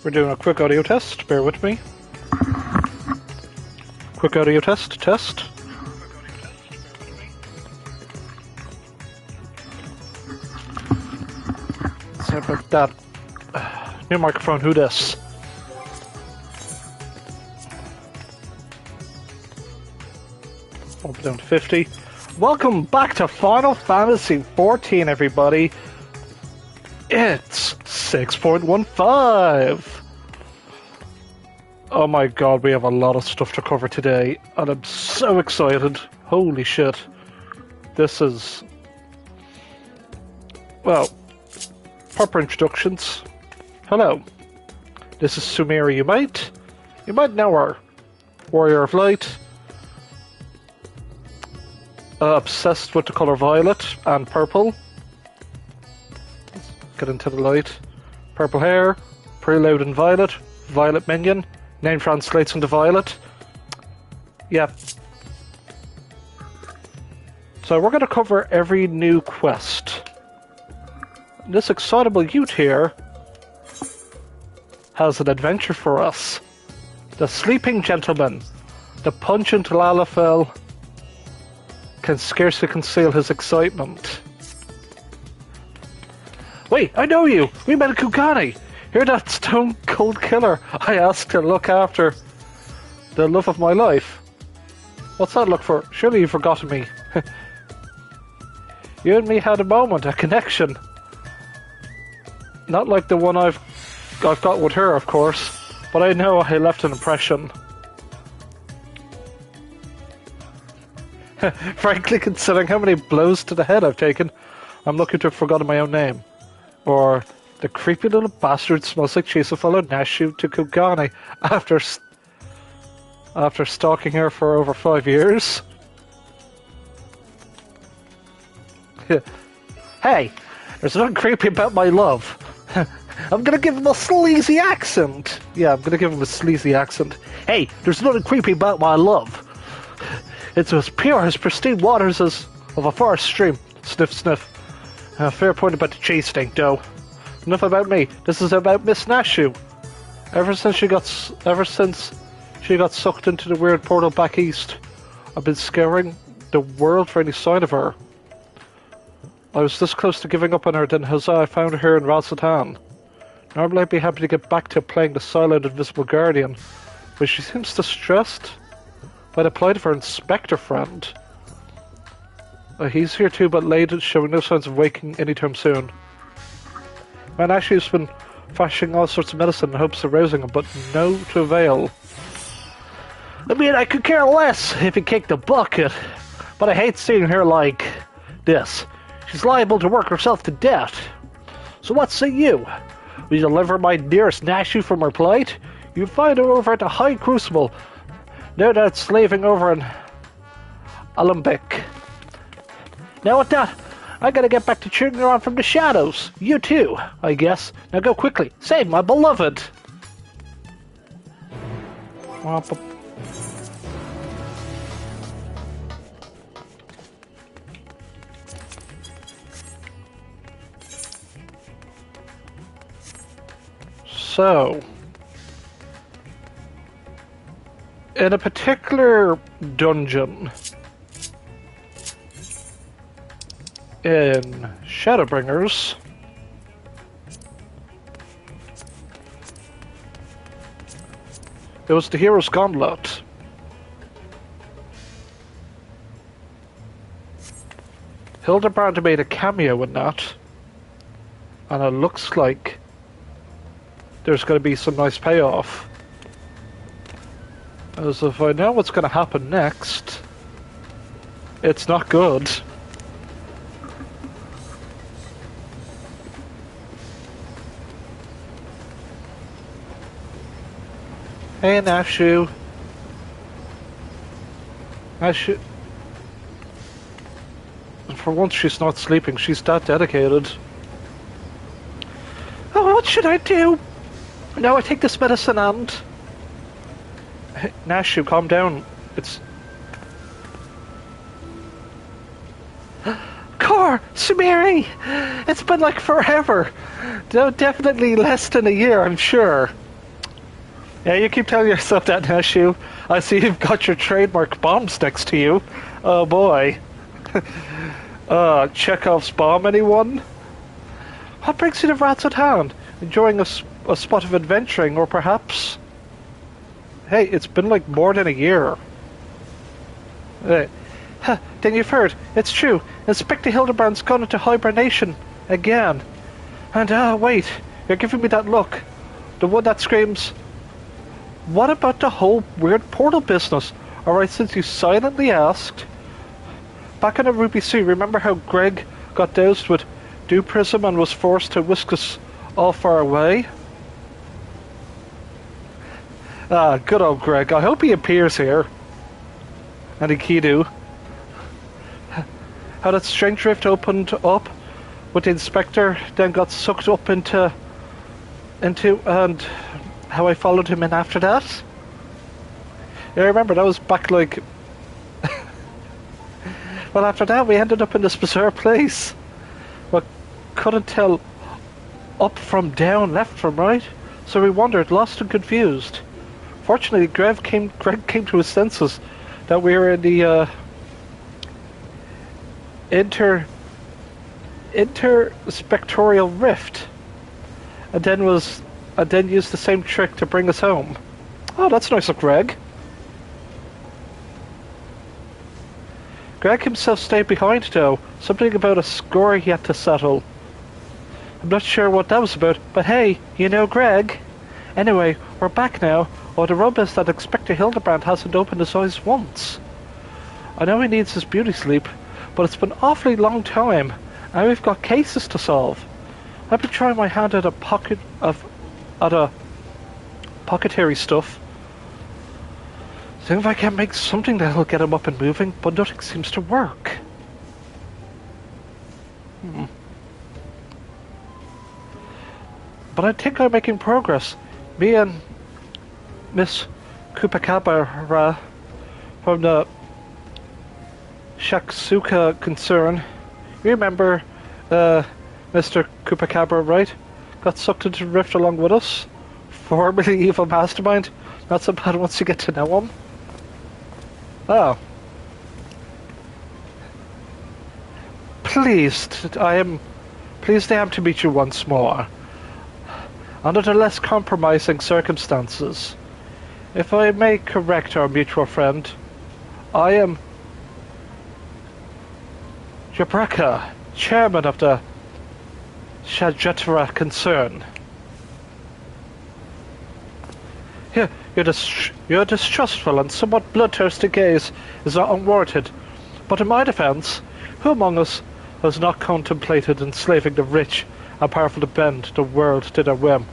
We're doing a quick audio test, bear with me. Quick audio test. Sorry about that. New microphone, who dis? Bump it down to 50. Welcome back to Final Fantasy XIV, everybody. It's 6.15. Oh my god, we have a lot of stuff to cover today, and I'm so excited. Holy shit. This is... well, proper introductions. Hello. This is Sumira. You might know her. Warrior of Light. Obsessed with the colour violet and purple. Let's get into the light. Purple hair, prelude in violet, violet minion, name translates into violet. Yep. So we're going to cover every new quest. This excitable youth here has an adventure for us. The Sleeping Gentleman, the pungent Lalafell, can scarcely conceal his excitement. Wait, I know you! We met at Kugani! You're that stone cold killer I asked to look after the love of my life. What's that look for? Surely you've forgotten me. You and me had a moment, a connection. Not like the one I've got with her, of course, but I know I left an impression. Frankly, considering how many blows to the head I've taken, I'm lucky to have forgotten my own name. Or the creepy little bastard smells like cheese followed Nashu to Kugani after stalking her for over 5 years. Hey, there's nothing creepy about my love. I'm gonna give him a sleazy accent. Yeah, I'm gonna give him a sleazy accent. Hey, there's nothing creepy about my love. It's as pure as pristine waters as of a forest stream. Sniff, sniff. Fair point about the cheese stink, though. Enough about me. This is about Miss Nashu. Ever since she got sucked into the weird portal back east, I've been scouring the world for any sign of her. I was this close to giving up on her, then huzzah, I found her in Rasatan. Normally I'd be happy to get back to playing the silent invisible guardian, but she seems distressed by the plight of her inspector friend. He's here too, but late, showing no signs of waking anytime soon. Man, Ashley's been fashioning all sorts of medicine in hopes of rousing him, but no to avail. I mean, I could care less if he kicked the bucket, but I hate seeing her like this. She's liable to work herself to death. So what say you? We deliver my dearest Nashu from her plight? You find her over at the High Crucible, no doubt slaving over in Alembic. Now with that, I gotta get back to cheering her on from the shadows. You too, I guess. Now go quickly, save my beloved. So, in a particular dungeon in Shadowbringers, it was the Hero's Gauntlet. Hildebrand made a cameo in that, and it looks like there's going to be some nice payoff. As if I know what's going to happen next, it's not good. Hey, Nashu. Nashu. For once, she's not sleeping. She's that dedicated. Oh, what should I do? Now I take this medicine and... Hey, Nashu, calm down. It's... Core! Sumiri! It's been like forever! No, definitely less than a year, I'm sure. Yeah, you keep telling yourself that now, Shu. I see you've got your trademark bombs next to you. Oh boy. Chekhov's bomb, anyone? What brings you to Rats at Hand? Enjoying a spot of adventuring, or perhaps... Hey, it's been like more than a year. Then you've heard. It's true. Inspector Hildebrand's gone into hibernation. Again. And, wait. You're giving me that look. The one that screams... What about the whole weird portal business? Alright, since you silently asked... Back in the Ruby Sea, remember how Greg got doused with dew prism and was forced to whisk us all far away? Ah, good old Greg. I hope he appears here. And Ikidu. How that strange rift opened up with the inspector, then got sucked up into and how I followed him in after that. Yeah, I remember that was back like... Well, after that we ended up in this bizarre place. But couldn't tell up from down, left from right. So we wandered, lost and confused. Fortunately, Greg came to his senses that we were in the interspectorial rift, and then used the same trick to bring us home. Oh, that's nice of Greg. Greg himself stayed behind, though. Something about a score he had to settle. I'm not sure what that was about, but hey, you know Greg. Anyway, we're back now. Oh, the rub is that Inspector Hildebrand hasn't opened his eyes once. I know he needs his beauty sleep, but it's been an awfully long time, and we've got cases to solve. I've been trying my hand at pocketary stuff. See if I can make something that'll get him up and moving, but nothing seems to work. But I think I'm making progress. Me and Miss Kupakabara from the Shaksuka concern. You remember Mr. Kupakabra, right? Got sucked into the rift along with us? Formerly evil mastermind. Not so bad once you get to know him. Oh. I am pleased to meet you once more. Under the less compromising circumstances. If I may correct our mutual friend, I am Jabraka, chairman of the Shajatra concern. Here, your distrustful and somewhat bloodthirsty gaze is not unwarranted, but in my defense, who among us has not contemplated enslaving the rich and powerful to bend the world to their whim?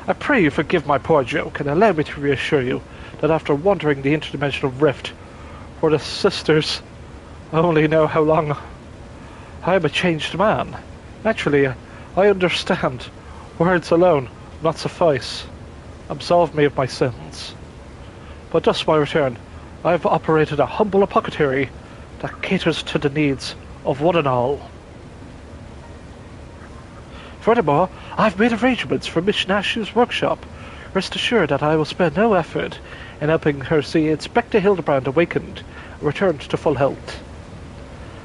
I pray you forgive my poor joke, and allow me to reassure you that after wandering the interdimensional rift, for the sisters only know how long I am a changed man. Naturally, I understand. Words alone not suffice. Absolve me of my sins. But thus my return, I have operated a humble apothecary that caters to the needs of one and all. Furthermore, I've made arrangements for Miss Nash's workshop. Rest assured that I will spare no effort in helping her see Inspector Hildebrand awakened and returned to full health.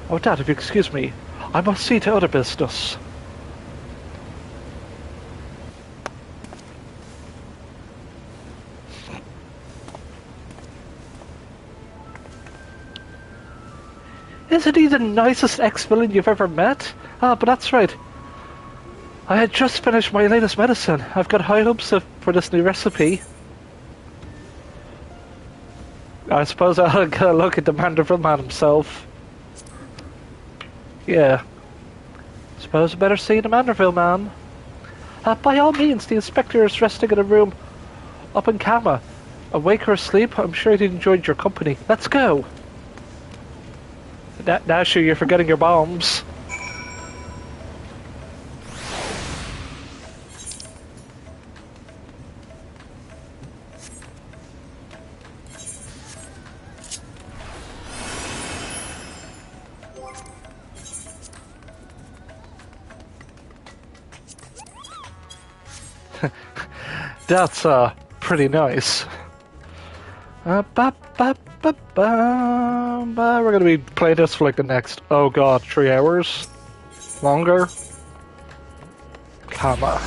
And with that, if you excuse me, I must see to other business. Isn't he the nicest ex-villain you've ever met? Ah, but that's right. I had just finished my latest medicine. I've got high hopes for this new recipe. I suppose I'll get a look at the Mandeville man himself. Yeah. Suppose I better see the Mandeville man. By all means, the inspector is resting in a room up in Kama. Awake or asleep, I'm sure he enjoyed your company. Let's go. Now, sure, you're forgetting your bombs. That's pretty nice. We're gonna be playing this for like the next, oh god, 3 hours? Longer? Comma.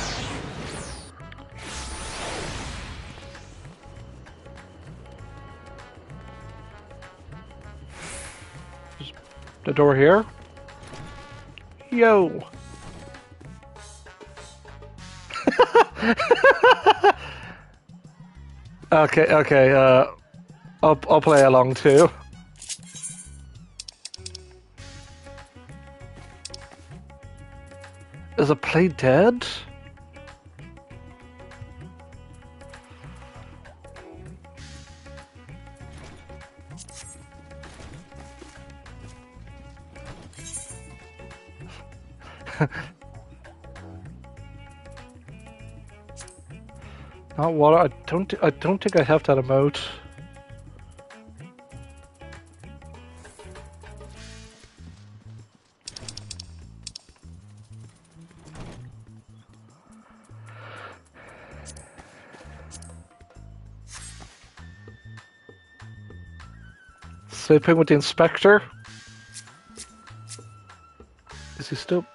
The door here? Yo! Okay, I'll play along too. Is a play dead? Not water. I don't think I have that emote. Sleeping with the inspector. Is he still?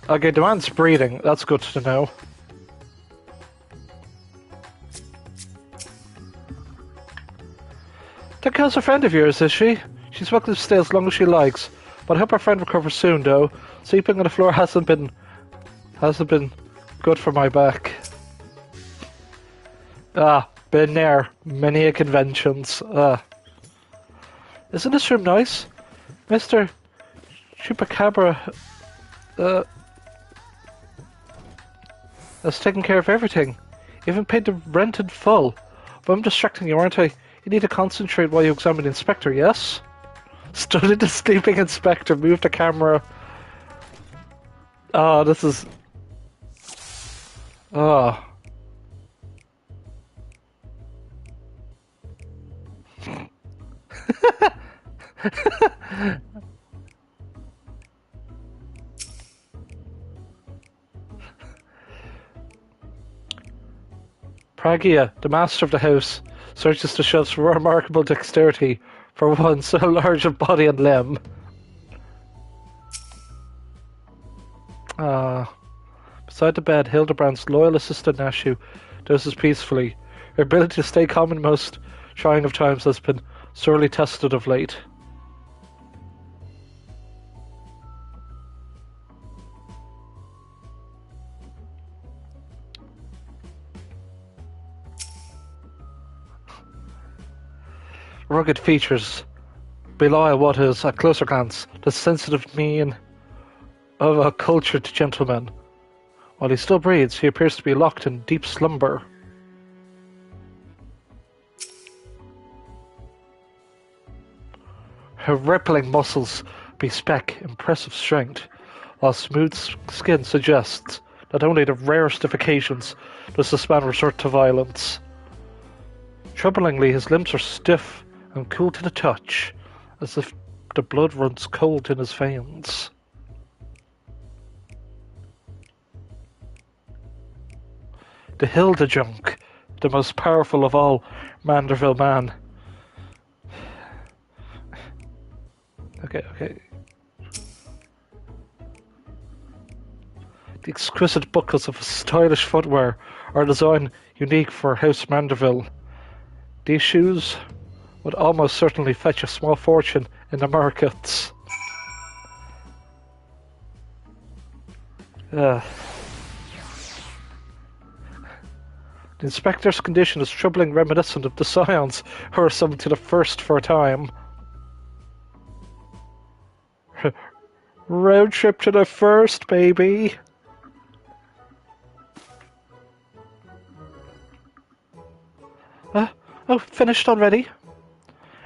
Okay, the man's breathing. That's good to know. The girl's a friend of yours, is she? She's welcome to stay as long as she likes. But I hope her friend recovers soon, though. Sleeping on the floor hasn't been good for my back. Been there. Many a conventions. Isn't this room nice? Mr. Chupacabra, has taken care of everything. Even paid the rent in full. But I'm distracting you, aren't I? You need to concentrate while you examine the inspector, yes? Study the sleeping inspector, move the camera. Oh, this is... Oh. Pragia, the master of the house, searches the shelves for remarkable dexterity for one so large of body and limb. Beside the bed, Hildebrand's loyal assistant Nashu dozes peacefully. Her ability to stay calm in most trying of times has been sorely tested of late. Rugged features belie what is, at closer glance, the sensitive mien of a cultured gentleman. While he still breathes, he appears to be locked in deep slumber. Her rippling muscles bespeck impressive strength, while smooth skin suggests that only the rarest of occasions does this man resort to violence. Troublingly, his limbs are stiff and cool to the touch, as if the blood runs cold in his veins. The Hildejunk, the most powerful of all Manderville man. Okay. The exquisite buckles of stylish footwear are a design unique for House Manderville. These shoes would almost certainly fetch a small fortune in the markets. The inspector's condition is troubling, reminiscent of the Scions who are summoned to the first for a time. Road trip to the first, baby! Oh, finished already?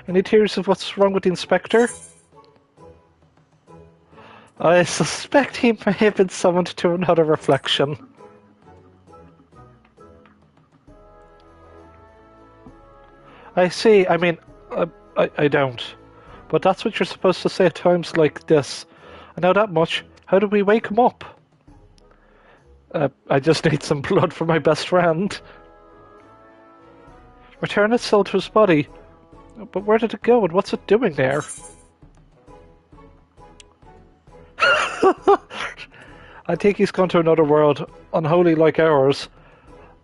Any theories of what's wrong with the inspector? I suspect he may have been summoned to another reflection. I see, I mean, I don't. But that's what you're supposed to say at times like this. I know that much. How do we wake him up? I just need some blood for my best friend. Return its soul to his body. But where did it go and what's it doing there? I think he's gone to another world, unholy like ours,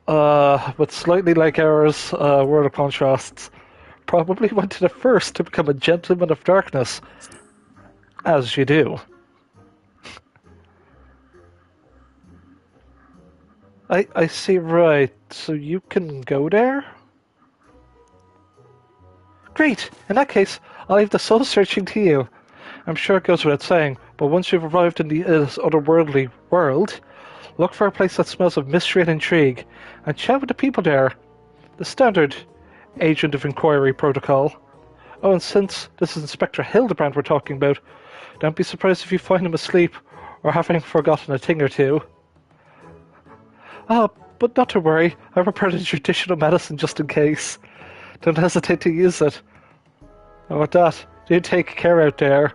but slightly like ours, world of contrasts. Probably went to the first to become a gentleman of darkness. As you do. I see, right. So you can go there? Great! In that case, I'll leave the soul searching to you. I'm sure it goes without saying, but once you've arrived in this otherworldly world, look for a place that smells of mystery and intrigue, and chat with the people there. The standard agent of inquiry protocol. Oh, and since this is Inspector Hildebrand we're talking about, don't be surprised if you find him asleep or having forgotten a thing or two. Ah, but not to worry, I prepared a traditional medicine just in case. Don't hesitate to use it. And with that, do take care out there.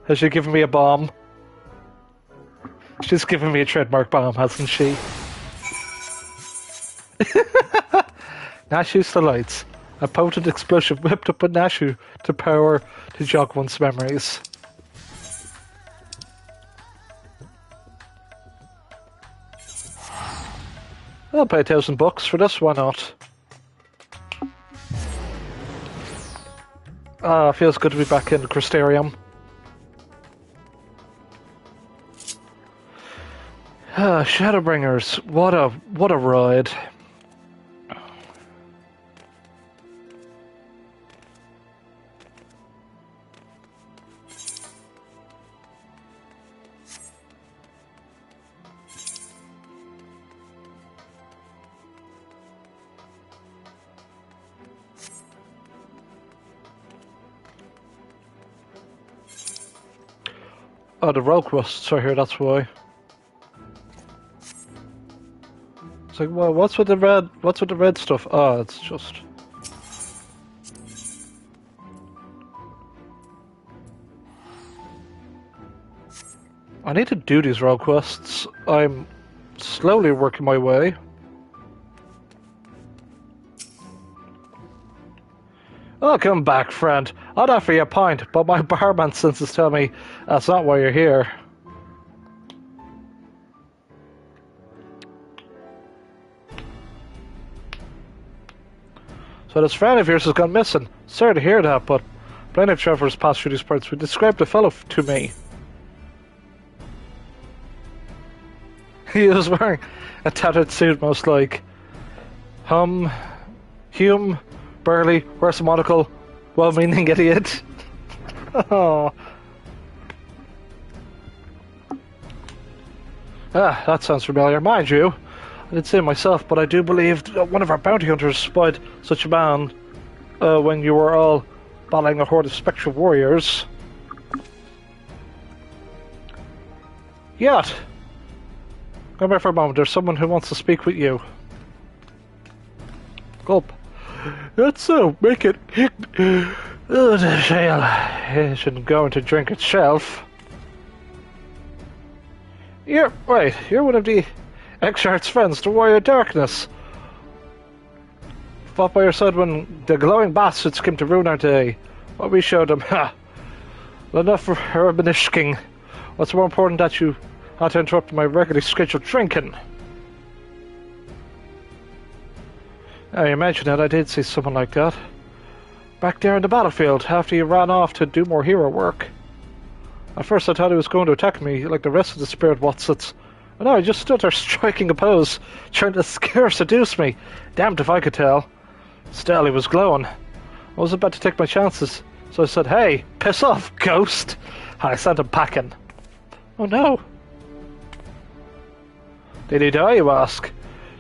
Has she given me a bomb? She's given me a trademark bomb, hasn't she? Nashu's delights. A potent explosive whipped up with Nashu to power to jog one's memories. I'll pay $1,000 for this, why not? Ah, feels good to be back in the Crystarium. Ah, Shadowbringers, what a ride. Oh, the rogue rusts are here, that's why. It's like, well, what's with the red stuff? Oh, it's just... I need to do these rogue quests. I'm slowly working my way. Oh, come back, friend. I'd offer you a pint, but my barman senses tell me that's not why you're here. So this friend of yours has gone missing. Sorry to hear that, but plenty of travelers pass through these parts who described the fellow to me. He was wearing a tattered suit, most like. Hume, Burley, wears a monocle, well-meaning idiot. Oh. Ah, that sounds familiar. Mind you, I didn't say it myself, but I do believe that one of our bounty hunters spied such a man when you were all battling a horde of spectral warriors. Yacht! Come here for a moment, there's someone who wants to speak with you. Gulp. That's so, make it... Oh, the shale. It shouldn't go into drink itself. You're one of the Exarch's friends, the Warrior Darkness. Fought by your side when the glowing bastards came to ruin our day. What we showed them, ha! Enough for urbanishking. What's more important that you had to interrupt my regularly scheduled drinking? Now you mention it, I did see someone like that. Back there in the battlefield, after you ran off to do more hero work. At first I thought he was going to attack me like the rest of the spirit Watsits. But no, he just stood there striking a pose, trying to seduce me. Damned if I could tell. Still, he was glowing. I was about to take my chances, so I said, "Hey, piss off, ghost!" And I sent him packing. Oh no. Did he die, you ask?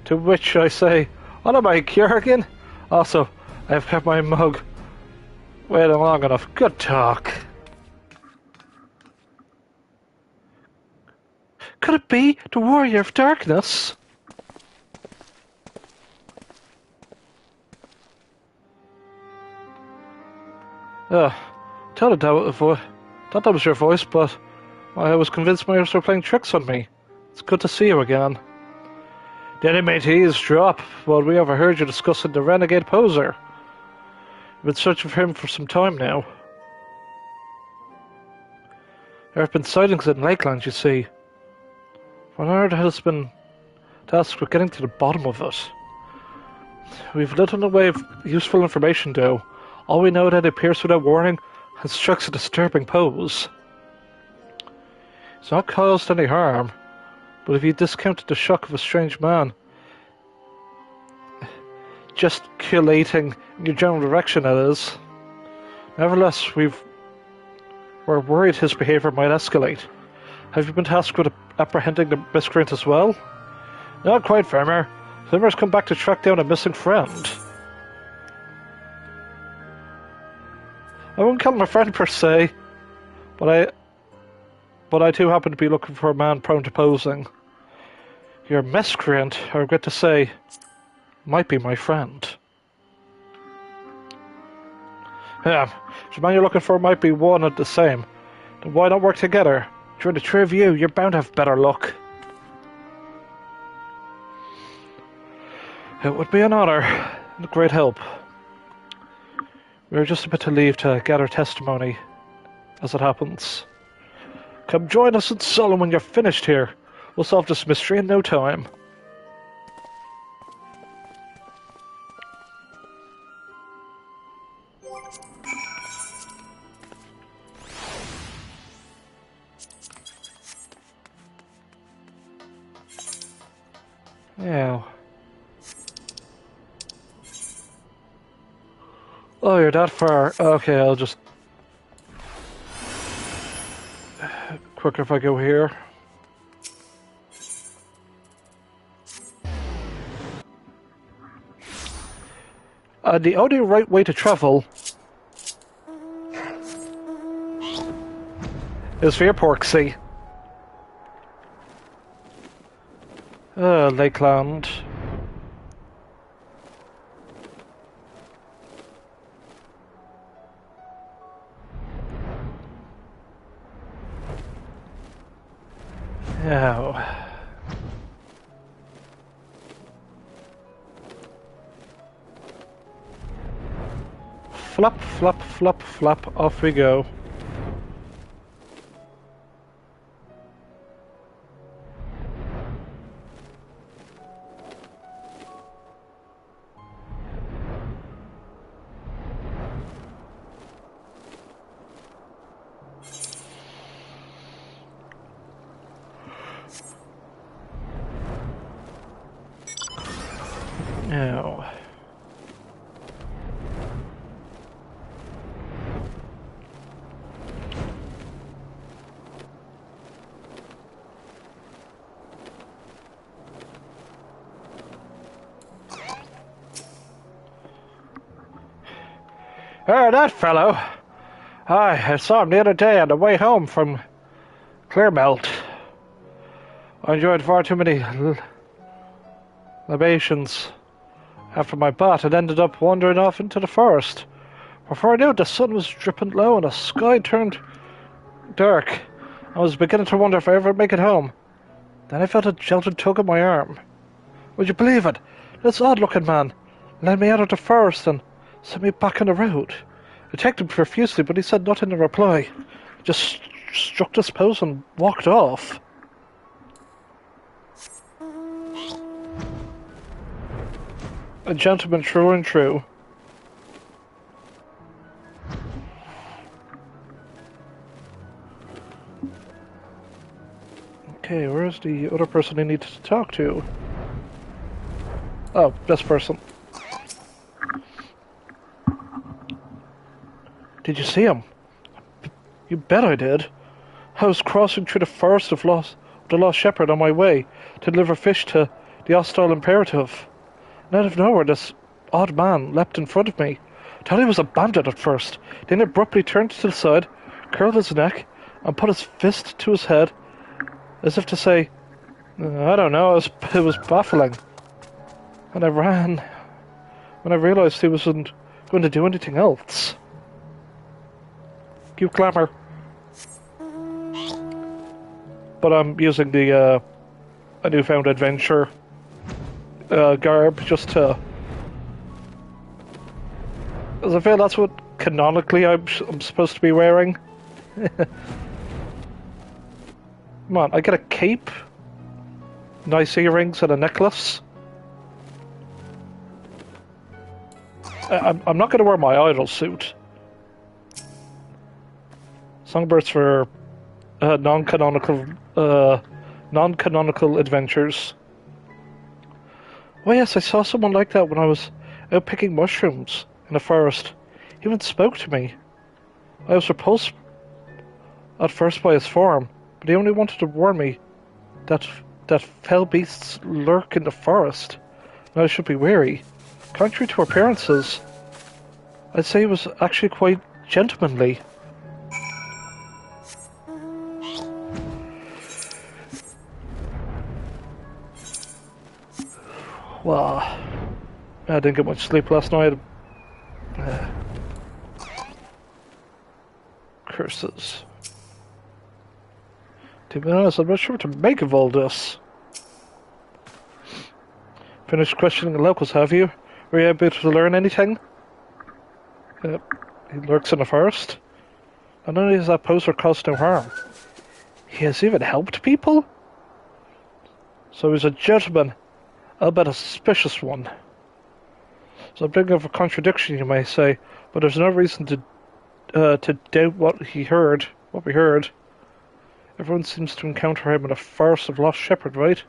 To which I say, what am I, Kjörgen? Also, I've kept my mug waiting long enough. Good talk. Could it be the Warrior of Darkness? Thought that was your voice, but I was convinced my ears were playing tricks on me. It's good to see you again. Didn't mean to eavesdrop, but we overheard you discussing the renegade poser. You've been searching for him for some time now. There have been sightings in Lakeland, you see. Bernard has been tasked with getting to the bottom of it. We've little in the way of useful information, though. All we know that it appears without warning and strikes a disturbing pose. It's not caused any harm, but if you discounted the shock of a strange man gesticulating in your general direction, that is. Nevertheless, we're worried his behaviour might escalate. Have you been tasked with apprehending the miscreant as well? Not quite, Farmer. Zimmer's come back to track down a missing friend. I wouldn't call him a friend per se, but I too happen to be looking for a man prone to posing. Your miscreant, I regret to say, might be my friend. Yeah, the man you're looking for might be one and the same. Then why not work together? Join the three of you, you're bound to have better luck. It would be an honour and a great help. We're just a bit to leave to gather testimony, as it happens. Come join us in Solon when you're finished here. We'll solve this mystery in no time. Yeah. Oh, you're that far. Okay, I'll just... Quicker if I go here. The only right way to travel is via Porksea. Lakeland. Yeah. Flop, flop, flop, flop, off we go. Now. Oh, that fellow. I saw him the other day on the way home from Clearmelt. I enjoyed far too many libations after my bath and ended up wandering off into the forest. Before I knew it, the sun was dripping low and the sky turned dark. I was beginning to wonder if I ever make it home. Then I felt a gentle tug on my arm. Would you believe it? This odd-looking man led me out of the forest and sent me back on the road. I checked him profusely, but he said nothing in reply. He just struck this pose and walked off. A gentleman true and true. Okay, where's the other person I need to talk to? Oh, this person. Did you see him? You bet I did. I was crossing through the forest of the Lost Shepherd on my way to deliver fish to the hostile imperative. And out of nowhere, this odd man leapt in front of me. Thought he was a bandit at first, then abruptly turned to the side, curled his neck, and put his fist to his head, as if to say, I don't know, it was baffling. And I ran when I realised he wasn't going to do anything else. Cute glamour. But I'm using the a newfound adventure garb, just to... Because I feel that's what canonically I'm supposed to be wearing. Come on, I get a cape, nice earrings, and a necklace. I'm not going to wear my idol suit. Songbirds for non-canonical adventures. Oh yes, I saw someone like that when I was out picking mushrooms in a forest. He even spoke to me. I was repulsed at first by his form, but he only wanted to warn me that fell beasts lurk in the forest, and I should be wary. Contrary to appearances, I'd say he was actually quite gentlemanly. Well, I didn't get much sleep last night. Curses. To be honest, I'm not sure what to make of all this. Finished questioning the locals, have you? Were you able to learn anything? He lurks in the forest. Not only has that poser caused no harm, he has even helped people? So he's a gentleman, albeit a suspicious one. So I'm thinking of a contradiction, you may say, but there's no reason to doubt what we heard. Everyone seems to encounter him in a forest of lost shepherd, right?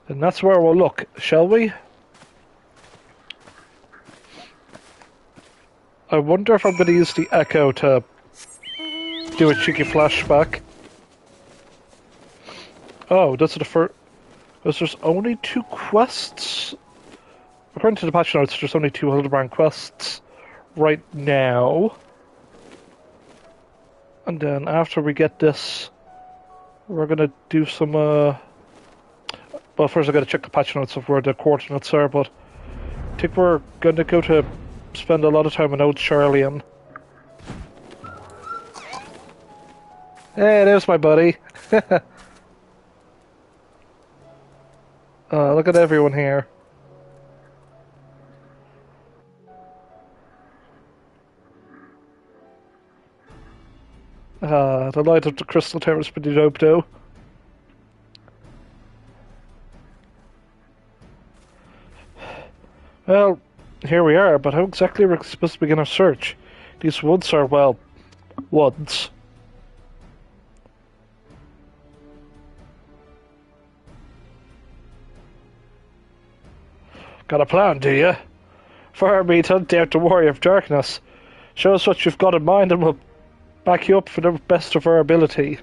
And that's where we'll look, shall we? I wonder if I'm going to use the echo to do a cheeky flashback. Oh, that's the first... There's only 2 quests? According to the patch notes, there's only 2 Hildebrand quests right now. And then after we get this, we're going to do some... Well, first I've got to check the patch notes of where the coordinates are, but I think we're going to go to spend a lot of time in Old Charlian. Hey, there's my buddy. Look at everyone here. The light of the Crystal Tower is pretty dope, though. Well, here we are, but how exactly are we supposed to begin our search? These woods are, well, woods. Got a plan, do you? Fire me to hunt out the Warrior of Darkness. Show us what you've got in mind and we'll back you up for the best of our ability.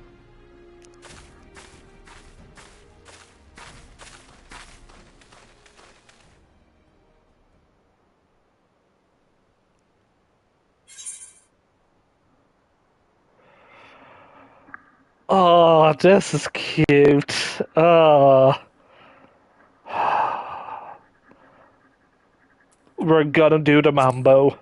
Oh, this is cute. Oh. We're gonna do the mambo.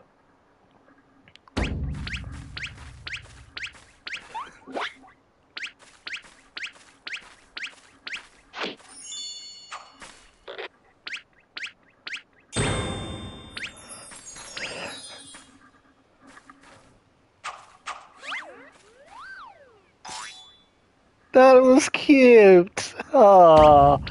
That was cute. Aww.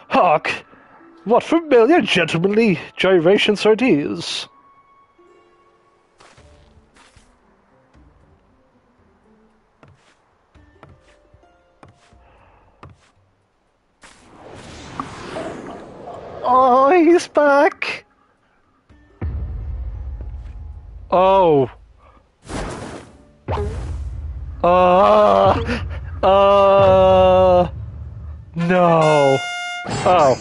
Hark! What familiar gentlemanly gyrations are these? Oh, he's back! Oh. No. Oh.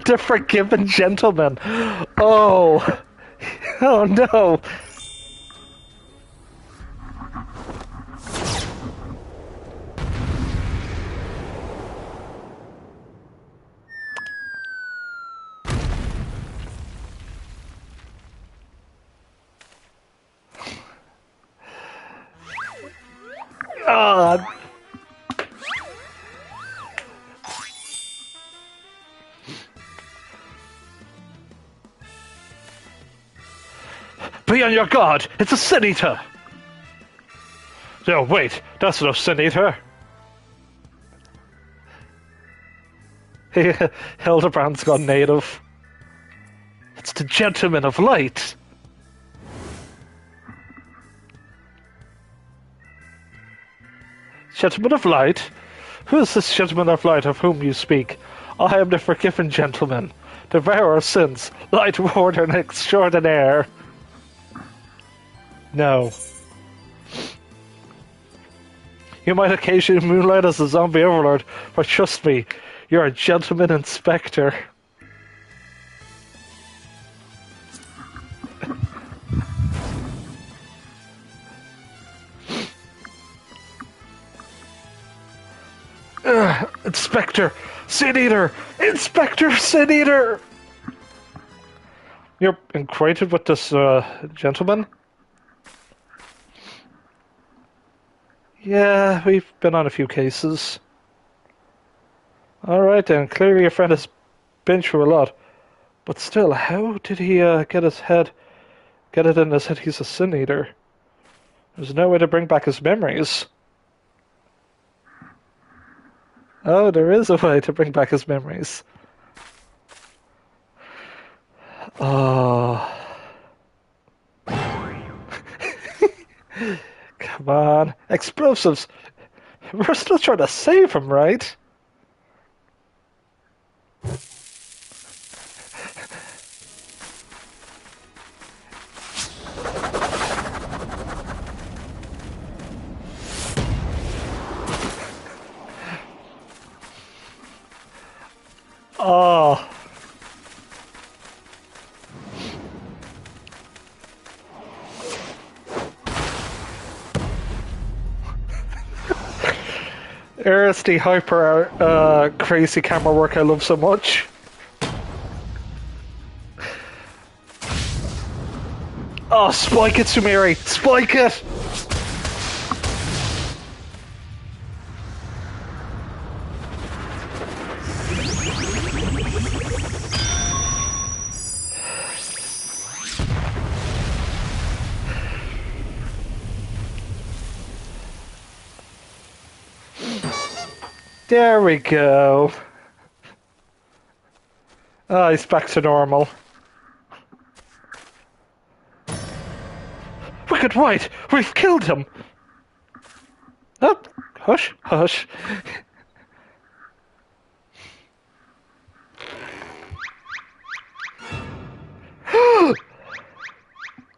The forgiven gentleman. Oh. Oh no. Be on your guard! It's a Sin Eater! No, wait, that's no Sin Eater. Hildebrand's gone native. It's the Gentleman of Light. Gentleman of Light? Who is this Gentleman of Light of whom you speak? I am the Forgiven Gentleman, devourer of sins, light warden extraordinaire. No. You might occasionally moonlight as a zombie overlord, but trust me, you're a gentleman inspector. Inspector Sin Eater! Inspector Sin Eater! You're acquainted with this gentleman? Yeah, we've been on a few cases. Alright then, clearly your friend has been through a lot. But still, how did he get it in his head he's a Sin Eater? There's no way to bring back his memories. Oh, there is a way to bring back his memories. Oh. Come on. Explosives. We're still trying to save him, right? Oh. There's the hyper crazy camera work I love so much. Oh, spike it, Sumeri! Spike it! There we go. Ah, he's back to normal. Wicked White! We've killed him! Oh, hush, hush.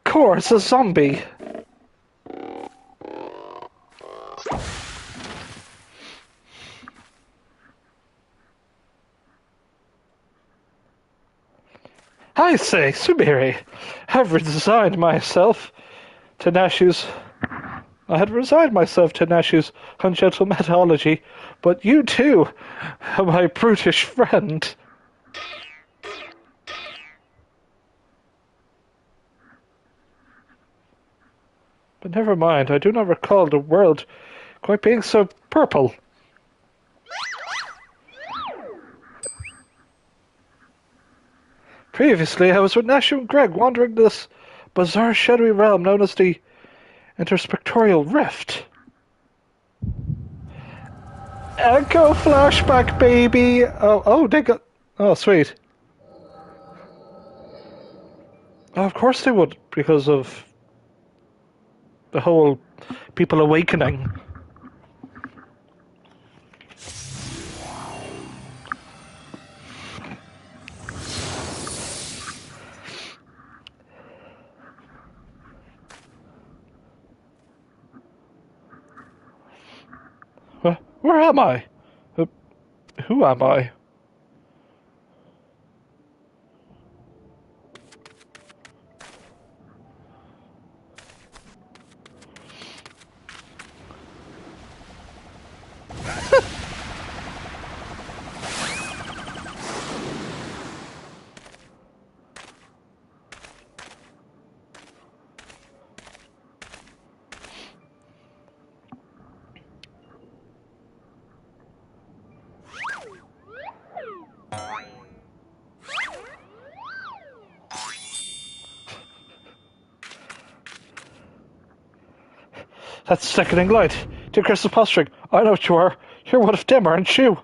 Course, a zombie. I say, Sumeri, I had resigned myself to Nashu's ungentle methodology, but you too, my brutish friend. But never mind, I do not recall the world quite being so purple. Previously, I was with Nashu and Greg wandering this bizarre shadowy realm known as the Interspectorial Rift. Echo flashback, baby! Oh, they got... Oh, sweet. Oh, of course they would, because of the whole people awakening. Where am I? Who am I? That's sickening light. Dear Crystal Posturing, I know what you are. You're one of them, aren't you?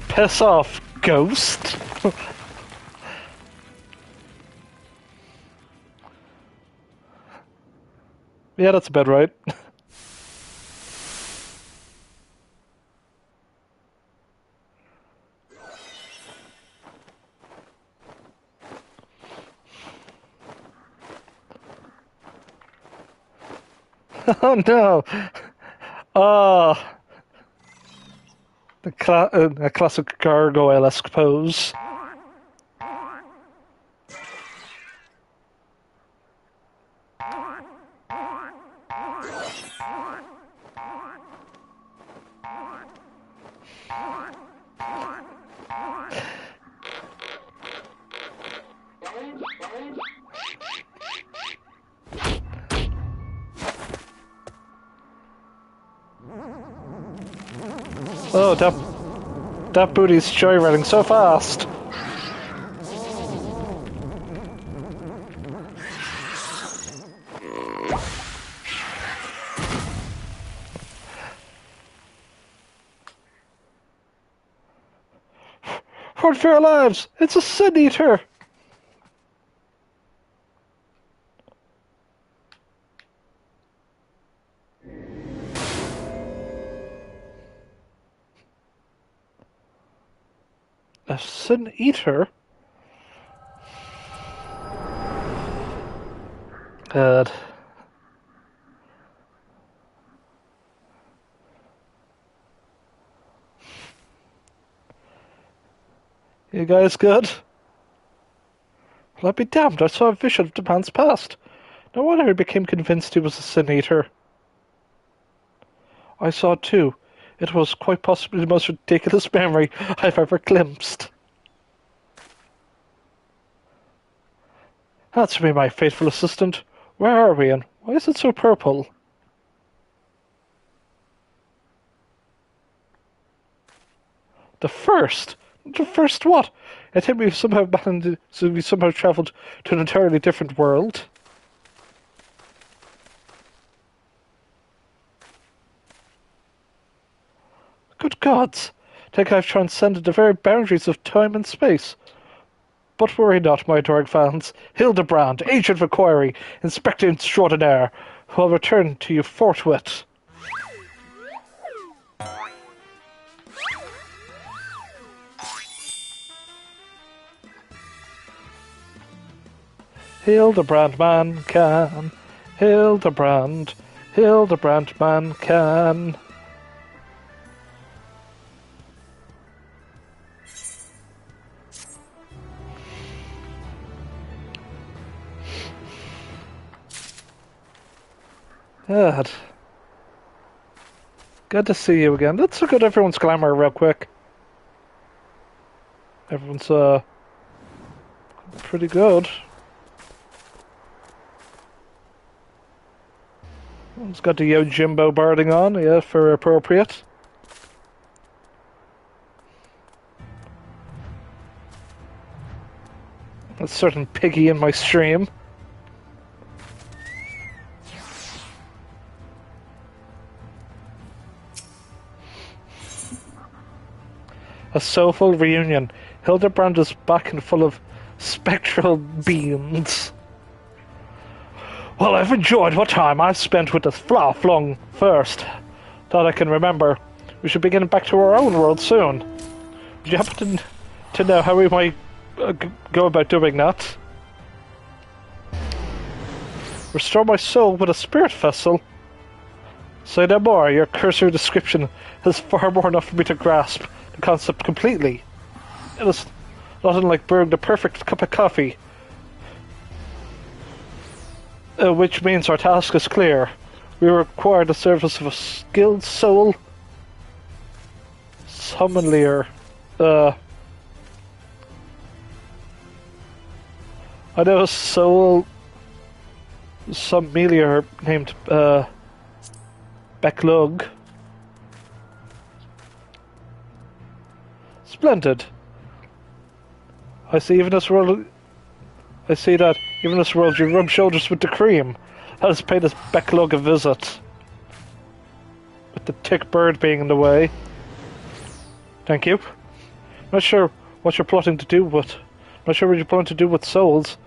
Piss off, ghost. Yeah, that's about right. Oh no! Oh, a classic gargoyle-esque pose. Oh, that booty's joyriding so fast. Run for your lives! It's a Sin Eater! A Sin Eater? Good. You guys good? Well, I'd be damned, I saw a vision of the man's past. No wonder I became convinced he was a Sin Eater. I saw it too. It was quite possibly the most ridiculous memory I've ever glimpsed. Answer me, my faithful assistant. Where are we, and why is it so purple? The first? The first what? I think we've somehow travelled to an entirely different world. Good gods! I think I've transcended the very boundaries of time and space. But worry not, my adoring fans. Hildebrand, Agent of Inquiry, Inspector Extraordinaire, who will return to you forthwith. Hildebrand man can, Hildebrand man can. Good. Good to see you again. Let's look at everyone's glamour real quick. Everyone's, pretty good. It's got the Yojimbo barding on, yeah, for appropriate. A certain piggy in my stream. A soulful reunion. Hildebrand is back and full of spectral beings. Well, I've enjoyed what time I've spent with the far-flung first that I can remember. We should be getting back to our own world soon. Would you happen to know how we might go about doing that? Restore my soul with a spirit vessel? Say no more. Your cursory description is far more enough for me to grasp the concept completely. It is not unlike brewing the perfect cup of coffee. Which means our task is clear. We require the service of a skilled soul. Sommelier. I know a soul sommelier named Becklug. Splendid. I see even this world. I see that even in this world you rub shoulders with the cream. Let us pay this Becklug a visit. With the tick bird being in the way. Thank you. Not sure what you're plotting to do with. Not sure what you're planning to do with souls,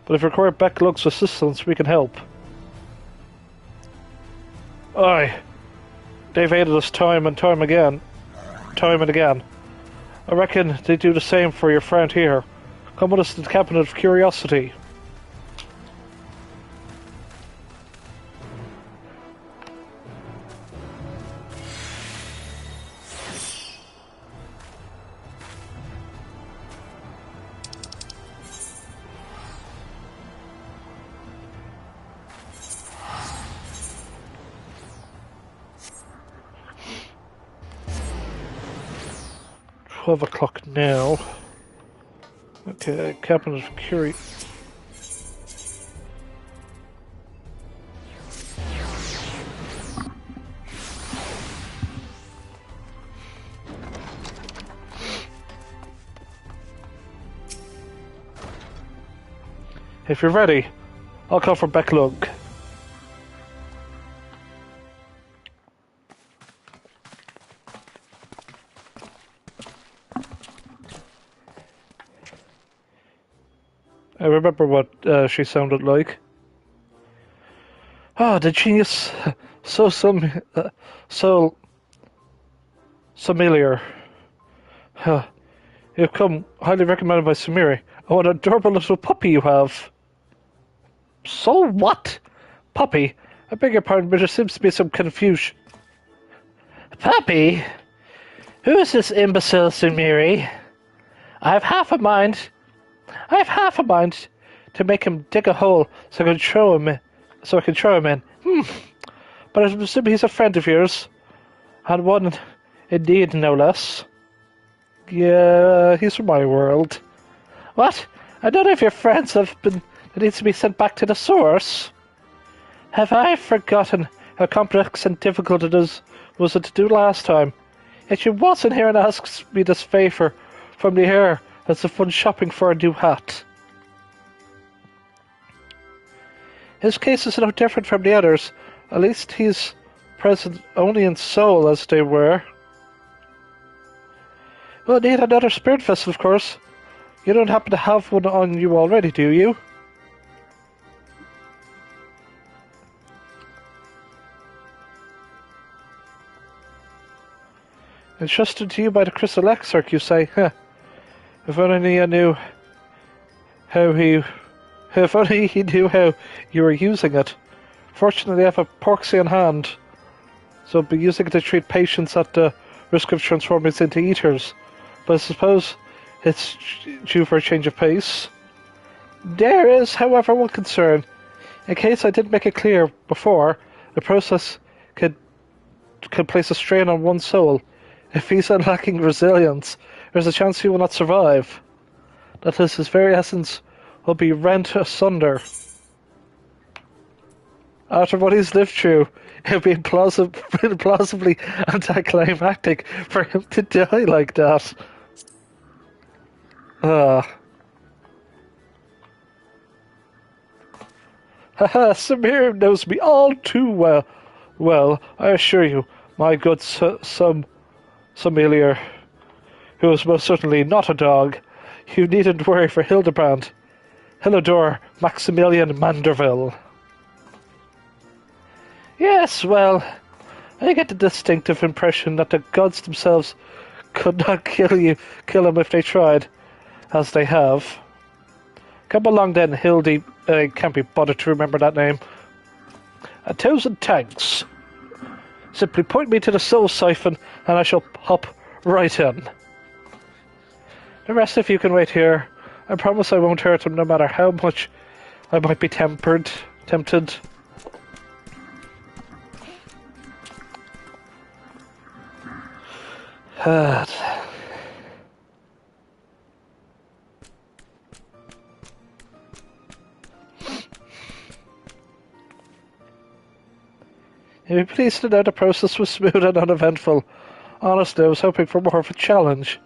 but if you require Becklug's assistance, we can help. Aye. They've aided us time and again. I reckon they do the same for your friend here. Come with us to the Cabinet of Curiosity. $12 now. Okay, Cabinet of Curiosity. If you're ready, I'll call for Becklug. I remember what she sounded like. Ah, the genius, so familiar. You've come highly recommended by Samiri. Oh, what an adorable little puppy you have. So what? Puppy? I beg your pardon, but there seems to be some confusion. Puppy? Who is this imbecile Samiri? I have half a mind to make him dig a hole so I can throw him in. But I presume he's a friend of yours. And one indeed, no less. Yeah, he's from my world. What? None of your friends that needs to be sent back to the source? Have I forgotten how complex and difficult it was to do last time? Yet you wasn't here and asks me this favour from the air. That's the fun shopping for a new hat. His case is no different from the others. At least he's present only in soul, as they were. We'll need another spirit vessel, of course. You don't happen to have one on you already, do you? Entrusted to you by the Crystal Exarch, you say? Huh. If only he knew how you were using it. Fortunately, I have a porksy in hand, so I'll be using it to treat patients at the risk of transforming into eaters. But I suppose it's due for a change of pace. There is, however, one concern. In case I didn't make it clear before, the process could place a strain on one soul. If he's lacking resilience, there's a chance he will not survive. That is, his very essence will be rent asunder. After what he's lived through, it would be plausibly anticlimactic for him to die like that. Haha, Samir knows me all too well. Well, I assure you, my good sommelier, who is most certainly not a dog, you needn't worry for Hildebrand. Hildebrand Maximilian Manderville. Yes, well, I get the distinctive impression that the gods themselves could not kill him if they tried, as they have. Come along then, Hildy. I can't be bothered to remember that name. 1,000 thanks. Simply point me to the soul siphon, and I shall hop right in. The rest of you can wait here. I promise I won't hurt him, no matter how much I might be tempted. You'd be pleased to know the process was smooth and uneventful. Honestly, I was hoping for more of a challenge.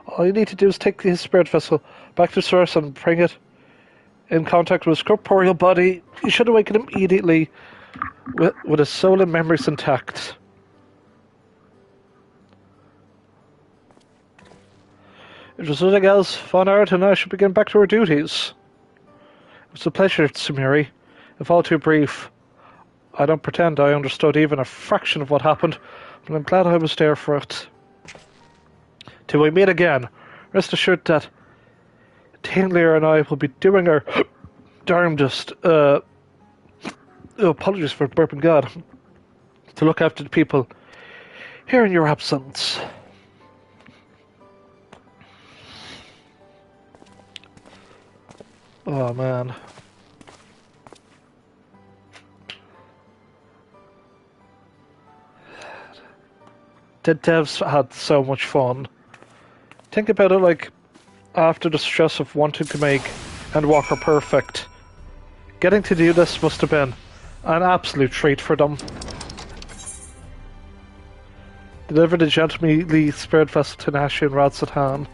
All you need to do is take his spirit vessel back to source and bring it in contact with his corporeal body. You should awaken him immediately with his soul and memories intact. If there's nothing else, Von Art and I should begin back to our duties. It was a pleasure, Sumiri, if all too brief. I don't pretend I understood even a fraction of what happened, but I'm glad I was there for it. Till we meet again, rest assured that Tainlear and I will be doing our darndest, apologies for burping God, to look after the people here in your absence. Oh, man. The devs had so much fun. Think about it like after the stress of wanting to make Endwalker perfect. Getting to do this must have been an absolute treat for them. Deliver the gentlemanly spirit vessel to Nashi and Radzatan.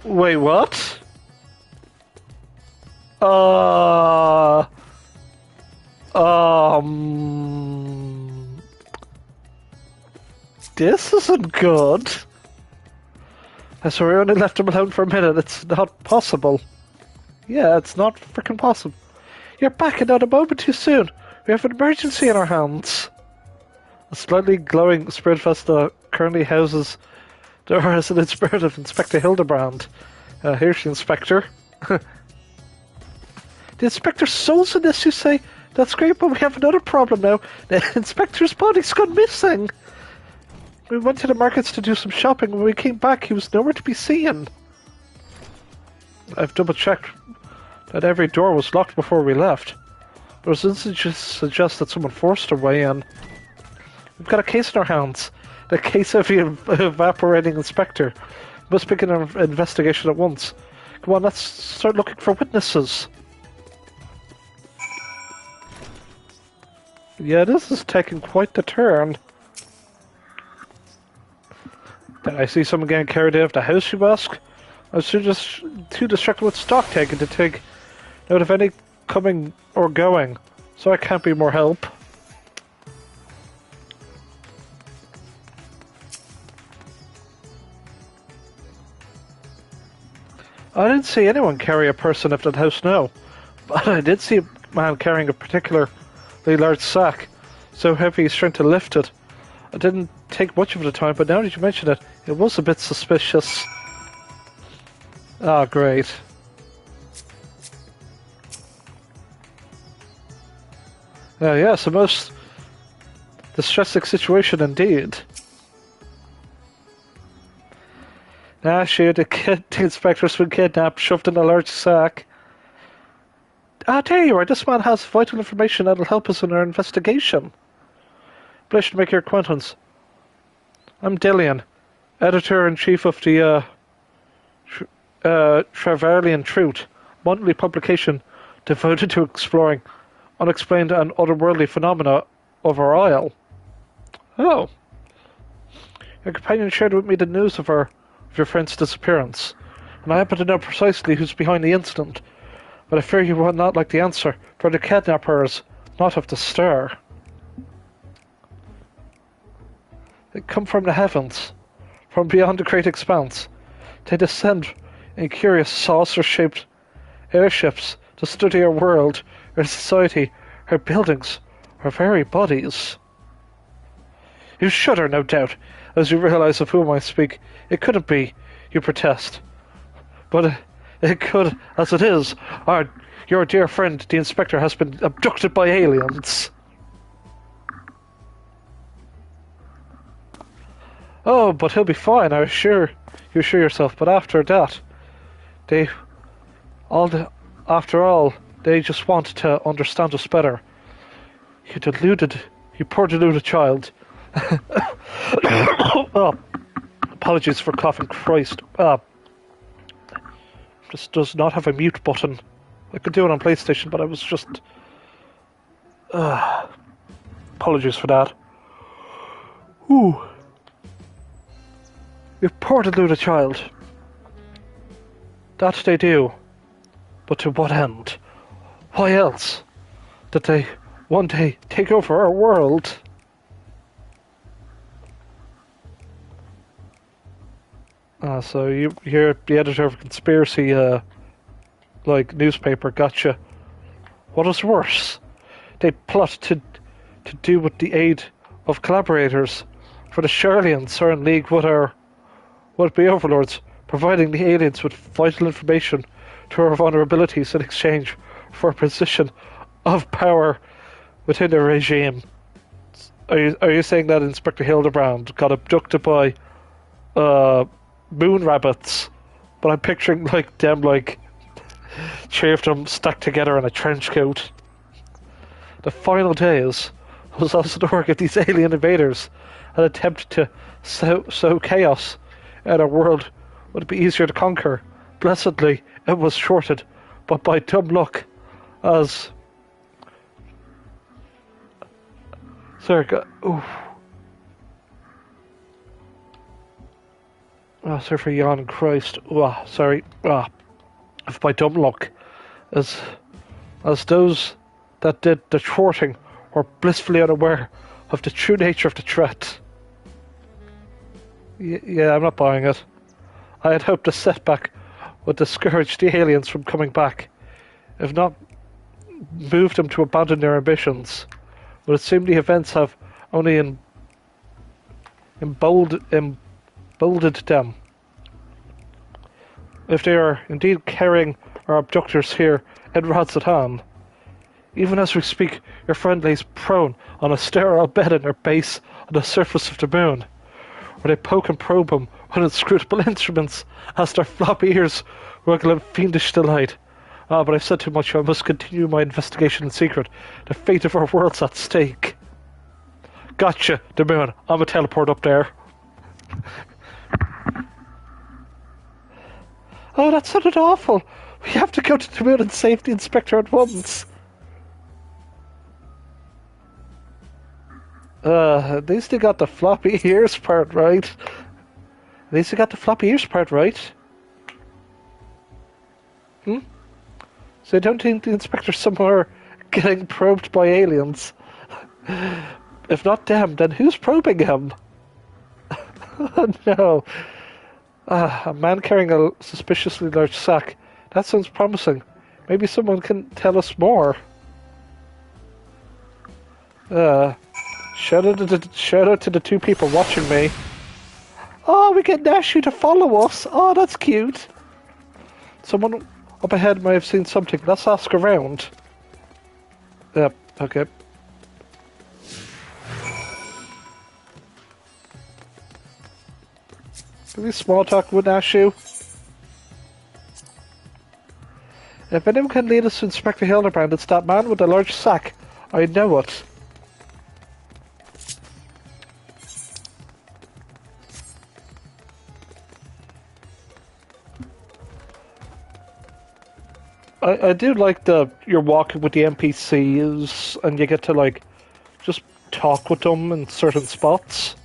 Wait, what? This isn't good. I swear we only left him alone for a minute. It's not possible. Yeah, it's not freaking possible. You're back in not a moment too soon. We have an emergency in our hands. A slightly glowing spirit vessel currently houses the resident spirit of Inspector Hildebrand. Here's the Inspector. The Inspector's soul's in this, you say? That's great, but we have another problem now. The Inspector's body's gone missing. We went to the markets to do some shopping. When we came back, he was nowhere to be seen. I've double-checked that every door was locked before we left. There's instances suggest that someone forced their way in. We've got a case in our hands. The case of the evaporating Inspector. Must begin an investigation at once. Come on, let's start looking for witnesses. Yeah, this is taking quite the turn. Did I see someone getting carried out of the house, you ask? I was too distracted with stock taking to take note of any coming or going, so I can't be more help. I didn't see anyone carry a person out of the house, no. But I did see a man carrying a particularly large sack, so heavy he's trying to lift it. I didn't take much of the time, but now that you mention it, it was a bit suspicious. Ah, great. Yes, a most distressing situation indeed. Nashi, the inspector's been kidnapped, shoved in a large sack. Ah, there you are. This man has vital information that'll help us in our investigation. Pleasure to make your acquaintance. I'm Dillian, editor-in-chief of the Trevarlian Truth, monthly publication devoted to exploring unexplained and otherworldly phenomena of our isle. Oh. Your companion shared with me the news of your friend's disappearance, and I happen to know precisely who's behind the incident, but I fear you will not like the answer, for the kidnappers not of the star. They come from the heavens, from beyond the great expanse. They descend in curious saucer-shaped airships to study our world, our society, our buildings, our very bodies. You shudder, no doubt. as you realize of whom I speak. It couldn't be, you protest. But it could, as it is. Your dear friend, the inspector, has been abducted by aliens. Oh, but he'll be fine, I assure you assure yourself. But after that, after all, they just want to understand us better. You poor deluded child. Oh, apologies for coughing, Christ. This does not have a mute button. I could do it on PlayStation, but I was just... apologies for that. Ooh. You poor deluded child. That they do. But to what end? Why else? Did they one day take over our world? So you're the editor of a conspiracy, newspaper, gotcha. What is worse? They plot to do with the aid of collaborators, for the Sherlians are in league with our would-be overlords, providing the aliens with vital information to our vulnerabilities in exchange for a position of power within the regime. Are you saying that Inspector Hildebrand got abducted by moon rabbits? But I'm picturing them three of them stuck together in a trench coat. The final days was also the work of these alien invaders, an attempt to sow chaos in a world would be easier to conquer. Blessedly, it was shorted, but by dumb luck, as... Sorry, sorry for yawning, Christ. Sorry. If by dumb luck, as those that did the thwarting were blissfully unaware of the true nature of the threat. Yeah, I'm not buying it. I had hoped a setback would discourage the aliens from coming back, if not move them to abandon their ambitions. But it seems the events have only emboldened them. If they are indeed carrying our abductors here in Radzadan, even as we speak, your friend lays prone on a sterile bed in their base on the surface of the moon, where they poke and probe him with inscrutable instruments as their floppy ears wiggle in fiendish delight. But I've said too much. I must continue my investigation in secret. The fate of our world's at stake. Gotcha, the moon. I'm a teleport up there. Oh, that sounded awful. We have to go to the moon and save the inspector at once. At least they got the floppy ears part right. So I don't think the inspector's somewhere getting probed by aliens. If not them, then who's probing him? Oh no. A man carrying a suspiciously large sack. That sounds promising. Maybe someone can tell us more. Shout out to the two people watching me. Oh, we get Nashu to follow us. Oh, that's cute. Someone up ahead may have seen something. Let's ask around. Yep, okay. Can we small talk with Nashu? If anyone can lead us to Inspector Hildebrand, it's that man with the large sack. I know it. I do like you're walking with the NPCs and you get to just talk with them in certain spots.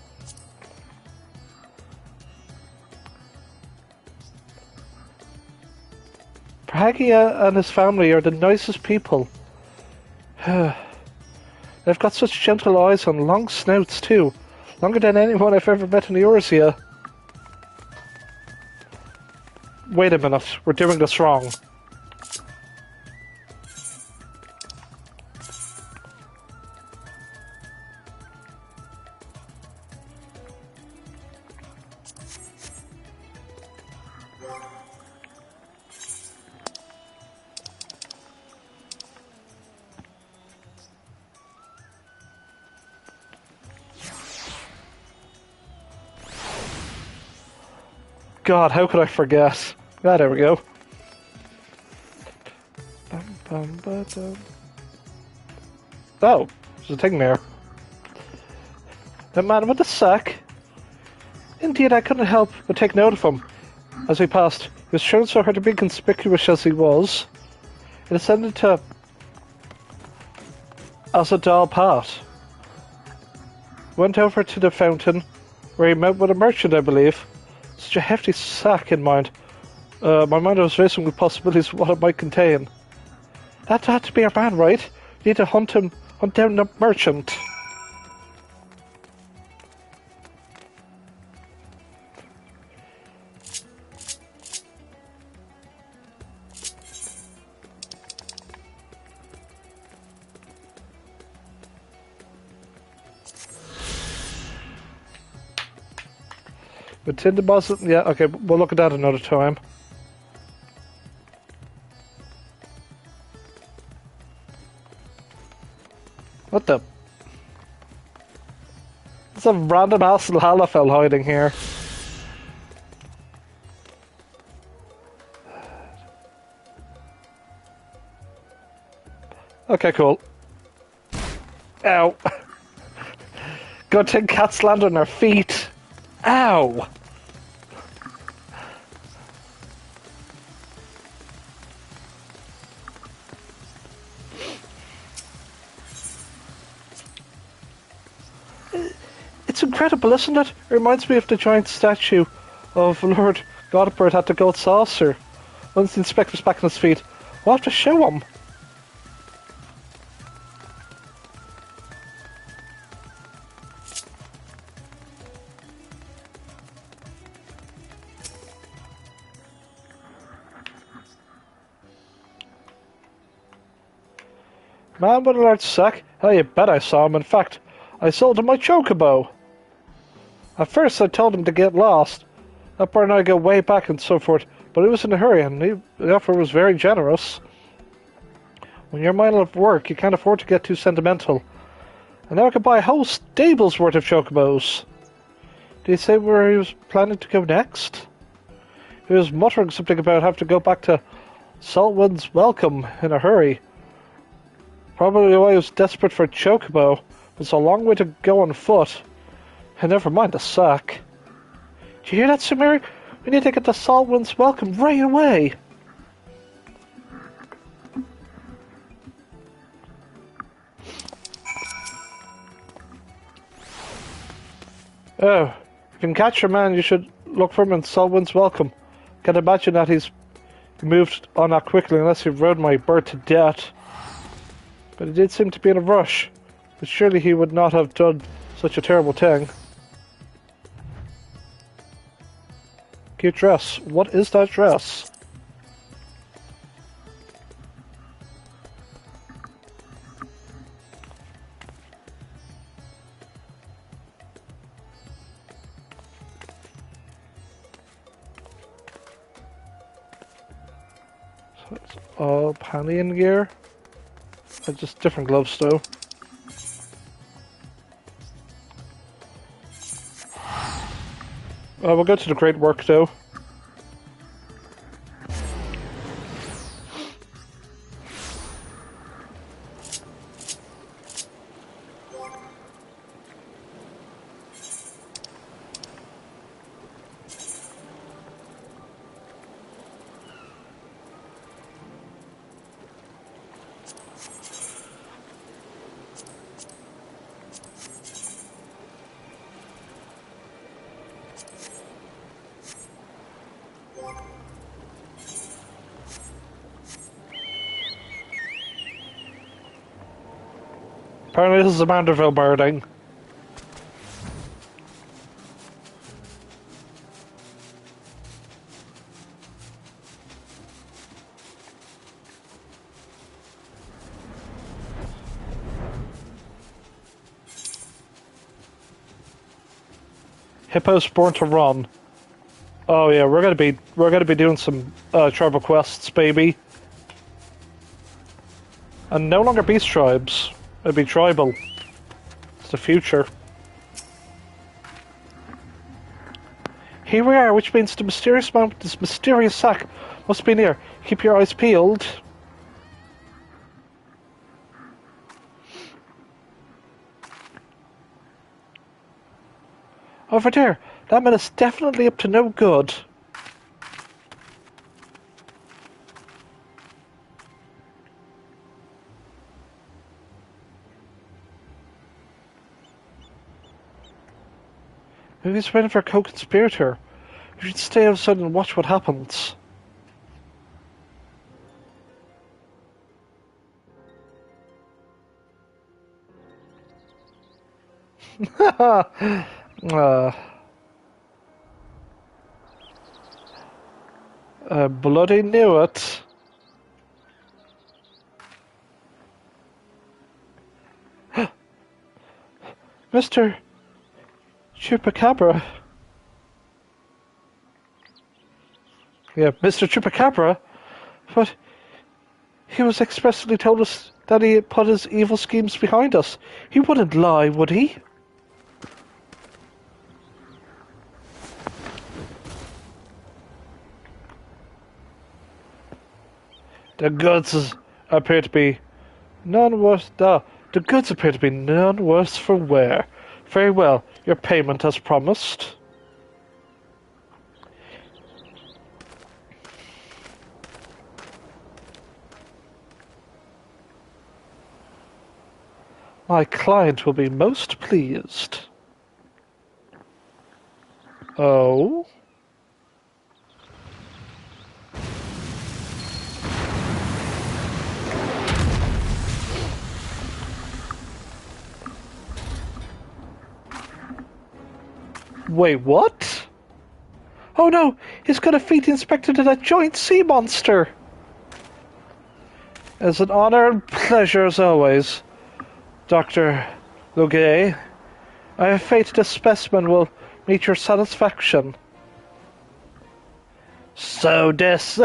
Pragia and his family are the nicest people. They've got such gentle eyes and long snouts too. Longer than anyone I've ever met in Eurasia. Wait a minute, we're doing this wrong. God, how could I forget? Ah, there we go. Oh, there's a thing there. The man with the sack. Indeed, I couldn't help but take note of him. As we passed, he was shown so hard to be conspicuous as he was. It ascended to Arkasodara path. Went over to the fountain, where he met with a merchant, I believe. Such a hefty sack in mind. My mind was racing with possibilities of what it might contain. That had to be our man, right? We need to hunt down the merchant. But tin deposit, yeah, okay, we'll look at that another time. What the? There's a random ass Lalafell hiding here. Okay, cool. Ow. Good thing cats land on their feet. Ow! It's incredible, isn't it? It reminds me of the giant statue of Lord Godbert at the Gold Saucer. Once the inspector's back on his feet, we'll have to show him. Man with a large sack? Oh, you bet I saw him. In fact, I sold him my chocobo. At first, I told him to get lost. That part and I go way back and so forth, but he was in a hurry and the offer was very generous. When you're mindful of work, you can't afford to get too sentimental. And now I could buy a whole stable's worth of chocobos. Did he say where he was planning to go next? He was muttering something about having to go back to Saltwind's Welcome in a hurry. Probably why he was desperate for a chocobo. It's a long way to go on foot. And never mind the sack. Do you hear that, Samiri? We need to get to Saltwind's Welcome right away. Oh, if you can catch your man, you should look for him in Saltwind's Welcome. Can't imagine that he's moved on that quickly unless he rode my bird to death. But he did seem to be in a rush. But surely he would not have done such a terrible thing. Cute dress. What is that dress? So it's all Panian gear. Just different gloves though. We'll go to the great work though. Apparently this is a Manderville birding. Hippos born to run. Oh yeah, we're gonna be doing some tribal quests, baby. And no longer beast tribes. It'll be tribal. It's the future. Here we are, which means the mysterious man with this mysterious sack must be near. Keep your eyes peeled. Over there. That man is definitely up to no good. Maybe he's waiting for a co-conspirator. We should stay outside and watch what happens. Bloody knew it. Mr. Chupacabra. Yeah, Mr. Chupacabra. But he was expressly told us that he put his evil schemes behind us. He wouldn't lie, would he? The goods appear to be none worse. The goods appear to be none worse for wear. Very well, your payment as promised. My client will be most pleased. Oh? Wait, what? Oh no, he's gonna feed the inspector to that giant sea monster! It's an honor and pleasure as always, Dr. Lugay. I have faith this specimen will meet your satisfaction. So this...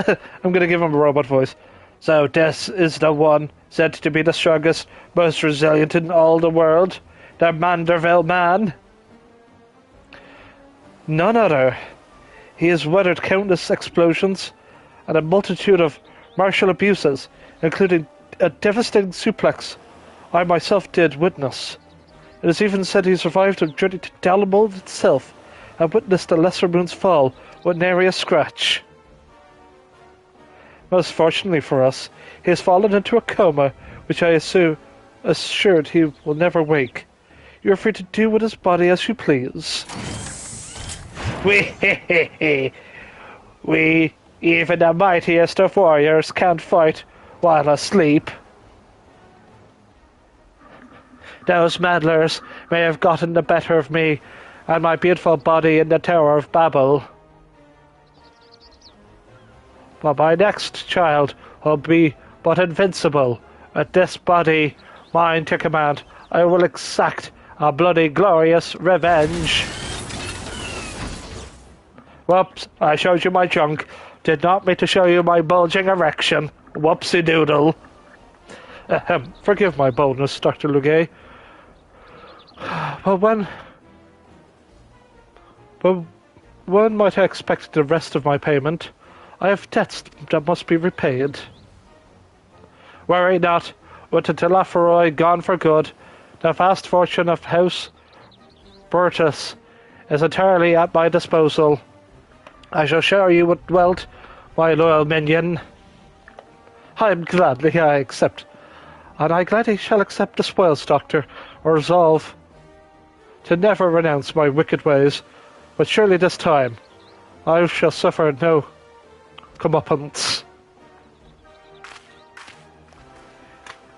I'm gonna give him a robot voice. So this is the one said to be the strongest, most resilient in all the world? The Manderville man? None other. He has weathered countless explosions and a multitude of martial abuses, including a devastating suplex I myself did witness. It is even said he survived a journey to Dalamode itself and witnessed the Lesser Moon's fall with nary a scratch. Most fortunately for us, he has fallen into a coma, which I assured he will never wake. You are free to do with his body as you please. We, even the mightiest of warriors, can't fight while asleep. Those meddlers may have gotten the better of me and my beautiful body in the Tower of Babel. But my next child will be but invincible. With this body mine to command, I will exact a bloody glorious revenge. Whoops, I showed you my junk. Did not mean to show you my bulging erection. Whoopsie-doodle. Forgive my boldness, Dr. Lugay. But when might I expect the rest of my payment? I have debts that must be repaid. Worry not. With the Delaferoy gone for good, the vast fortune of House Burtis is entirely at my disposal. I shall share you with wealth, my loyal minion. I accept. And I gladly shall accept the spoils, Doctor, or resolve to never renounce my wicked ways. But surely this time, I shall suffer no comeuppance.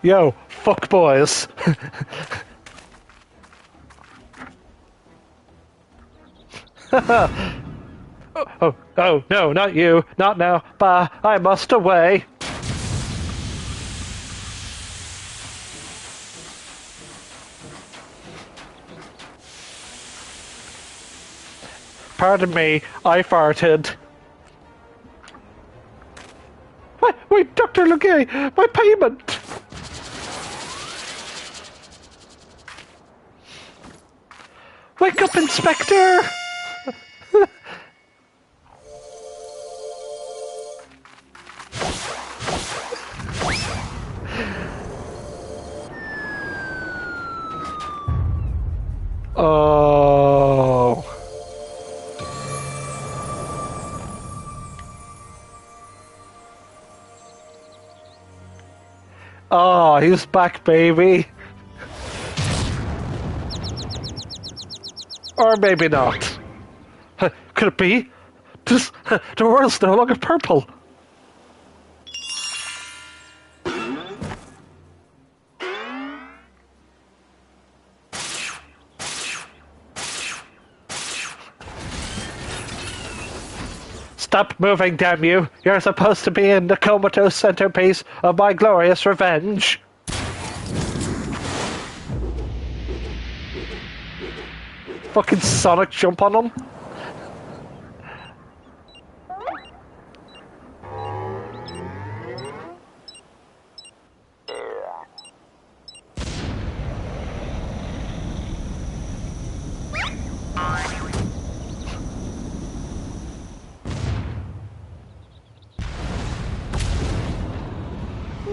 Yo, fuck boys. Oh, no, not you. Not now. Bah, I must away. Pardon me, I farted. Wait, Dr. Lugay, my payment! Wake up, Inspector! Oh. Oh, he's back, baby. Or maybe not. Could it be? The world's no longer purple. Stop moving, damn you! You're supposed to be in the comatose centerpiece of my glorious revenge! Fucking Sonic jump on him!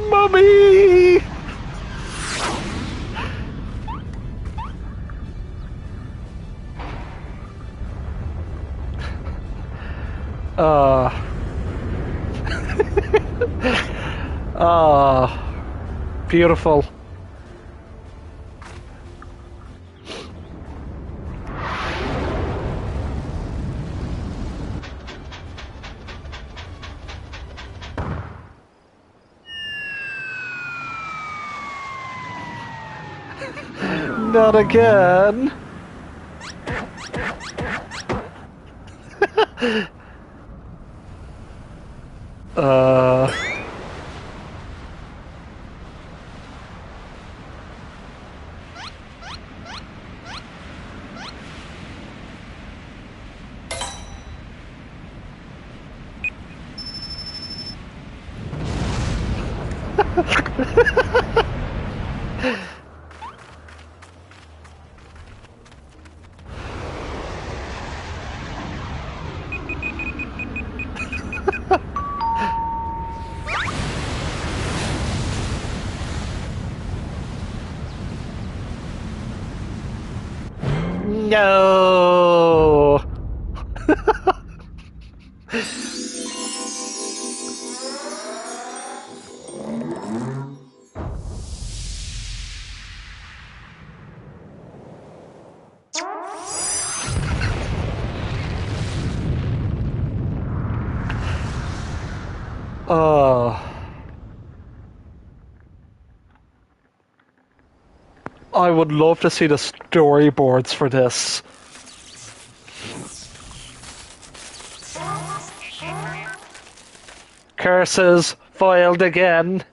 Mummy! Beautiful. Not again. No. I would love to see the storyboards for this. Curses foiled again.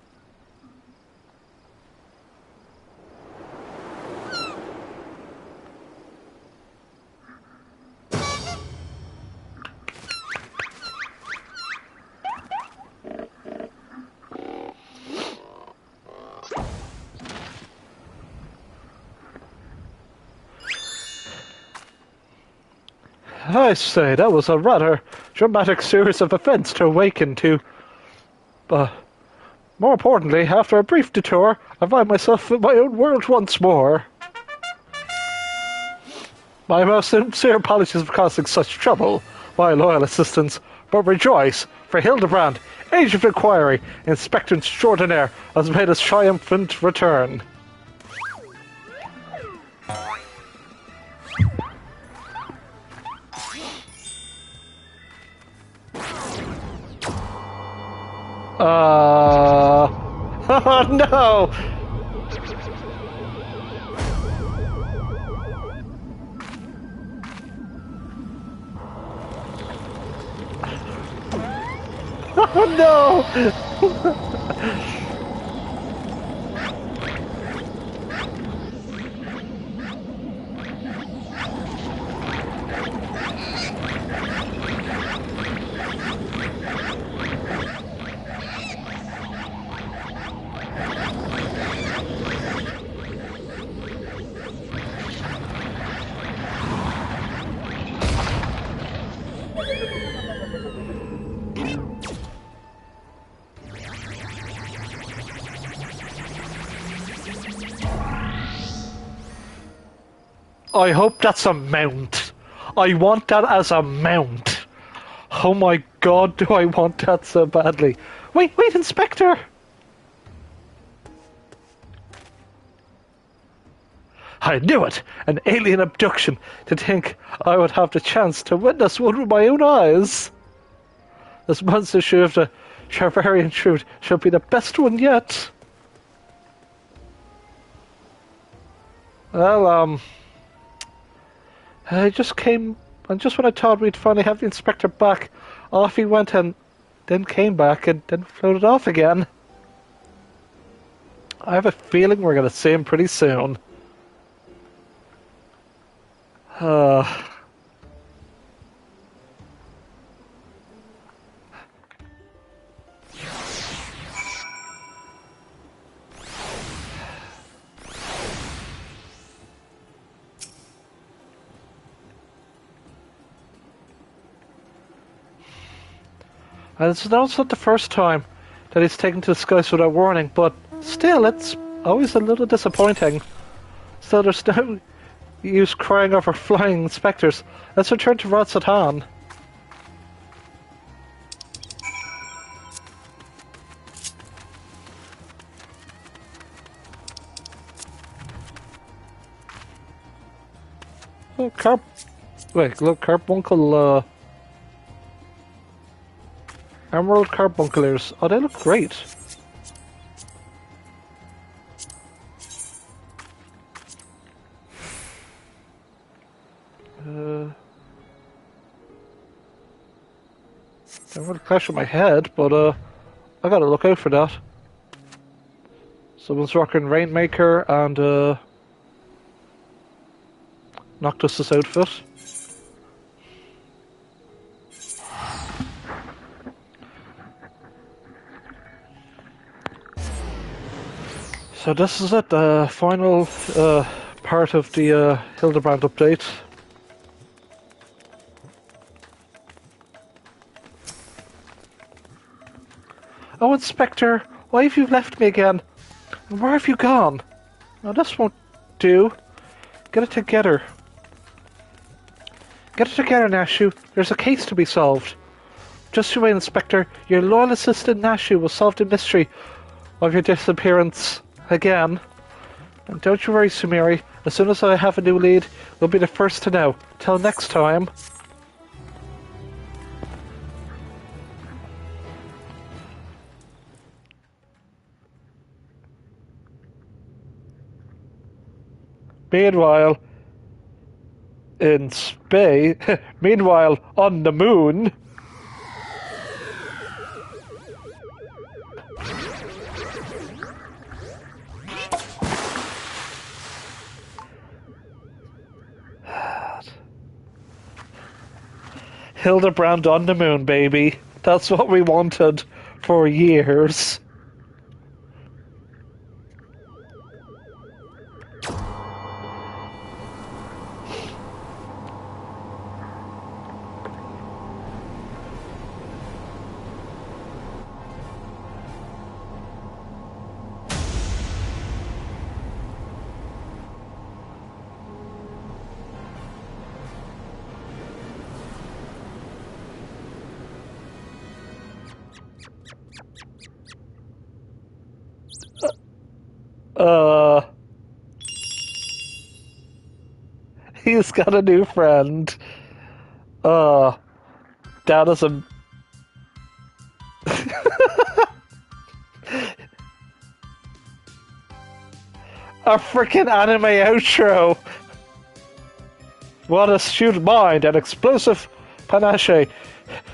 I say, that was a rather dramatic series of events to awaken to. But more importantly, after a brief detour, I find myself in my own world once more. My most sincere apologies for causing such trouble, my loyal assistants, but rejoice, for Hildebrand, Agent of Inquiry, Inspector Extraordinaire, has made his triumphant return. Oh no! Oh no! I hope that's a mount. I want that as a mount. Oh my god, do I want that so badly. Wait, Inspector! I knew it! An alien abduction. To think I would have the chance to witness one with my own eyes. This monster show of the Sharvarian truth shall be the best one yet. Well, I just came, and just when I thought we'd finally have the inspector back, off he went and then came back and then floated off again. I have a feeling we're going to see him pretty soon. And it's not the first time that he's taken to the skies without warning, but still, it's always a little disappointing. So there's no use crying over flying inspectors. Let's return to Rotsatan. Oh, look, Carbuncle, Emerald Carbuncles. Oh, they look great. I'm gonna clash with my head, but I gotta look out for that. Someone's rocking Rainmaker and Noctis's outfit. So this is it, the final part of the Hildebrand update. Oh, Inspector, why have you left me again? And where have you gone? No, this won't do. Get it together. Get it together, Nashu. There's a case to be solved. Just you wait, Inspector. Your loyal assistant, Nashu, will solve the mystery of your disappearance again. And don't you worry, Sumiri. As soon as I have a new lead, you'll be the first to know. Till next time. Meanwhile, in space, meanwhile, on the moon. Hildebrand on the moon, baby. That's what we wanted for years. He's got a new friend. That is a... a freaking anime outro! What a astute mind and explosive panache.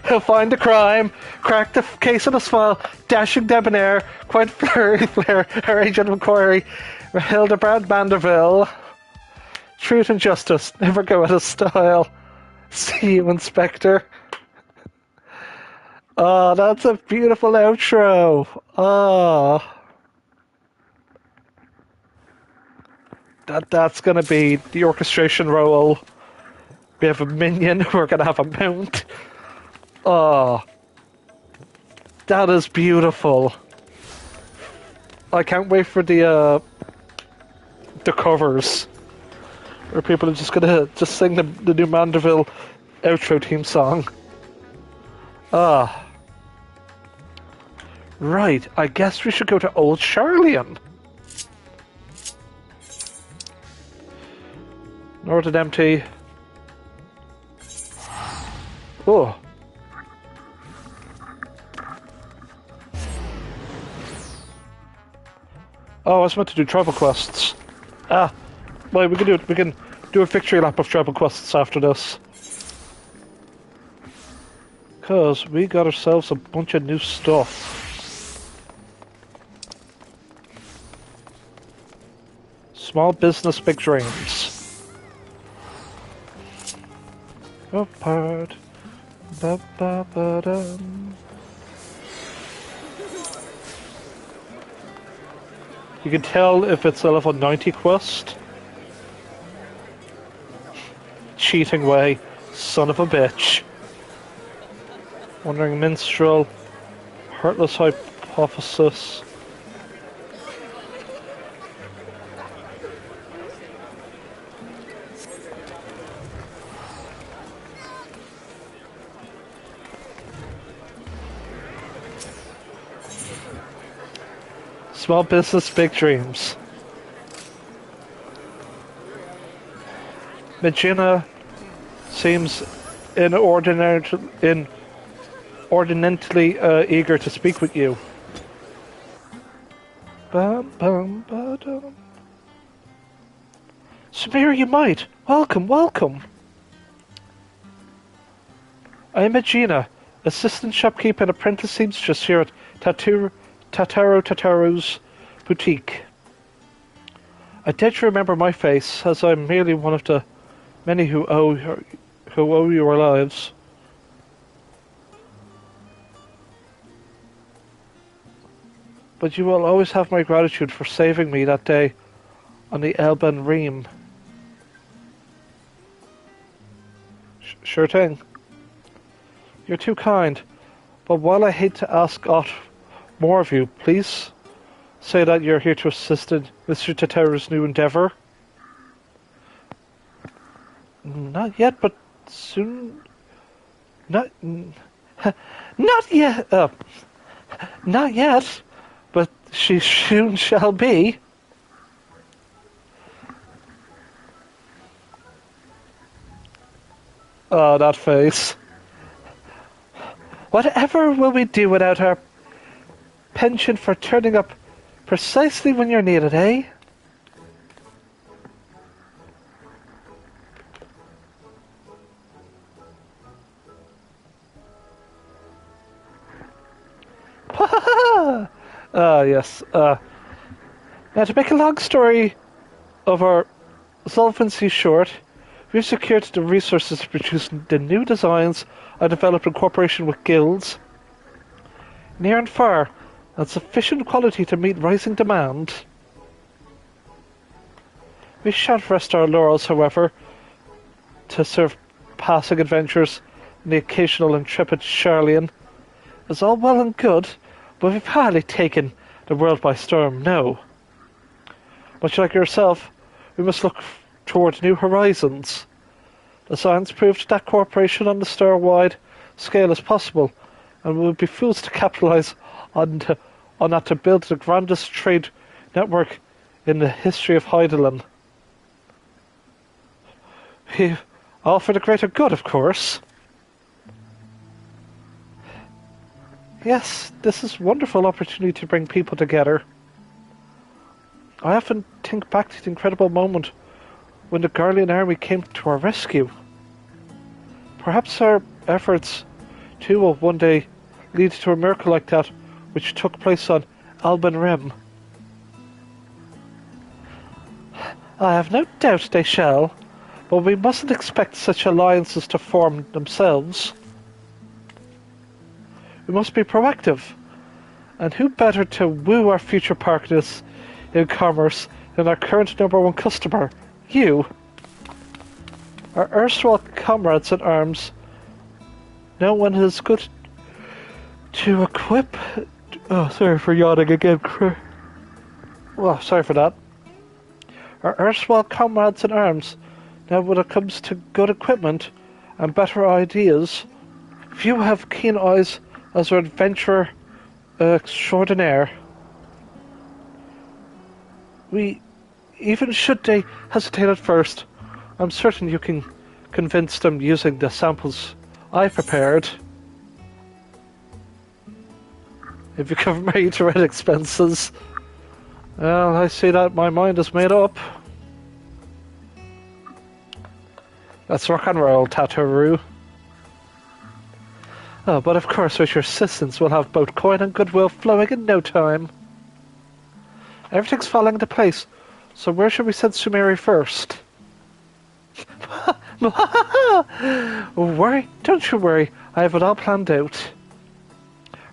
He'll find the crime, crack the case on his file, dashing debonair, quite flurry flair, her agent of inquiry, Hildebrand Vanderville. Truth and justice never go out of style. See you, Inspector. Oh, that's a beautiful outro. Oh. That's gonna be the orchestration role. We have a minion, we're gonna have a mount. Oh. That is beautiful. I can't wait for the covers. Or people are just gonna just sing the new Mandeville outro theme song. Ah. Right, I guess we should go to Old Charlian. Northern empty. Oh. Oh, I was meant to do travel quests. Ah. Well, we can do a victory lap of travel quests after this. Cause we got ourselves a bunch of new stuff. Small business, big dreams. Apart. Ba ba ba dum. You can tell if it's a level 90 quest. Cheating way, son of a bitch. Wandering Minstrel, Heartless Hypothesis. Small business, big dreams. Magina seems inordinately eager to speak with you. Bum, bum, ba-dum. Samir, you might. Welcome, welcome. I am Magina, assistant shopkeeper and apprentice seamstress here at Tataru's boutique. I doubt you remember my face, as I'm merely one of the many who owe you our lives. But you will always have my gratitude for saving me that day on the Elben Ream. Sure thing. You're too kind, but while I hate to ask aught more of you, please say that you're here to assist in Mr. Tataru's new endeavour. Not yet, but soon. Not yet. Not yet, but she soon shall be. Oh, that face. Whatever will we do without our pension for turning up precisely when you're needed, eh? Yes. Now, to make a long story of our solvency short, we've secured the resources to produce the new designs I developed in cooperation with guilds, near and far, and sufficient quality to meet rising demand. We shan't rest our laurels, however, to serve passing adventures and the occasional intrepid Charlian. It's all well and good, but we've hardly taken the world by storm, no. Much like yourself, we must look towards new horizons. The science proved that cooperation on the star-wide scale is possible, and we would be fools to capitalise on that to build the grandest trade network in the history of Heidelin. All for the greater good, of course. Yes, this is a wonderful opportunity to bring people together. I often think back to the incredible moment when the Garlean army came to our rescue. Perhaps our efforts, too, will one day lead to a miracle like that which took place on Alban Rim. I have no doubt they shall, but we mustn't expect such alliances to form themselves. We must be proactive, and who better to woo our future partners in commerce than our current #1 customer, you? Our erstwhile comrades in arms. No one is good to equip. Oh, sorry for yawning again. Oh, sorry for that. Our erstwhile comrades in arms Now, when it comes to good equipment and better ideas, few have keen eyes as our adventurer extraordinaire. Even should they hesitate at first, I'm certain you can convince them using the samples I prepared. If you cover my eat-around expenses. Well, I see that my mind is made up. Let's rock and roll, Tataru. Oh, but of course, with your assistance, we'll have both coin and goodwill flowing in no time. Everything's falling into place, so where should we send Sumeri first? Don't you worry, I have it all planned out.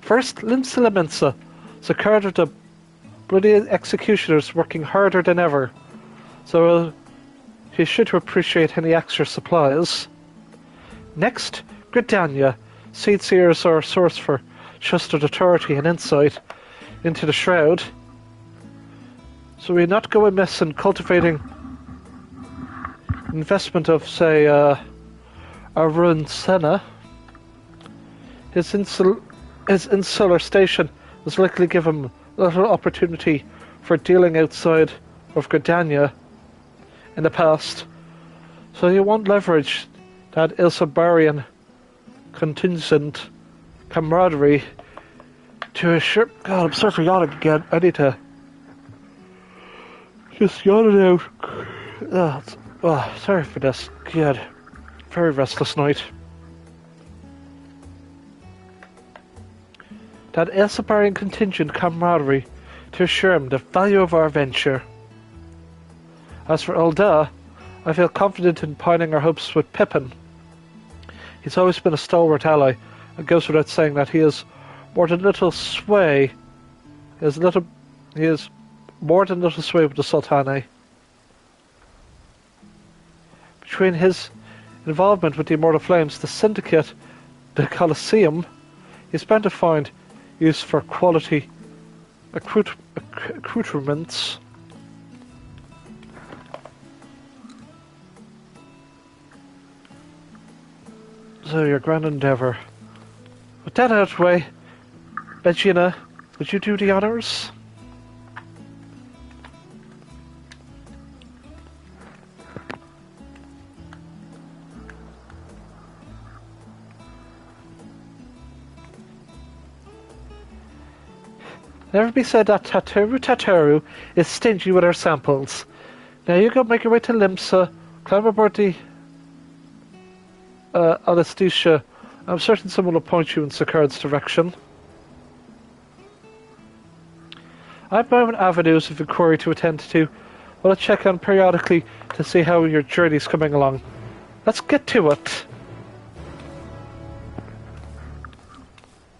First, Limsa Lemensa, secured of the bloody executioners working harder than ever, so he should appreciate any extra supplies. Next, Gridania, Seed Seers are a source for trusted authority and insight into the Shroud, so we not go amiss in cultivating investment of, say, Arun Senna. His insular station has likely given him little opportunity for dealing outside of Gridania in the past, so you won't leverage that Ilsabarian contingent camaraderie to assure... God, I'm sorry for yawning again. I need to just yawn it out. Sorry for this. God, very restless night. That Ilsabarian contingent camaraderie to assure him the value of our venture. As for Ulda, I feel confident in pining our hopes with Pippin. He's always been a stalwart ally, and goes without saying that he is more than little sway. He is more than little sway with the Sultane. Between his involvement with the Immortal Flames, the Syndicate, the Colosseum, he's bound to find use for quality accoutrements. So, your grand endeavour. With that out of the way, Begina, would you do the honours? Never be said that Tataru is stingy with our samples. Now you go make your way to Limsa, climb aboard the anesthesia. I'm certain someone will point you in Sakard's direction. I have my own avenues of inquiry to attend to, but I'll check on periodically to see how your journey's coming along. Let's get to it.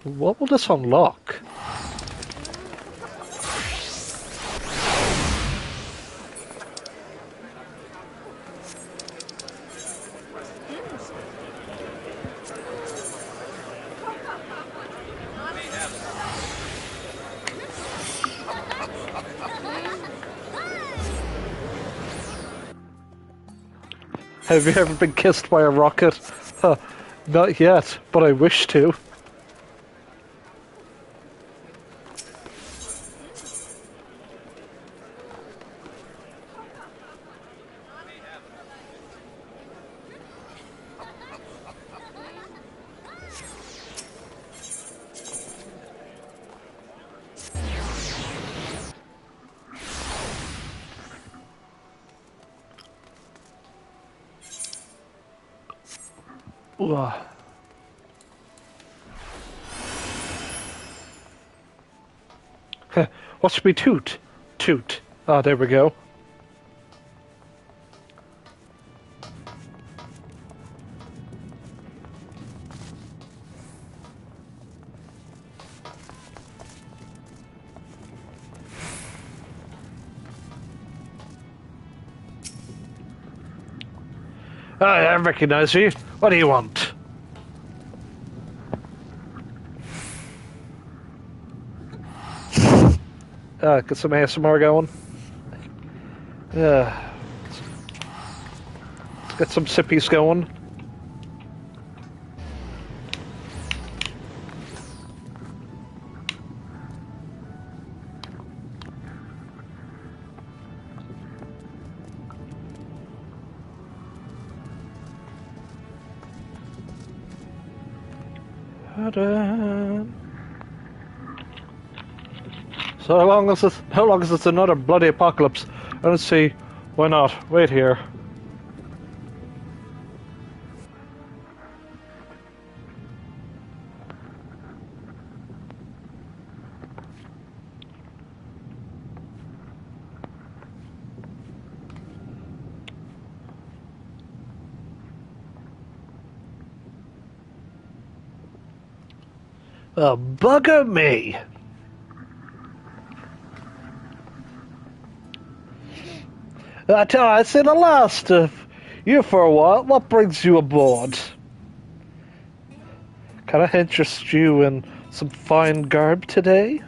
What will this unlock? Have you ever been kissed by a rocket? Not yet, but I wish to. Watch me toot. Toot. Ah, there we go. I recognize you. What do you want? Get some ASMR going. Get some sippies going. So how long is this another bloody apocalypse? I don't see why not. Wait here. Oh, bugger me! I tell you, I see the last of you for a while. What brings you aboard? Can I interest you in some fine garb today?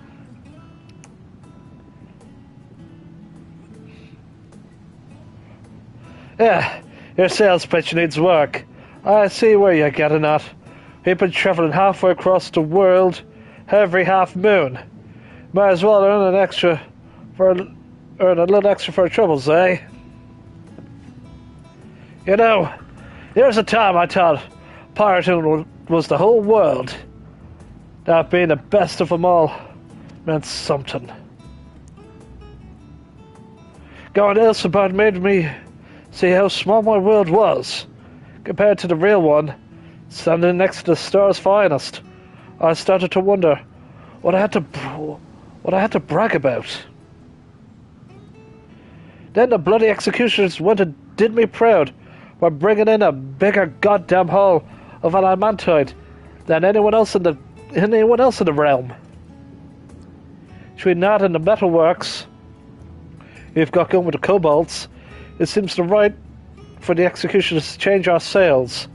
Yeah, your sales pitch needs work. I see where you're getting at. We've been traveling halfway across the world every half moon. Might as well earn a little extra for our troubles, eh? You know, there's a time I thought pirating was the whole world. That being the best of them all meant something. Going to Hildebrand made me see how small my world was compared to the real one, standing next to the star's finest. I started to wonder what I had to brag about. Then the bloody executioners went and did me proud by bringing in a bigger goddamn haul of adamantite than anyone else in the realm. Between that and the metalworks you've got going with the kobolds, it seems the right for the executioners to change our sails,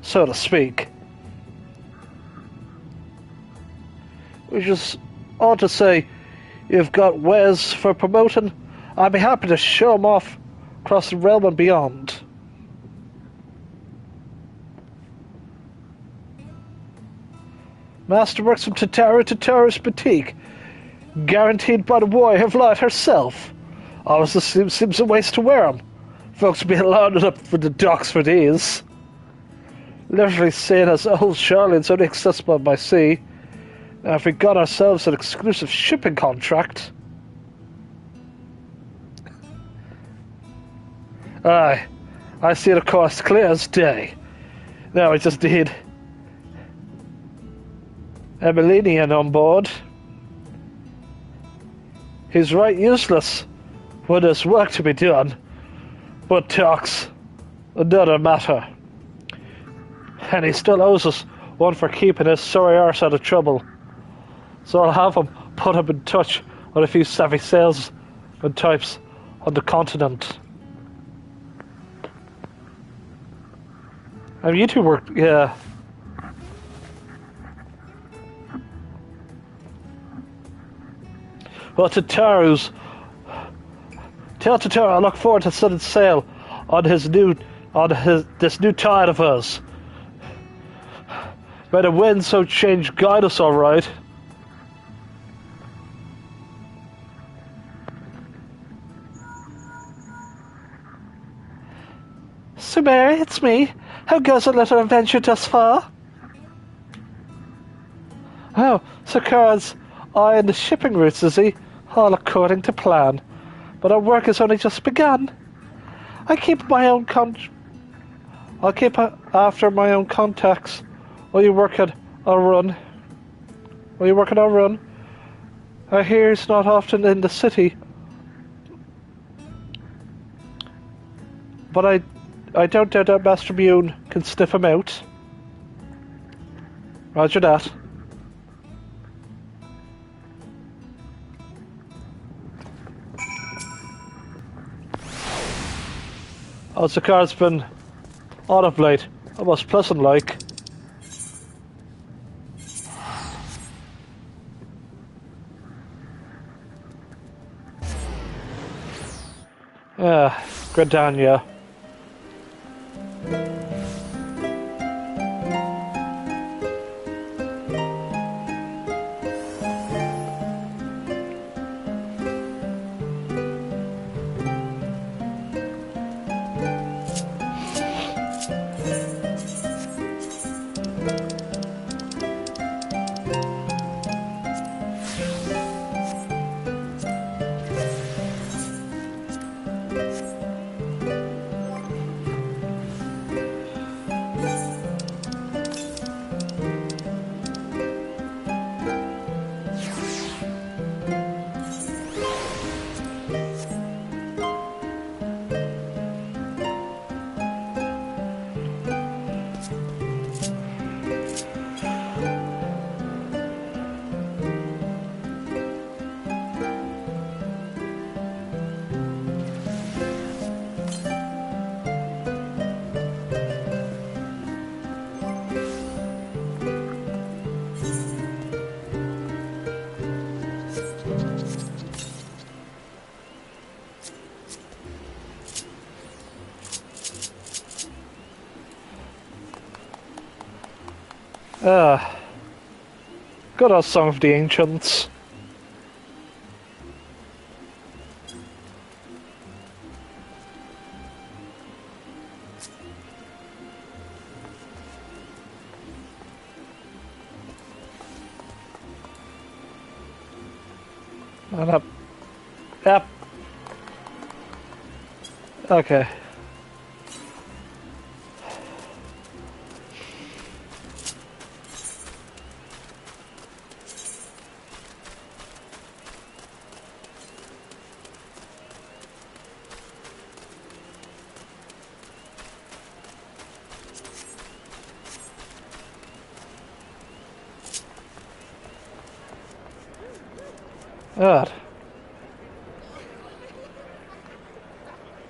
so to speak. Which is odd to say. You've got wares for promoting. I'd be happy to show them off across the realm and beyond. Masterworks from Tataru's boutique, guaranteed by the warrior of light herself. Always seems a waste to wear them. Folks being loaded up for the docks for these. Literally saying as old Charlotte's only accessible by sea. Now if we got ourselves an exclusive shipping contract. Aye, I see the cost clear as day. Now we just need Emilinian on board. He's right useless when there's work to be done, but talk's another matter. And he still owes us one for keeping his sorry arse out of trouble. So I'll have him put him in touch with a few savvy salesman types on the continent. I mean, you two work, yeah. Well, tell Tataru I look forward to setting sail on this new tide of us. May the wind so change guide us all right. So Mary, it's me. How goes the little adventure thus far? Oh, Sakura's eyeing the shipping routes, is he? All according to plan. But our work has only just begun. I keep my own I'll keep after my own contacts while you work at our run. I hear he's not often in the city. But I don't doubt that Master Mune can sniff him out. Roger that. Oh, Sakura's been on of late, almost pleasant-like. Gridania. Ah, good old Song of the Ancients. And up. Yep. Okay. God.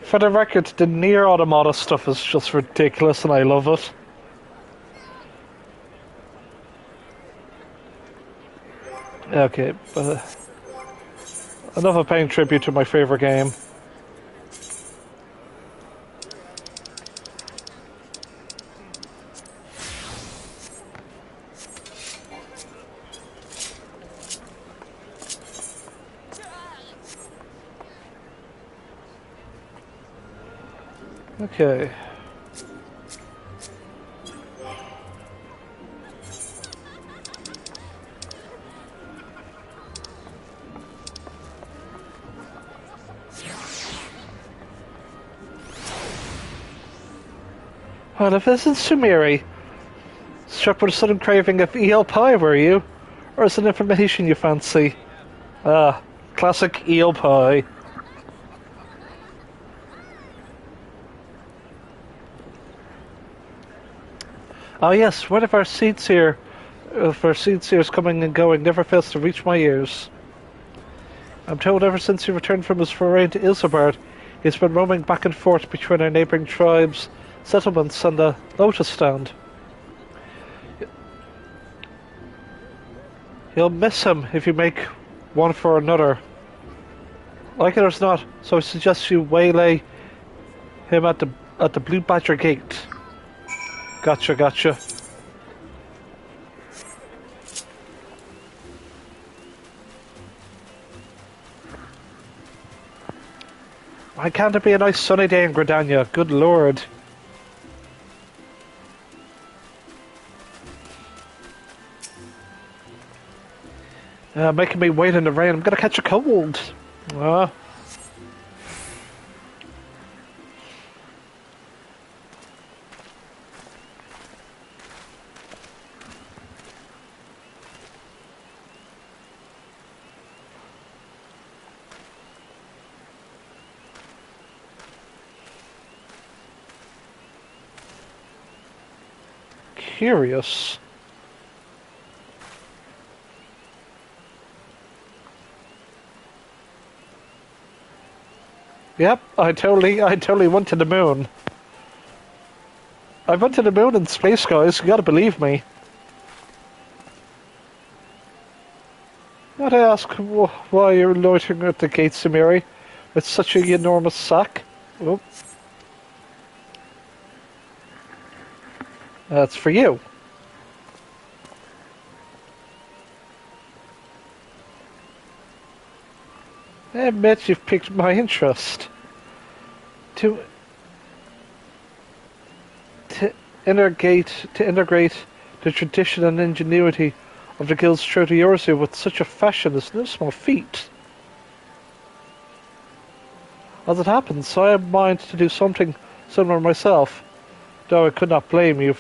For the record, the Nier Automata stuff is just ridiculous and I love it. Okay, but enough of paying tribute to my favourite game. Okay. Well, if this is Sumiri, struck with a sudden craving of eel pie, were you? Or is it information you fancy? Ah, classic eel pie. Oh yes, one of our seats here, coming and going, never fails to reach my ears. I'm told ever since he returned from his foray into Hildebrand, he's been roaming back and forth between our neighbouring tribes, settlements, and the lotus stand. You'll miss him if you make one for another. Like it or not, so I suggest you waylay him at the Blue Badger Gate. Gotcha, gotcha. Why can't it be a nice sunny day in Gridania? Good lord. Making me wait in the rain. I'm gonna catch a cold. Curious. Yep, I totally went to the moon. I went to the moon in space, guys. You gotta believe me. Might I ask why you're loitering at the gate, Sumiri, with such an enormous sack? Oh. That's for you. I admit you've piqued my interest. To integrate the tradition and ingenuity of the guild's Trotiorsi with such a fashion is no small feat. As it happens, I am minded to do something similar myself, though I could not blame you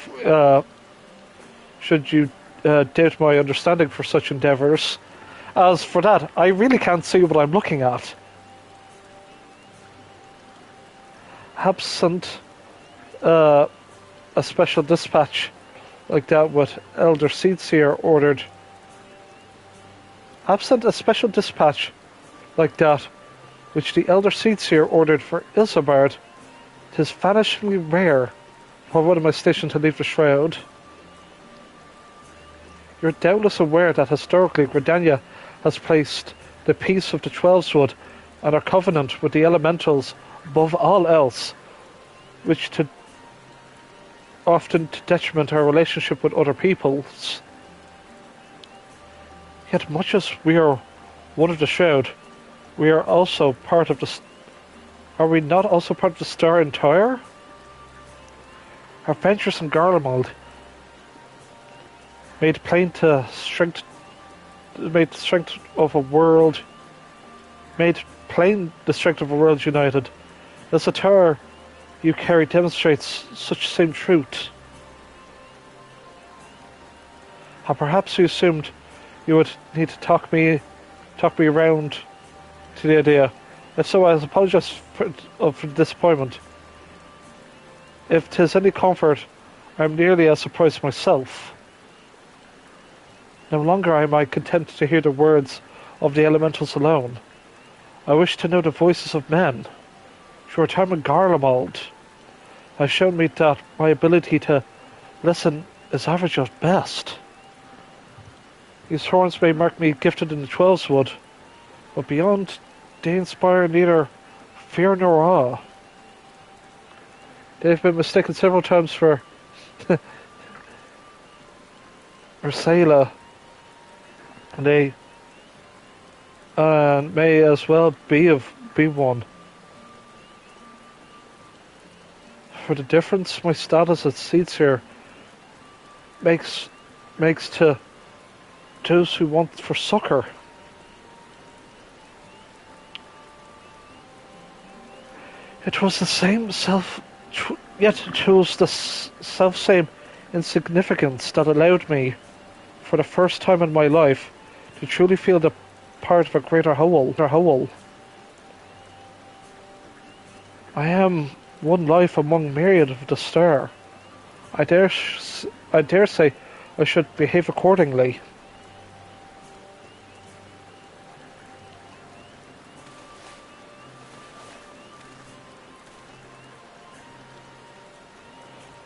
should you doubt my understanding for such endeavours. As for that, I really can't see what I'm looking at. Absent a special dispatch like that what Elder Seedseer ordered. Absent a special dispatch like that which the Elder Seedseer ordered for Isambard, 'tis vanishingly rare for one of my station to leave the shroud. You're doubtless aware that historically Gridania has placed the peace of the Twelveswood and our covenant with the elementals above all else, which often to detriment our relationship with other peoples. Yet much as we are one of the Shroud, we are also part of the... Are we not also part of the Star Entire? Our ventures in Garlemald made strength of a world united. The Tataru you carry demonstrates such same truth. And perhaps you assumed you would need to talk me around to the idea. If so, I apologize for the disappointment. If 'tis any comfort, I am nearly as surprised myself. No longer am I content to hear the words of the elementals alone. I wish to know the voices of men. Your time in Garlemald has shown me that my ability to listen is average at best. These horns may mark me gifted in the 12's wood, but beyond they inspire neither fear nor awe. They've been mistaken several times for Ursula, and they may as well be one. For the difference my status as seeds here makes to those who want for succor. It was the same self-same insignificance that allowed me, for the first time in my life, to truly feel the part of a greater whole. I am one life among myriad of the star. I dare say I should behave accordingly.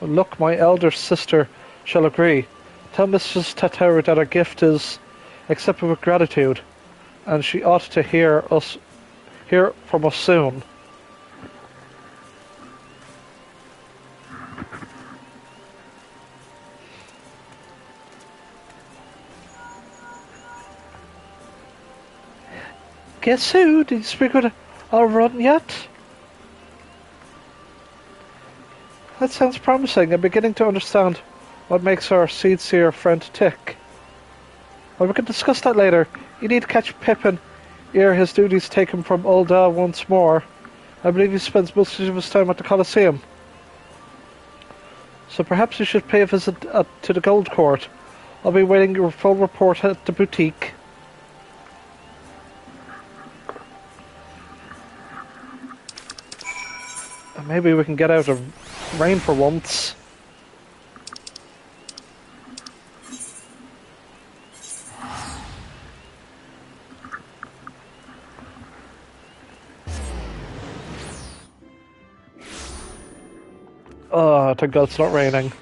Look, my elder sister shall agree. Tell Mrs. Tataru that our gift is accepted with gratitude, and she ought to hear from us soon. Guess who? Did you speak with our run yet? That sounds promising. I'm beginning to understand what makes our seed-seer friend tick. Well, we can discuss that later. You need to catch Pippin ere his duties take him from Ul'dah once more. I believe he spends most of his time at the Colosseum. So perhaps you should pay a visit to the Gold Court. I'll be waiting your full report at the boutique. And maybe we can get out of rain for once. Oh, thank God it's not raining.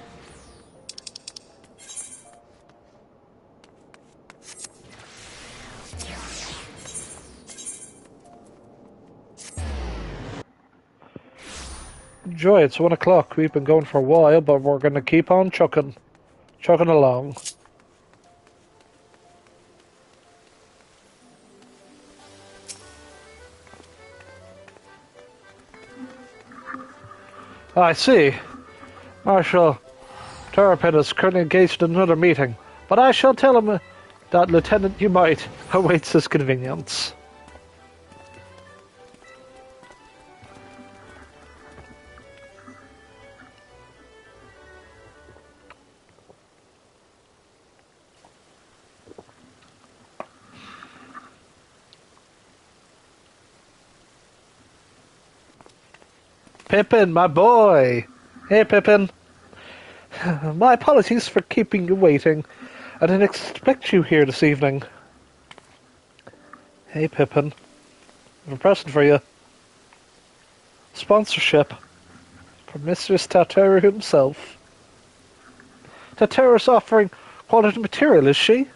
Enjoy, it's 1 o'clock. We've been going for a while, but we're gonna keep on chugging along. I see. Marshal Terrapin is currently engaged in another meeting, but I shall tell him that Lieutenant Umite awaits his convenience. Pippin, my boy! Hey, Pippin. My apologies for keeping you waiting. I didn't expect you here this evening. Hey, Pippin. I have a present for you. Sponsorship. From Mistress Tataru himself. Tataru's offering quality material, is she?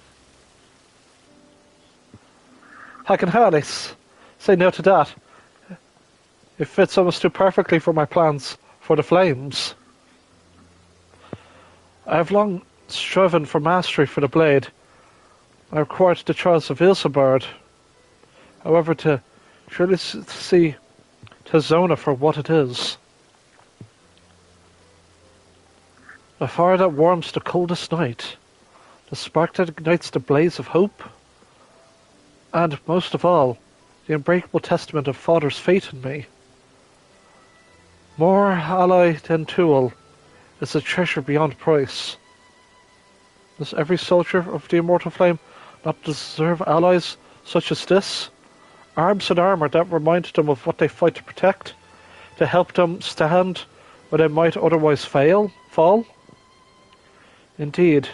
I can hardly say no to that. It fits almost too perfectly for my plans for the flames. I have long striven for mastery for the blade. I required the trials of Hildebrand. However, to truly see Tazona for what it is. The fire that warms the coldest night. The spark that ignites the blaze of hope. And, most of all, the unbreakable testament of Father's faith in me. More ally than tool is a treasure beyond price. Does every soldier of the immortal flame not deserve allies such as this? Arms and armor that remind them of what they fight to protect, to help them stand where they might otherwise fall? Indeed,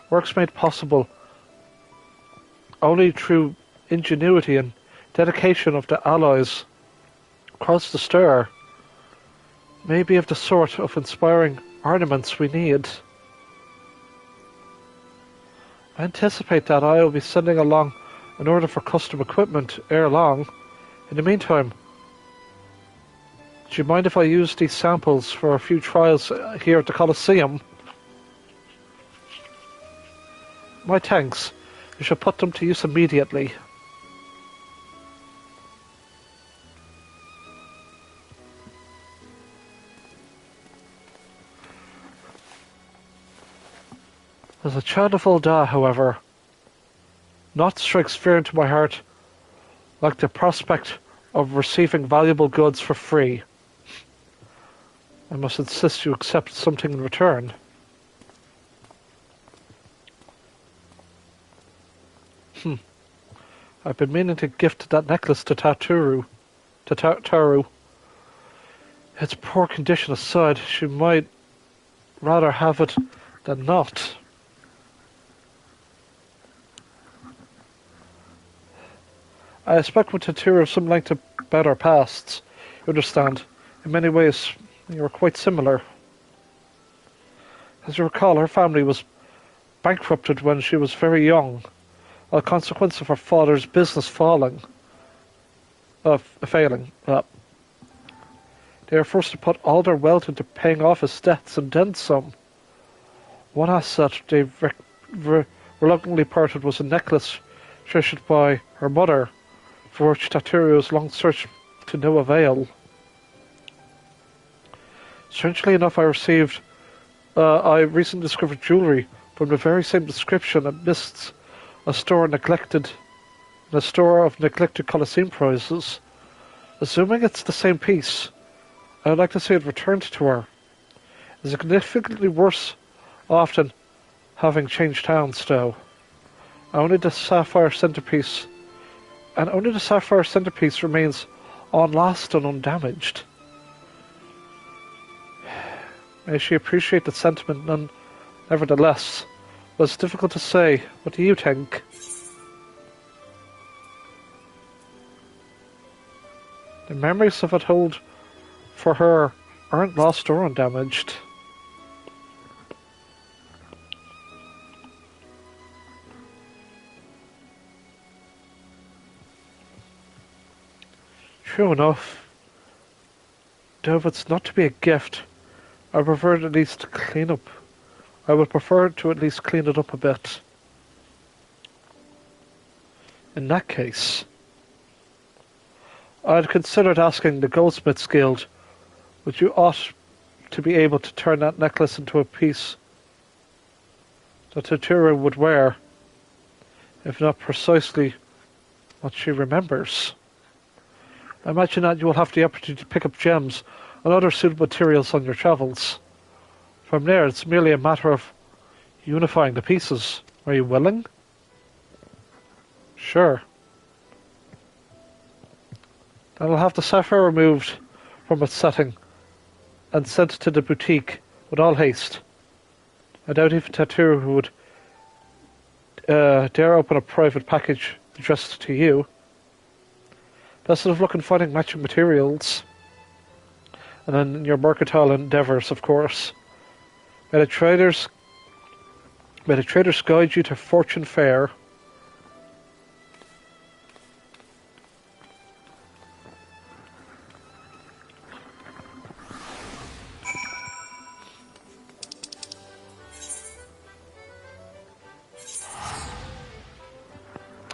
works made possible only through ingenuity and dedication of the allies across the stir may be of the sort of inspiring ornaments we need. I anticipate that I will be sending along an order for custom equipment ere long. In the meantime, do you mind if I use these samples for a few trials here at the Colosseum? My thanks. You shall put them to use immediately. As a child of Ul'dah, however, naught strikes fear into my heart like the prospect of receiving valuable goods for free. I must insist you accept something in return. I've been meaning to gift that necklace to Tataru. Its poor condition aside, she might rather have it than not. I expect with Tataru of some length about our pasts. You understand, in many ways you are quite similar. As you recall, her family was bankrupted when she was very young, a consequence of her father's business failing. They were forced to put all their wealth into paying off his debts and then some. One asset they reluctantly parted was a necklace treasured by her mother, for which Tataru has long searched to no avail. Strangely enough, I recently discovered jewellery from the very same description amidst a store of neglected Colosseum prizes. Assuming it's the same piece, I would like to see it returned to her. It's significantly worse off than having changed hands, though. Only the sapphire centerpiece remains unlost and undamaged. May she appreciate the sentiment nevertheless. But it's difficult to say. What do you think? The memories of it hold for her aren't lost or undamaged. True enough. Though if it's not to be a gift, I prefer at least to clean up. I would prefer to at least clean it up a bit. In that case, I'd considered asking the Goldsmiths Guild, but you ought to be able to turn that necklace into a piece that Tataru would wear, if not precisely what she remembers. I imagine that you will have the opportunity to pick up gems and other suitable materials on your travels. From there, it's merely a matter of unifying the pieces. Are you willing? Sure. Then I'll have the sapphire removed from its setting and sent to the boutique with all haste. I doubt even Tataru would dare open a private package addressed to you. Best of luck in finding matching materials. And then your mercantile endeavours, of course. May the traders guide you to fortune fair.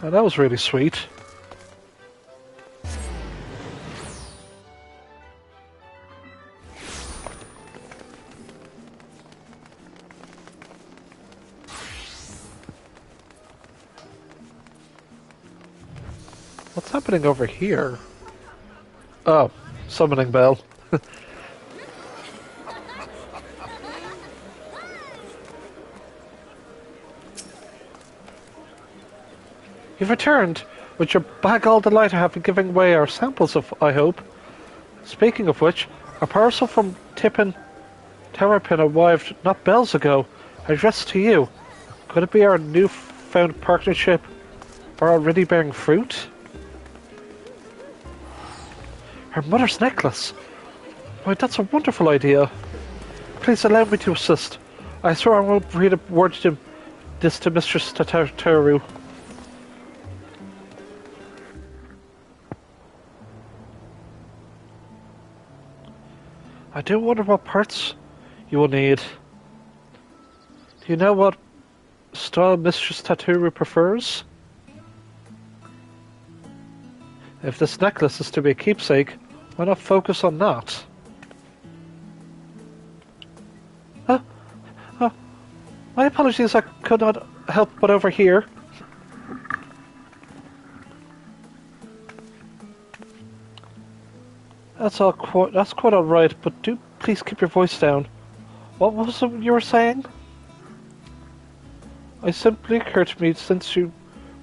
Oh, that was really sweet. What's happening over here? Oh, summoning bell. You've returned, with your bag all delight to have been giving away our samples of, I hope. Speaking of which, a parcel from Terrapin arrived not bells ago, addressed to you. Could it be our newfound partnership are already bearing fruit? Her mother's necklace! Why, that's a wonderful idea. Please allow me to assist. I swear I won't read a word to this to Mistress Tataru. I do wonder what parts you will need. Do you know what style Mistress Tataru prefers? If this necklace is to be a keepsake, why not focus on that? My apologies, I could not help but overhear. That's quite alright, but do please keep your voice down. What was it you were saying? It simply occurred to me, since you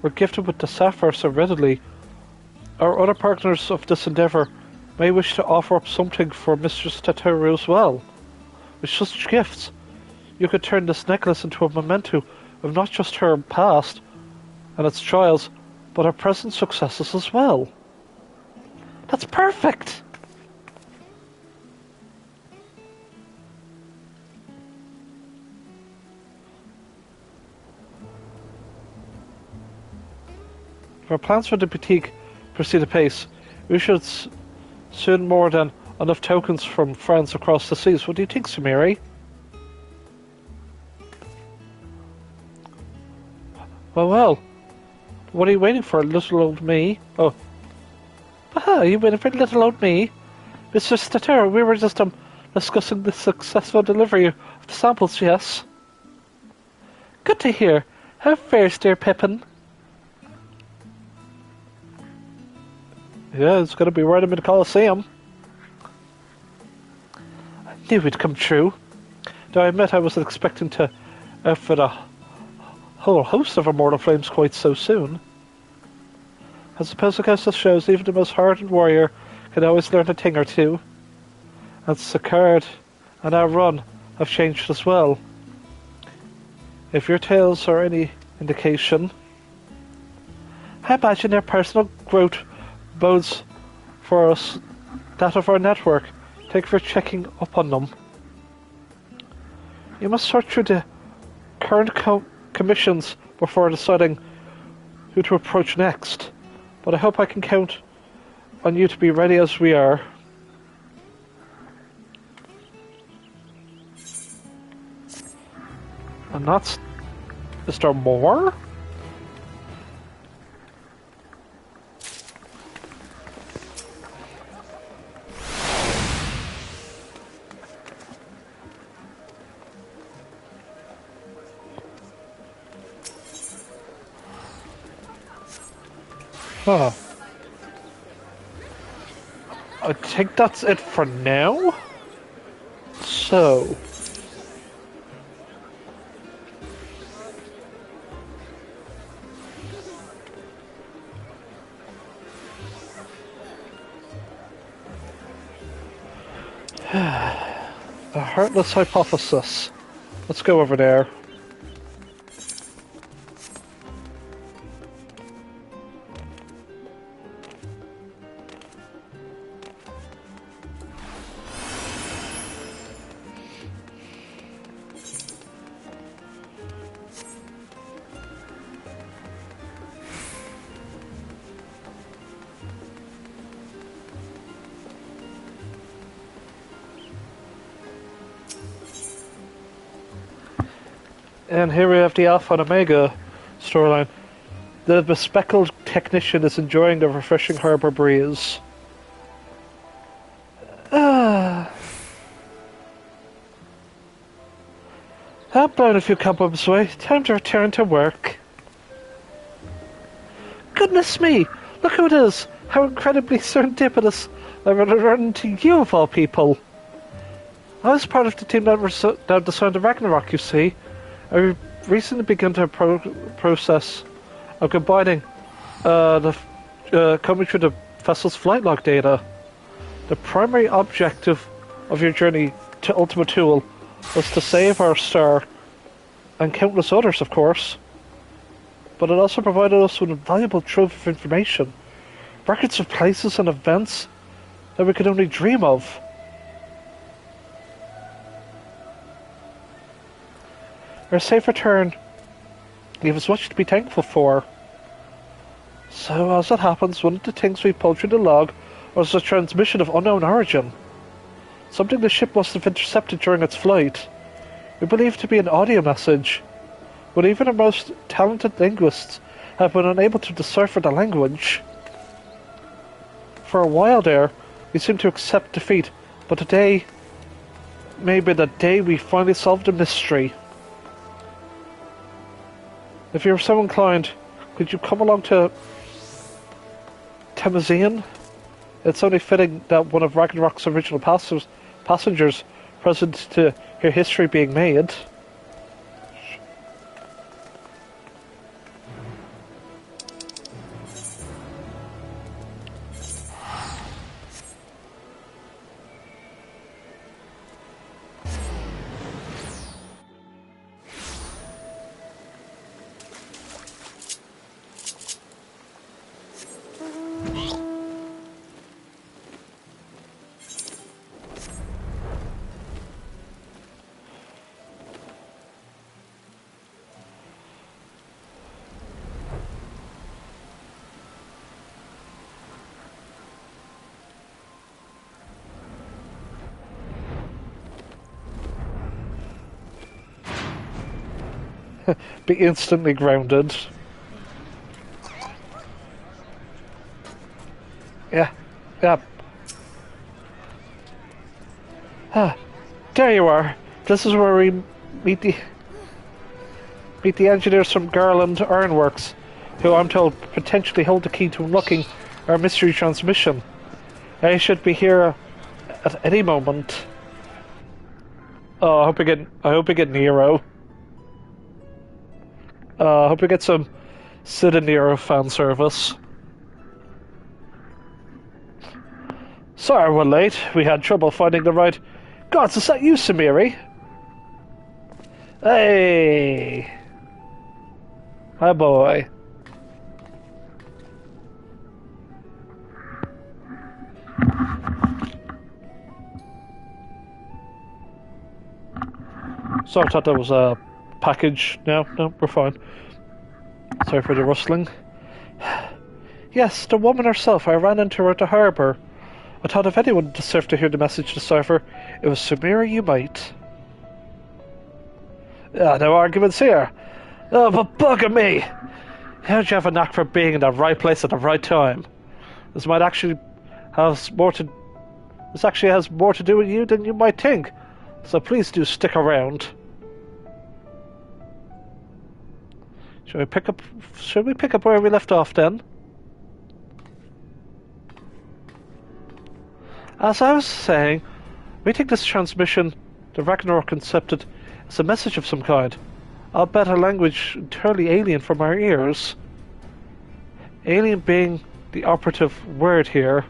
were gifted with the sapphire so readily, our other partners of this endeavour may wish to offer up something for Mistress Tataru as well. With such gifts, you could turn this necklace into a memento of not just her past and its trials, but her present successes as well. That's perfect! If our plans for the boutique proceed apace, we should soon more than enough tokens from friends across the seas. What do you think, Samiri? Well, what are you waiting for, little old me? Oh. Are you waiting for little old me? Mr. Tataru, we were just discussing the successful delivery of the samples, yes? Good to hear. How fares, dear Pippin? Yeah, it's going to be right in the Coliseum. I knew it'd come true. Though I admit I wasn't expecting to outfit a whole host of immortal flames quite so soon. I suppose the case shows even the most hardened warrior can always learn a thing or two. And Sakard and our run have changed as well. If your tales are any indication, I imagine their personal growth bodes for us that of our network. Thank you for checking up on them. You must sort through the current commissions before deciding who to approach next, but I hope I can count on you to be ready as we are. And that's... is there more? Huh. I think that's it for now. So... the Heartless Hypothesis. Let's go over there. And here we have the Alpha and Omega storyline. The bespectacled technician is enjoying the refreshing harbour breeze. How blown a few cobwebs away. Time to return to work. Goodness me! Look who it is! How incredibly serendipitous! I would have run into you of all people. I was part of the team that designed the Ragnarok, you see. I recently began to process of combining coming through the vessel's flight log data. The primary objective of your journey to Ultima Thule was to save our star, and countless others, of course. But it also provided us with a valuable trove of information, records of places and events that we could only dream of. Our safe return gave us much to be thankful for. So, as it happens, one of the things we pulled through the log was a transmission of unknown origin. Something the ship must have intercepted during its flight. We believe to be an audio message, but even our most talented linguists have been unable to decipher the language. For a while there, we seemed to accept defeat, but today may be the day we finally solved the mystery. If you're so inclined, could you come along to Temazian? It's only fitting that one of Ragnarok's original passengers present to hear history being made. Be instantly grounded. Yeah. There you are. This is where we meet the engineers from Garland Ironworks, who I'm told potentially hold the key to unlocking our mystery transmission. They should be here at any moment. Oh, I hope we get Nero. I hope we get some Sid and Nero fan service. Sorry we're late. We had trouble finding the right... Gods, is that you, Samiri? Hey! Hi, boy. Sorry, I thought that was a package. No, we're fine. Sorry for the rustling. Yes, the woman herself. I ran into her at the harbour. I thought if anyone deserved to hear the message decipher, it was Samira you might. No arguments here. Oh, but bugger me! How'd you have a knack for being in the right place at the right time? This actually has more to do with you than you might think. So please do stick around. Should we pick up where we left off then? As I was saying, we think this transmission the Ragnarok concepted is a message of some kind. I'll bet a language entirely alien from our ears. Alien being the operative word here.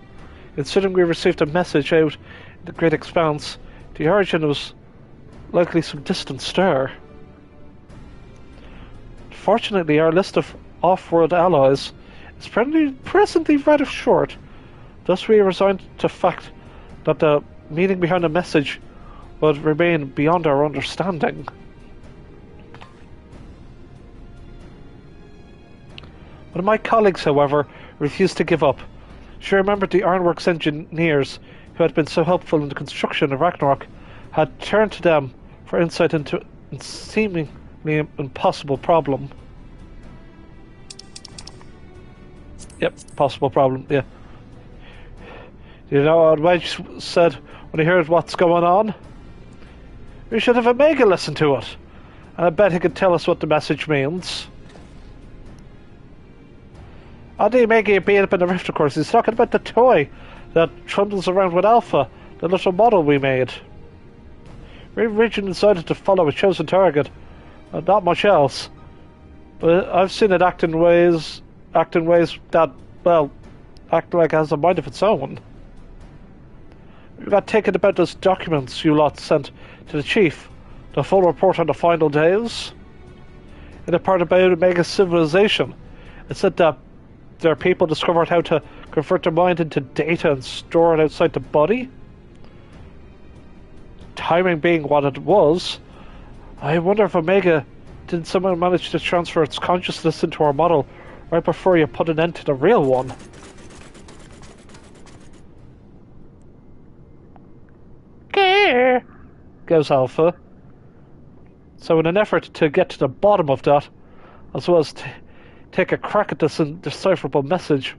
Considering we received a message out in the great expanse, the origin was likely some distant star. Fortunately, our list of off-world allies is presently rather short. Thus we are resigned to the fact that the meaning behind the message would remain beyond our understanding. One of my colleagues, however, refused to give up. She remembered the Ironworks engineers who had been so helpful in the construction of Ragnarok had turned to them for insight into a seemingly impossible problem. Yep, possible problem, yeah. You know what Wedge said when he heard what's going on? We should have Omega listen to it. And I bet he could tell us what the message means. Andy Omega being up in the rift, of course. He's talking about the toy that trundles around with Alpha, the little model we made. We originally decided to follow a chosen target, and not much else. But I've seen it act in ways that, well, act like it has a mind of its own. We got taken about those documents you lot sent to the chief, the full report on the final days. In the part about Omega civilization, it said that their people discovered how to convert their mind into data and store it outside the body. Timing being what it was, I wonder if Omega did somehow manage to transfer its consciousness into our model right before you put an end to the real one. Care, goes Alpha. So in an effort to get to the bottom of that, as well as take a crack at this indecipherable message,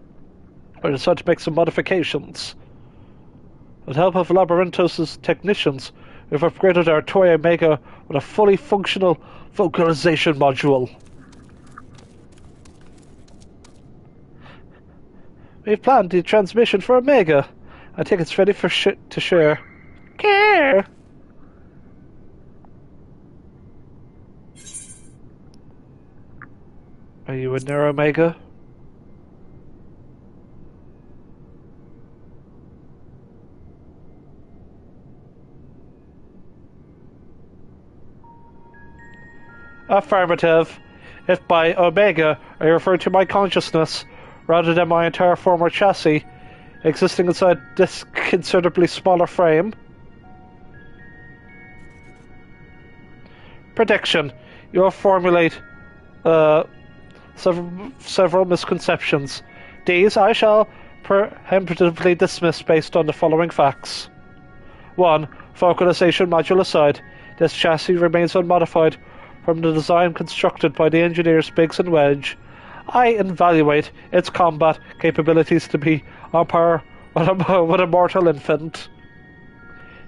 I decided to make some modifications. With the help of Labyrinthos' technicians, we've upgraded our toy Omega with a fully functional vocalization module. We've planned the transmission for Omega. I think it's ready for to share. Care! Are you in there, Omega? Affirmative. If by Omega I refer to my consciousness, rather than my entire former chassis, existing inside this considerably smaller frame. Prediction. You'll formulate several misconceptions. These I shall preemptively dismiss based on the following facts. 1. Focalization module aside, this chassis remains unmodified from the design constructed by the engineers Biggs and Wedge. I evaluate its combat capabilities to be on par with a mortal infant.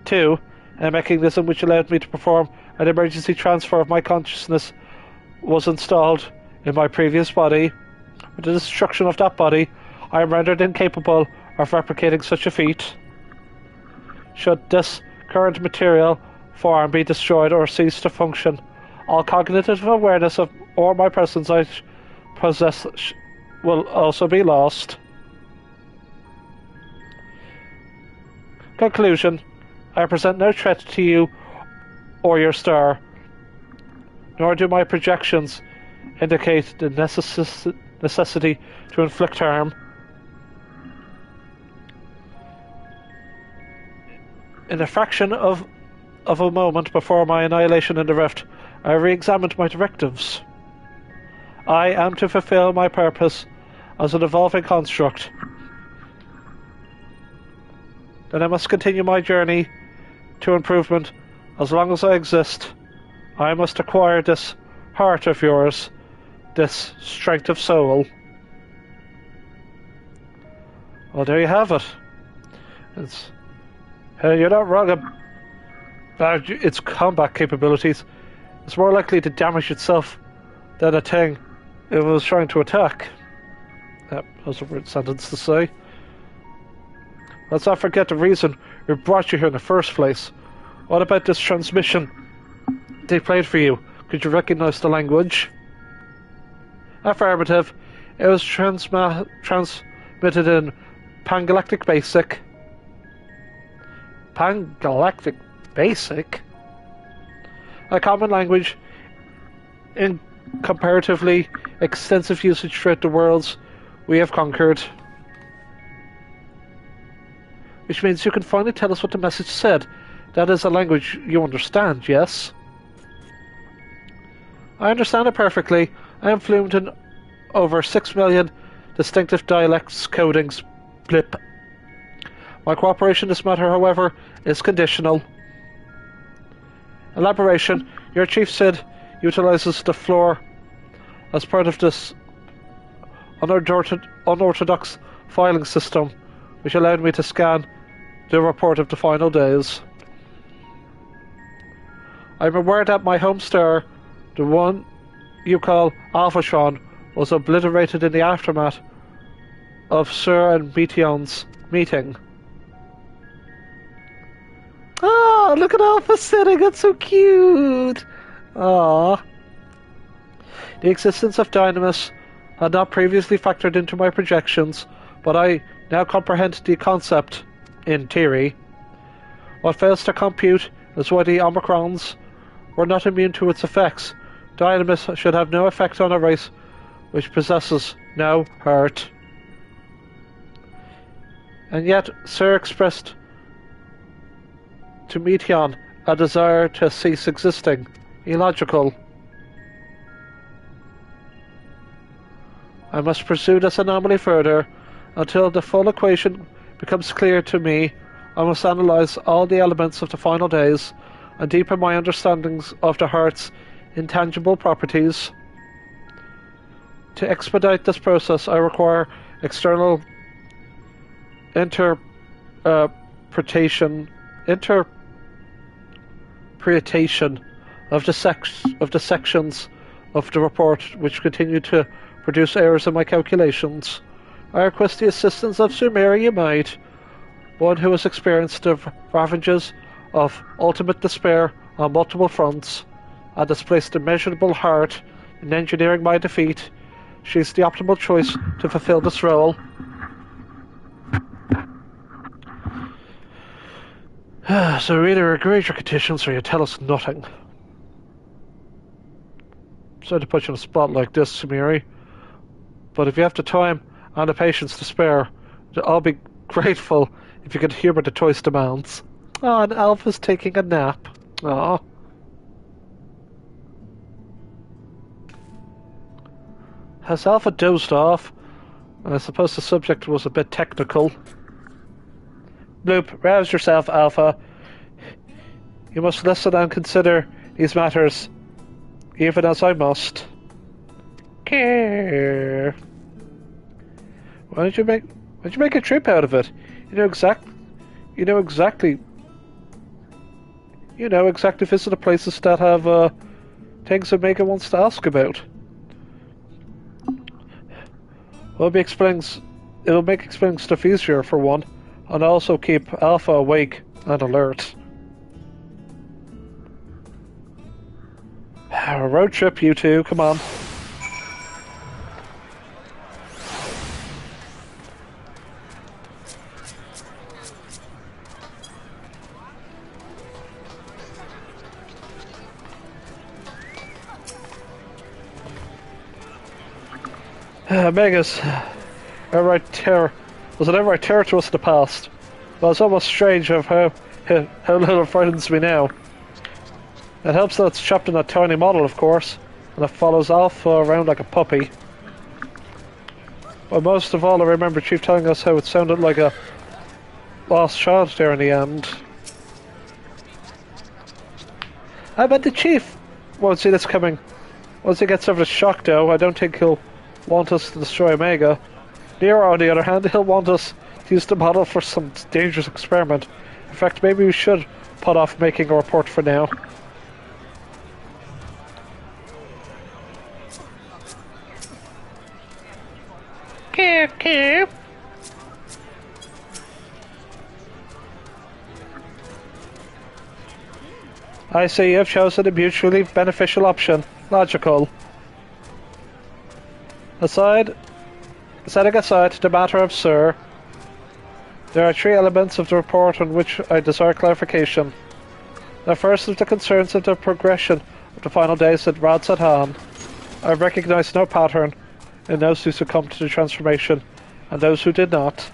2. A mechanism which allowed me to perform an emergency transfer of my consciousness was installed in my previous body. With the destruction of that body, I am rendered incapable of replicating such a feat. Should this current material form be destroyed or cease to function, all cognitive awareness of or my presence I possess will also be lost. Conclusion. I present no threat to you or your star, nor do my projections indicate the necessity to inflict harm. In a fraction of a moment before my annihilation in the rift, I re-examined my directives. I am to fulfill my purpose as an evolving construct. Then I must continue my journey to improvement as long as I exist. I must acquire this heart of yours, this strength of soul. Well, there you have it. You're not wrong about its combat capabilities. It's more likely to damage itself than a thing it was trying to attack. That was a weird sentence to say. Let's not forget the reason we brought you here in the first place. What about this transmission they played for you? Could you recognize the language? Affirmative. It was transmitted in Pangalactic Basic. Pangalactic Basic? A common language in comparatively extensive usage throughout the worlds we have conquered. Which means you can finally tell us what the message said. That is a language you understand, yes? I understand it perfectly. I am fluent in over 6 million distinctive dialects, codings, blip. My cooperation in this matter, however, is conditional. Elaboration. Your chief said utilizes the floor as part of this unorthodox filing system, which allowed me to scan the report of the final days. I'm aware that my home star, the one you call Alphatron, was obliterated in the aftermath of Sir and Meteon's meeting. Oh, look at Alpha sitting, it's so cute! Ah. The existence of Dynamis had not previously factored into my projections, but I now comprehend the concept, in theory. What fails to compute is why the Omicrons were not immune to its effects. Dynamis should have no effect on a race which possesses no heart. And yet, Sir expressed to Meteon a desire to cease existing. Illogical. I must pursue this anomaly further. Until the full equation becomes clear to me, I must analyze all the elements of the final days and deepen my understandings of the heart's intangible properties. To expedite this process, I require external interpretation of the sections of the report which continue to produce errors in my calculations. I request the assistance of Sir Mary Maid, one who has experienced the ravages of ultimate despair on multiple fronts and has placed immeasurable heart in engineering my defeat. She is the optimal choice to fulfill this role. So we either agree to your conditions or you tell us nothing. Sorry to put you on a spot like this, Samiri, but if you have the time and the patience to spare, I'll be grateful if you could humor the choice demands. Oh, and Alpha's taking a nap. Aw. Has Alpha dozed off? I suppose the subject was a bit technical. Bloop, rouse yourself, Alpha. You must listen and consider these matters, even as I must. Care. Why don't you make a trip out of it? You know exactly visit the places that have things Omega wants to ask about. It'll make explaining stuff easier for one, and also keep Alpha awake and alert. A road trip, you two, come on. Megas, outright terror. Was it outright terror to us in the past? Well, it's almost strange of how little it frightens me now. It helps that it's trapped in a tiny model, of course, and it follows Alpha around like a puppy. But most of all, I remember Chief telling us how it sounded like a lost child there in the end. I bet the Chief won't see this coming. Once he gets over the shock, though, I don't think he'll want us to destroy Omega. Nero, on the other hand, he'll want us to use the model for some dangerous experiment. In fact, maybe we should put off making a report for now. Care. I see you have chosen a mutually beneficial option. Logical. Setting aside the matter of Sir, there are three elements of the report on which I desire clarification. The first is the concerns of the progression of the final days at Radsahan. I recognize no pattern in those who succumbed to the transformation and those who did not.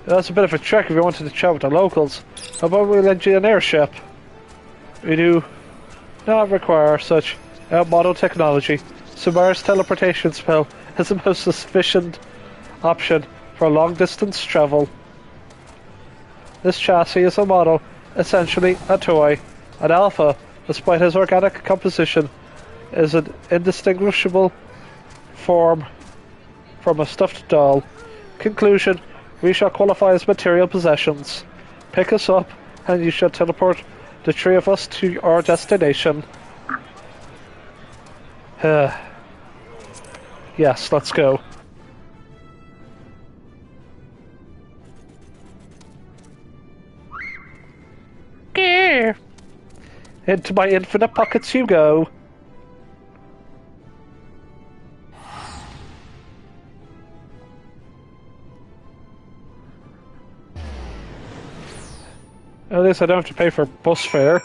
That's a bit of a trick if you wanted to chat with the locals. How about we lend you an airship? We do not require such outmodel technology. Sumar's teleportation spell is the most sufficient option for long-distance travel. This chassis is a model, essentially a toy, and Alpha, despite his organic composition, is an indistinguishable form from a stuffed doll. Conclusion, we shall qualify as material possessions. Pick us up, and you shall teleport the three of us to our destination. Yes, let's go. Grr. Into my infinite pockets you go. At least I don't have to pay for bus fare.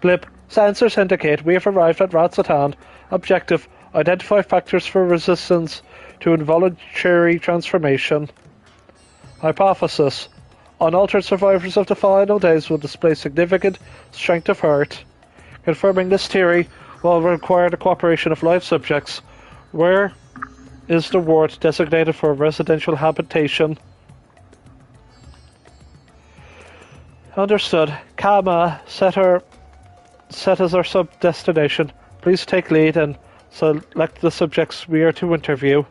Blip. Sensors indicate we have arrived at Ratsatan. Objective. Identify factors for resistance to involuntary transformation. Hypothesis. Unaltered survivors of the final days will display significant strength of heart. Confirming this theory will require the cooperation of live subjects. Where is the ward designated for residential habitation? Understood. Kama, set as our sub-destination. Please take lead and select the subjects we are to interview.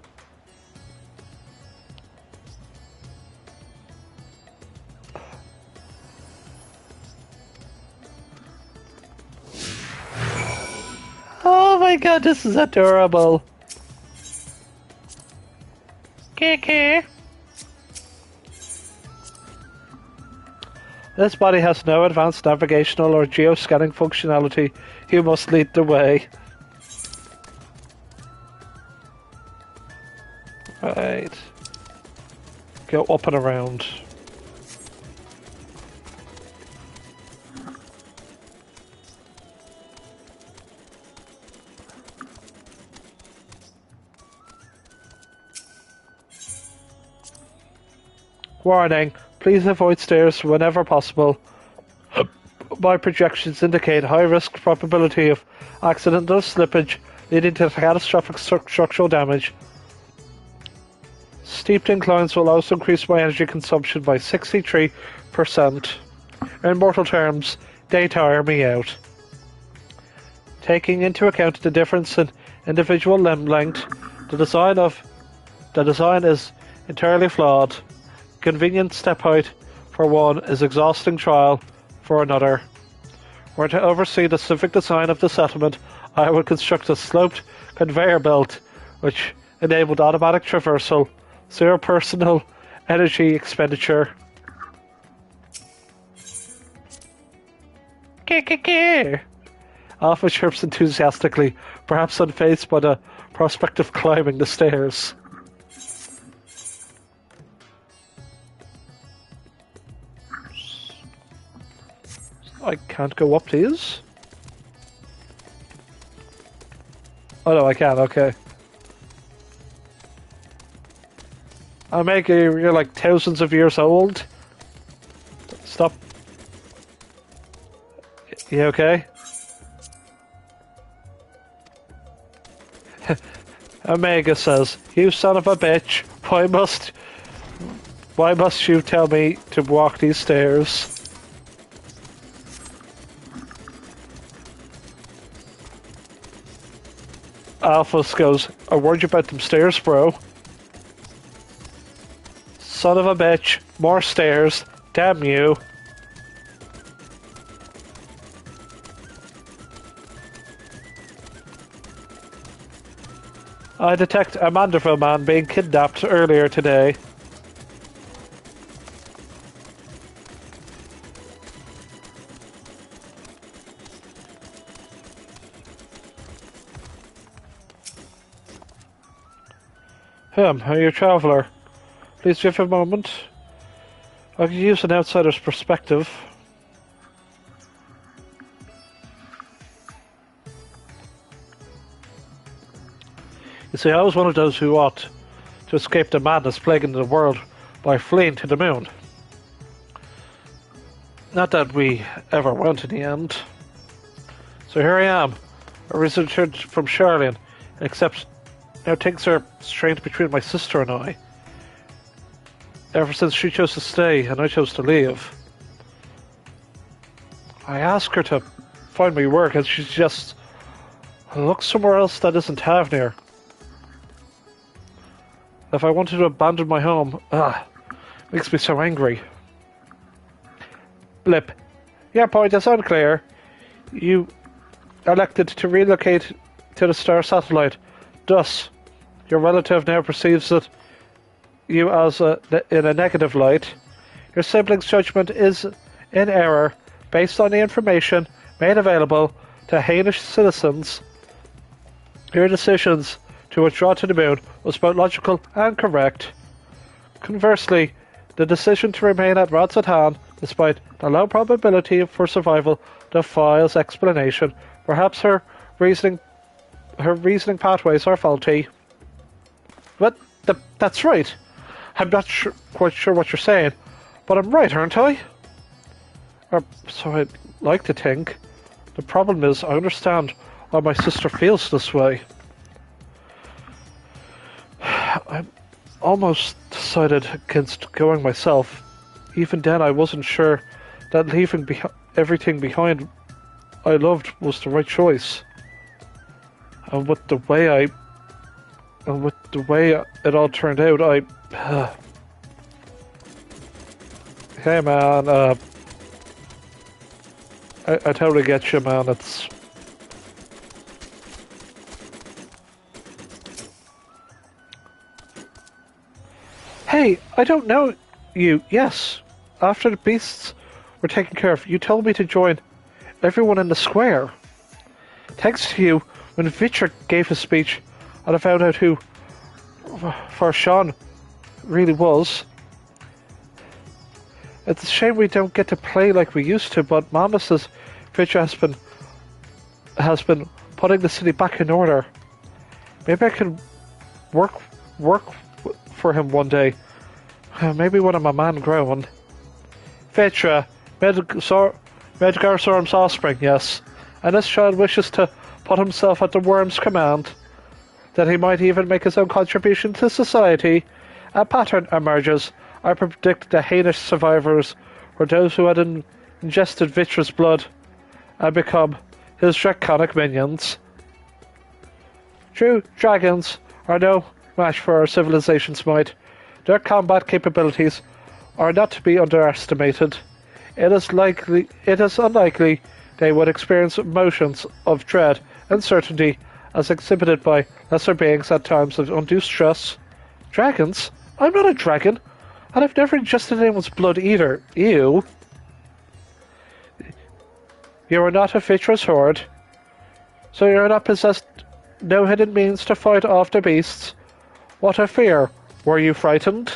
Oh my god, this is adorable. Kiki. This body has no advanced navigational or geoscanning functionality. You must lead the way. Right. Go up and around. Warning, please avoid stairs whenever possible. My projections indicate high risk probability of accidental slippage leading to catastrophic structural damage. Steep inclines will also increase my energy consumption by 63%. In mortal terms, they tire me out. Taking into account the difference in individual limb length, the design is entirely flawed. Convenient step height for one is exhausting trial for another. Were to oversee the civic design of the settlement, I would construct a sloped conveyor belt which enabled automatic traversal, zero personal energy expenditure. Alpha chirps enthusiastically, perhaps unfazed by the prospect of climbing the stairs. I can't go up these? Oh no, I can, okay. Omega, you're like thousands of years old. Stop. You okay? Omega says, "You son of a bitch, why must you tell me to walk these stairs?" Alphas goes, "I warned you about them stairs, bro." Son of a bitch, more stairs, damn you. I detect a Manderville man being kidnapped earlier today. Are you a traveller? Please give a moment. I could use an outsider's perspective. You see, I was one of those who ought to escape the madness plaguing the world by fleeing to the moon. Not that we ever went in the end. So here I am, a researcher from Charlene, except now things are strained between my sister and I. ever since she chose to stay and I chose to leave. I ask her to find me work and she just looks somewhere else that isn't Havnir. If I wanted to abandon my home, makes me so angry. Blip. Your point is unclear. You elected to relocate to the star satellite. Thus, your relative now perceives you as in a negative light. Your sibling's judgment is in error based on the information made available to Hainish citizens. Your decisions to withdraw to the moon was both logical and correct. Conversely, the decision to remain at Rodsatan, despite the low probability for survival, defies explanation. Perhaps her reasoning pathways are faulty. But that's right. I'm not quite sure what you're saying, but I'm right, aren't I? Or so I'd like to think. The problem is, I understand why my sister feels this way. I almost decided against going myself. Even then, I wasn't sure that leaving everything behind I loved was the right choice. And with the way it all turned out, hey man, I totally get you, man. It's hey, I don't know you. Yes, after the beasts were taken care of, you told me to join everyone in the square. Thanks to you, when Vitcher gave his speech, and I found out who Farshawn really was. It's a shame we don't get to play like we used to, but Mama says Vitcher has been putting the city back in order. Maybe I can work for him one day. Maybe when I'm a man grown. Vitcher, Medgarsorm's offspring, yes. And this child wishes to put himself at the worm's command. That he might even make his own contribution to society. A pattern emerges. I predict the heinous survivors were those who had ingested Vitra's blood and become his draconic minions. True, dragons are no match for our civilization's might. Their combat capabilities are not to be underestimated. It is unlikely they would experience emotions of dread and uncertainty as exhibited by lesser beings at times of undue stress. Dragons? I'm not a dragon, and I've never ingested anyone's blood either. Ew. You are not a Vitra's horde, so you are not possessed no hidden means to fight off the beasts. What a fear. Were you frightened?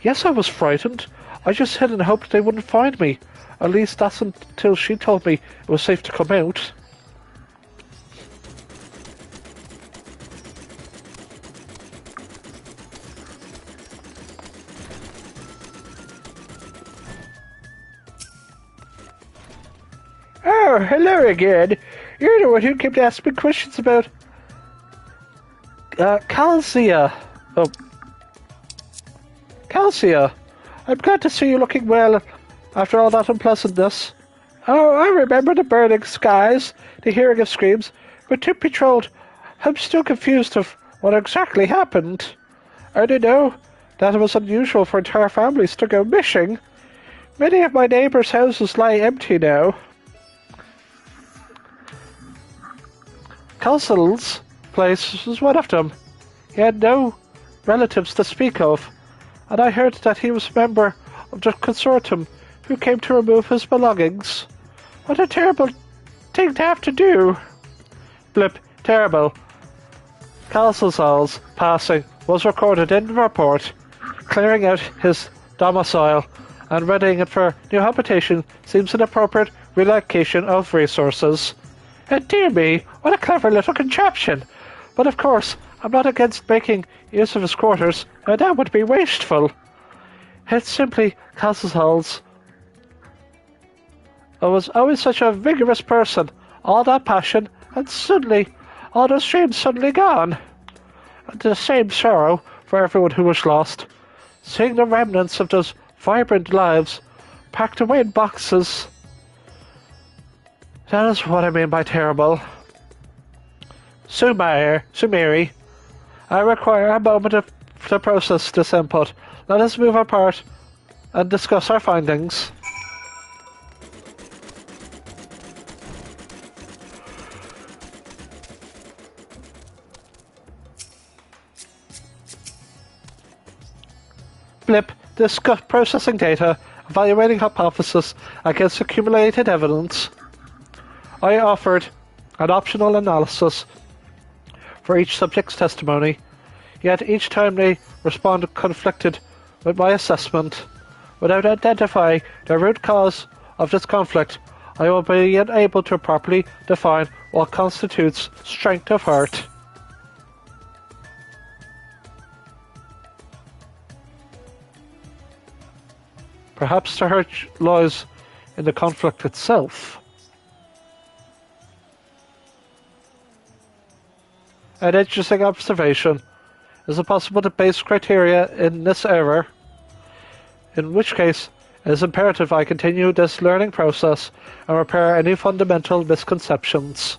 Yes, I was frightened. I just hid and hoped they wouldn't find me. At least that's until she told me it was safe to come out. Oh, hello again. You're the one who kept asking me questions about Calcia. Oh. Calcia. I'm glad to see you looking well after all that unpleasantness. Oh, I remember the burning skies, the hearing of screams, but to be told, I'm still confused of what exactly happened. I do know that it was unusual for entire families to go missing. Many of my neighbors' houses lie empty now. Castle's place was one of them. He had no relatives to speak of, and I heard that he was a member of the consortium who came to remove his belongings. What a terrible thing to have to do. Blip, terrible. Castle's passing was recorded in the report. Clearing out his domicile and readying it for new habitation seems an appropriate relocation of resources. Dear me, what a clever little contraption. But of course, I'm not against making use of his quarters, and that would be wasteful. It's simply Castle's. I was always such a vigorous person, all that passion, and suddenly, all those dreams suddenly gone. And the same sorrow for everyone who was lost. Seeing the remnants of those vibrant lives packed away in boxes. That is what I mean by terrible. Sumiri, I require a moment to process this input. Let us move apart and discuss our findings. Blip, discuss processing data, evaluating hypothesis against accumulated evidence. I offered an optional analysis for each subject's testimony, yet each time they responded conflicted with my assessment. Without identifying the root cause of this conflict, I will be unable to properly define what constitutes strength of heart. Perhaps the hurt lies in the conflict itself. An interesting observation. Is it possible to base criteria in this error? In which case, it is imperative I continue this learning process and repair any fundamental misconceptions.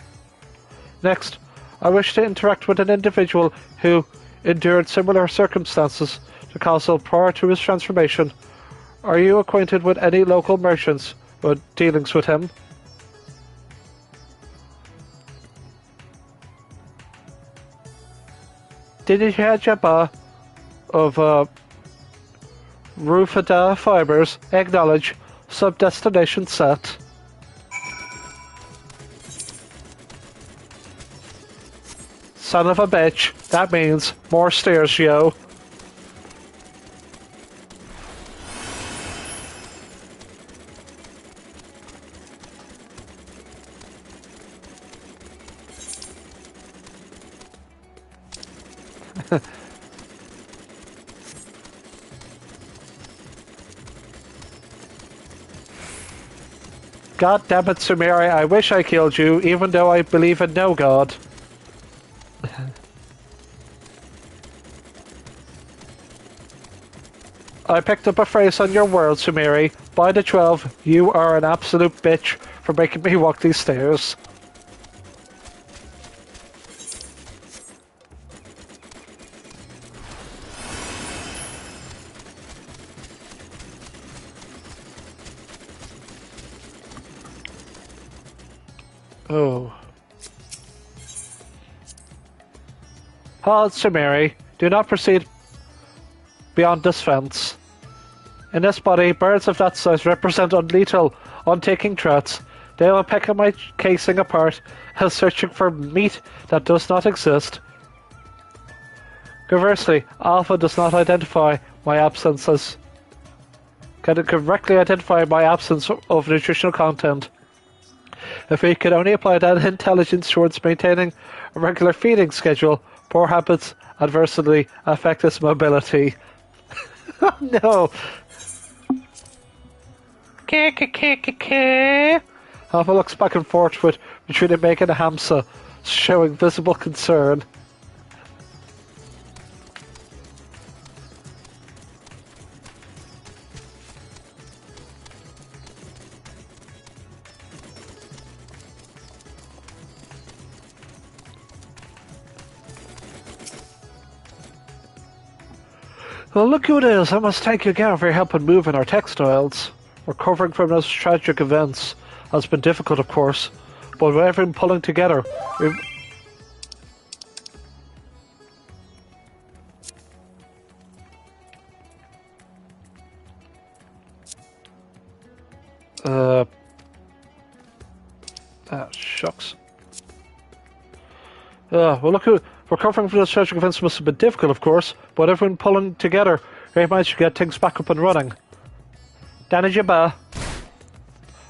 Next, I wish to interact with an individual who endured similar circumstances to Castle prior to his transformation. Are you acquainted with any local merchants with dealings with him? Did you hear Jabba of Rufada Fibers acknowledge sub-destination set? Son of a bitch, that means more stairs, yo. God damn it, Sumiri, I wish I killed you, even though I believe in no god. I picked up a phrase on your world, Sumiri. By the 12, you are an absolute bitch for making me walk these stairs. Oh. Halt, Sumiri. Do not proceed beyond this fence. In this body, birds of that size represent unlethal, untaking threats. They will peck my casing apart as searching for meat that does not exist. Conversely, Alpha does not identify my absence as... Can it correctly identify my absence of nutritional content? If he could only apply that intelligence towards maintaining a regular feeding schedule, poor habits adversely affect his mobility. Oh no! Alpha looks back and forth with between making a hamster, showing visible concern. Well, look who it is. I must thank you again for your help in moving our textiles. Recovering from those tragic events has been difficult, of course, but with everything pulling together, we've... shucks. Well, look who... Recovering from those tragic events must have been difficult, of course, but everyone pulling together, we managed to get things back up and running. Danny Jabba,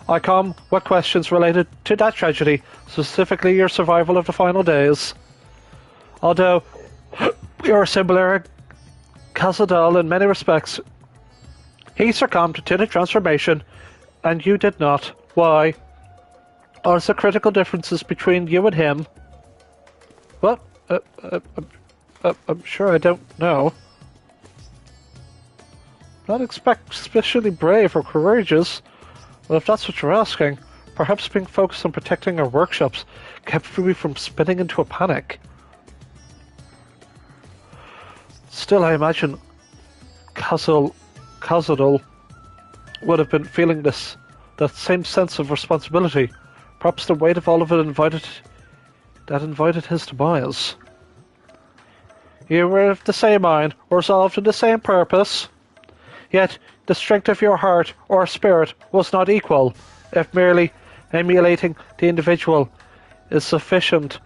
I come with questions related to that tragedy, specifically your survival of the final days. Although you are similar to Arkasodara in many respects, he succumbed to the transformation, and you did not. Why? Are there critical differences between you and him? What? I'm sure I don't know. Not especially brave or courageous. Well, if that's what you're asking, perhaps being focused on protecting our workshops kept me from spinning into a panic. Still, I imagine Khazadal would have been feeling that same sense of responsibility. Perhaps the weight of all of it invited his demise. You were of the same mind, resolved in the same purpose. Yet the strength of your heart or spirit was not equal, if merely emulating the individual is sufficient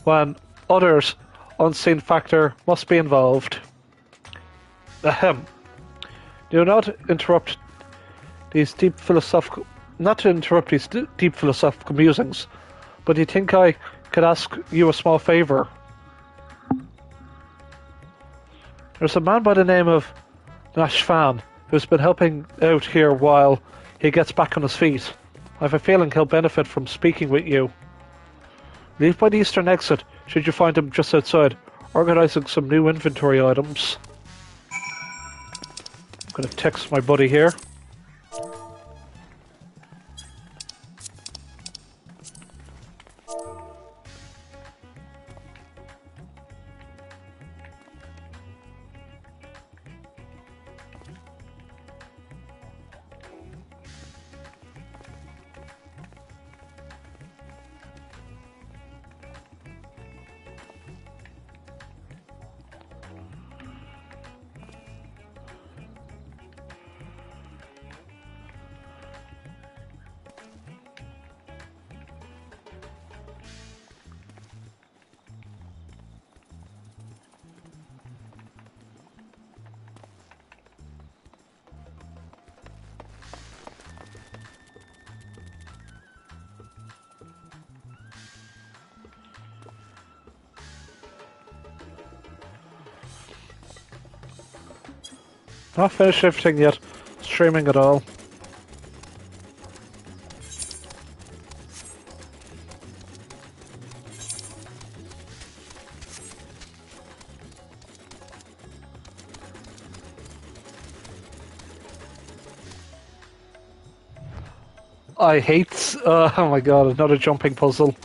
when others' unseen factor must be involved. Ahem. Do not interrupt these deep philosophical... Not to interrupt these deep philosophical musings, but do you think I could ask you a small favour? There's a man by the name of Nashvan who's been helping out here while he gets back on his feet. I have a feeling he'll benefit from speaking with you. Leave by the eastern exit, should you find him just outside, organising some new inventory items. I'm going to text my buddy here. Not finished everything yet. Streaming it all. I hate... oh my god, another jumping puzzle.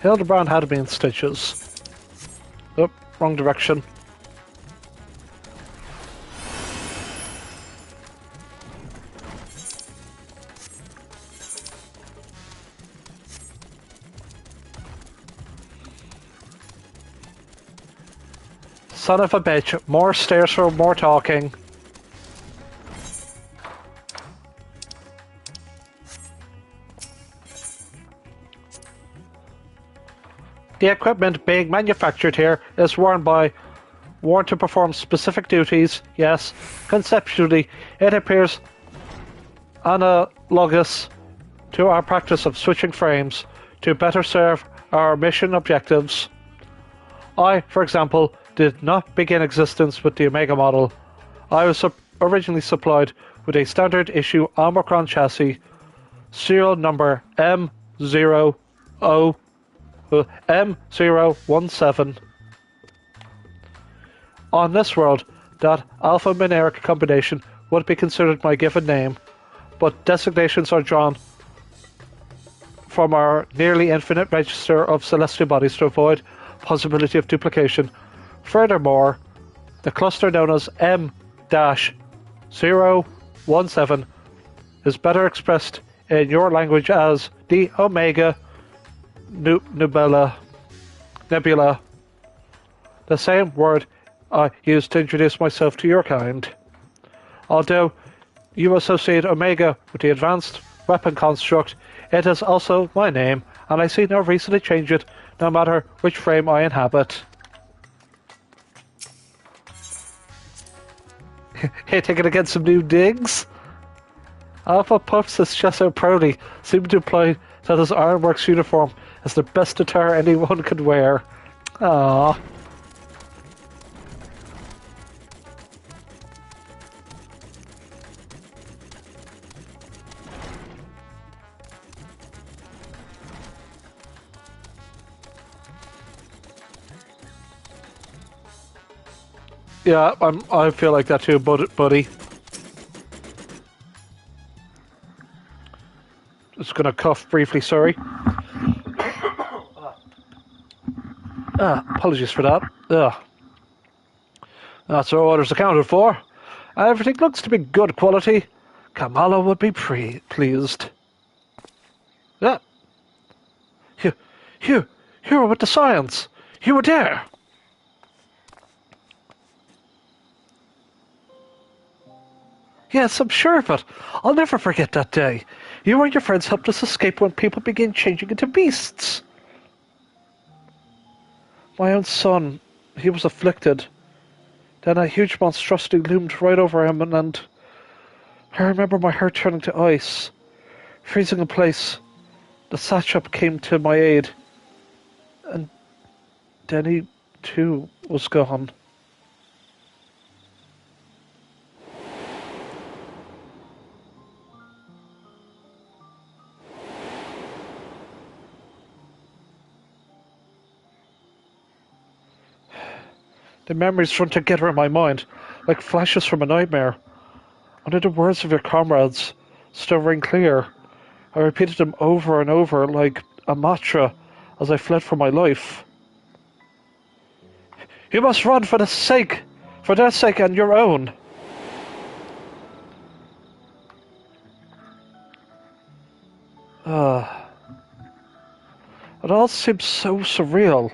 Hildebrand had to be in stitches. Oh, wrong direction. Son of a bitch, more stairs for more talking. The equipment being manufactured here is worn to perform specific duties. Yes, conceptually, it appears analogous to our practice of switching frames to better serve our mission objectives. I, for example, did not begin existence with the Omega model. I was originally supplied with a standard issue Omicron chassis, serial number M017. On this world, that alphanumeric combination would be considered my given name, but designations are drawn from our nearly infinite register of celestial bodies to avoid possibility of duplication. Furthermore, the cluster known as M-017 is better expressed in your language as the Omega Nebula, the same word I used to introduce myself to your kind. Although you associate Omega with the advanced weapon construct, it is also my name, and I see no reason to change it, no matter which frame I inhabit. Hitting it against some new digs? Alpha puffs his chest out proudly, seeming to imply that his ironworks uniform is the best attire anyone could wear. Aww. Yeah, I feel like that too, buddy. Just gonna cough briefly, sorry. Apologies for that. That's our orders accounted for. Everything looks to be good quality. Kamala would be pleased. Yeah. You were with the science. You were there. Yes, I'm sure of it. I'll never forget that day. You and your friends helped us escape when people began changing into beasts. My own son, he was afflicted. Then a huge monstrosity loomed right over him, and I remember my heart turning to ice, freezing in place. The satrap came to my aid, and then he, too, was gone. The memories run together in my mind, like flashes from a nightmare. Only the words of your comrades still ring clear. I repeated them over and over like a mantra as I fled for my life. You must run for their sake and your own. It all seems so surreal,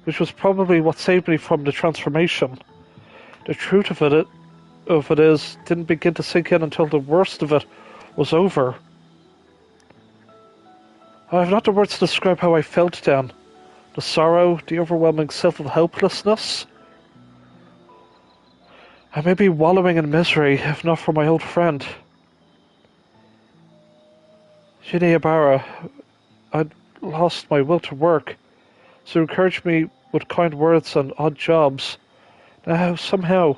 which was probably what saved me from the transformation. The truth of it is, didn't begin to sink in until the worst of it was over. I have not the words to describe how I felt then. The sorrow, the overwhelming sense of helplessness. I may be wallowing in misery, if not for my old friend. Hildebrand, I'd lost my will to work, so encouraged me with kind words and odd jobs. Now, somehow,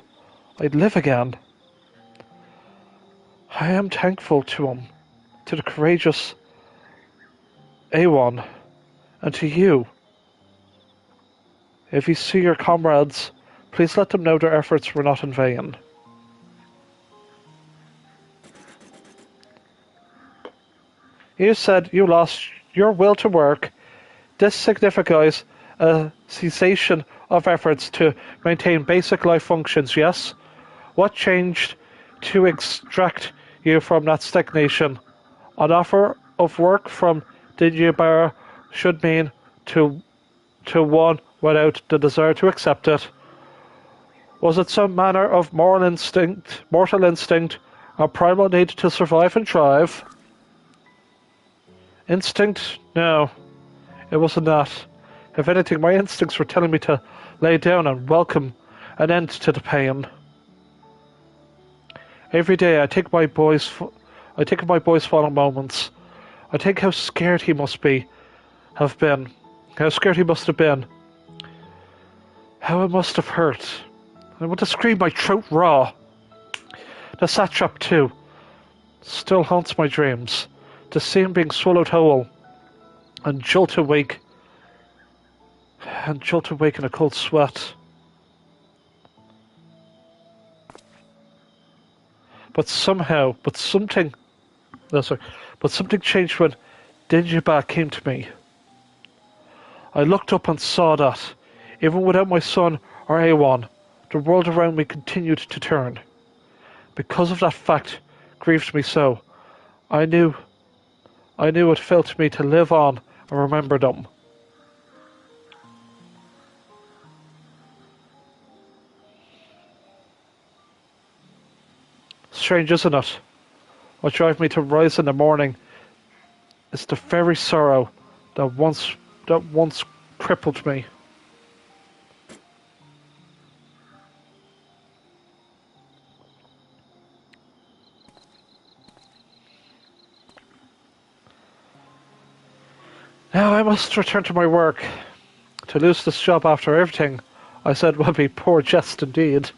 I'd live again. I am thankful to him, to the courageous A1, and to you. If you see your comrades, please let them know their efforts were not in vain. You said you lost your will to work. This signifies a cessation of efforts to maintain basic life functions, yes? What changed to extract you from that stagnation? An offer of work from Hildebrand should mean to one without the desire to accept it. Was it some manner of mortal instinct, or primal need to survive and thrive? Instinct? No, it wasn't that. If anything, my instincts were telling me to lay down and welcome an end to the pain. Every day I think of my boy's final moments. I think how scared he must have been. How scared he must have been. How it must have hurt. I want to scream my throat raw. The satrap, too, still haunts my dreams. To see him being swallowed whole and jolt awake in a cold sweat. But something changed when Hildebrand came to me. I looked up and saw that, even without my son or A1, the world around me continued to turn. Because of that fact grieved me so. I knew it fell to me to live on and remember them. Strange, isn't it? What drives me to rise in the morning is the very sorrow that once crippled me. I must return to my work. To lose this job after everything I said would be poor jest indeed.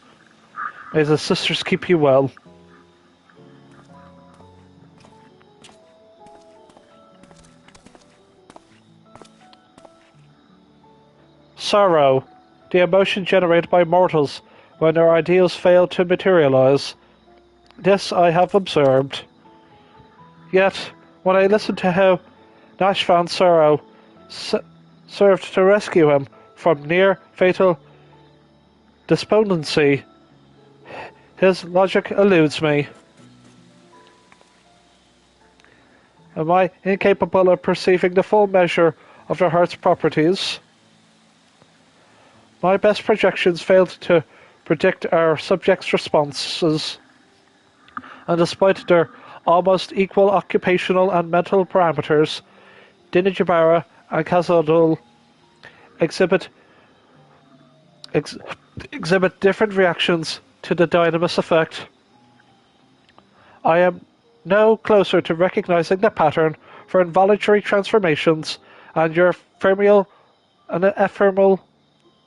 May the sisters keep you well. Sorrow, the emotion generated by mortals when their ideals fail to materialize. This I have observed. Yet, when I listen to how Nash found sorrow served to rescue him from near-fatal despondency, his logic eludes me. Am I incapable of perceiving the full measure of the heart's properties? My best projections failed to predict our subjects' responses, and despite their almost equal occupational and mental parameters, Dinajibara and Kazadul exhibit different reactions to the dynamis effect. I am no closer to recognizing the pattern for involuntary transformations, and your ephemeral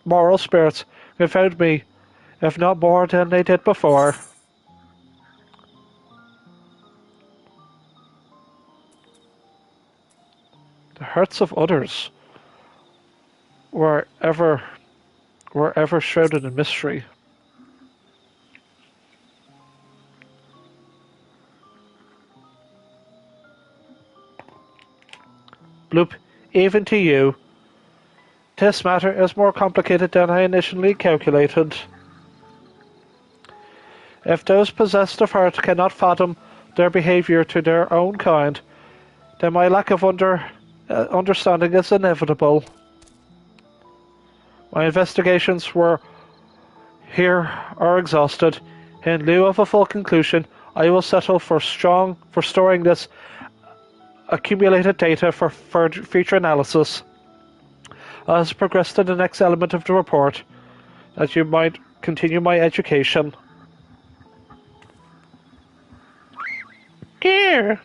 moral spirits confound me, if not more than they did before. The hearts of others were ever shrouded in mystery. Bloop, even to you, this matter is more complicated than I initially calculated. If those possessed of heart cannot fathom their behavior to their own kind, then my lack of understanding is inevitable. My investigations are exhausted. In lieu of a full conclusion, I will settle for storing this accumulated data for future analysis. As I progress to the next element of the report, that you might continue my education. Dear.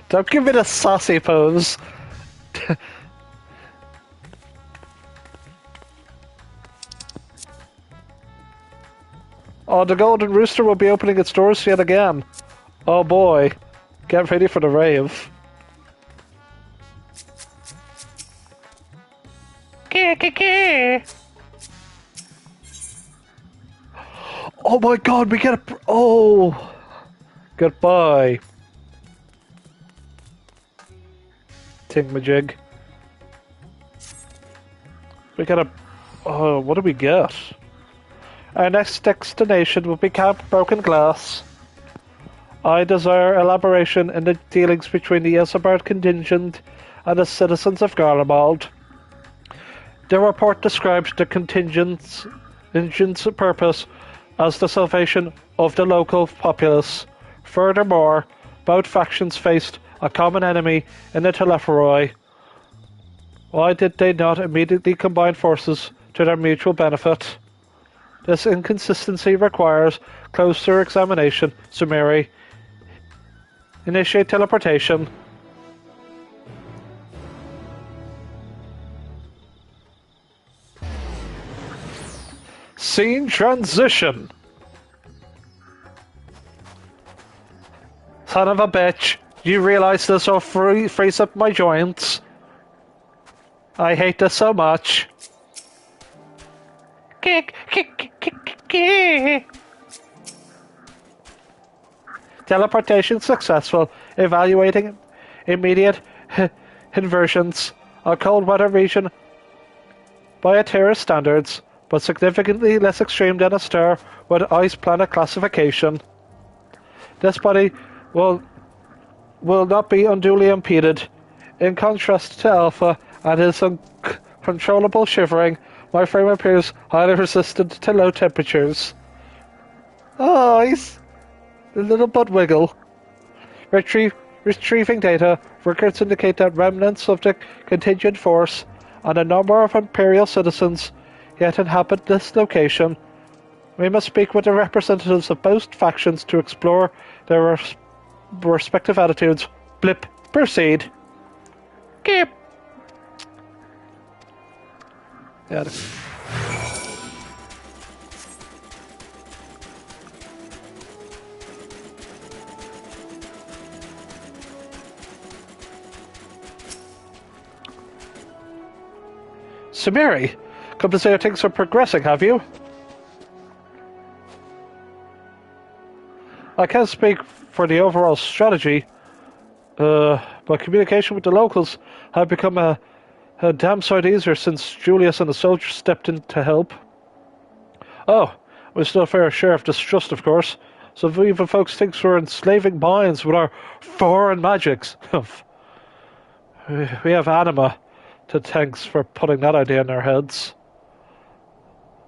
Don't give me the saucy pose. Oh, the Golden Rooster will be opening its doors yet again. Oh boy. Get ready for the rave. Oh my god, we get a... Oh. Goodbye. Thingamajig. We got a... Oh, what do we get? Our next destination will be Camp Broken Glass. I desire elaboration in the dealings between the Isambard contingent and the citizens of Garlemald. The report describes the contingent's purpose as the salvation of the local populace. Furthermore, both factions faced a common enemy in the Telepharoi. Why did they not immediately combine forces to their mutual benefit? This inconsistency requires closer examination. Sumeri, initiate teleportation. Scene transition. Son of a bitch, you realize this will freeze up my joints? I hate this so much. Teleportation successful. Evaluating immediate inversions. A cold weather region by Atera standards, but significantly less extreme than a star with ice planet classification. This body will not be unduly impeded. In contrast to Alpha and his uncontrollable shivering, my frame appears highly resistant to low temperatures. Oh, he's a little butt wiggle. Retrieving data, records indicate that remnants of the contingent force and a number of Imperial citizens yet inhabit this location. We must speak with the representatives of both factions to explore their respective attitudes. Blip, proceed. Keep. Yeah. Samiri, come to say how things are progressing, have you? I can't speak for the overall strategy, but communication with the locals have become a damn sight easier since Julius and the soldiers stepped in to help. Oh, we still a fair share of distrust, of course. So if even folks think we're enslaving minds with our foreign magics. We have anima to thanks for putting that idea in our heads.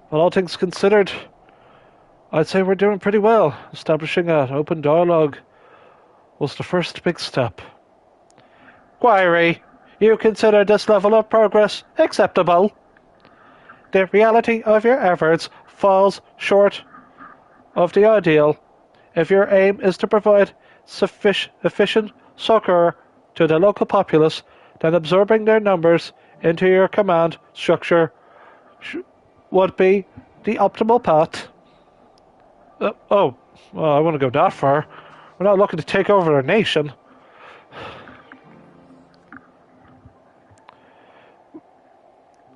But all things considered, I'd say we're doing pretty well. Establishing an open dialogue was the first big step. Query, you consider this level of progress acceptable? The reality of your efforts falls short of the ideal. If your aim is to provide efficient succor to the local populace, then absorbing their numbers into your command structure would be the optimal path. Well, I wouldn't go that far. We're not looking to take over their nation.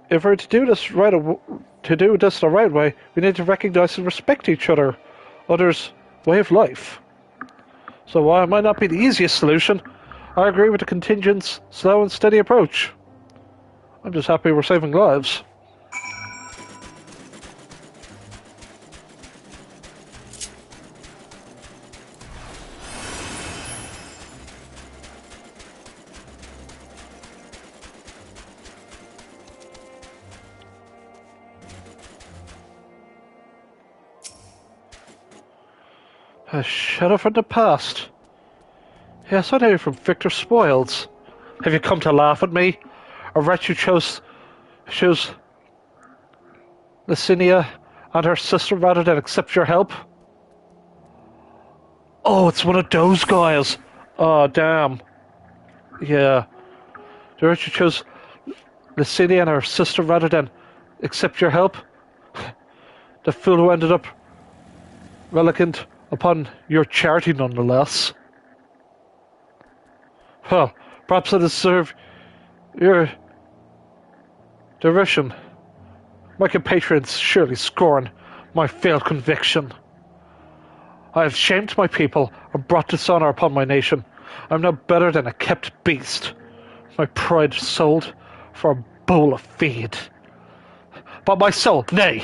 If we're to do this the right way, we need to recognize and respect each others' way of life. So while it might not be the easiest solution, I agree with the contingent's slow and steady approach. I'm just happy we're saving lives. A shadow from the past. Yes, I know you from Victor Spoils. Have you come to laugh at me? A wretch who chose Licinia and her sister rather than accept your help? Oh, it's one of those guys. Oh, damn. Yeah. The wretch who chose Licinia and her sister rather than accept your help? The fool who ended up reluctant upon your charity nonetheless. Well, perhaps I deserve your derision. My compatriots surely scorn my failed conviction. I have shamed my people and brought dishonor upon my nation. I am no better than a kept beast. My pride sold for a bowl of feed. But my soul, nay,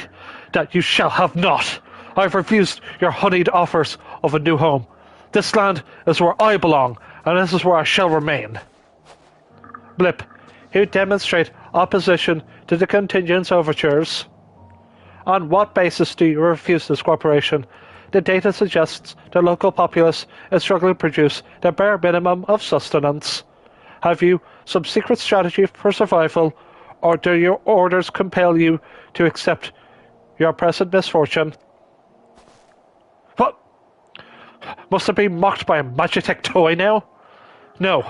that you shall have not. I have refused your honeyed offers of a new home. This land is where I belong, and this is where I shall remain. Blip, you demonstrate opposition to the contingent's overtures. On what basis do you refuse this cooperation? The data suggests the local populace is struggling to produce the bare minimum of sustenance. Have you some secret strategy for survival, or do your orders compel you to accept your present misfortune? What? Must I be mocked by a Magitech toy now? No,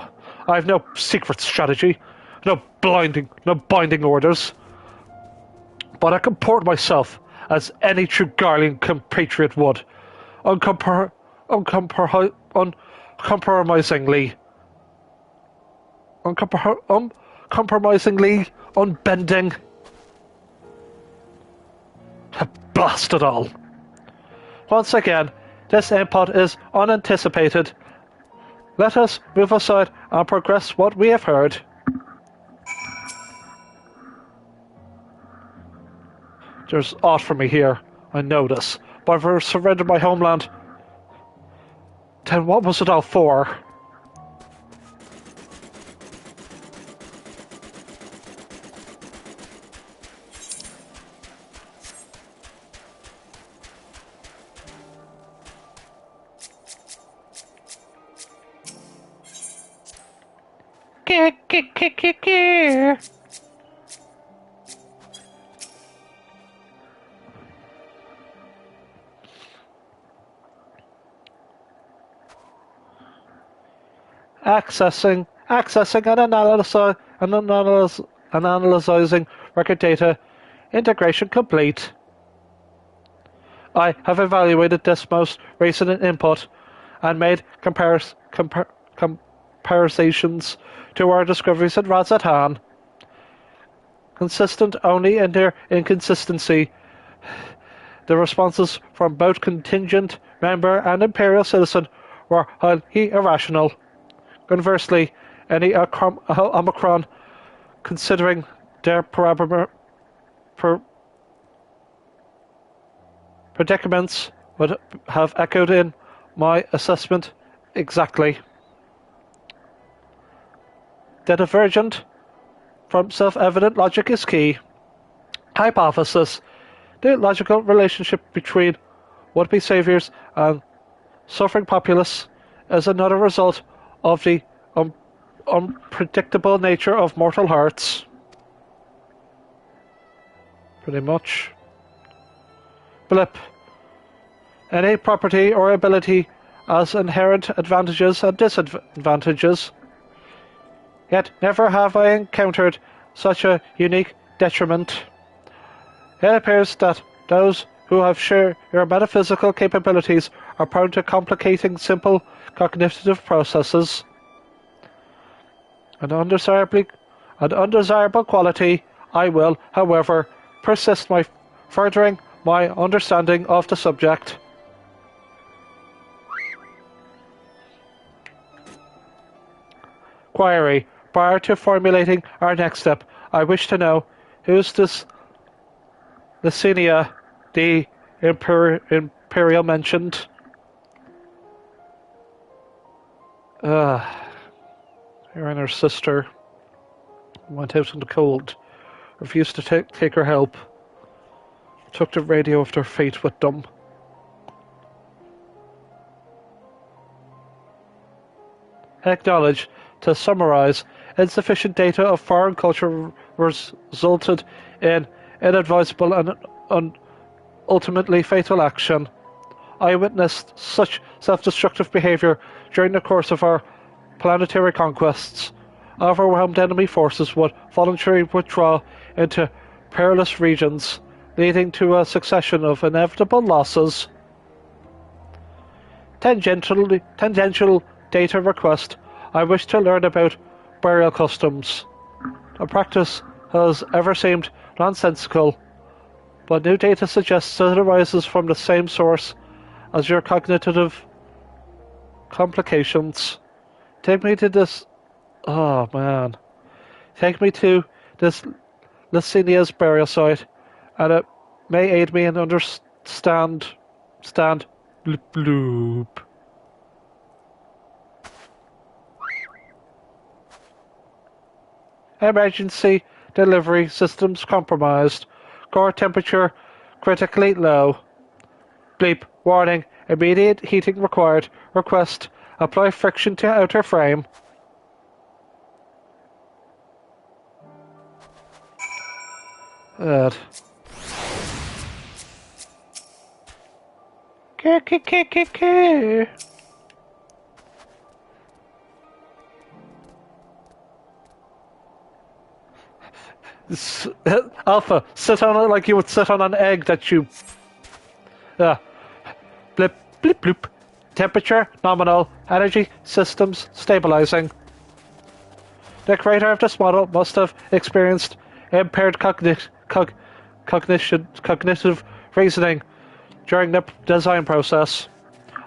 I have no secret strategy, no binding orders. But I comport myself as any true Garlean compatriot would, uncompromisingly, unbending. Blast it all. Once again, this input is unanticipated. Let us move aside and progress what we have heard. There's aught for me here, I know this, but I've surrendered my homeland. Then what was it all for? Accessing and analyzing record data. Integration complete. I have evaluated this most recent input and made comparisons to our discoveries at Razatan. Consistent only in their inconsistency. The responses from both contingent member and imperial citizen were highly irrational. Conversely, any Omicron, considering their predicaments, would have echoed in my assessment exactly. The divergent from self-evident logic is key. Hypothesis. The logical relationship between would-be saviors and suffering populace is another result of the unpredictable nature of mortal hearts. Pretty much. Blip. Any property or ability has inherent advantages and disadvantages. Yet never have I encountered such a unique detriment. It appears that those who have shared your metaphysical capabilities are prone to complicating simple cognitive processes. An undesirable quality, I will, however, persist my furthering my understanding of the subject. Query. Prior to formulating our next step, I wish to know who's this Licinia the Imperial mentioned? Her and her sister went out in the cold, refused to take her help, took the radio of their fate with them. Acknowledge. To summarize, insufficient data of foreign culture resulted in inadvisable and ultimately fatal action. I witnessed such self-destructive behavior during the course of our planetary conquests. Overwhelmed enemy forces would voluntarily withdraw into perilous regions, leading to a succession of inevitable losses. Tangential data request. I wish to learn about burial customs. The practice has ever seemed nonsensical, but new data suggests that it arises from the same source as your cognitive complications. Take me to this... Oh, man. Take me to this Licinia's burial site, and it may aid me in understand... Bloop bloop. Emergency delivery systems compromised. Core temperature critically low. Bleep. Warning. Immediate heating required. Request. Apply friction to outer frame. Good. Alpha, sit on it like you would sit on an egg that you... Blip, blip, bloop. Temperature, nominal. Energy systems, stabilizing. The creator of this model must have experienced impaired cognitive reasoning during the design process.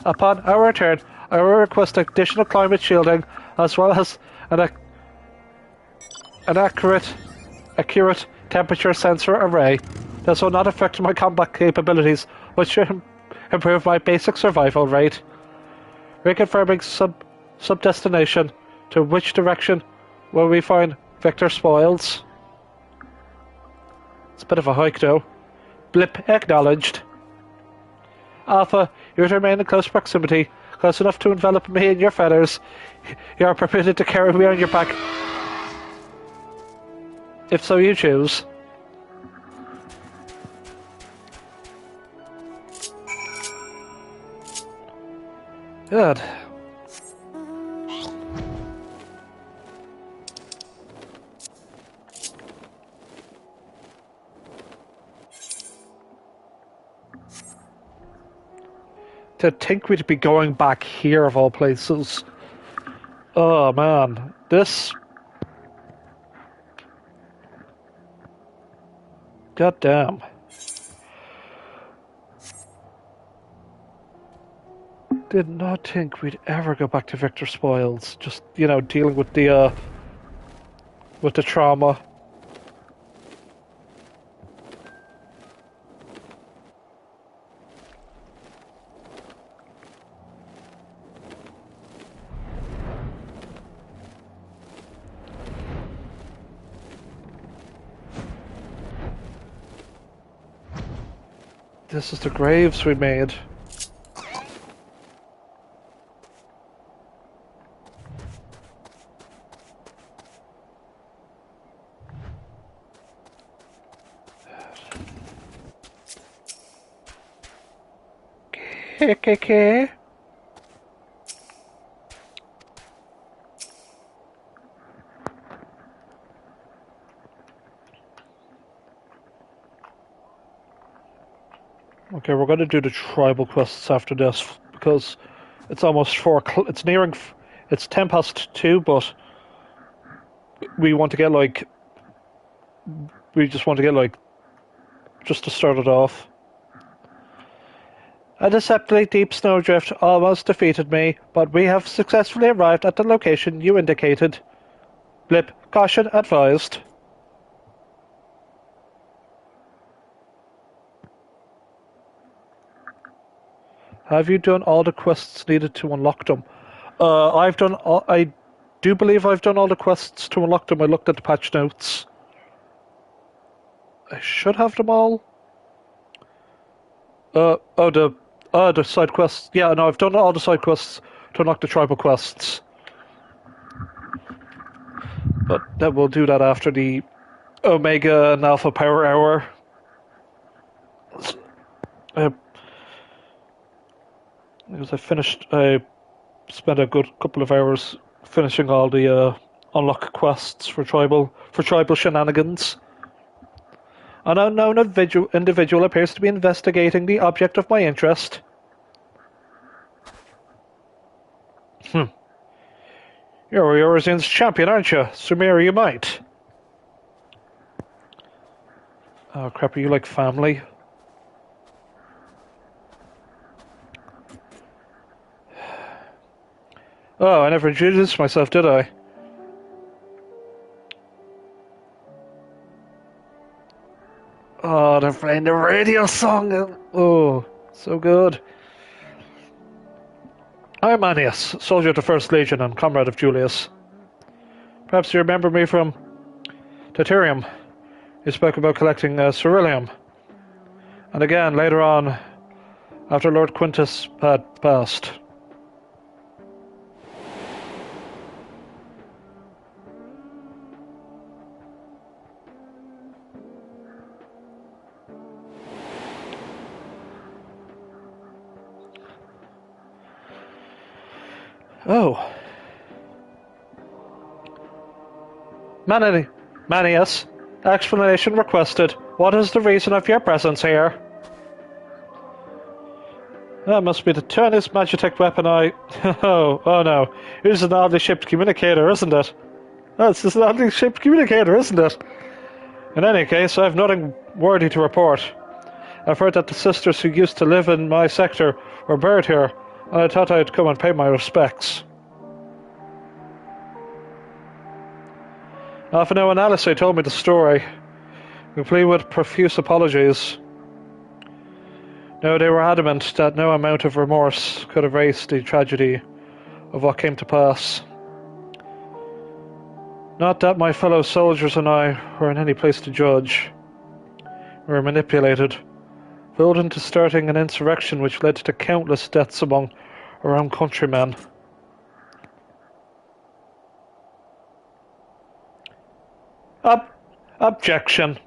Upon our return, I will request additional climate shielding as well as an accurate temperature sensor array. This will not affect my combat capabilities, but should improve my basic survival rate. Reconfirming sub-destination. To which direction will we find Victor Spoils? It's a bit of a hike, though. Blip acknowledged. Alpha, you are to remain in close proximity, close enough to envelop me in your feathers. You are permitted to carry me on your back, if so you choose. Good. To think we'd be going back here of all places. Oh man, this... God damn. Did not think we'd ever go back to Victor Spoils. Just, you know, dealing with the trauma. This is the graves we made. Okay. Okay, we're going to do the tribal quests after this because it's almost 4 o'clock. It's nearing. It's 10 past 2, but we want to get like. We just want to get like. Just to start it off. A deceptively deep snowdrift almost defeated me, but we have successfully arrived at the location you indicated. Blip, caution advised. Have you done all the quests needed to unlock them? I've done all, I do believe I've done all the quests to unlock them. I looked at the patch notes. I should have them all. The side quests. Yeah, no, I've done all the side quests to unlock the tribal quests. But then we'll do that after the Omega and Alpha Power Hour. Because I spent a good couple of hours finishing all the unlock quests for tribal shenanigans. An unknown individual appears to be investigating the object of my interest. You're Urizen's champion, aren't you? Sumir, you might. Oh crap, are you like family? Oh, I never introduced myself, did I? Oh, they're playing the radio song. Oh, so good. I'm Manius, soldier of the First Legion and comrade of Julius. Perhaps you remember me from Tataru. You spoke about collecting ceruleum. And again, later on, after Lord Quintus had passed. Oh. Manius, explanation requested. What is the reason of your presence here? That must be the tiniest magitech weapon Oh no. It is an oddly shaped communicator, isn't it? That's just an oddly shaped communicator, isn't it? In any case, I have nothing worthy to report. I've heard that the sisters who used to live in my sector were buried here, and I thought I'd come and pay my respects. Half an hour and Alice told me the story, complete with profuse apologies. No, they were adamant that no amount of remorse could erase the tragedy of what came to pass. Not that my fellow soldiers and I were in any place to judge. We were manipulated, fooled into starting an insurrection which led to countless deaths among our own countrymen. Objection.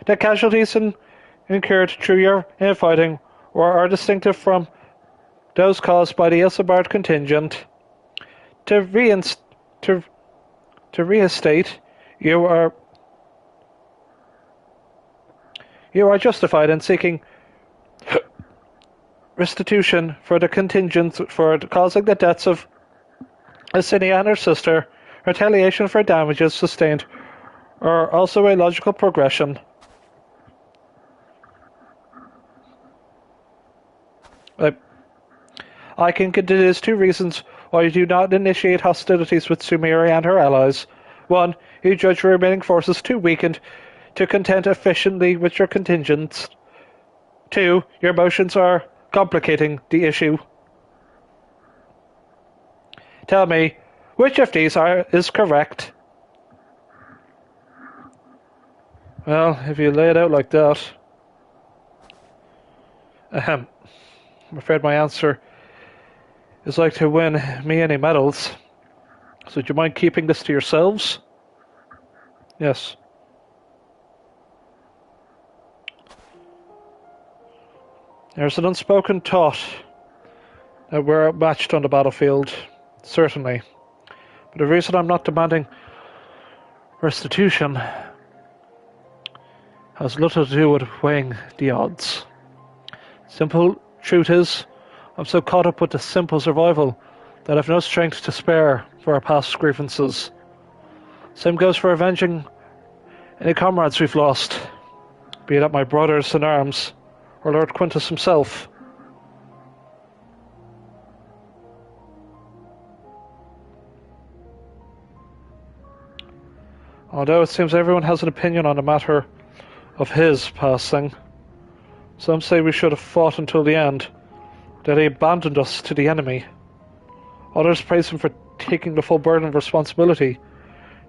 The casualties incurred through your infighting are distinctive from those caused by the Hildebrand contingent. To reinstate, you are justified in seeking restitution for the contingent for causing the deaths of Asinia and her sister. Retaliation for damages sustained are also a logical progression. I can deduce two reasons why you do not initiate hostilities with Sumeri and her allies. One, you judge your remaining forces too weakened to contend efficiently with your contingents. Two, your motions are complicating the issue. Tell me, which of these is correct? Well, if you lay it out like that... I'm afraid my answer is like to win me any medals. So do you mind keeping this to yourselves? Yes. There's an unspoken thought that we're outmatched on the battlefield, certainly. But the reason I'm not demanding restitution has little to do with weighing the odds. Simple truth is, I'm so caught up with the simple survival that I've no strength to spare for our past grievances. Same goes for avenging any comrades we've lost, be it my brothers in arms or Lord Quintus himself. Although it seems everyone has an opinion on the matter of his passing, some say we should have fought until the end, that he abandoned us to the enemy. Others praise him for taking the full burden of responsibility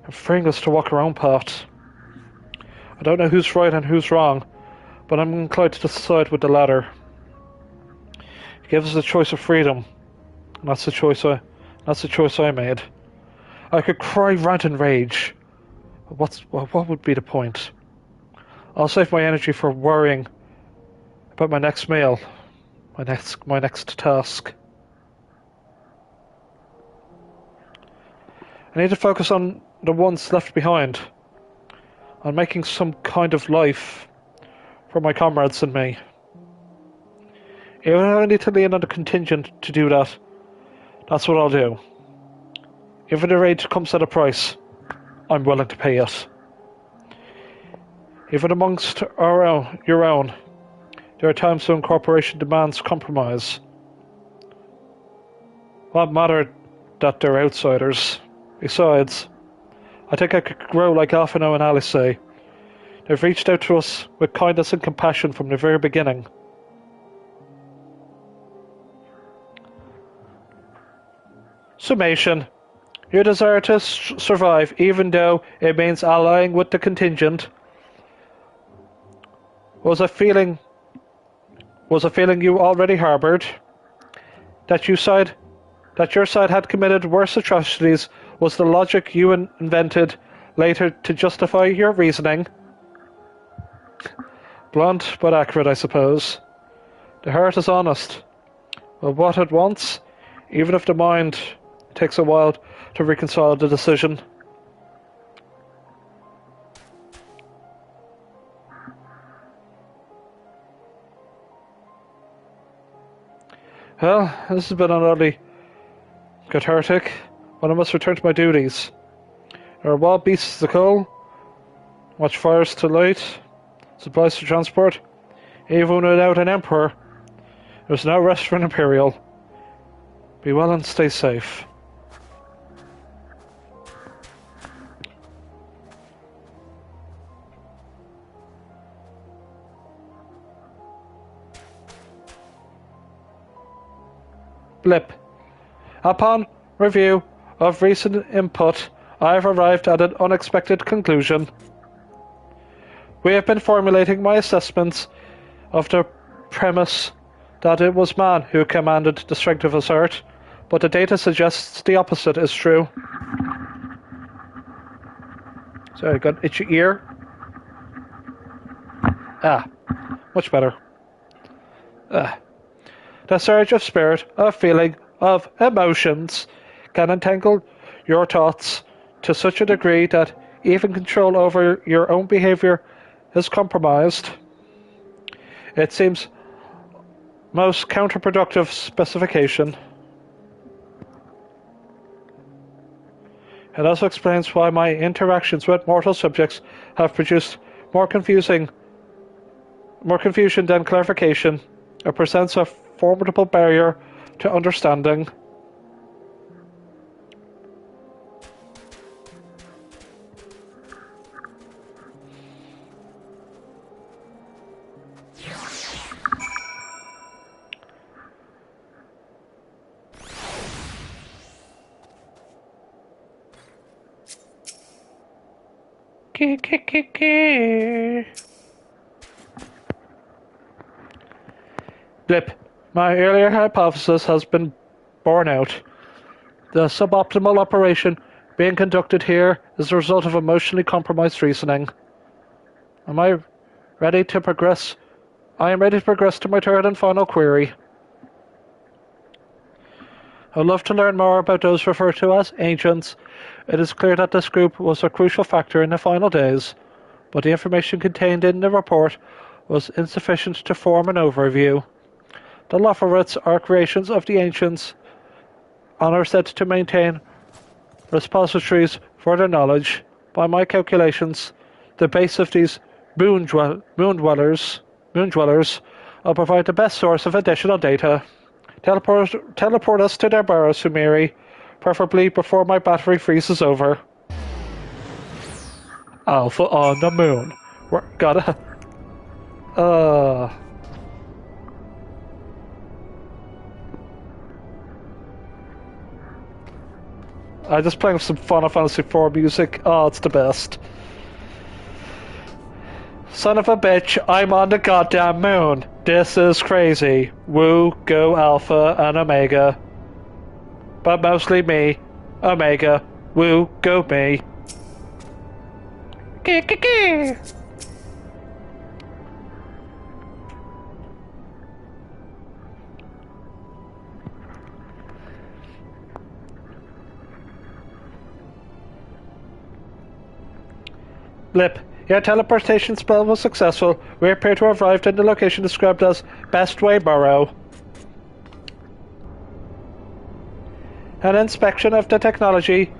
and freeing us to walk our own path. I don't know who's right and who's wrong, but I'm inclined to decide with the latter. He gives us a choice of freedom, and that's the choice I made. I could cry, rant and rage, but what would be the point? I'll save my energy for worrying about my next meal, my next task. I need to focus on the ones left behind, on making some kind of life for my comrades and me. Even if I need to lean on the contingent to do that, that's what I'll do. If the raid comes at a price, I'm willing to pay it. Even amongst your own, there are times when cooperation demands compromise. What matter that they're outsiders? Besides, I think I could grow like Alphino and Alice say. They've reached out to us with kindness and compassion from the very beginning. Summation. Your desire to survive, even though it means allying with the contingent, was a feeling you already harbored. That your side had committed worse atrocities was the logic you invented later to justify your reasoning. Blunt but accurate, I suppose. The heart is honest, but what it wants, even if the mind takes a while to reconcile the decision. Well, this has been utterly cathartic, but I must return to my duties. There are wild beasts to cull, watch fires to light, supplies to transport. Even without an emperor, there's no rest for an imperial. Be well and stay safe. Blip. Upon review of recent input, I have arrived at an unexpected conclusion. We have been formulating my assessments of the premise that it was man who commanded the strength of his heart, but the data suggests the opposite is true. Sorry, I got an itchy ear. Much better. The surge of spirit, of feeling, of emotions can entangle your thoughts to such a degree that even control over your own behavior is compromised. It seems most counterproductive specification. It also explains why my interactions with mortal subjects have produced more confusion than clarification. It presents a formidable barrier to understanding. Blip. My earlier hypothesis has been borne out. The suboptimal operation being conducted here is the result of emotionally compromised reasoning. I am ready to progress to my third and final query. I'd love to learn more about those referred to as ancients. It is clear that this group was a crucial factor in the final days, but the information contained in the report was insufficient to form an overview. The Lofferets are creations of the ancients and are said to maintain repositories for their knowledge. By my calculations, the base of these moon dwellers will provide the best source of additional data. Teleport us to their burrow, Sumeri, preferably before my battery freezes over. Alpha on the moon. We're gotta... I'm just playing some Final Fantasy IV music. Oh, it's the best. Son of a bitch, I'm on the goddamn moon. This is crazy. Woo, go Alpha and Omega. But mostly me. Omega. Woo, go me. Blip. Your teleportation spell was successful. We appear to have arrived at the location described as Best Way Burrow. An inspection of the technology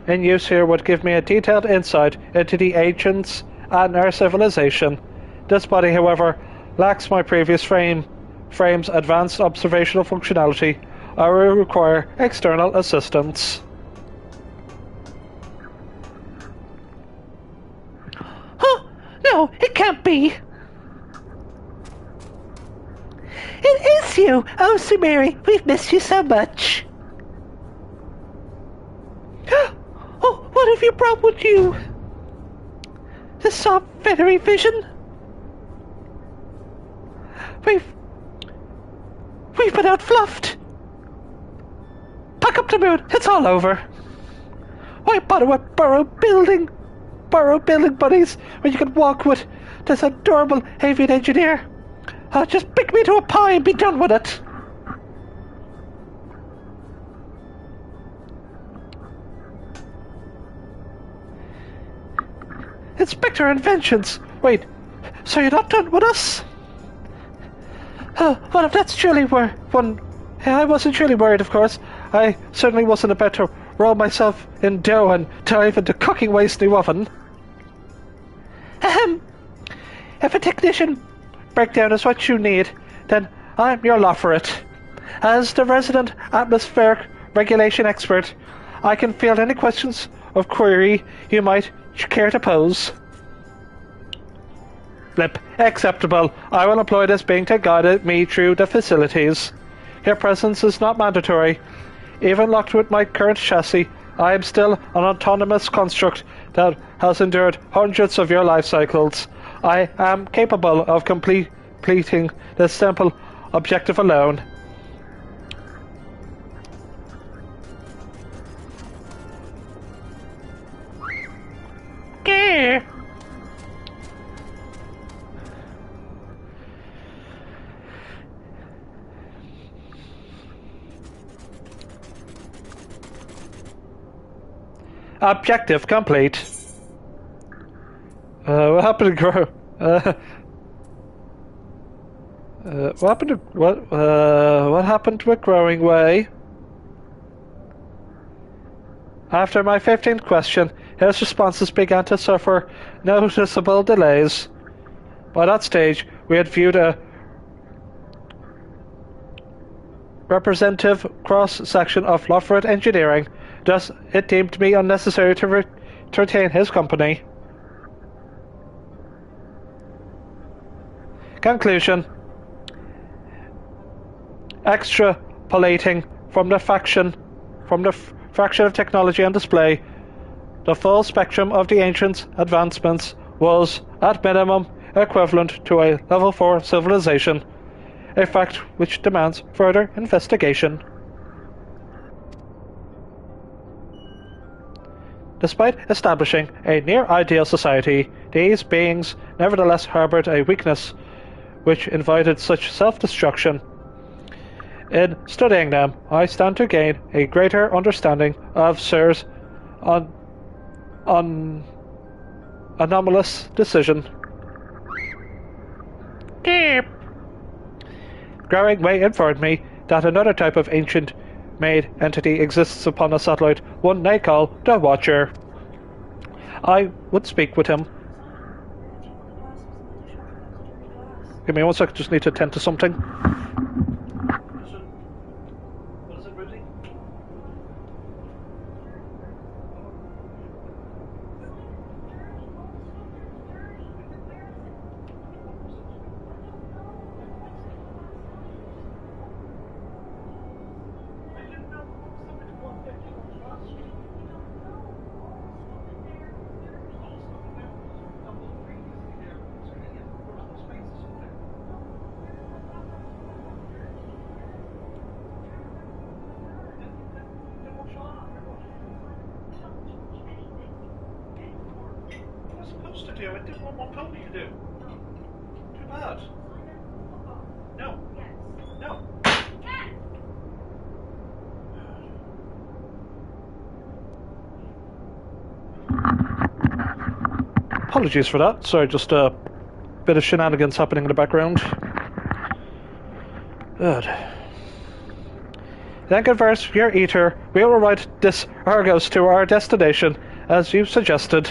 in use here would give me a detailed insight into the ancients and our civilization. This body, however, lacks my previous frame's advanced observational functionality. I will require external assistance. No, it can't be. It is you! Oh, Sumeri, we've missed you so much. Oh, what have you brought with you? The soft, feathery vision? We've been outfluffed. Pack up the moon, it's all over. Why bother with burrow building buddies when you can walk with this adorable avian engineer? Just pick me to a pie and be done with it. Inspector Inventions. Wait, so you're not done with us? Well, if that's truly one... I wasn't truly worried, of course. I certainly wasn't about to roll myself in dough and dive into cooking waste new oven. If a technician breakdown is what you need, then I'm your lot for it. As the resident atmospheric regulation expert, I can field any questions of query you might care to pose. Blip. Acceptable. I will employ this being to guide me through the facilities. Your presence is not mandatory. Even locked with my current chassis, I am still an autonomous construct that has endured hundreds of your life cycles. I am capable of completing this simple objective alone. Gah! Objective complete. What happened to grow? What happened to what happened with growing way? After my 15th question, his responses began to suffer noticeable delays. By that stage, we had viewed a representative cross-section of Loffred engineering. Thus, it deemed me unnecessary to retain his company. Conclusion. Extrapolating from the fraction of technology on display, the full spectrum of the ancients' advancements was, at minimum, equivalent to a level 4 civilization, a fact which demands further investigation. Despite establishing a near-ideal society, these beings nevertheless harbored a weakness which invited such self-destruction. In studying them, I stand to gain a greater understanding of Sir's anomalous decision. Deep. Growing Way informed me that another type of ancient-made entity exists upon a satellite, one they call the Watcher. I would speak with him. Give me 1 sec, just need to attend to something. What is it, Rudy? I did what one told me to do. Too bad. No. No. Apologies for that. Sorry, just a bit of shenanigans happening in the background. Good. Then converse your eater. We will ride this Argos to our destination, as you suggested.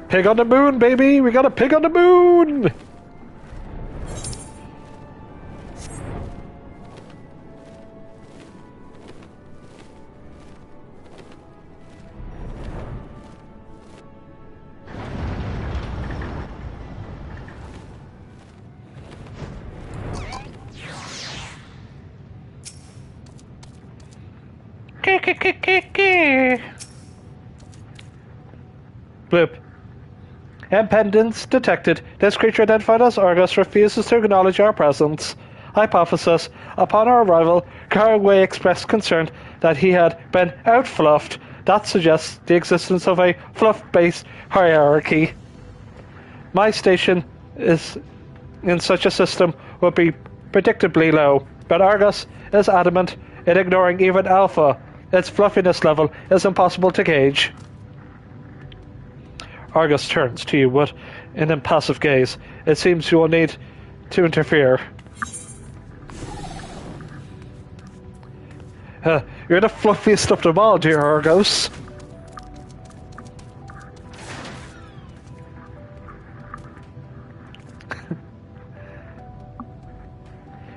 Pig on the moon, baby! We got a pig on the moon! Bloop. Impedance detected. This creature identified as Argus refuses to acknowledge our presence. Hypothesis. Upon our arrival, Carway expressed concern that he had been outfluffed. That suggests the existence of a fluff-based hierarchy. My station is in such a system would be predictably low, but Argus is adamant in ignoring even Alpha. Its fluffiness level is impossible to gauge. Argus turns to you with an impassive gaze. It seems you will need to interfere. You're the fluffiest of them all, dear Argos.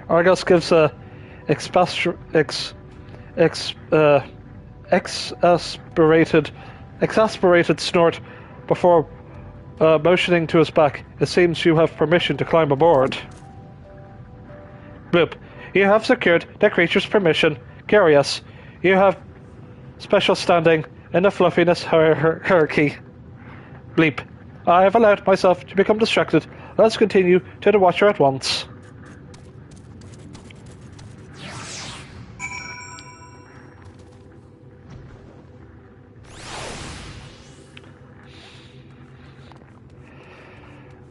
Argos gives a ex, exasperated snort before motioning to his back. It seems you have permission to climb aboard. Bloop. You have secured the creature's permission. Curious. You have special standing in the fluffiness hierarchy. Bleep. I have allowed myself to become distracted. Let's continue to the Watcher at once.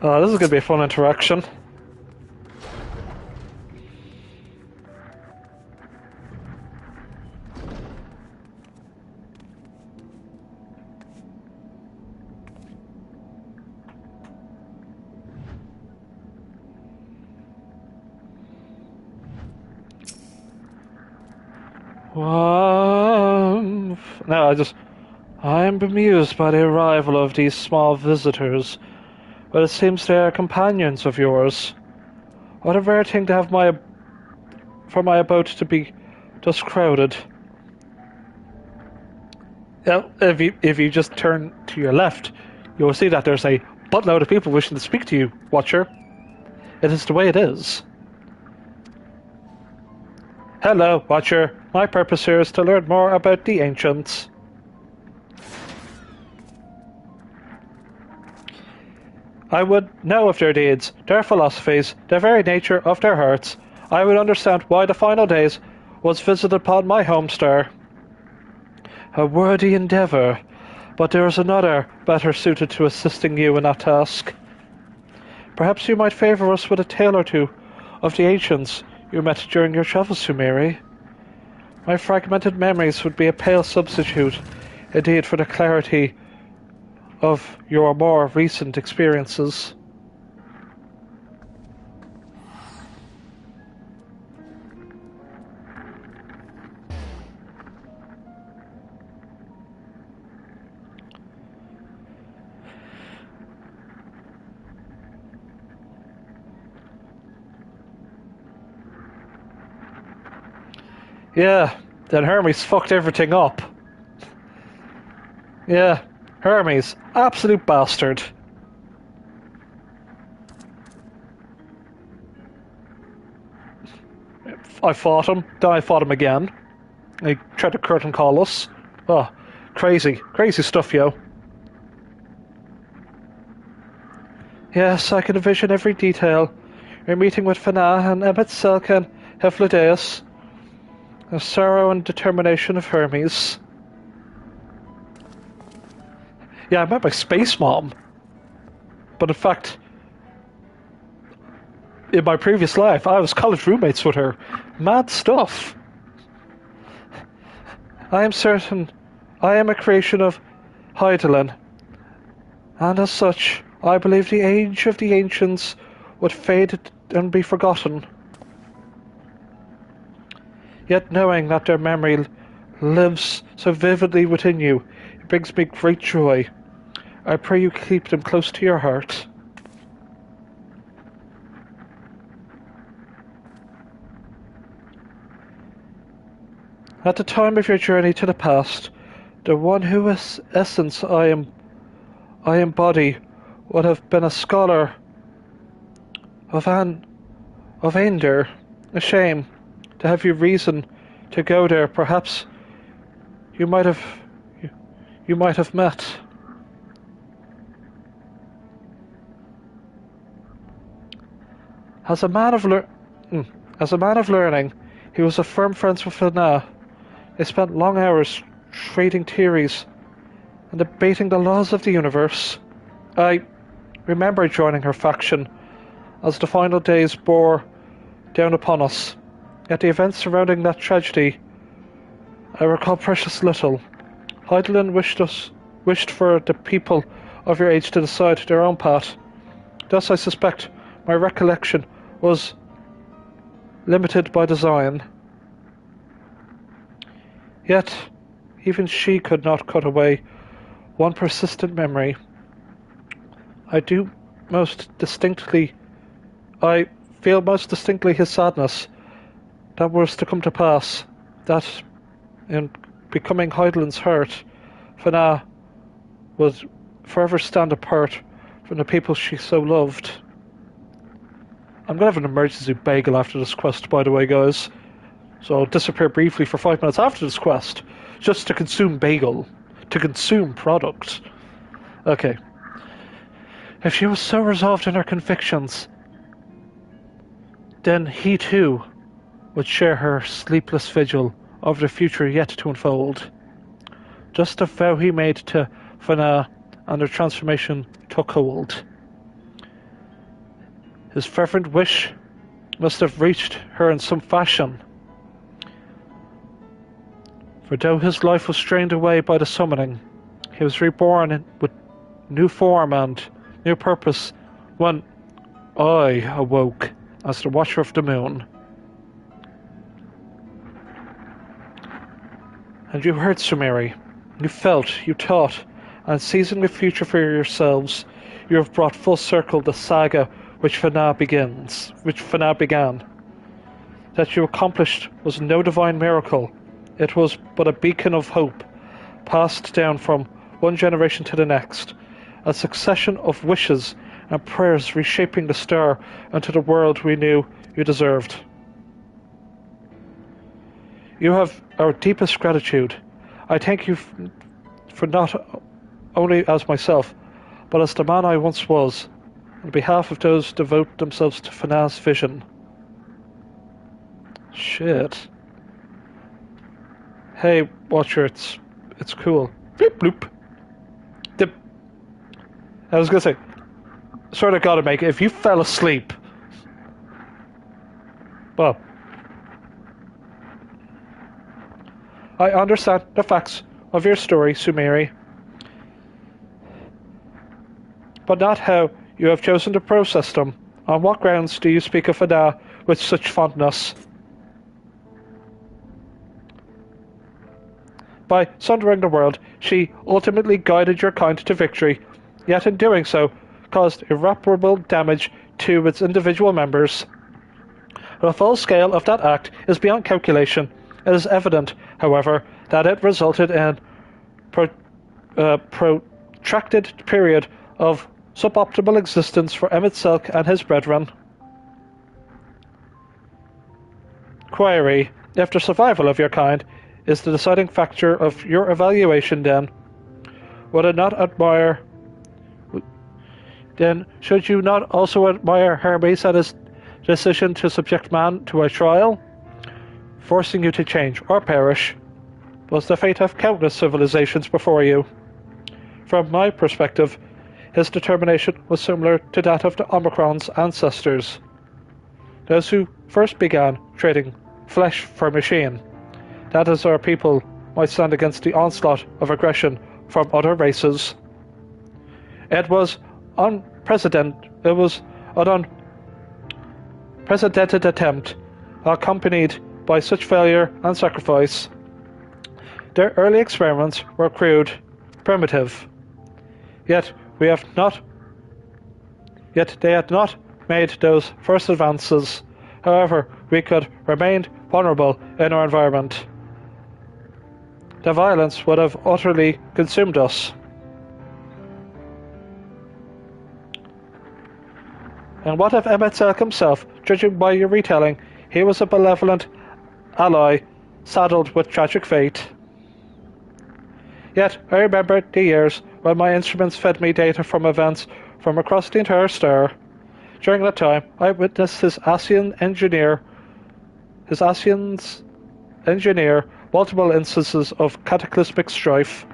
This is going to be a fun interaction. No, I am bemused by the arrival of these small visitors, but it seems they are companions of yours. What a rare thing to have for my abode to be thus crowded. Yeah, if you just turn to your left, you will see that there's a buttload of people wishing to speak to you, Watcher. It is the way it is. Hello, Watcher. My purpose here is to learn more about the ancients. I would know of their deeds, their philosophies, the very nature of their hearts. I would understand why the final days was visited upon my home star. A worthy endeavour, but there is another better suited to assisting you in that task. Perhaps you might favour us with a tale or two of the ancients you met during your travels to Mary. My fragmented memories would be a pale substitute, indeed, for the clarity of your more recent experiences. Yeah, then Hermes fucked everything up. Yeah, Hermes, absolute bastard. I fought him, then I fought him again. He tried to curtain call us. Oh, crazy stuff, yo. Yes, I can envision every detail. Your meeting with Fana and Emmet Selka and Heflideus. The sorrow and determination of Hermes. Yeah, I met my space mom. But in fact, in my previous life, I was college roommates with her. Mad stuff. I am certain I am a creation of Heidelin, and as such, I believe the age of the ancients would fade and be forgotten. Yet knowing that their memory lives so vividly within you, it brings me great joy. I pray you keep them close to your heart. At the time of your journey to the past, the one whose essence I embody would have been a scholar of Ander. A shame to have you reason to go there. Perhaps you might have met. As a man of learning, he was a firm friend with Fana. They spent long hours trading theories and debating the laws of the universe. I remember joining her faction as the final days bore down upon us. Yet the events surrounding that tragedy I recall precious little. Heidelin wished for the people of your age to decide their own path. Thus I suspect my recollection was limited by design. Yet, even she could not cut away one persistent memory. I feel most distinctly his sadness that was to come to pass, that in becoming Heidelind's hurt, Fana would forever stand apart from the people she so loved. I'm going to have an emergency bagel after this quest, by the way, guys. So I'll disappear briefly for 5 minutes after this quest, just to consume bagel, to consume product. Okay. If she was so resolved in her convictions, then he too would share her sleepless vigil over the future yet to unfold. Just the vow he made to Fana and her transformation took hold. His fervent wish must have reached her in some fashion. For though his life was strained away by the summoning, he was reborn with new form and new purpose when I awoke as the Watcher of the Moon. And you heard, Sumeri. You felt, you thought, and seizing the future for yourselves, you have brought full circle the saga which Fana began. That you accomplished was no divine miracle. It was but a beacon of hope, passed down from one generation to the next, a succession of wishes and prayers reshaping the star into the world we knew you deserved. You have our deepest gratitude. I thank you for not only as myself, but as the man I once was, on behalf of those who devote themselves to Fana's vision. Shit. Hey, Watcher, it's cool. Bloop bloop. I was gonna say, sort of gotta make it. If you fell asleep, well, I understand the facts of your story, Sumeri, but not how you have chosen to process them. On what grounds do you speak of Fana with such fondness? By sundering the world, she ultimately guided your kind to victory, yet in doing so, caused irreparable damage to its individual members. The full scale of that act is beyond calculation. It is evident, however, that it resulted in a protracted period of suboptimal existence for Emmett Selk and his brethren. Query: if the survival of your kind is the deciding factor of your evaluation, then should you not also admire Hermes and his decision to subject man to a trial? Forcing you to change or perish was the fate of countless civilizations before you. From my perspective, his determination was similar to that of the Omicron's ancestors, those who first began trading flesh for machine. That is, our people might stand against the onslaught of aggression from other races. It was an unprecedented attempt, accompanied by such failure and sacrifice. Their early experiments were crude, primitive, yet they had not made those first advances. However, we could remain vulnerable in our environment. The violence would have utterly consumed us. And what if Emmett Selk himself, judging by your retelling, he was a benevolent ally saddled with tragic fate? Yet I remember the years when my instruments fed me data from events from across the entire star. During that time, I witnessed his Asian's engineer multiple instances of cataclysmic strife.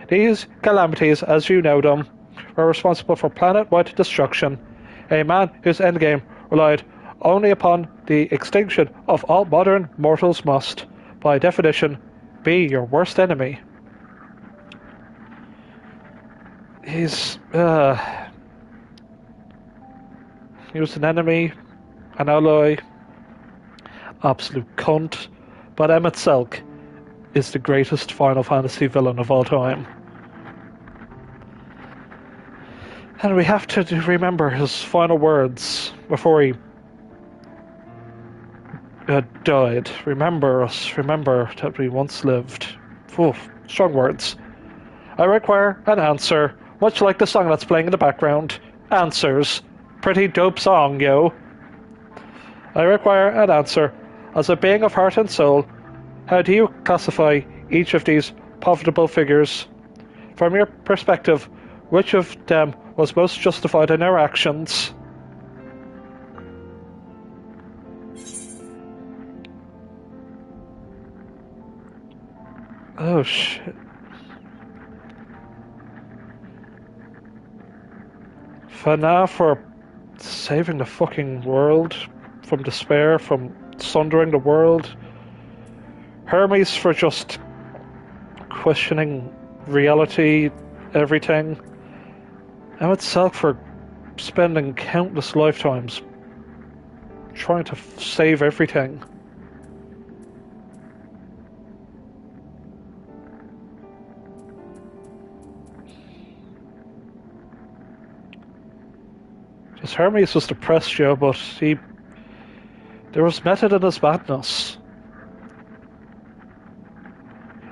These calamities, as you know them, were responsible for planet-wide destruction, a man whose endgame relied only upon the extinction of all modern mortals must, by definition, be your worst enemy. He was an enemy, an ally, absolute cunt, but Emmett Selk is the greatest Final Fantasy villain of all time. And we have to remember his final words before he died. Remember us. Remember that we once lived. Oof, strong words. I require an answer, much like the song that's playing in the background. Answers. Pretty dope song, yo. I require an answer. As a being of heart and soul, how do you classify each of these profitable figures? From your perspective, which of them was most justified in their actions? Oh shit. Fana for saving the fucking world from despair, from sundering the world. Hermes for just questioning reality, everything. And itself for spending countless lifetimes trying to save everything. Just Hermes was depressed, Joe, but there was method in his madness.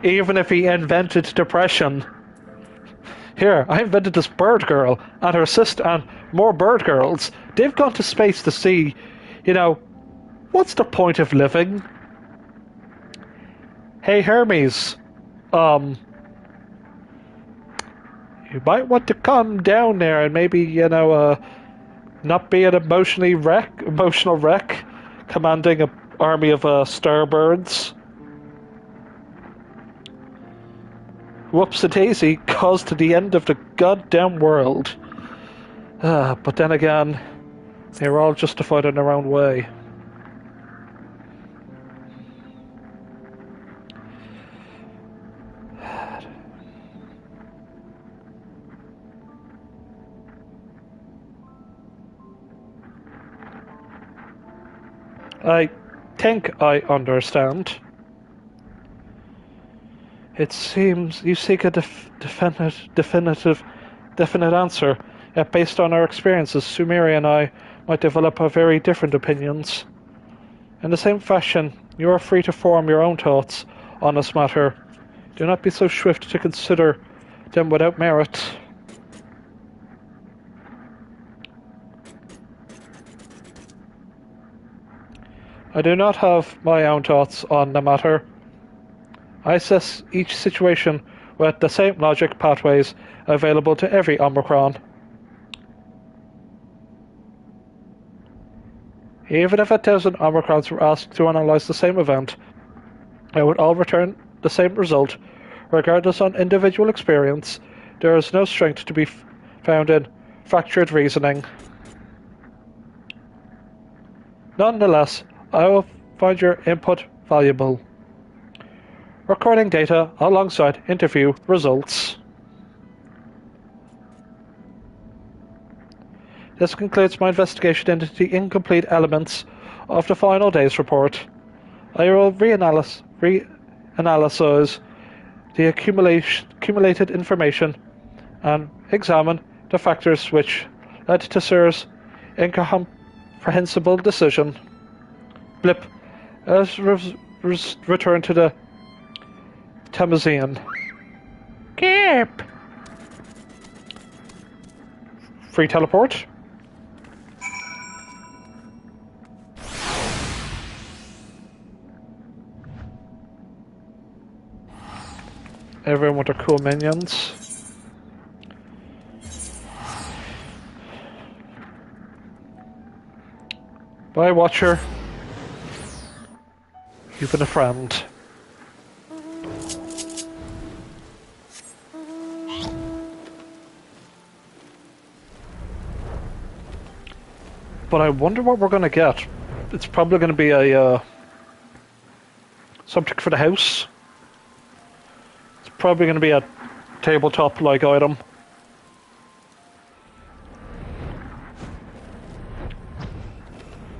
Even if he invented depression. Here, I invented this bird girl and her sister and more bird girls. They've gone to space to see, what's the point of living? Hey, Hermes, you might want to come down there and maybe, not be an emotional wreck, commanding an army of starbirds. Whoops-a-daisy caused the end of the goddamn world. But then again, they were all justified in their own way. I think I understand. It seems you seek a definite answer, yet based on our experiences, Sumeri and I might develop very different opinions. In the same fashion, you are free to form your own thoughts on this matter. Do not be so swift to consider them without merit. I do not have my own thoughts on the matter. I assess each situation with the same logic pathways available to every Omicron. Even if 1,000 Omicrons were asked to analyze the same event, they would all return the same result. Regardless on individual experience, there is no strength to be found in fractured reasoning. Nonetheless, I will find your input valuable. Recording data alongside interview results. This concludes my investigation into the incomplete elements of the final day's report. I will reanalyze the accumulated information and examine the factors which led to Sir's incomprehensible decision. Blip. Let's return to the Tamazian. Gip. Free teleport. Everyone with their cool minions. Bye, Watcher. You've been a friend. But I wonder what we're going to get. It's probably going to be a subject for the house. It's probably going to be a tabletop-like item.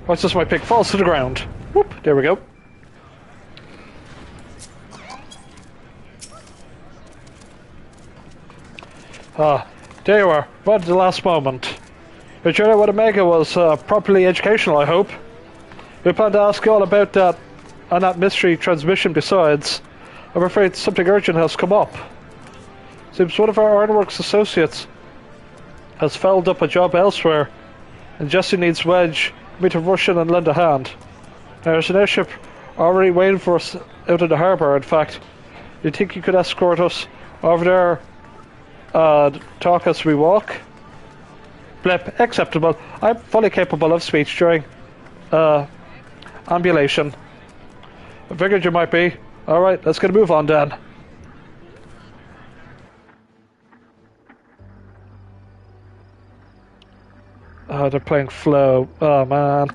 Watch this, my pig falls to the ground. Whoop, there we go. There you are, right at the last moment. Your journey with Omega was properly educational, I hope. We plan to ask you all about that and that mystery transmission besides. I'm afraid something urgent has come up. Seems one of our Ironworks associates has fouled up a job elsewhere, and Jesse needs Wedge me to rush in and lend a hand. There's an airship already waiting for us out in the harbour, in fact. Do you think you could escort us over there and talk as we walk? Blip, acceptable. I'm fully capable of speech during ambulation. I figured you might be. Alright, let's get a move on then. Oh, they're playing Flow. Oh, man.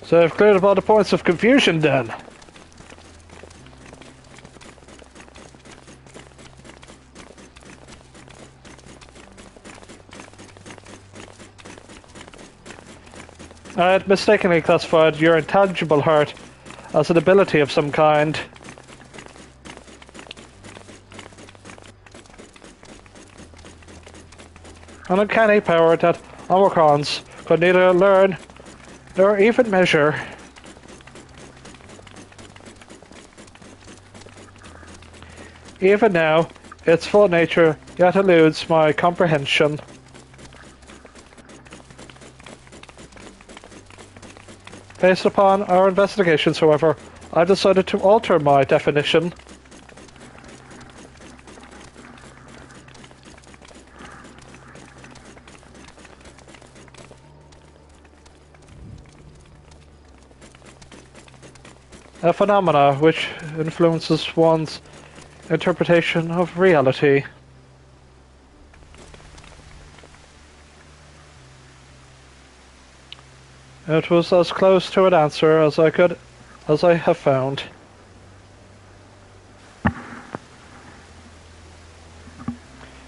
So I've cleared up all the points of confusion then. I had mistakenly classified your intangible heart as an ability of some kind. An uncanny power that Omicrons could neither learn nor even measure. Even now, its full nature yet eludes my comprehension. Based upon our investigations, however, I've decided to alter my definition. A phenomena which influences one's interpretation of reality. It was as close to an answer as I have found.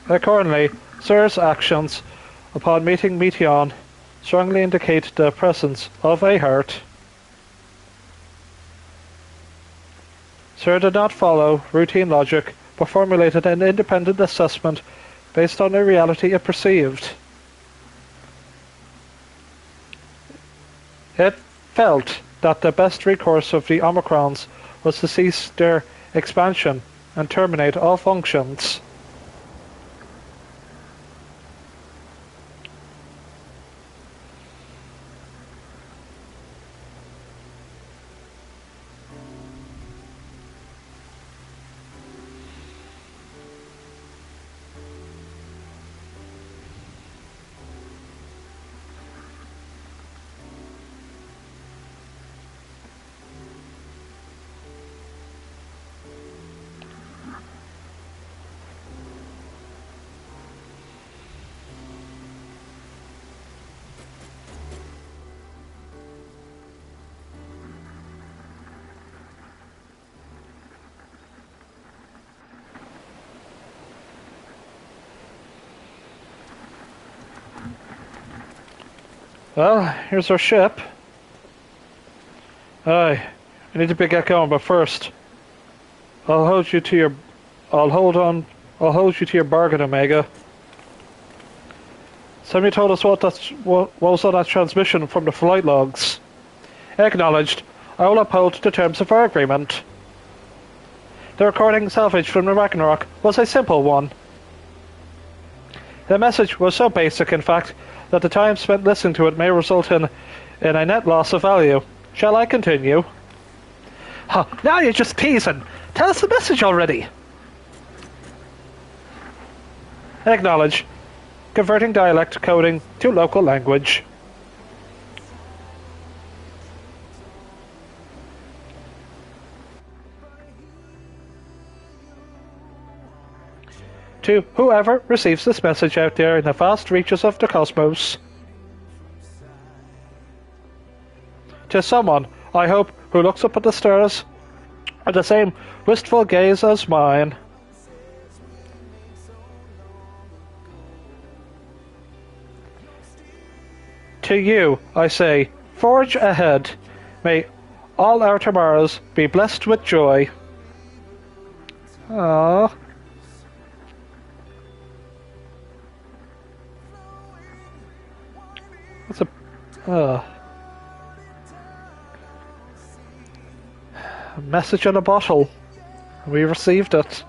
Accordingly, Sir's actions upon meeting Meteon strongly indicate the presence of a heart. Sir did not follow routine logic, but formulated an independent assessment based on the reality it perceived. It felt that the best recourse of the Omicrons was to cease their expansion and terminate all functions. Well, here's our ship. Aye, we need to get going, but first, I'll hold you to your bargain, Omega. Somebody told us what was on that transmission from the flight logs. Acknowledged. I will uphold the terms of our agreement. The recording salvaged from the Ragnarok was a simple one. The message was so basic, in fact, that the time spent listening to it may result in a net loss of value. Shall I continue? Huh, now you're just teasing. Tell us the message already. Acknowledge. Converting dialect coding to local language. To whoever receives this message out there in the vast reaches of the cosmos. To someone, I hope, who looks up at the stars with the same wistful gaze as mine. To you, I say, forge ahead. May all our tomorrows be blessed with joy. Aww. A message in a bottle. We received it.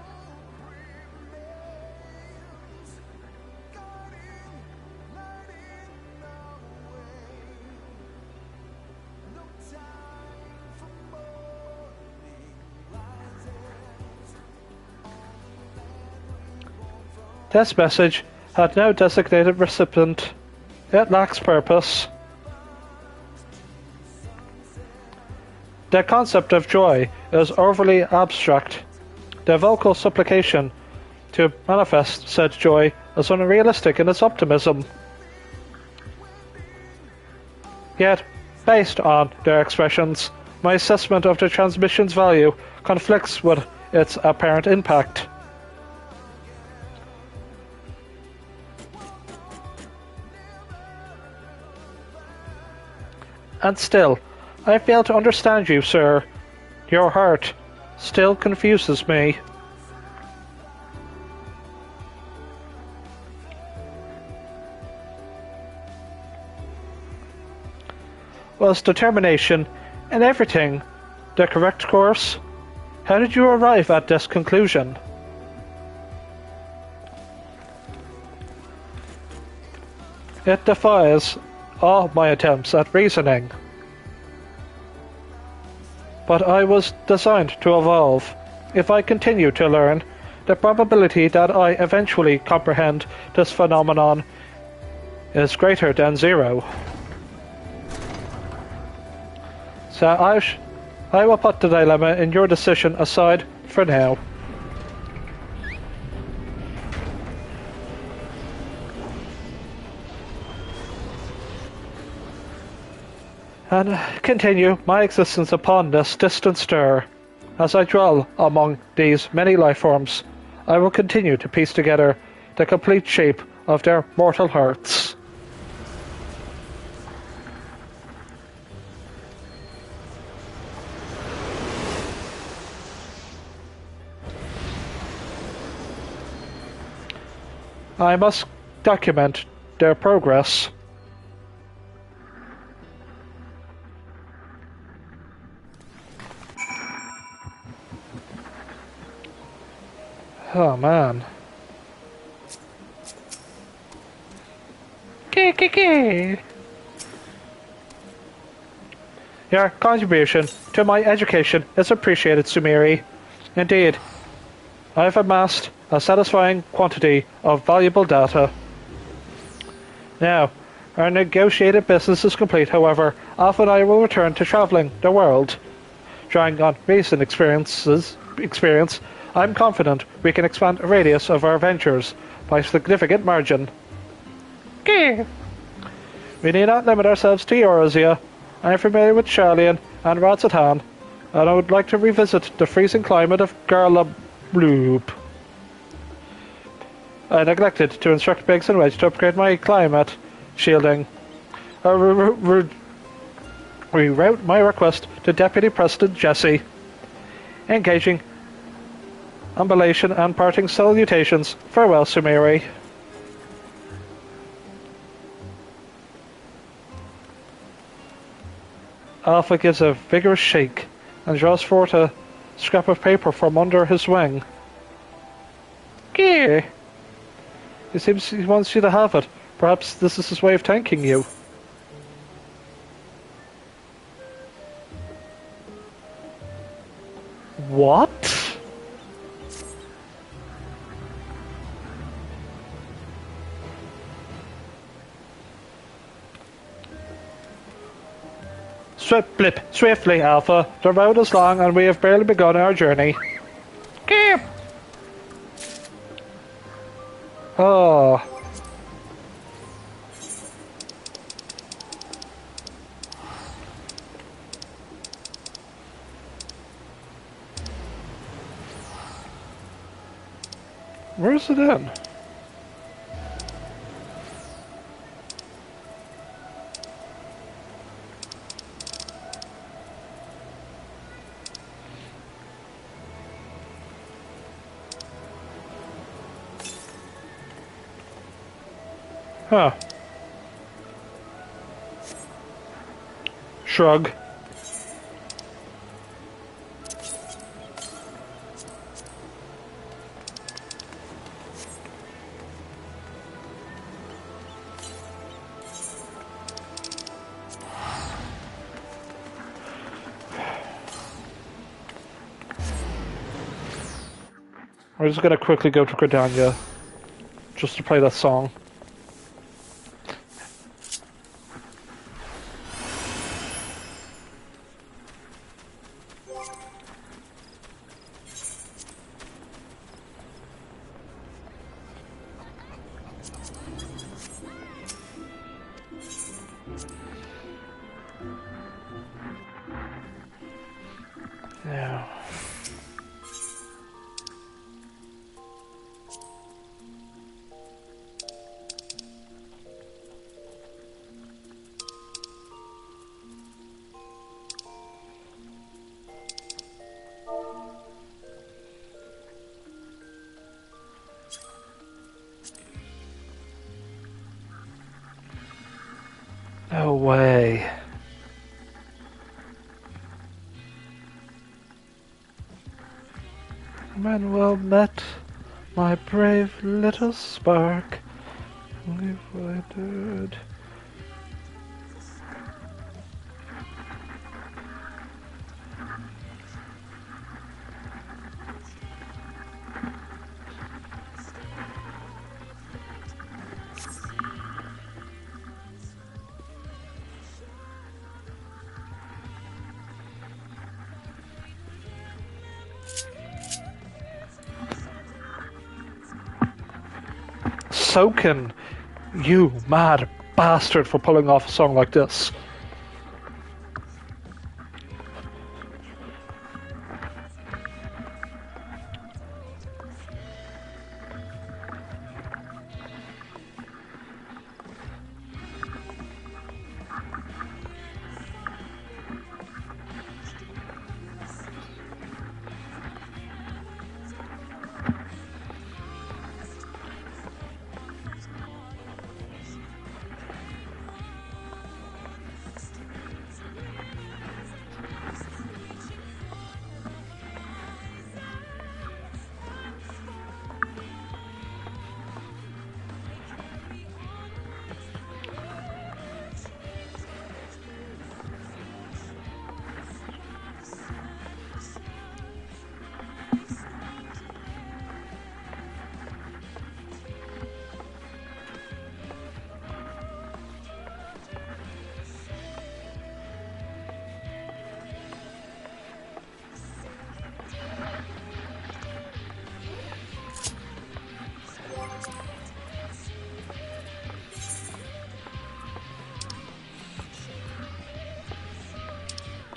This message had no designated recipient. It lacks purpose. The concept of joy is overly abstract. The vocal supplication to manifest said joy is unrealistic in its optimism. Yet, based on their expressions, my assessment of the transmission's value conflicts with its apparent impact. And still, I fail to understand you, sir. Your heart still confuses me. Was determination in everything the correct course? How did you arrive at this conclusion? It defies all my attempts at reasoning. But I was designed to evolve. If I continue to learn, the probability that I eventually comprehend this phenomenon is greater than 0. So I will put the dilemma in your decision aside for now. And continue my existence upon this distant star. As I dwell among these many life forms, I will continue to piece together the complete shape of their mortal hearts. I must document their progress. Oh man. Your contribution to my education is appreciated, Sumiri. Indeed, I have amassed a satisfying quantity of valuable data. Now, our negotiated business is complete, however, Alpha and I will return to travelling the world. Drawing on recent experience, I'm confident we can expand the radius of our ventures by a significant margin. We need not limit ourselves to Eurasia. I am familiar with Charlian and Ratsatan, and I would like to revisit the freezing climate of Garlabloob. I neglected to instruct Biggs and Wedge to upgrade my climate shielding. Reroute my request to Deputy President Jesse. Engaging ambulation and parting salutations. Farewell, Sumiri. Alpha gives a vigorous shake and draws forth a scrap of paper from under his wing. Gee! It seems he wants you to have it. Perhaps this is his way of thanking you. What? Swiftly, Alpha. The road is long and we have barely begun our journey. Keep. Oh. Where's it in? Huh. Shrug. We're just gonna quickly go to Gridania, just to play that song. Yeah. No way. Manuel met my brave little spark. If I did. Soaking, you mad bastard for pulling off a song like this.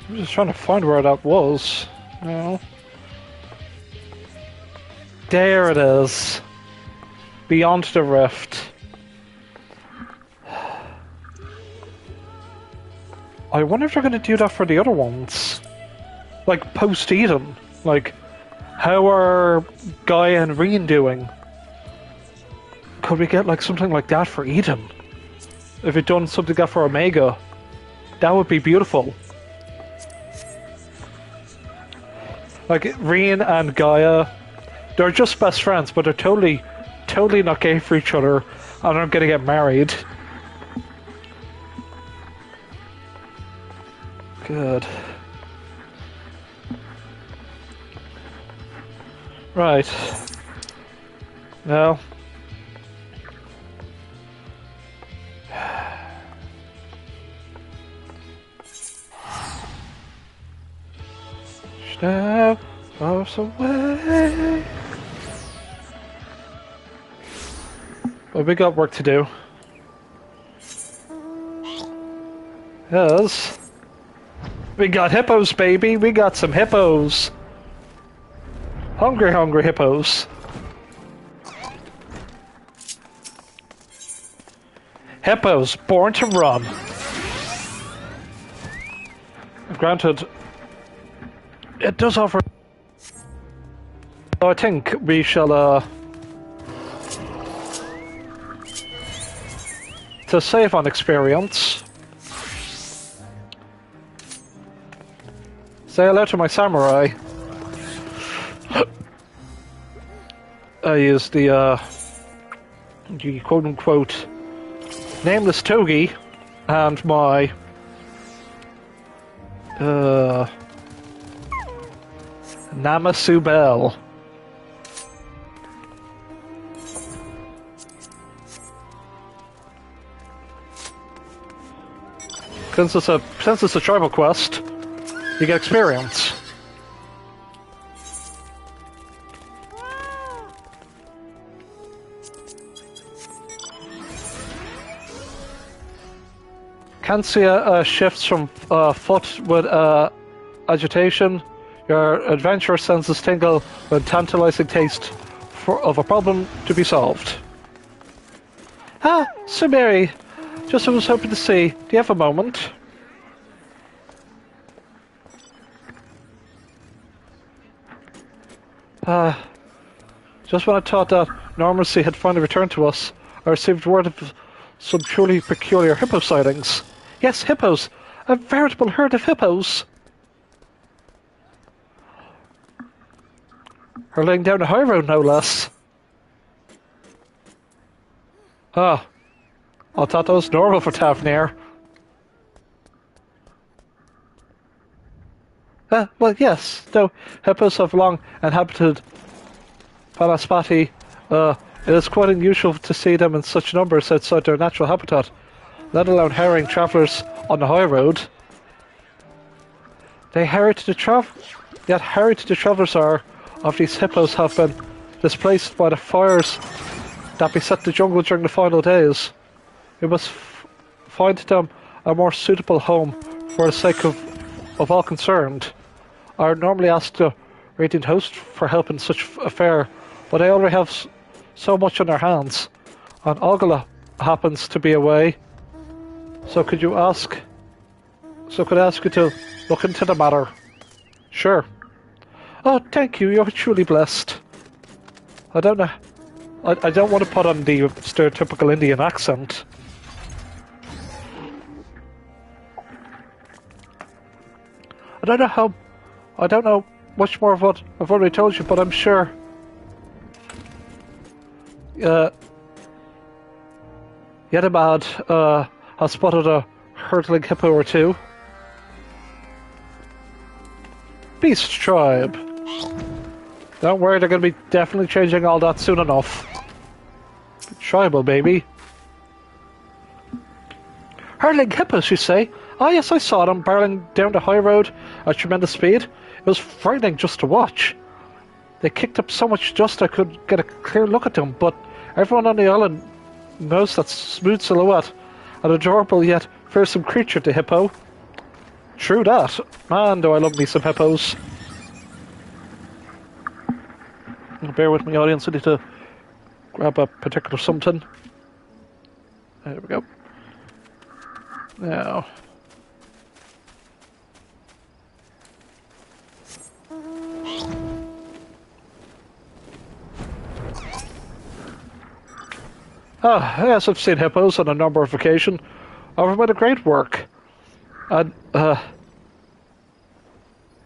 I'm just trying to find where that was. No. There it is. Beyond the rift. I wonder if they're going to do that for the other ones. Like post-Eden. Like, how are Guy and Reen doing? Could we get like something like that for Eden? If we'd done something like that for Omega, that would be beautiful. Like, Reen and Gaia, they're just best friends, but they're totally not gay for each other, and are gonna get married. Good. Right. Now. Now, far away. Well, we got work to do. Yes. We got hippos, baby. We got some hippos. Hungry, hungry hippos. Hippos, born to run. Granted, it does offer... So I think we shall, to save on experience, Say hello to my samurai. I use the quote-unquote nameless togi and my Namasu Bell. Since it's a tribal quest, you get experience. Kansia shifts from foot with agitation. Your adventurer senses tingle with tantalizing taste of a problem to be solved. Ah, Sumeri, just what I was hoping to see. Do you have a moment? Just when I thought that normalcy had finally returned to us, I received word of some truly peculiar hippo sightings. Yes, hippos! A veritable herd of hippos! Hurling down the high road, no less. Ah, I thought that was normal for Tavenir. Well, yes, though hippos have long inhabited Panaspati, it is quite unusual to see them in such numbers outside their natural habitat, let alone harrying travellers on the high road. Yet harried the travellers are of these hippos have been displaced by the fires that beset the jungle during the final days. We must find them a more suitable home for the sake of all concerned. I would normally ask the radiant host for help in such affair, but they already have so much on their hands, and Ogala happens to be away. So could I ask you to look into the matter? Sure. Oh, thank you. You're truly blessed. I don't know. I don't want to put on the stereotypical Indian accent. I don't know much more of what I've already told you, but I'm sure. Hildebrand has spotted a hurtling hippo or two. Beast tribe. Don't worry, they're going to be definitely changing all that soon enough. Tribal, baby. Hurling hippos, you say? Oh yes, I saw them barreling down the high road at tremendous speed. It was frightening just to watch. They kicked up so much dust I could get a clear look at them, but everyone on the island knows that smooth silhouette, an adorable yet fearsome creature, the hippo. True that. Man, do I love me some hippos. Bear with me, audience, I need to grab a particular something. There we go. Now. Yes, I've seen hippos on a number of occasions. I've made a great work. And, I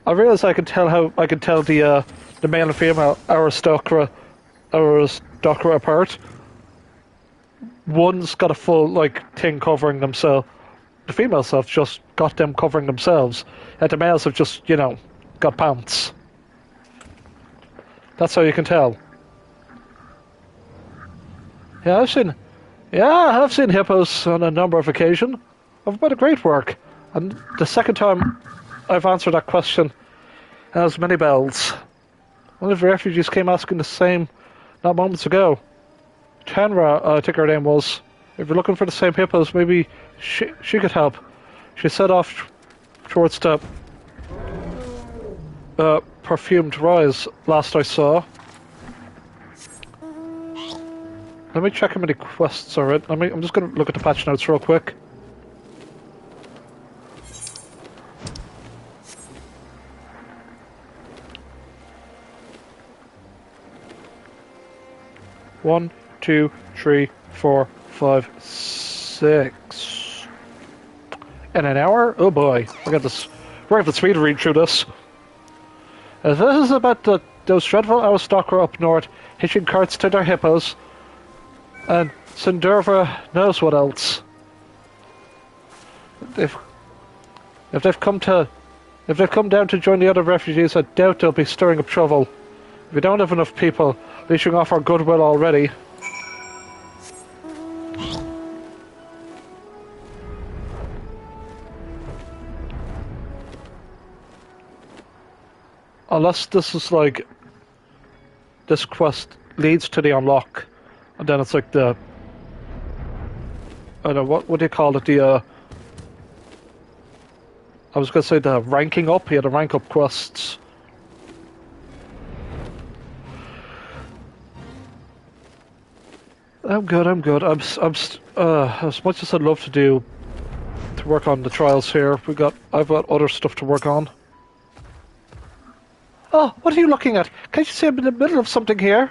realise I can tell the male and female Aristocra apart. One's got a full, thing covering themselves. The females have just got them covering themselves. And the males have just, got pants. That's how you can tell. Yeah, I've seen hippos on a number of occasions. I've made a great work. And the second time I've answered that question, it has many bells. One of the refugees came asking the same not moments ago. Tenra, I think her name was. If you're looking for the same hippos, maybe she could help. She set off towards the perfumed rise last I saw. Let me check how many quests are in. I'm just going to look at the patch notes real quick. One, 2, 3, 4, 5, 6. In an hour? Oh boy, I got this Raven's speed read through this. This is about those dreadful aristocrats up north, hitching carts to their hippos, and Sindurva knows what else. If they've come down to join the other refugees, I doubt they'll be stirring up trouble. We don't have enough people leeching off our goodwill already. Unless this is like... this quest leads to the unlock. And then it's like the... I don't know, what do you call it? The, I was going to say the ranking up. Yeah, the rank up quests. I'm good. As much as I'd love to work on the trials here, I've got other stuff to work on. Oh, what are you looking at? Can't you see I'm in the middle of something here?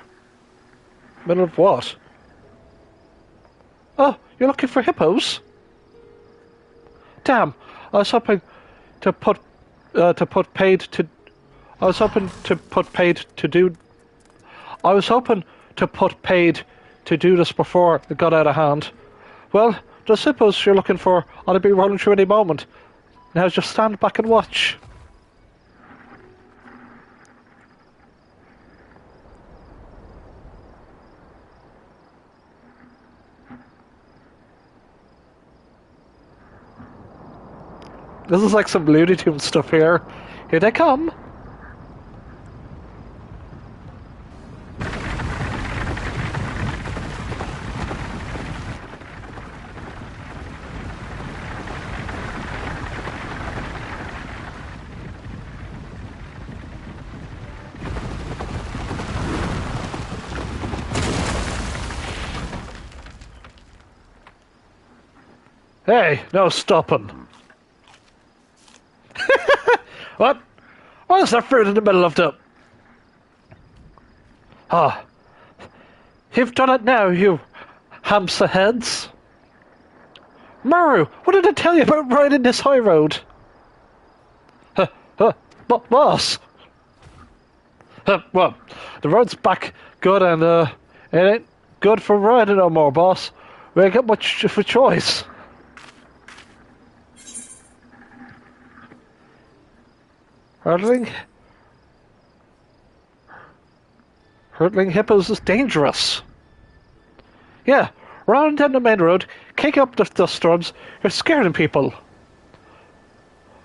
Middle of what? Oh, you're looking for hippos? Damn, I was hoping to put paid to do this before it got out of hand. Well, the hippos you're looking for ought to be rolling through any moment. Now just stand back and watch. This is like some Looney Tunes stuff here. Here they come. Hey, no stopping. What? Why is that fruit in the middle of the... Ah. You've done it now, you hamster heads. Maru, what did I tell you about riding this high road? Boss. Well, the road's back good and it ain't good for riding no more, boss. We ain't got much of a choice. Hurdling hippos is dangerous. Yeah, running down the main road, kicking up the dust storms, you're scaring people.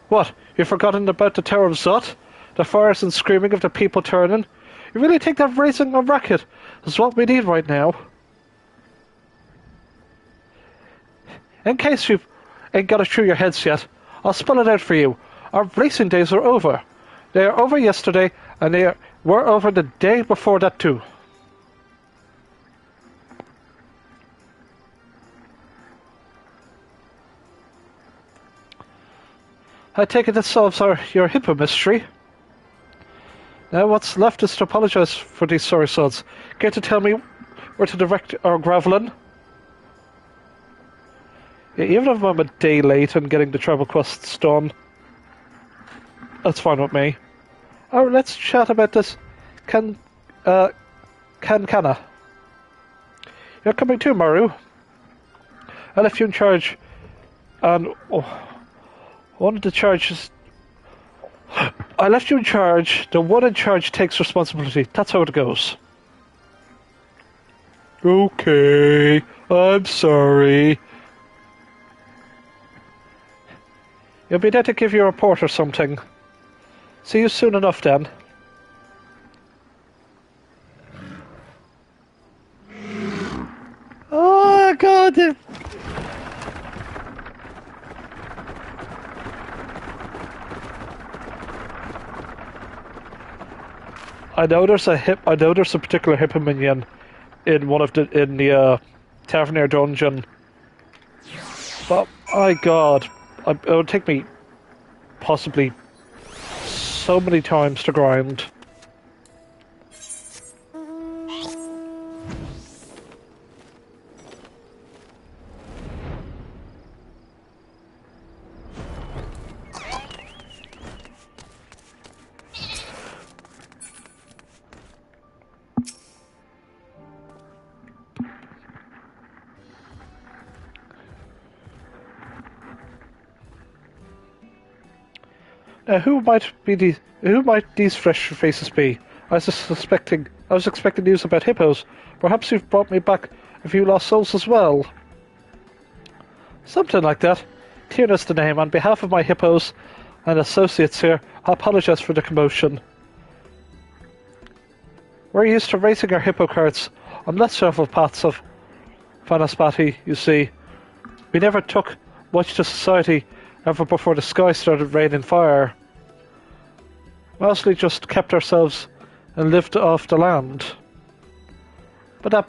What, you've forgotten about the Tower of Zot? The fires and screaming of the people turning? You really think that raising a racket is what we need right now? In case you ain't got it through your heads yet, I'll spell it out for you. Our racing days are over. They are over yesterday, and they were over the day before that too. I take it that solves your hippo mystery. Now what's left is to apologise for these sorry sods. Care to tell me where to direct our gravelin? Yeah, even if I'm a day late in getting the travel quests done, that's fine with me. Oh, let's chat about this Kankana. You're coming too, Maru. I left you in charge, and one of the charges... I left you in charge. The one in charge takes responsibility. That's how it goes. Okay, I'm sorry. You'll be there to give your report or something. See you soon enough, then. Oh, God! I know there's a particular hippo minion in the Tavernier dungeon. But my God, it would take me possibly so many times to grind. Now, who might these fresh faces be? I was expecting news about hippos. Perhaps you've brought me back a few lost souls as well. Something like that. Tierna's the name. On behalf of my hippos and associates here, I apologize for the commotion. We're used to racing our hippo carts on less traveled paths of Vanaspati, you see. We never took much to society ever before the sky started raining fire. Mostly just kept ourselves and lived off the land. But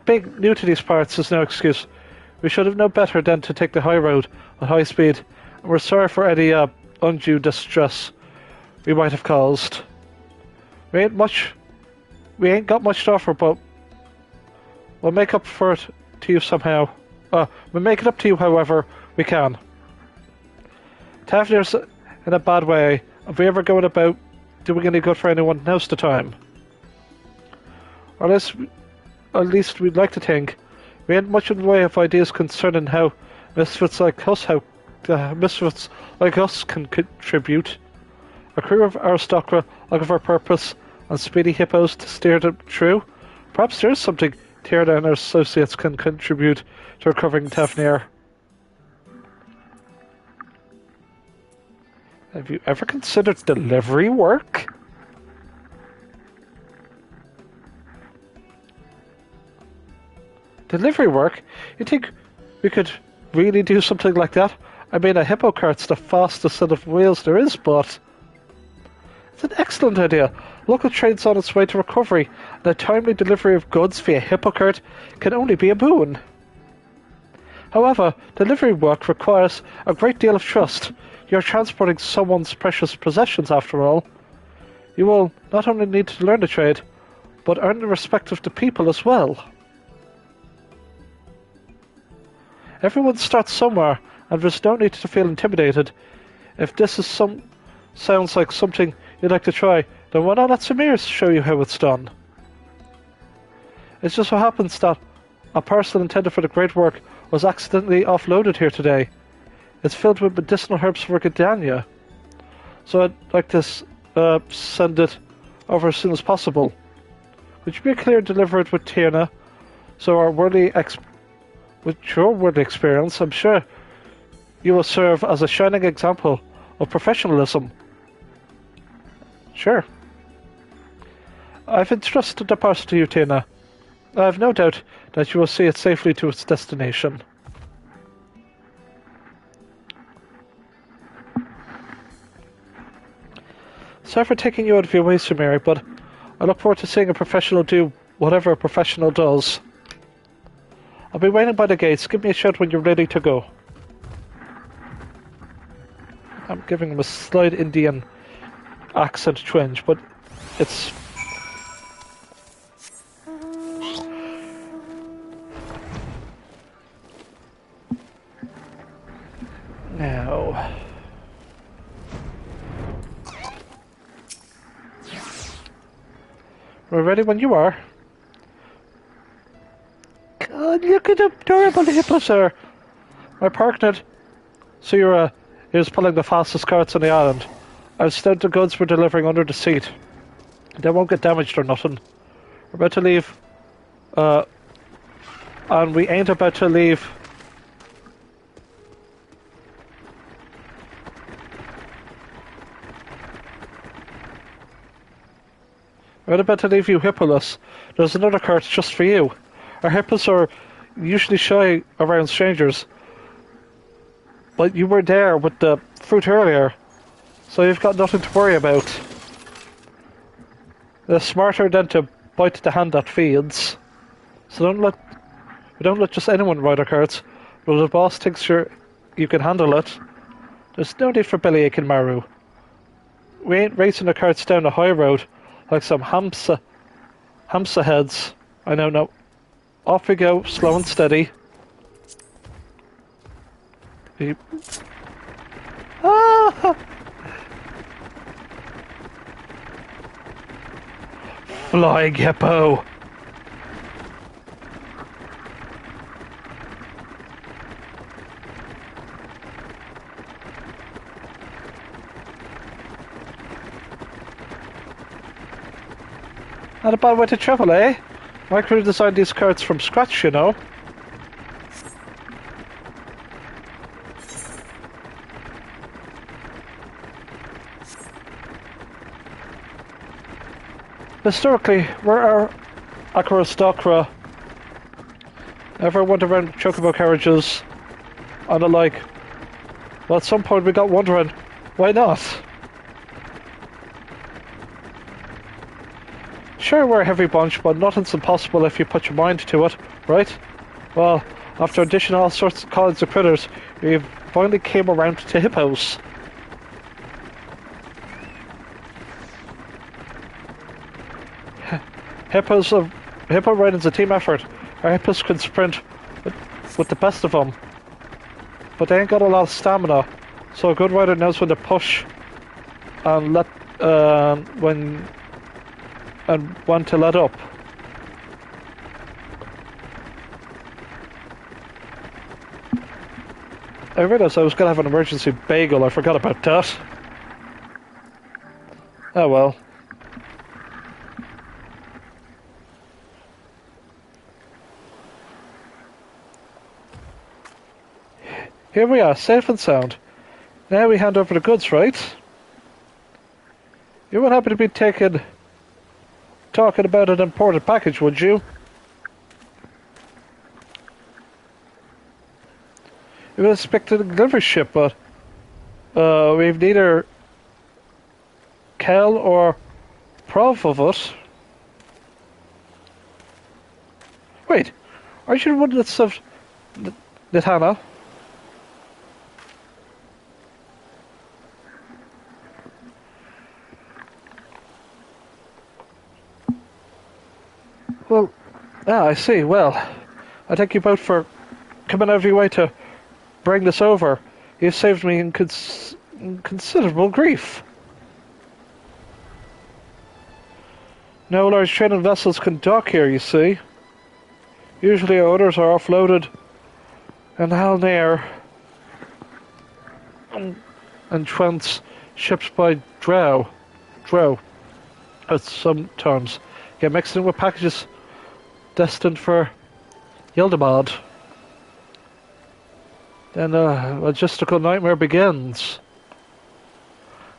being new to these parts is no excuse. We should have known better than to take the high road at high speed, and we're sorry for any undue distress we might have caused. We ain't got much to offer, but we'll make up for it to you somehow. We'll make it up to you however we can. Tafnir's in a bad way. If we ever going about doing any good for anyone, now's the time. Or at least we'd like to think. We ain't much in the way of ideas concerning how misfits like us can contribute. A crew of aristocrats looking for purpose and speedy hippos to steer them through. Perhaps there's something Tierna and her associates can contribute to recovering Tafnir. Have you ever considered delivery work? Delivery work? You think we could really do something like that? I mean, a hippo cart's the fastest set of wheels there is, but... It's an excellent idea. Local trade's on its way to recovery, and a timely delivery of goods via hippo cart can only be a boon. However, delivery work requires a great deal of trust. You're transporting someone's precious possessions, after all. You will not only need to learn the trade, but earn the respect of the people as well. Everyone starts somewhere, and there's no need to feel intimidated. If this is sounds like something you'd like to try, then why not let Samir show you how it's done? It just so happens that a parcel intended for the great work was accidentally offloaded here today. It's filled with medicinal herbs for Gidania, so I'd like to send it over as soon as possible. Would you be clear and deliver it with Tierna, so with your worldly experience, I'm sure you will serve as a shining example of professionalism. Sure. I've entrusted the parcel to you, Tierna. I have no doubt that you will see it safely to its destination. Sorry for taking you out of your way, Sir Mary, but I look forward to seeing a professional do whatever a professional does. I'll be waiting by the gates. Give me a shout when you're ready to go. I'm giving him a slight Indian accent twinge, but it's... Now... We're ready when you are. God, look at the adorable hippo, sir. My partner, Sira, is pulling the fastest carts on the island. I've stowed the goods we're delivering under the seat. They won't get damaged or nothing. We're about to leave, and we ain't about to leave. We're about to leave you hippoless. There's another cart just for you. Our hippos are usually shy around strangers, but you were there with the fruit earlier, so you've got nothing to worry about. They're smarter than to bite the hand that feeds. So don't let just anyone ride our carts. But if the boss thinks you can handle it, there's no need for bellyache and Maru. We ain't racing the carts down the high road like some hamsa heads. I know, no. Off we go, slow and steady. Ah! Flying hippo! Not a bad way to travel, eh? My crew designed these carts from scratch, you know. Historically, we're our Arkasodara. Ever went around chocobo carriages and the like. Well, at some point we got wondering, why not? Sure, we're a heavy bunch, but nothing's impossible if you put your mind to it, right? Well, after auditioning all sorts of kinds of critters, we finally came around to hippos. Hippo riding's a team effort. Our hippos can sprint with the best of them, but they ain't got a lot of stamina, so a good rider knows when to push and when to let up. I realised I was going to have an emergency bagel. I forgot about that. Oh well. Here we are, safe and sound. Now we hand over the goods, right? You wouldn't happen to be talking about an imported package, would you? We were expecting a delivery ship, but we've neither Kel or Prov of it. Wait, aren't you the one that served Nitana? Well, I see. Well, I thank you both for coming out of your way to bring this over. You saved me in considerable grief. No large trading vessels can dock here, you see. Usually our orders are offloaded in Halnair and ships by drow at some turns. Get mixed in with packages destined for Hildebrand. Then a logistical nightmare begins.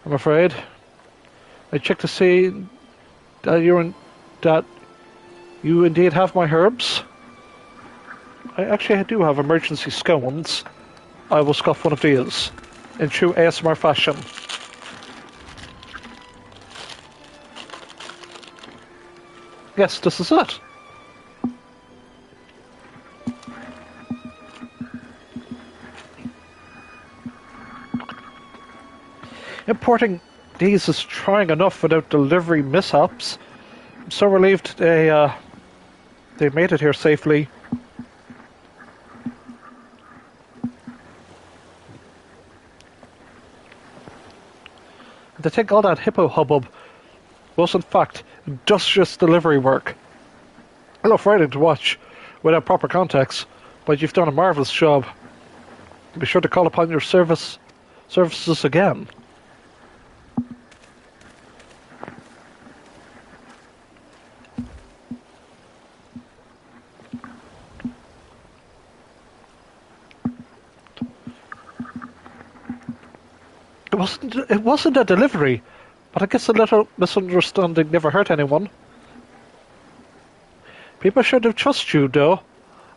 I'm afraid. I checked to see that you indeed have my herbs. I do have emergency scones. I will scoff one of these in true ASMR fashion. Yes, this is it. Importing these is trying enough without delivery mishaps. I'm so relieved they made it here safely. And to think all that hippo hubbub was in fact industrious delivery work. A little frightening to watch without proper context, but you've done a marvellous job. Be sure to call upon your services again. It wasn't a delivery, but I guess a little misunderstanding never hurt anyone. People should have trusted you, though.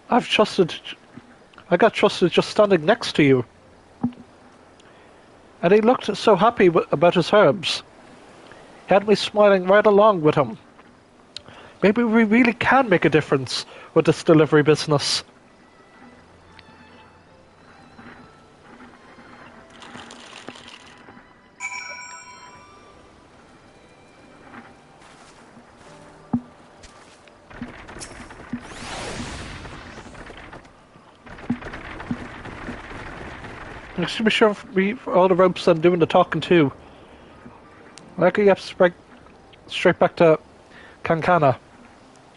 I got trusted just standing next to you. And he looked so happy about his herbs. He had me smiling right along with him. Maybe we really can make a difference with this delivery business. I should be sure for all the ropes and doing the talking too. I could get straight back to Kankana.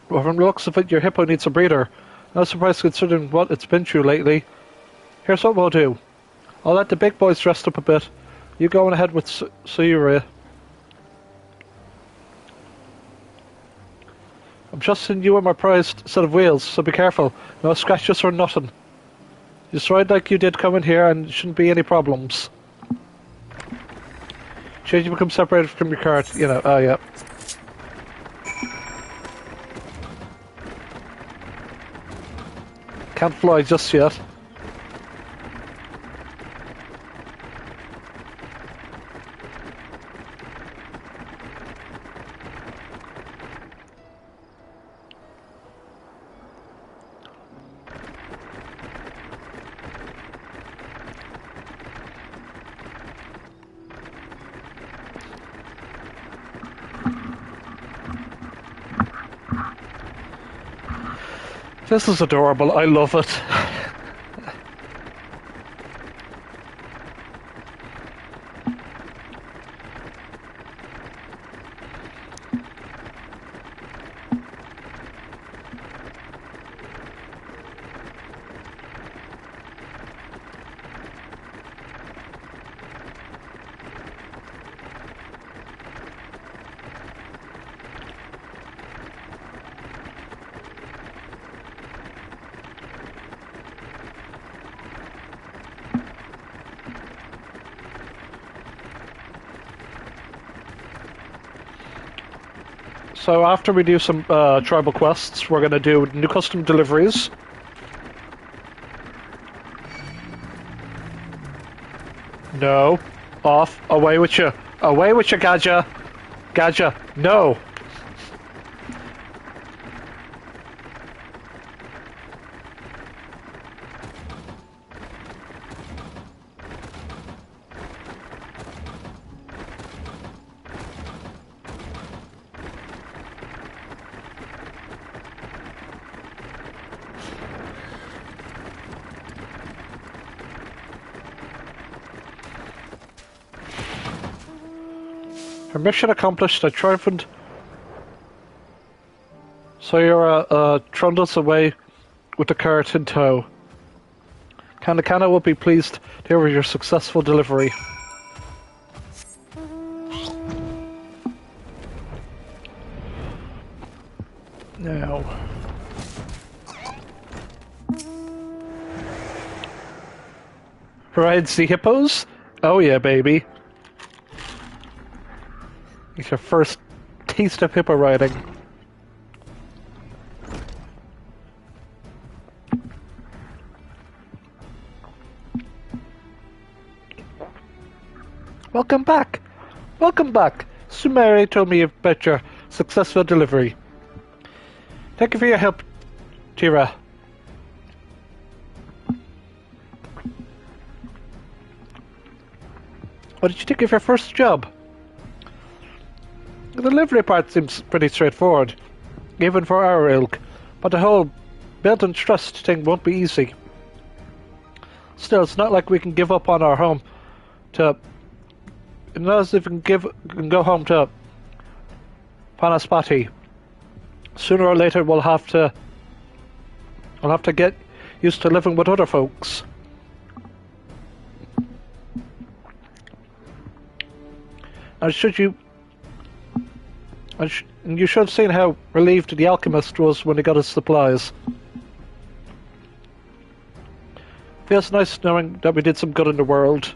Well, from the looks of it, your hippo needs a breather. No surprise considering what it's been through lately. Here's what we'll do. I'll let the big boys rest up a bit. You go on ahead with Sayuri. I'm trusting you with my prized set of wheels, so be careful. No scratches or nothing. Just ride like you did coming here and shouldn't be any problems. Should you become separated from your car, you know, oh yeah. Can't fly just yet. This is adorable, I love it. So after we do some tribal quests, we're going to do new custom deliveries. No. Off. Away with you. Away with you, Gadja. Gadja. No. Her mission accomplished, a triumphant. So you're trundles away with the cart in tow. Kana will be pleased to hear of your successful delivery. Now. Rides the hippos? Oh yeah, baby. It's your first taste of hippo riding. Welcome back! Welcome back! Sumeri told me about your successful delivery. Thank you for your help, Tira. What did you think of your first job? The delivery part seems pretty straightforward, even for our ilk, but the whole build and trust thing won't be easy. Still, it's not like we can give up on our home to... Not as if we can go home to Panaspati. Sooner or later we'll have to get used to living with other folks. And you should have seen how relieved the alchemist was when he got his supplies. Feels nice knowing that we did some good in the world.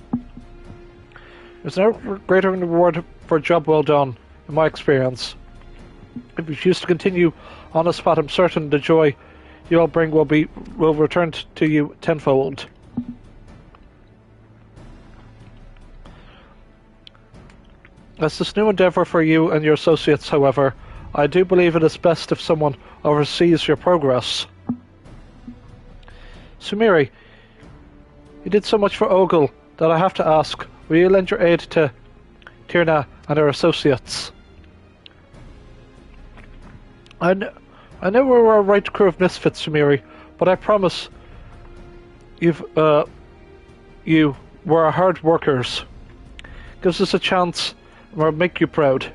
There's no greater reward for a job well done, in my experience. If you choose to continue on this path, I'm certain the joy you all bring will return to you tenfold. As this new endeavour for you and your associates, however, I do believe it is best if someone oversees your progress. Sumeri, you did so much for Ogle that I have to ask, will you lend your aid to Tirna and her associates? I know we're a right crew of misfits, Sumeri, but I promise you were hard workers. Gives us a chance. Or make you proud.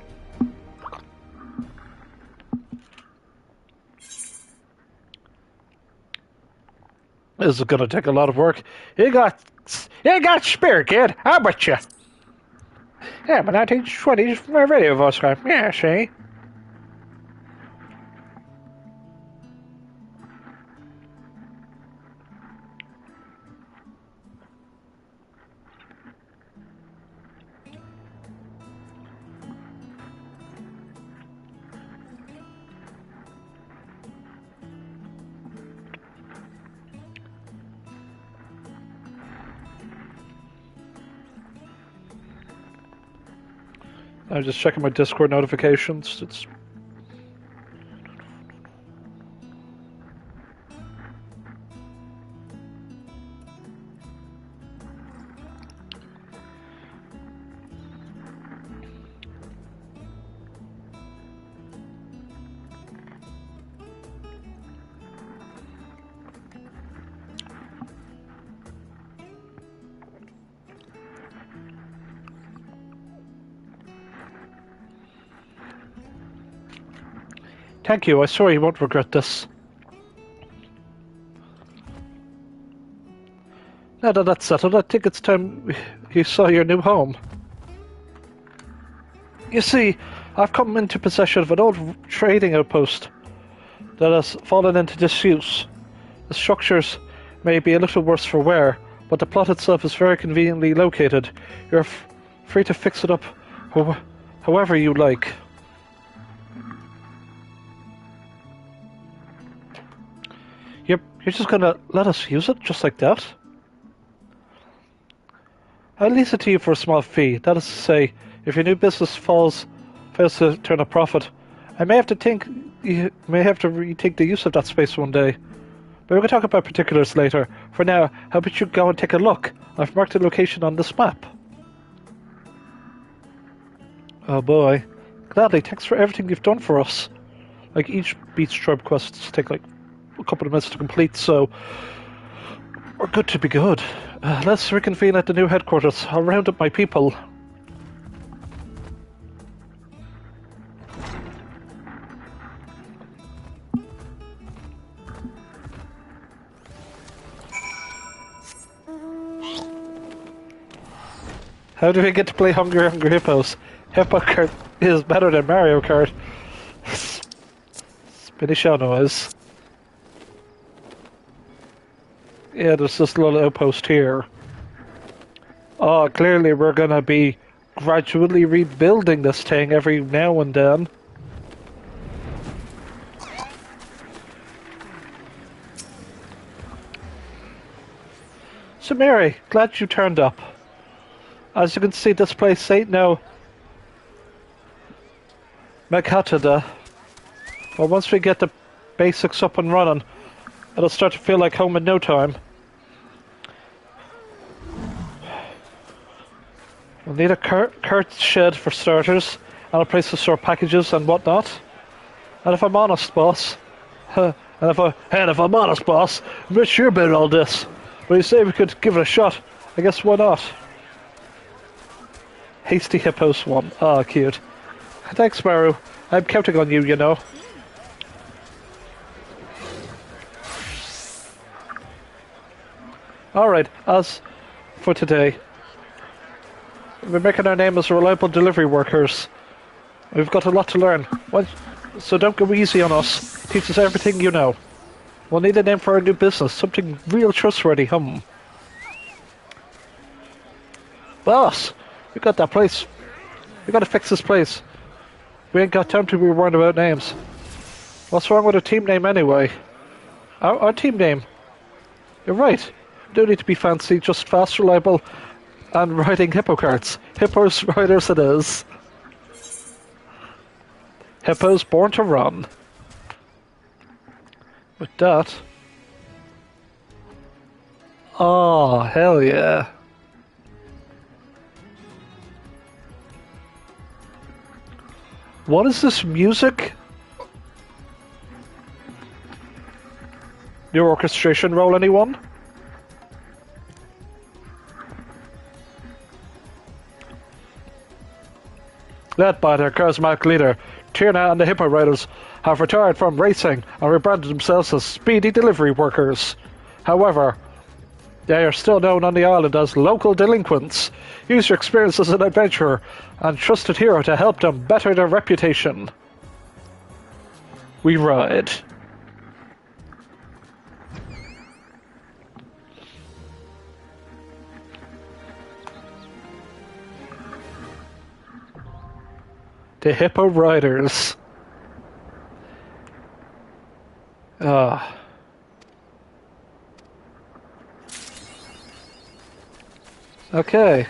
This is gonna take a lot of work. You got spirit, kid. How about you? Yeah, but 1920s from my radio voice guy. Yeah, see? I'm just checking my Discord notifications. It's... Thank you, I swear you won't regret this. Now that that's settled, I think it's time you saw your new home. You see, I've come into possession of an old trading outpost that has fallen into disuse. The structures may be a little worse for wear, but the plot itself is very conveniently located. You're free to fix it up however you like. You're just gonna let us use it just like that? I'll lease it to you for a small fee. That is to say, if your new business fails to turn a profit, you may have to rethink the use of that space one day. But we can talk about particulars later. For now, how about you go and take a look? I've marked the location on this map. Oh boy. Gladly, thanks for everything you've done for us. Like, each beach tribe quests take like a couple of minutes to complete, so we're good to be good. Let's reconvene at the new headquarters. I'll round up my people. How do we get to play Hungry Hungry Hippos? Hippo Kart is better than Mario Kart. Spinny show noise. Yeah, there's this little outpost here. Oh, clearly we're gonna be gradually rebuilding this thing every now and then. So Mary, glad you turned up. As you can see, this place ain't no Makatada. But once we get the basics up and running, it'll start to feel like home in no time. We'll need a cart shed for starters, and a place to store packages and whatnot. And if I'm honest, boss, I'm not sure about all this. But you say we could give it a shot. I guess why not? Hasty Hippos 1. Ah, cute. Thanks, Maru. I'm counting on you, you know. Alright, as for today, we're making our name as reliable delivery workers. We've got a lot to learn, so don't go easy on us. Teach us everything you know. We'll need a name for our new business, something real trustworthy, Boss, we got that place. We gotta fix this place. We ain't got time to be worrying about names. What's wrong with a team name anyway? Our team name? You're right. Don't need to be fancy, just fast, reliable, and riding hippo carts. Hippos riders it is. Hippos born to run. With that... Oh, hell yeah. What is this music? New orchestration roll, anyone? Led by their charismatic leader, Tirna and the Hippo Riders have retired from racing and rebranded themselves as speedy delivery workers. However, they are still known on the island as local delinquents. Use your experience as an adventurer and trusted hero to help them better their reputation. We ride. The Hippo Riders. Okay.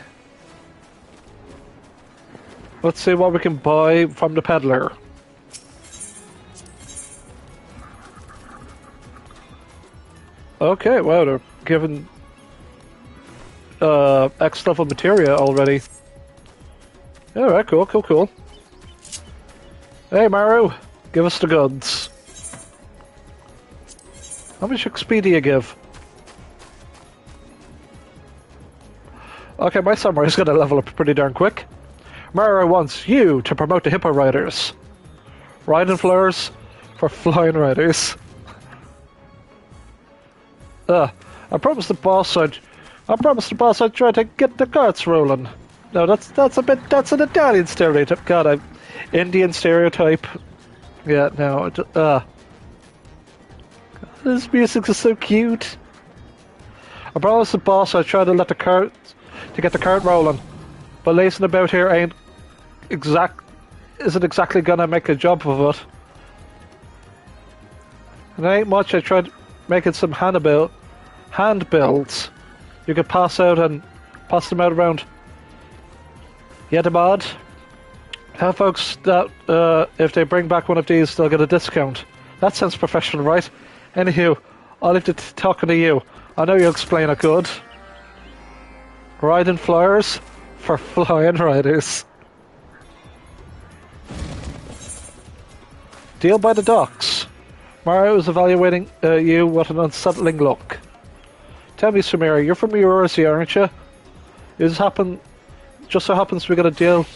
Let's see what we can buy from the peddler. Okay, wow, they're giving X level materia already. Alright, cool, cool, cool. Hey Maru, give us the goods. How much XP do you give? Okay, my samurai's gonna level up pretty darn quick. Maru wants you to promote the hippo riders. Riding flowers for flying riders. I promised the boss I'd try to get the carts rolling. No, that's an Italian stereotype. God, Indian stereotype. Yeah, no, this music is so cute. I promised the boss I'd try to get the cart rolling, but lacing about here isn't exactly gonna make a job of it. And there ain't much. I tried making some hand builds. You could pass them out around Hildebrand. Tell folks that if they bring back one of these, they'll get a discount. That sounds professional, right? Anywho, I'll leave it talking to you. I know you'll explain it good. Riding flyers for flying riders. Deal by the docks. Mario is evaluating you with an unsettling look. Tell me, Samira, you're from Eurasia, aren't you? Just so happens we got a deal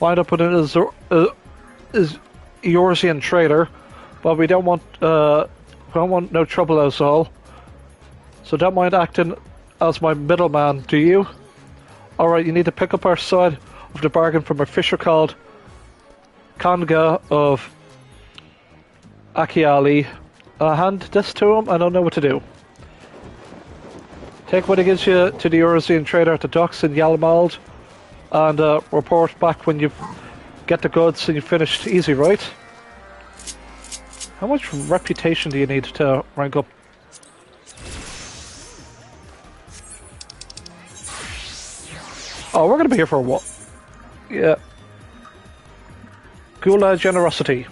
lined up with an Eurasian trader, but we don't want no trouble, that's all. So don't mind acting as my middleman, do you? Alright, you need to pick up our side of the bargain from a fisher called Kanga of Akiali. Hand this to him, I don't know what to do. Take what he gives you to the Eurasian trader at the docks in Yalmald, and report back when you get the goods and you've finished. Easy, right? How much reputation do you need to rank up? Oh, we're gonna be here for a while. Yeah. Gula generosity.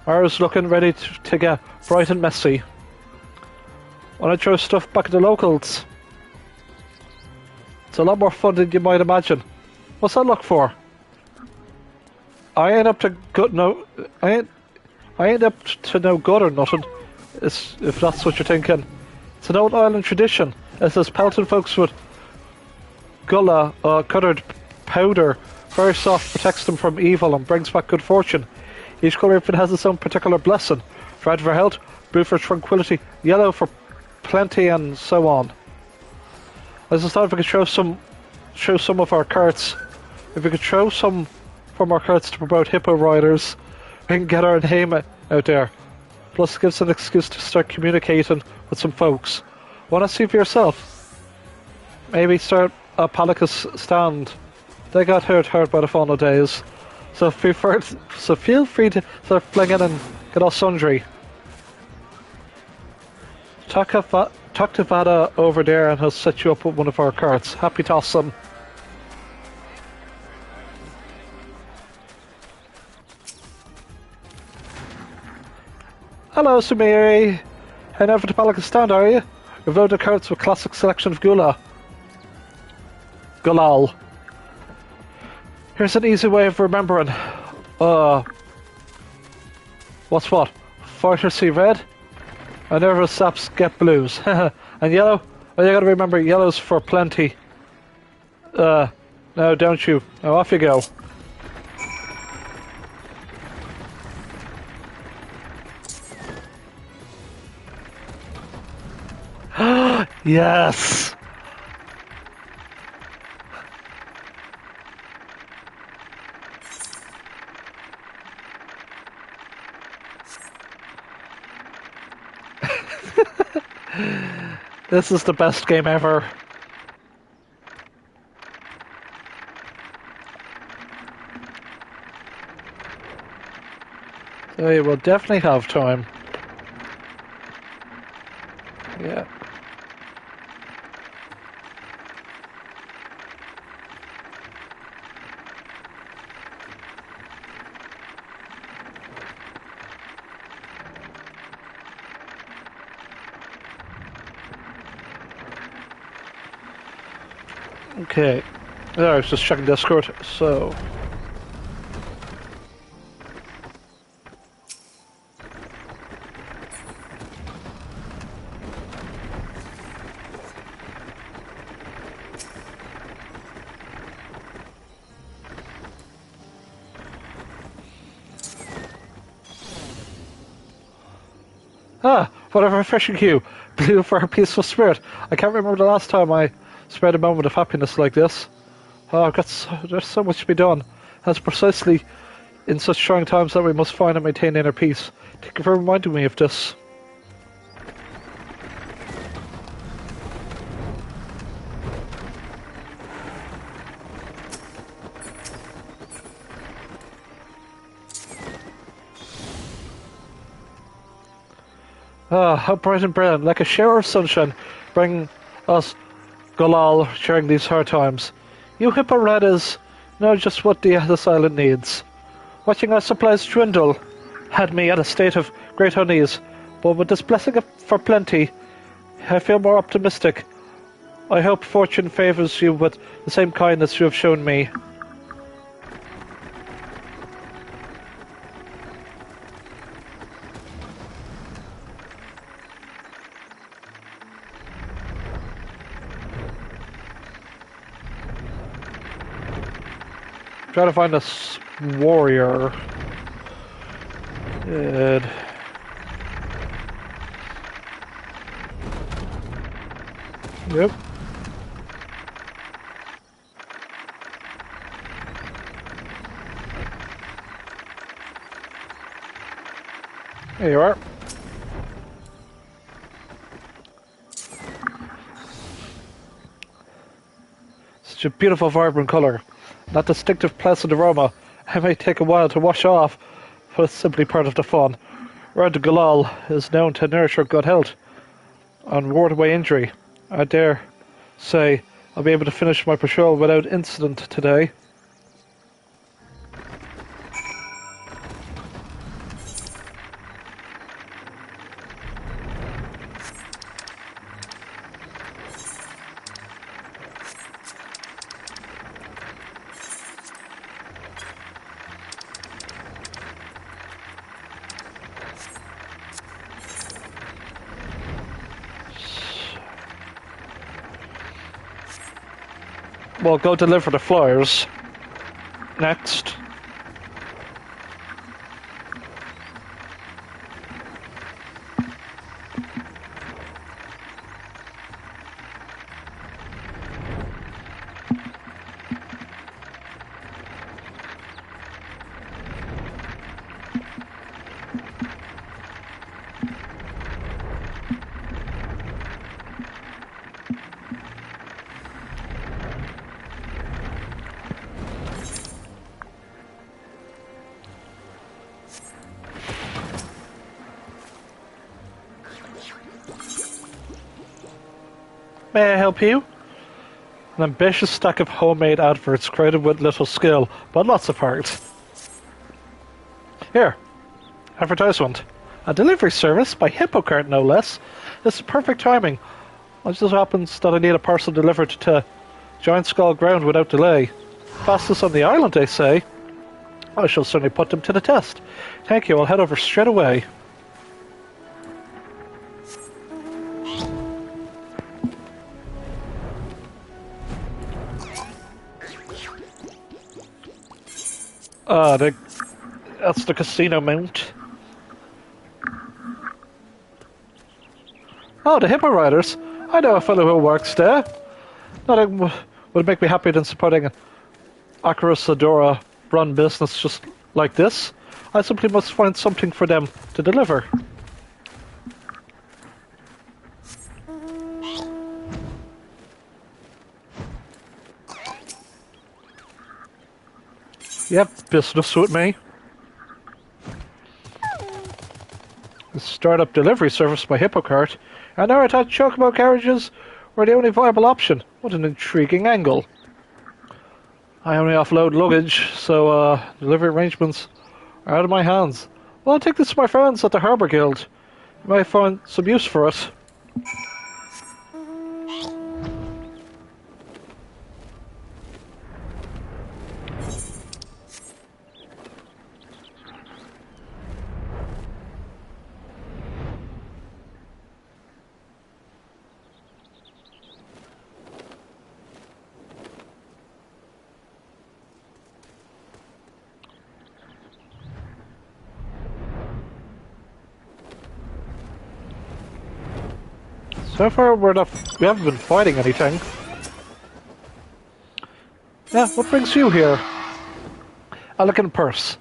Mara's looking ready to get bright and messy. Wanna throw stuff back at the locals? It's a lot more fun than you might imagine. What's that look for? I ain't up to good no. I ain't up to no good or nothing. If that's what you're thinking. It's an old island tradition. It says pelting folks with gula, coloured powder, very soft, protects them from evil and brings back good fortune. Each colour has its own particular blessing. Red for health, blue for tranquility, yellow for plenty, and so on. I just thought if we could show some of our carts. If we could show some from our carts to promote hippo riders, we can get our name out there. Plus it gives an excuse to start communicating with some folks. Wanna see for yourself? Maybe start a Palika's stand. They got hurt hard by the final days. So feel free to start flinging and get all sundry. Talk to Vada over there and he'll set you up with one of our carts. Happy to awesome. Hello, Sumiri. Heading over to Palika's stand, are you? We've loaded carts with a classic selection of gula. Gulal. Here's an easy way of remembering. What's what? Fighters see red? And nervous saps get blues. And yellow? Well, you gotta remember, yellow's for plenty. No, don't you? Now off you go. Yes! This is the best game ever. So you will definitely have time. Yeah. Okay. There, I was just checking Discord, so... Ah, what a refreshing hue. Blue for a peaceful spirit. I can't remember the last time I spread a moment of happiness like this. Oh, there's so much to be done. That's precisely in such trying times that we must find and maintain inner peace. Thank you for reminding me of this. Ah, how bright and brilliant, like a shower of sunshine, bring us Galal during these hard times. You Hipporadas know just what this island needs. Watching our supplies dwindle had me at a state of great unease, but with this blessing for plenty, I feel more optimistic. I hope fortune favours you with the same kindness you have shown me. Try to find a warrior. Good. Yep. There you are. Such a beautiful, vibrant colour. That distinctive, pleasant aroma. It may take a while to wash off, but it's simply part of the fun. Road to Galal is known to nourish our good health and ward away injury. I dare say I'll be able to finish my patrol without incident today. Well, go deliver the flyers. Next. May I help you? An ambitious stack of homemade adverts created with little skill, but lots of heart. Here, advertisement. A delivery service by Hippocart, no less. This is perfect timing. It just happens that I need a parcel delivered to Giant Skull Ground without delay. Fastest on the island, they say. I shall certainly put them to the test. Thank you, I'll head over straight away. That's the casino mount. Oh, the Hippo Riders. I know a fellow who works there. Nothing would make me happier than supporting an Arkasodara run business just like this. I simply must find something for them to deliver. Yep, business with me. The startup delivery service by Hippocart, and our attached chocobo carriages were the only viable option. What an intriguing angle. I only offload luggage, so delivery arrangements are out of my hands. Well, I'll take this to my friends at the Harbour Guild. You might find some use for it. So far, we haven't been fighting anything. Yeah, what brings you here? A looking purse.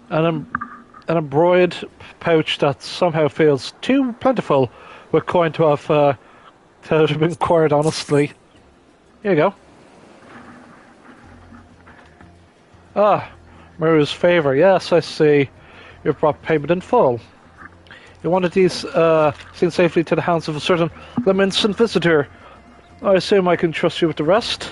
An embroidered pouch that somehow feels too plentiful with coin to have been acquired honestly. Here you go. Ah, Maru's favour. Yes, I see. You've brought payment in full. You wanted these seen safely to the hands of a certain lamentant visitor. I assume I can trust you with the rest?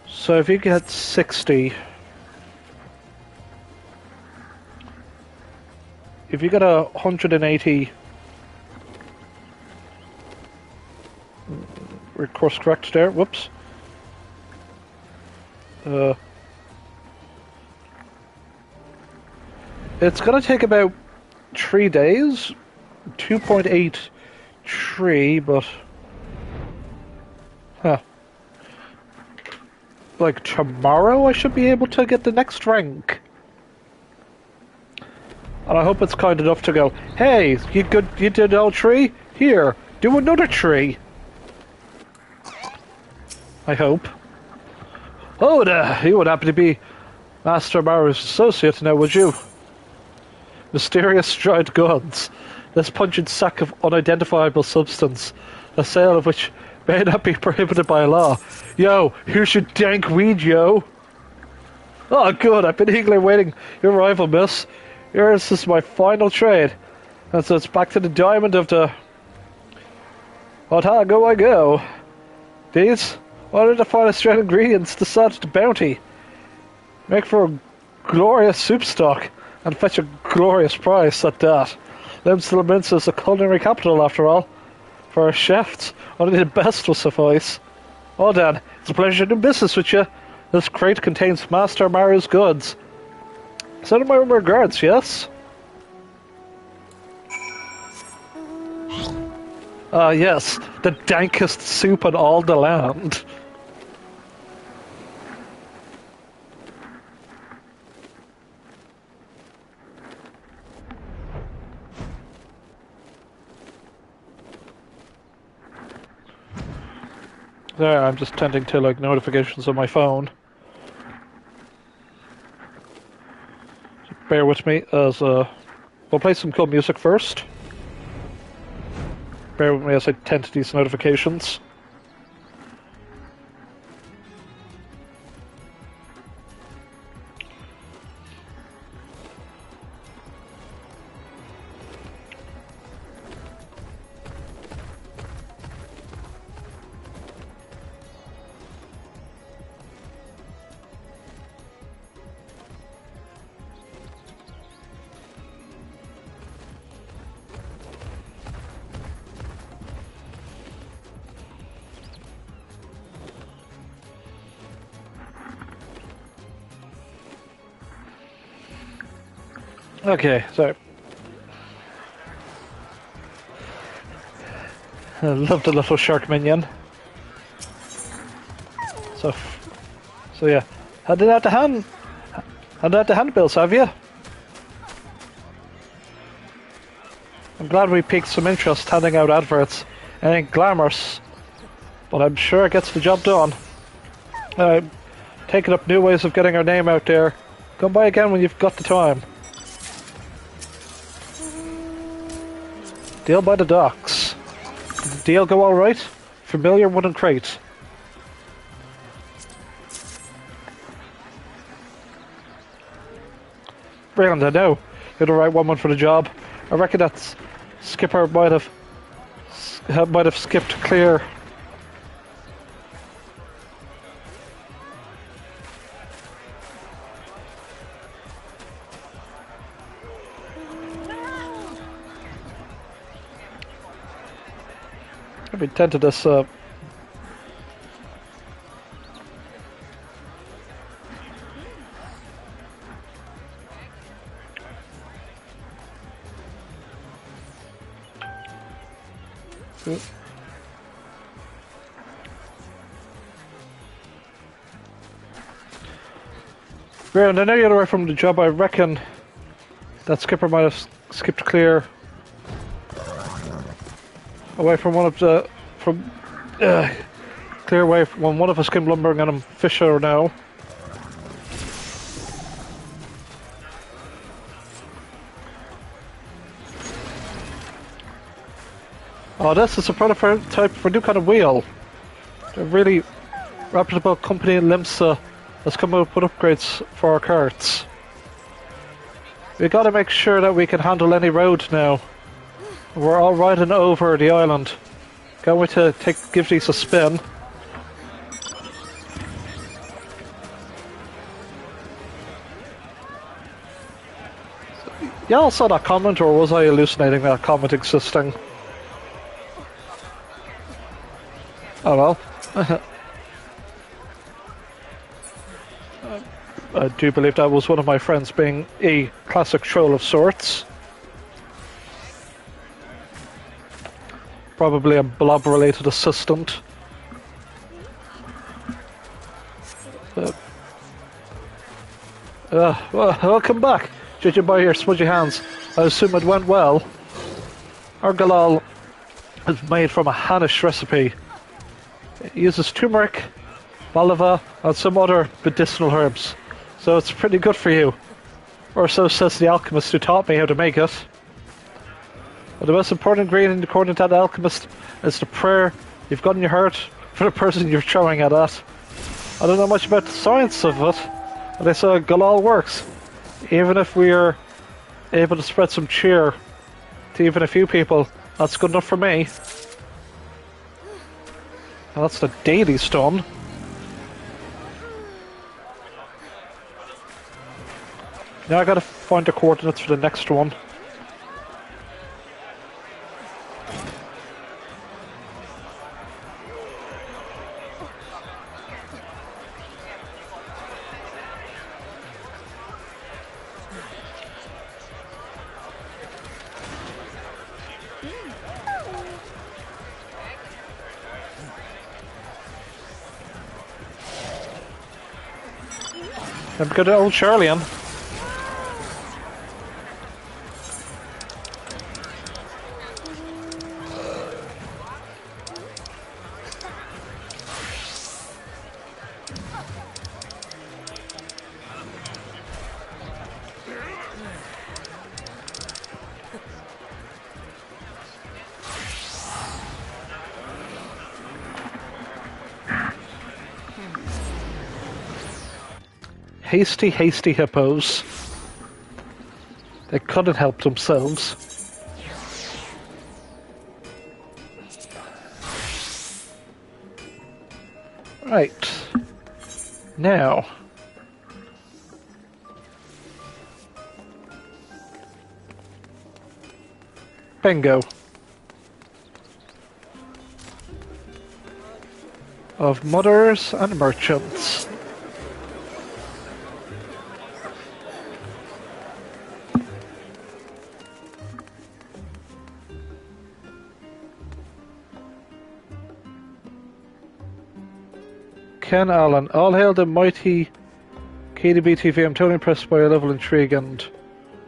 So if you get 60... If you get 180... We're course correct there, whoops. It's gonna take about 3 days. 2.83, but... Huh. Like tomorrow I should be able to get the next rank. And I hope it's kind enough to go, hey, you did all 3? Here, do another 3. I hope. Oh, you would happen to be Master Maru's associate now, would you? Mysterious dried goods. This pungent sack of unidentifiable substance, the sale of which may not be prohibited by law. Yo, here's your dank weed, yo. Oh, good, I've been eagerly waiting your arrival, miss. Yours is my final trade. And so it's back to the diamond of the... Otago I go. These? What are the finest red ingredients to such the bounty? Make for a glorious soup stock, and fetch a glorious price at that. Lim's is a culinary capital, after all. For our chefs, only the best will suffice. Oh, Dan, it's a pleasure to do business with you. This crate contains Master Maru's goods. Send my regards, yes? Yes, the dankest soup in all the land. There, I'm just tending to like notifications on my phone. So bear with me as we'll play some cool music first. Bear with me as I tend to these notifications. Okay, so I love the little shark minion. So yeah, handed out the handbills, have you? I'm glad we piqued some interest handing out adverts. It ain't glamorous, but I'm sure it gets the job done. Taking up new ways of getting our name out there. Come by again when you've got the time. Deal by the docks. Did the deal go alright? Familiar wooden crate. Brilliant, I know. You're the right woman for the job. I reckon that skipper might have skipped clear. I've been tempted this Graham, I know you're away from the job. I reckon that skipper might have skipped clear away from one of the clear away from one of us came lumbering on him. Fisher now. Oh, this is a prototype for a new kind of wheel. A really reputable company in Limsa has come up with upgrades for our carts. We gotta make sure that we can handle any road now. We're all riding over the island. Can't wait to give these a spin. Y'all saw that comment, or was I hallucinating that comment existing? Oh well. I do believe that was one of my friends being a classic troll of sorts. Probably a blob-related assistant. Welcome back. Judging by your smudgy hands, I assume it went well. Our galal is made from a Hanish recipe. It uses turmeric, balava, and some other medicinal herbs. So it's pretty good for you. Or so says the alchemist who taught me how to make it. But the most important ingredient according to that alchemist is the prayer you've got in your heart for the person you're throwing it at. I don't know much about the science of it, but I saw galal works. Even if we're able to spread some cheer to even a few people, that's good enough for me. Well, that's the daily stone. Now I gotta find the coordinates for the next one. And good old Charlian. Hasty, hasty hippos. They couldn't help themselves. Right. Now. Bingo. Of mothers and merchants. Ken Allen, all hail the mighty KDBTV. I'm totally impressed by your level of intrigue and...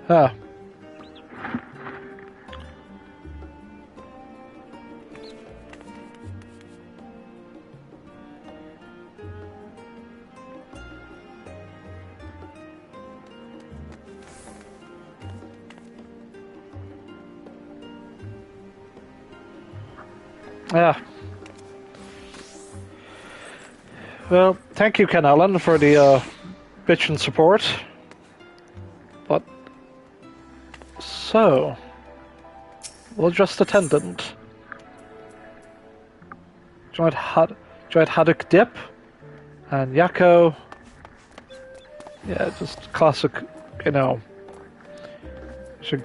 Ah. Yeah. Well, thank you, Ken Allen, for the bitch and support. But so we'll just attendant. Joined Haddock Dip and Yakko. Yeah, just classic, you know.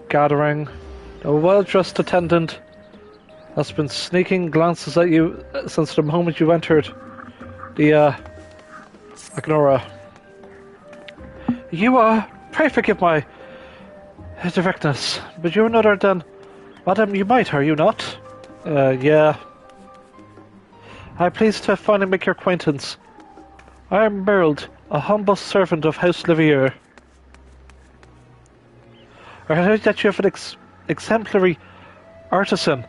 Gathering. A well-dressed attendant has been sneaking glances at you since the moment you entered the Agnora. You pray forgive my directness, but you're none other than Madam You Might, are you not? Yeah. I'm pleased to finally make your acquaintance. I am Merrild, a humble servant of House Livier. I heard that you have an exemplary artisan.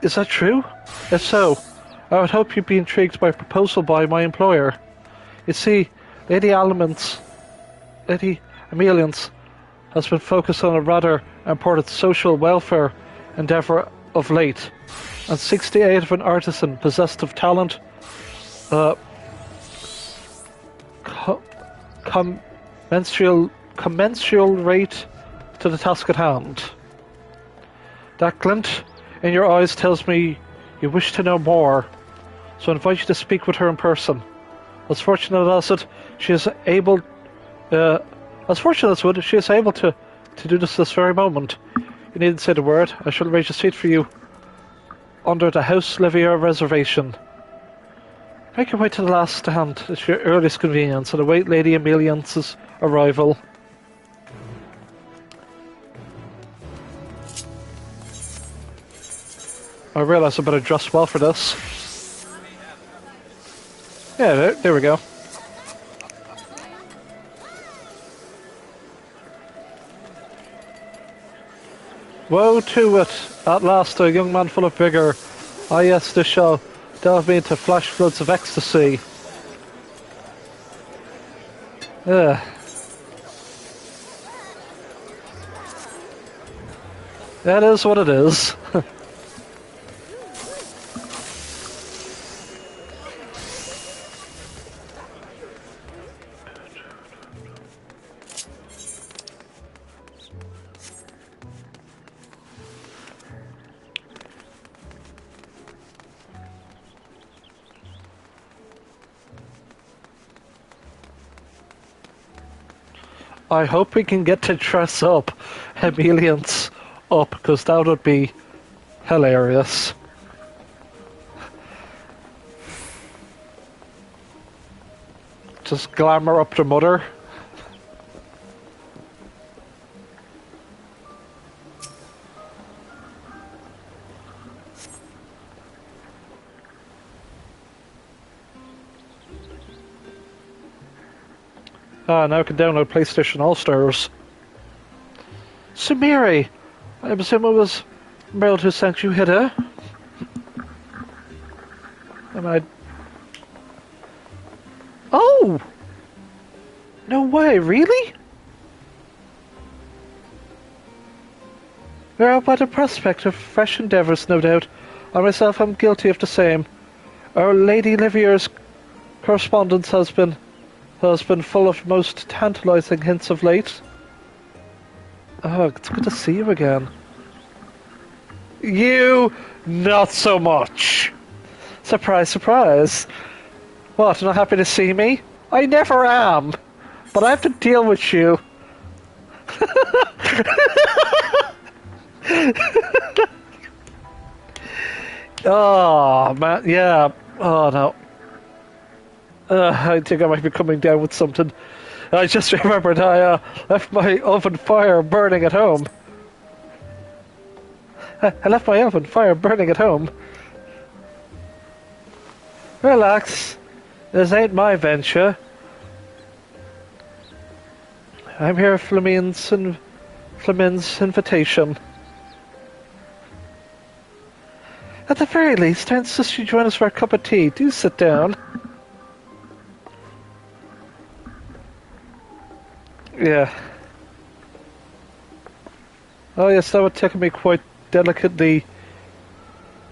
Is that true? If so, I would hope you'd be intrigued by a proposal by my employer. You see, Lady Ameliance has been focused on a rather important social welfare endeavour of late, and 68 of an artisan possessed of talent, commensurate to the task at hand. That glint in your eyes tells me you wish to know more, so I invite you to speak with her in person. As fortunate as she is able to do this very moment. You needn't say the word. I shall arrange a seat for you under the House Livier reservation. Make your way to the last stand at your earliest convenience and await Lady Ameliance's arrival. I realise I better dress well for this. Yeah, there we go. Woe to it! At last, a young man full of vigour. Ah yes, this shall delve me into flash floods of ecstasy. Ugh. That is what it is. I hope we can get to dress up Ameliance up, because that would be hilarious. Just glamour up the mother. Ah, now I can download PlayStation All-Stars. Sumiri! I presume it was Merrill who sent you hither? Am I... Oh! No way, really? We're out by the prospect of fresh endeavours, no doubt. I myself am guilty of the same. Our Lady Livier's correspondence has been full of most tantalising hints of late. Oh, it's good to see you again. You, not so much. Surprise, surprise. What, not happy to see me? I never am. But I have to deal with you. Oh, man, yeah. Oh, no. I think I might be coming down with something. I just remembered I left my oven fire burning at home. I left my oven fire burning at home. Relax. This ain't my venture. I'm here at Flamin's invitation. At the very least, I insist you join us for a cup of tea. Do sit down. Yeah. Oh yes, that would take me quite delicately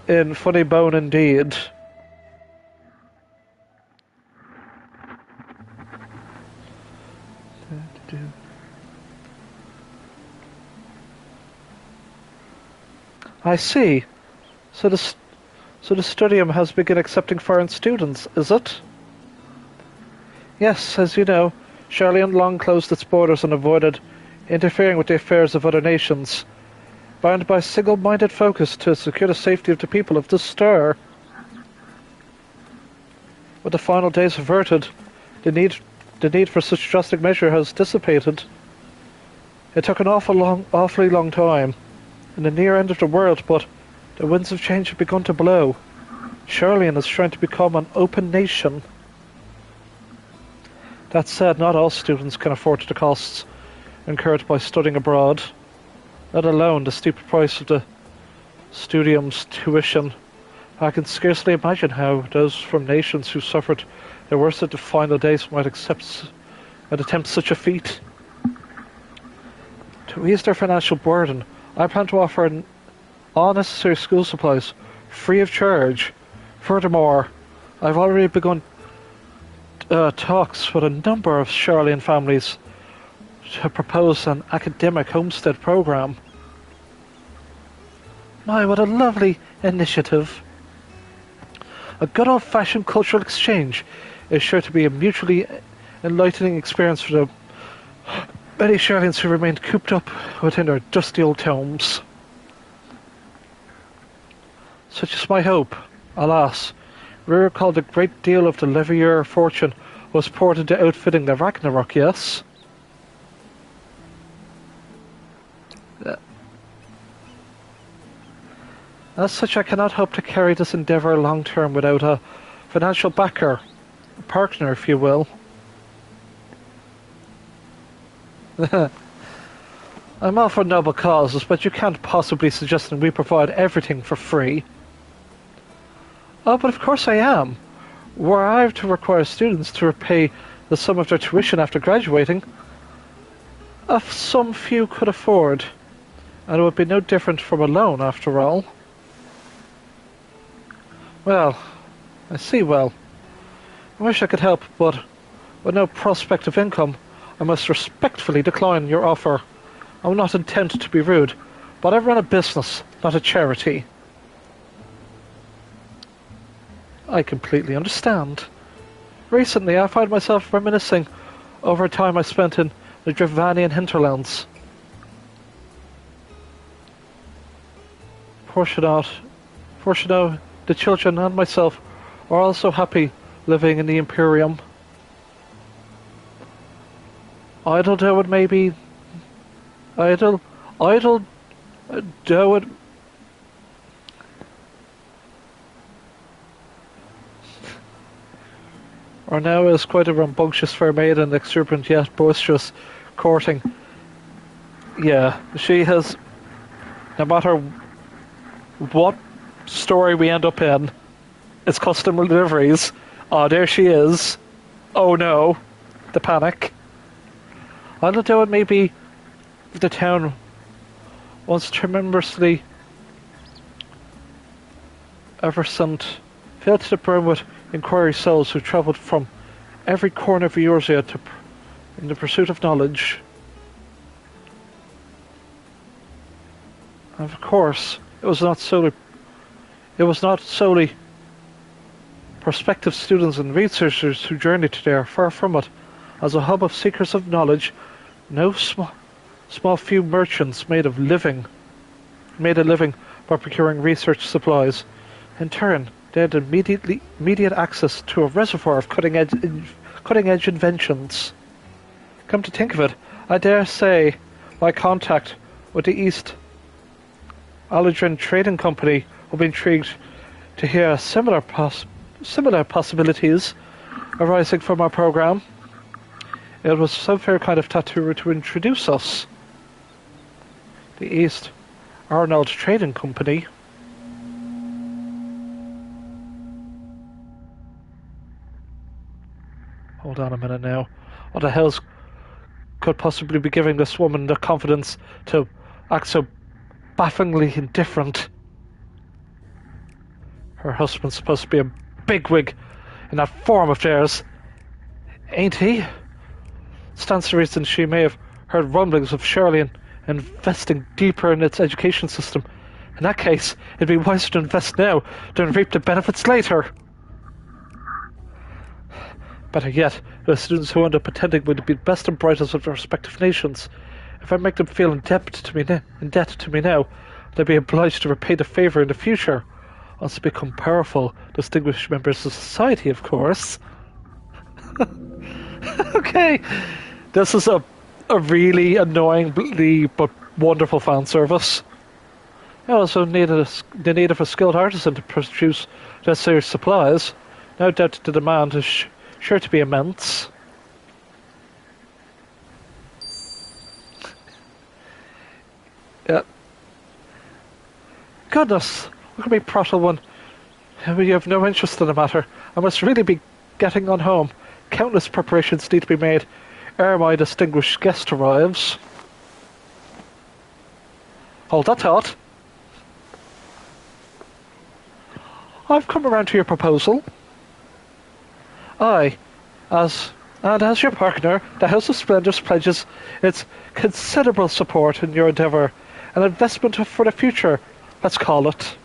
in funny bone indeed. I see. So the studium has begun accepting foreign students, is it? Yes, as you know, Charlian long closed its borders and avoided interfering with the affairs of other nations, bound by a single-minded focus to secure the safety of the people of this star. With the final days averted, the need for such drastic measure has dissipated. It took an awfully long time, in the near end of the world, but the winds of change have begun to blow. Charlian is trying to become an open nation. That said, not all students can afford the costs incurred by studying abroad, let alone the steep price of the studium's tuition. I can scarcely imagine how those from nations who suffered the worst of the final days might attempt such a feat. To ease their financial burden, I plan to offer all necessary school supplies free of charge. Furthermore, I've already begun talks with a number of Charlian families to propose an academic homestead program. My, what a lovely initiative. A good old-fashioned cultural exchange is sure to be a mutually enlightening experience for the many Charlians who remained cooped up within their dusty old homes. Such is my hope. Alas, we recall a great deal of the Levier fortune was poured into outfitting the Ragnarok, yes? As such, I cannot hope to carry this endeavour long term without a financial backer, a partner, if you will. I'm all for noble causes, but you can't possibly suggest that we provide everything for free. Oh, but of course I am. Were I to require students to repay the sum of their tuition after graduating, a sum few could afford, and it would be no different from a loan, after all. Well, I see well. I wish I could help, but with no prospect of income, I must respectfully decline your offer. I will not intend to be rude, but I run a business, not a charity. I completely understand. Recently, I find myself reminiscing over a time I spent in the Dravanian hinterlands. Fortunately, the children and myself are also happy living in the Imperium. Idle though it may be, idle though it... Or now is quite a rambunctious fair maiden, exuberant yet boisterous, courting. Yeah, she has, no matter what story we end up in, it's custom deliveries. Oh, there she is. Oh no, the panic. Although it may be the town once tremendously effervescent, filled to the brim with inquiry souls who travelled from every corner of Eorzea in the pursuit of knowledge. And of course, it was not solely prospective students and researchers who journeyed there. Far from it. As a hub of seekers of knowledge, no small few merchants made a living by procuring research supplies. In turn, they had immediate access to a reservoir of cutting-edge inventions. Come to think of it, I dare say my contact with the East Aldrin Trading Company will be intrigued to hear similar possibilities arising from our program. It was so very kind of Tataru to introduce us. The East Arnold Trading Company. Hold on a minute now. What the hell could possibly be giving this woman the confidence to act so bafflingly indifferent? Her husband's supposed to be a bigwig in that form of theirs, ain't he? Stands to reason she may have heard rumblings of Charlian investing deeper in its education system. In that case, it'd be wiser to invest now than reap the benefits later. Better yet, the students who end up attending would be the best and brightest of their respective nations. If I make them feel in debt to me now, they'll be obliged to repay the favour in the future. Once they become powerful, distinguished members of society, of course. Okay, this is a really annoying but wonderful fan service. I also the need of a skilled artisan to produce necessary supplies. No doubt the demand is sure to be immense. Yeah. Goodness, look at me, prattle one. You have no interest in the matter. I must really be getting on home. Countless preparations need to be made ere my distinguished guest arrives. Hold that thought. I've come around to your proposal. I, as your partner, the House of Splendors pledges its considerable support in your endeavour, an investment for the future, let's call it.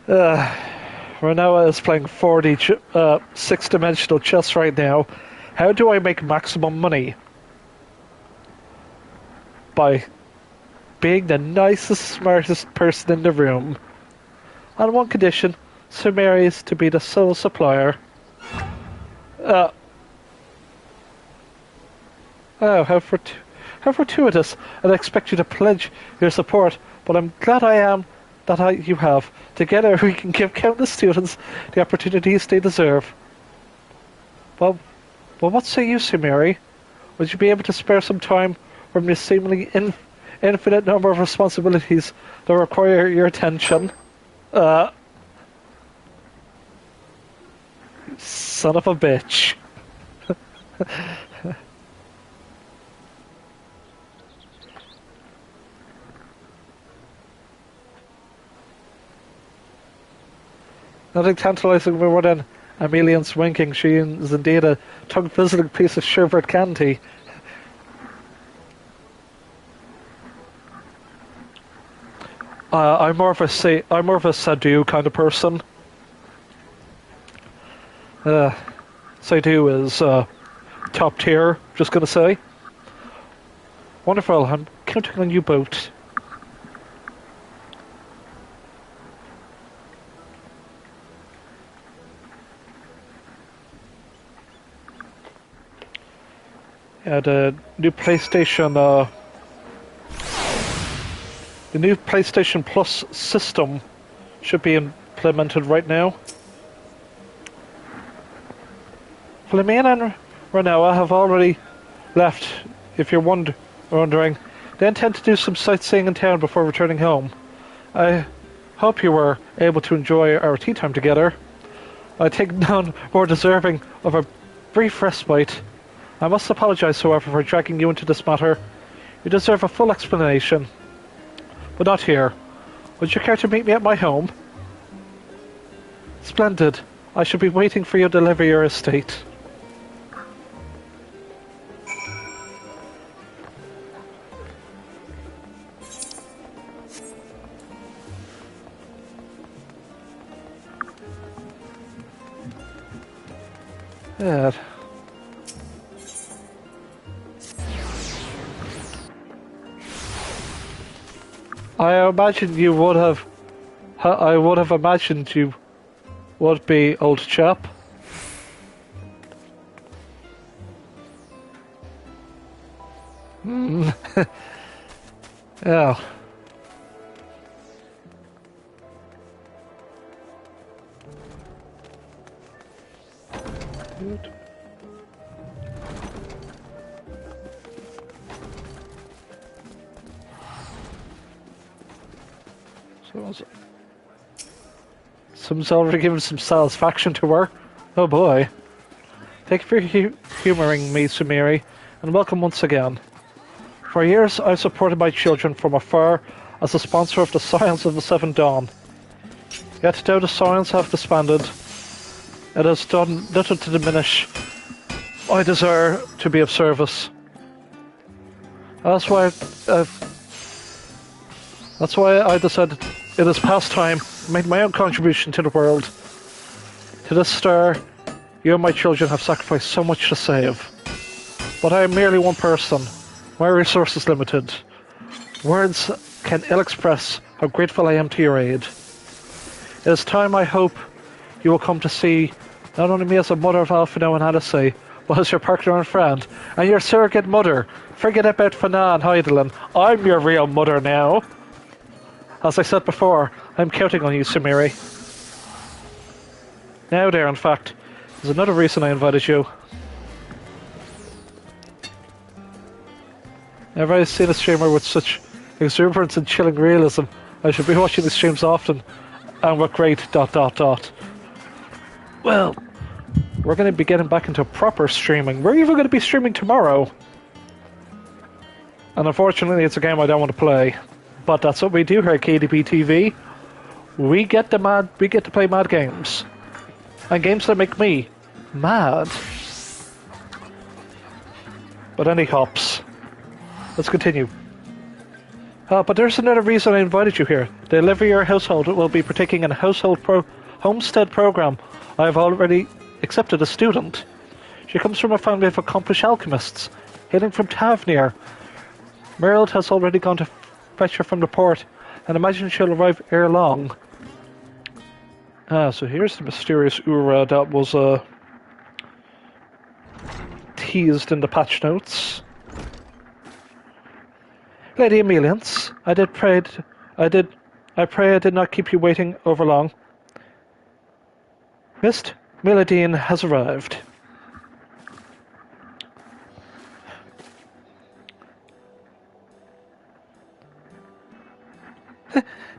Renoa is playing 4D six-dimensional chess right now. How do I make maximum money? By being the nicest, smartest person in the room. On one condition, Sir Mary is to be the sole supplier. Oh, how fortuitous. I'd expect you to pledge your support, but I'm glad you have. Together we can give countless students the opportunities they deserve. Well, what say you, Sir Mary? Would you be able to spare some time from the seemingly infinite number of responsibilities that require your attention? Son of a bitch. Nothing tantalizing more than Amelian's winking. She is indeed a tongue-fizzling piece of sherbet candy. I'm more of a Sadu kind of person. Sadu is top tier, just gonna say. Wonderful, I'm counting on you both. Yeah, the new PlayStation Plus system should be implemented right now. Flamina and Renoa have already left, if you're wondering. They intend to do some sightseeing in town before returning home. I hope you were able to enjoy our tea time together. I think none more deserving of a brief respite. I must apologize, however, for dragging you into this matter. You deserve a full explanation. But not here. Would you care to meet me at my home? Splendid. I shall be waiting for you to deliver your estate. Yeah. I would have imagined you would be, old chap. Yeah. Good. Someone's already given some satisfaction to her. Oh boy. Thank you for humouring me, Sumiri, and welcome once again. For years I've supported my children from afar as a sponsor of the Scions of the Seven Dawn. Yet though the Scions have disbanded, it has done little to diminish my desire to be of service. That's why I decided it is past time to make my own contribution to the world. To this star, you and my children have sacrificed so much to save. But I am merely one person. My resources limited. Words can ill express how grateful I am to your aid. It is time, I hope, you will come to see not only me as a mother of Alphino and Odyssey, but as your partner and friend, and your surrogate mother. Forget about Fana and Heidelin. I'm your real mother now. As I said before, I'm counting on you, Sumiri. Now there, in fact, is another reason I invited you. I've always seen a streamer with such exuberance and chilling realism. I should be watching the streams often. And we're great, ... Well, we're going to be getting back into proper streaming. We're even going to be streaming tomorrow. And unfortunately, it's a game I don't want to play. But that's what we do here at KDBTV. We get to play mad games. And games that make me mad. But any hops. Let's continue. But there's another reason I invited you here. The Olivier household will be partaking in a homestead program. I have already accepted a student. She comes from a family of accomplished alchemists, hailing from Tavernier. Merrill has already gone to fetch her from the port, and imagine she'll arrive ere long. So here's the mysterious Ura that was teased in the patch notes. Lady Emeliance, I pray I did not keep you waiting over long. Mist Meladine has arrived.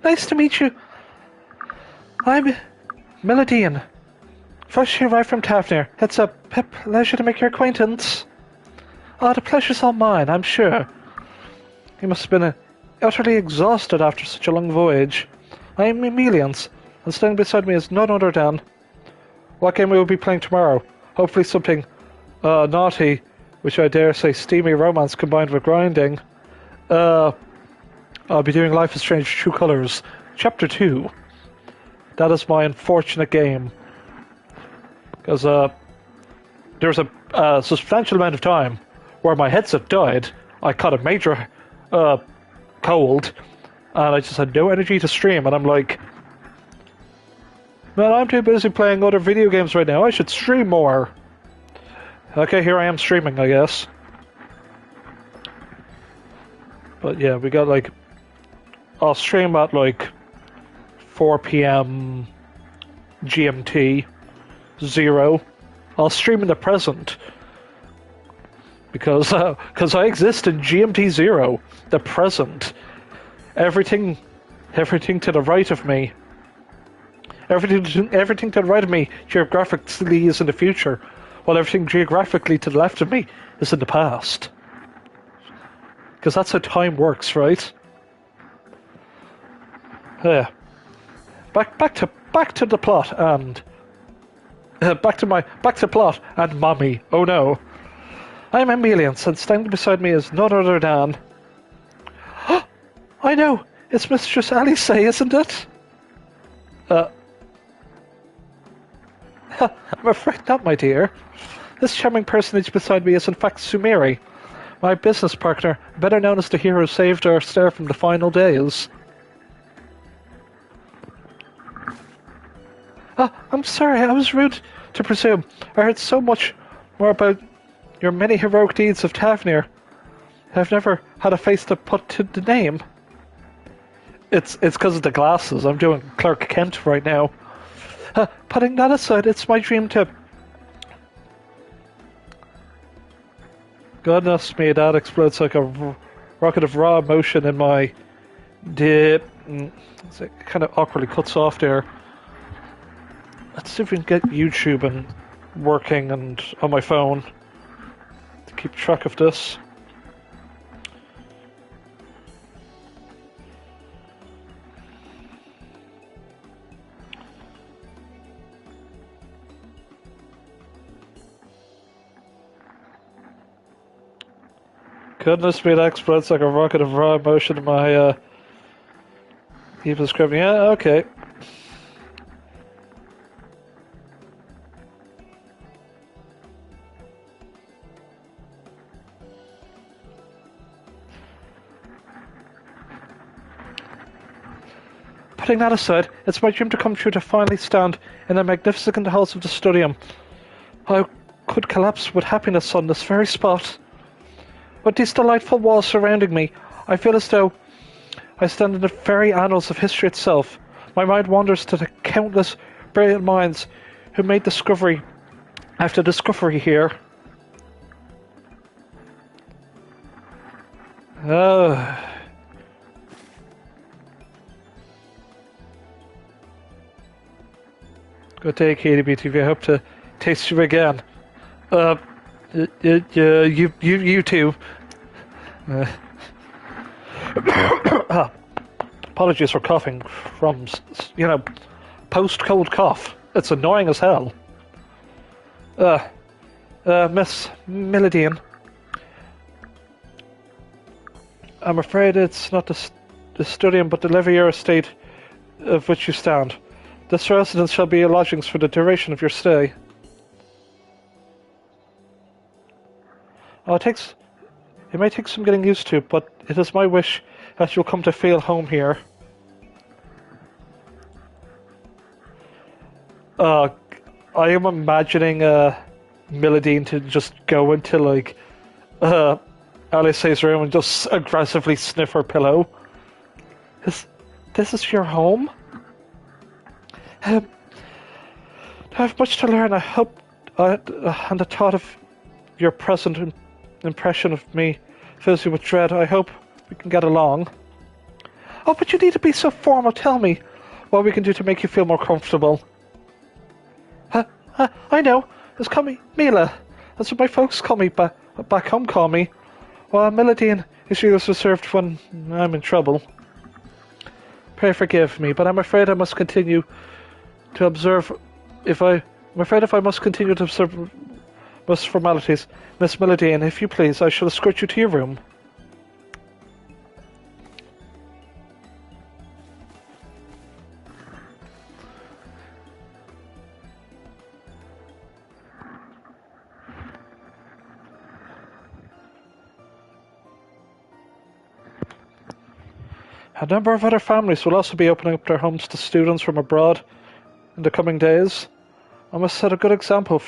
Nice to meet you. I'm Meladine. First she arrived from Tavernier. It's a pleasure to make your acquaintance. The pleasure's all mine, I'm sure. You must have been utterly exhausted after such a long voyage. I am Emeliance, and standing beside me is none other than... What game we will be playing tomorrow? Hopefully something naughty, which I dare say steamy romance combined with grinding. I'll be doing Life is Strange True Colors, Chapter 2. That is my unfortunate game. Because there was a substantial amount of time where my headset died. I caught a major cold, and I just had no energy to stream, and I'm like, man, I'm too busy playing other video games right now. I should stream more. Okay, here I am streaming, I guess. But yeah, we got like... I'll stream at like 4 p.m. GMT 0. I'll stream in the present. Because I exist in GMT 0, the present. Everything to the right of me. Everything to the right of me geographically is in the future, while everything geographically to the left of me is in the past. Because that's how time works, right? Yeah. Back to the plot and back to plot and mommy. Oh no. I'm Emeliance, and standing beside me is none other than... I know! It's Mistress Alice, isn't it? I'm afraid not, my dear. This charming personage beside me is in fact Sumeri, my business partner, better known as the hero who saved our star from the final days. I'm sorry, I was rude to presume. I heard so much more about your many heroic deeds of Tavernier. I've never had a face to put to the name. It's because of the glasses. I'm doing Clark Kent right now. Putting that aside, it's my dream to... Goodness me, that explodes like a rocket of raw emotion in my... It kind of awkwardly cuts off there. Let's see if we can get YouTube and working and on my phone to keep track of this. Goodness me, that explodes like a rocket of raw emotion in my evil script. Yeah, okay. Putting that aside, it's my dream to come true to finally stand in the magnificent halls of the Studium. I could collapse with happiness on this very spot. With these delightful walls surrounding me, I feel as though I stand in the very annals of history itself. My mind wanders to the countless brilliant minds who made discovery after discovery here. Oh. Good day, KDBTV. I hope to taste you again. You too. Apologies for coughing from, post-cold cough. It's annoying as hell. Miss Miladian. I'm afraid it's not the studium but the Levier estate of which you stand. This residence shall be your lodgings for the duration of your stay. Oh, it may take some getting used to, but it is my wish that you'll come to feel home here. I am imagining Milladine to just go into like Alice's room and just aggressively sniff her pillow. This is your home? I have much to learn. I hope, and the thought of your present impression of me fills you with dread. I hope we can get along. Oh, but you need to be so formal. Tell me what we can do to make you feel more comfortable. I know. Just call me Mila. That's what my folks call me, back home call me. Well, Milladine is usually reserved when I'm in trouble. Pray forgive me, but I'm afraid I must continue to observe. If I must continue to observe most formalities, Miss Milladine, if you please, I shall escort you to your room. A number of other families will also be opening up their homes to students from abroad in the coming days. I must set a good example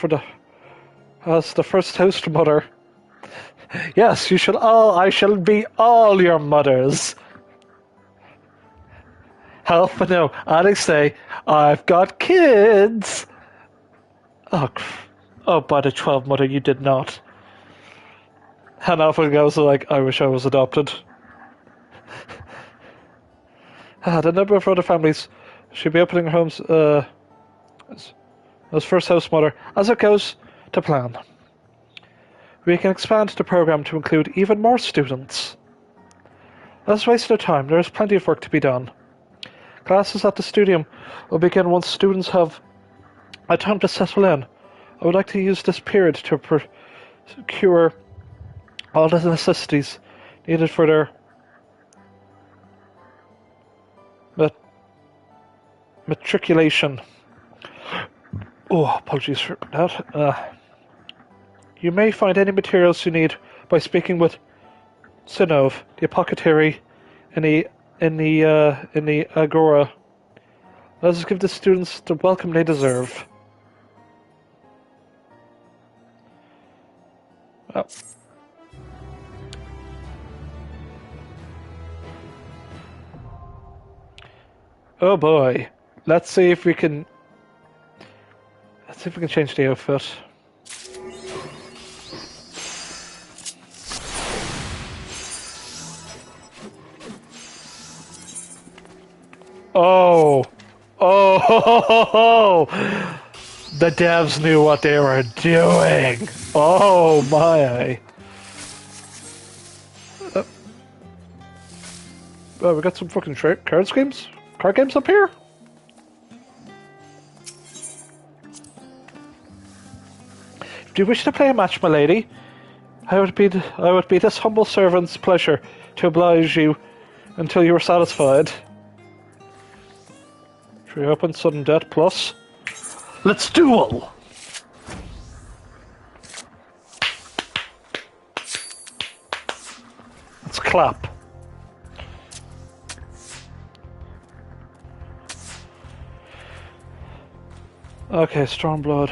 as the first host mother. Yes, I shall be all your mothers. Help, no, I say, I've got kids. Oh, by the 12 mother, you did not. And off it goes like, I wish I was adopted. The number of other families should be opening homes as first house mother, as it goes to plan. We can expand the program to include even more students. Let's waste no time. There is plenty of work to be done. Classes at the studium will begin once students have a time to settle in. I would like to use this period to procure all the necessities needed for their matriculation. Oh, apologies for that. You may find any materials you need by speaking with Sinov, the apothecary, in the agora. Let us give the students the welcome they deserve. Oh. Oh boy. Let's see if we can change the outfit. Oh. Oh. The devs knew what they were doing. Oh my. Oh, we got some fucking card games up here? Do you wish to play a match, my lady? I would be this humble servant's pleasure to oblige you until you are satisfied. Should we open sudden death plus? Let's duel! Let's clap. Okay, Stormblood.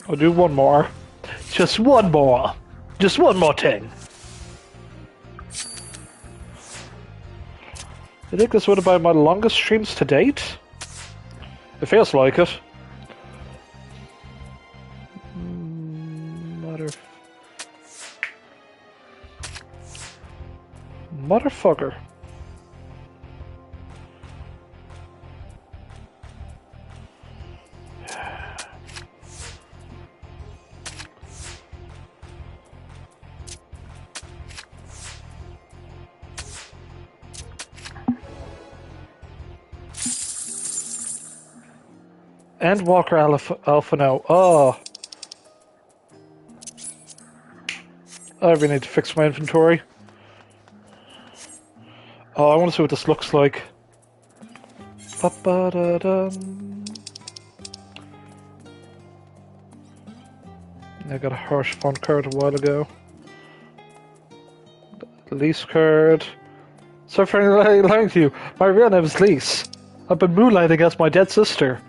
I'll do one more. Just one more. Just one more thing. I think this would have been my longest streams to date. It feels like it. Motherfucker. And Walker Alpha now. Oh. I really need to fix my inventory. Oh, I want to see what this looks like. Ba-ba-da-dum. I got a harsh font card a while ago. Lease card. So for lying to you, my real name is Lise. I've been moonlighting as my dead sister.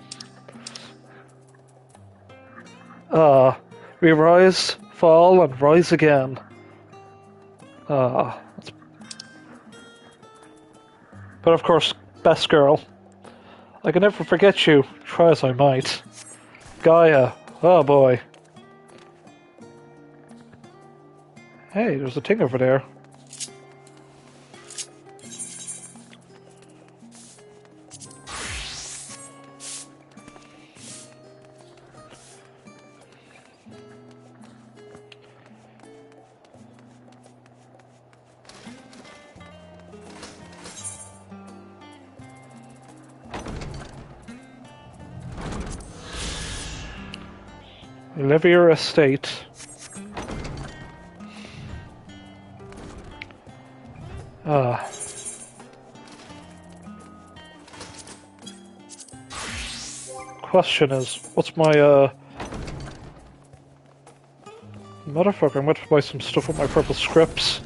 We rise, fall, and rise again. But of course, best girl. I can never forget you, try as I might. Gaia, oh boy. Hey, there's a thing over there. Livier Estate. Question is, what's my, motherfucker, I'm going to buy some stuff with my purple scripts.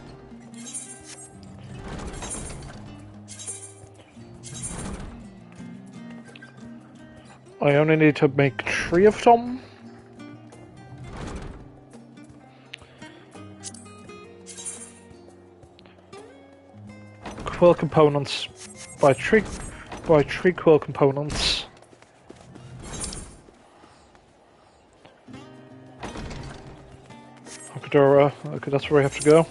I only need to make 3 of them. Quill components. Buy three quill components. Arkasodara. Okay, that's where I have to go.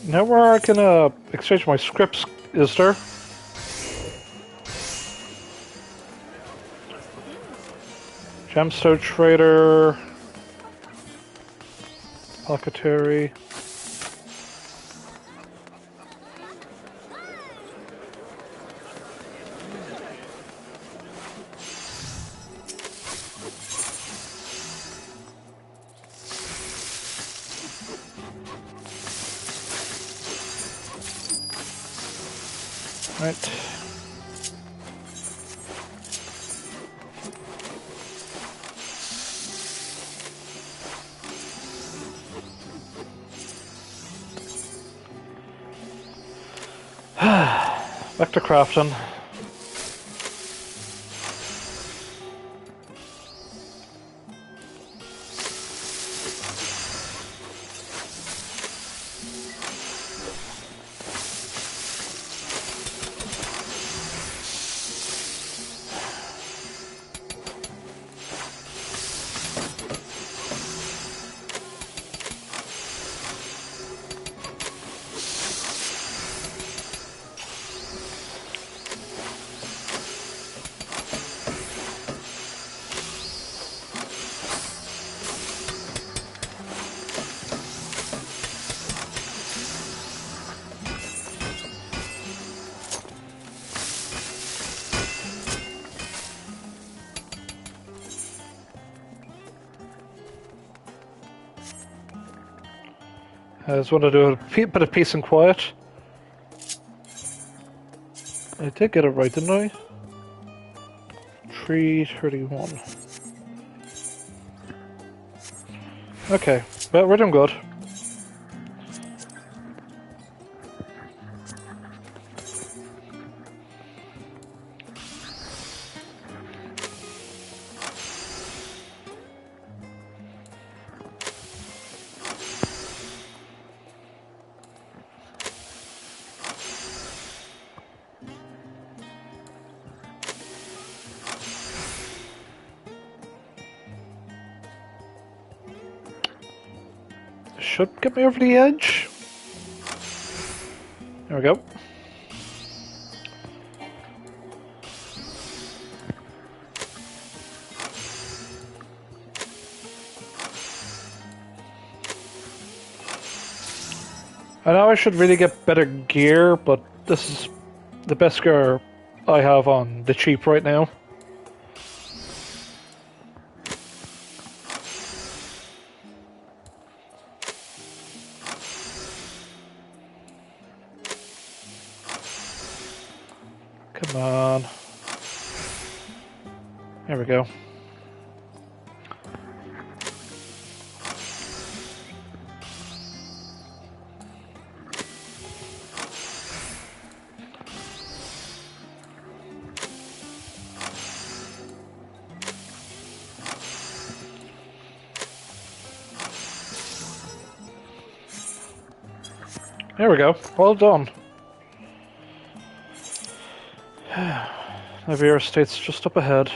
Now where I can exchange my scripts, is there? Gemstone Trader, Pocketary. Right. Back to crafting. I just want to do a bit of peace and quiet. I did get it right, didn't I? 331. Okay, well, we're doing good. Should get me over the edge. There we go. I know I should really get better gear, but this is the best gear I have on the cheap right now. Come on. There we go. There we go. Well done. Naviera Estate's just up ahead.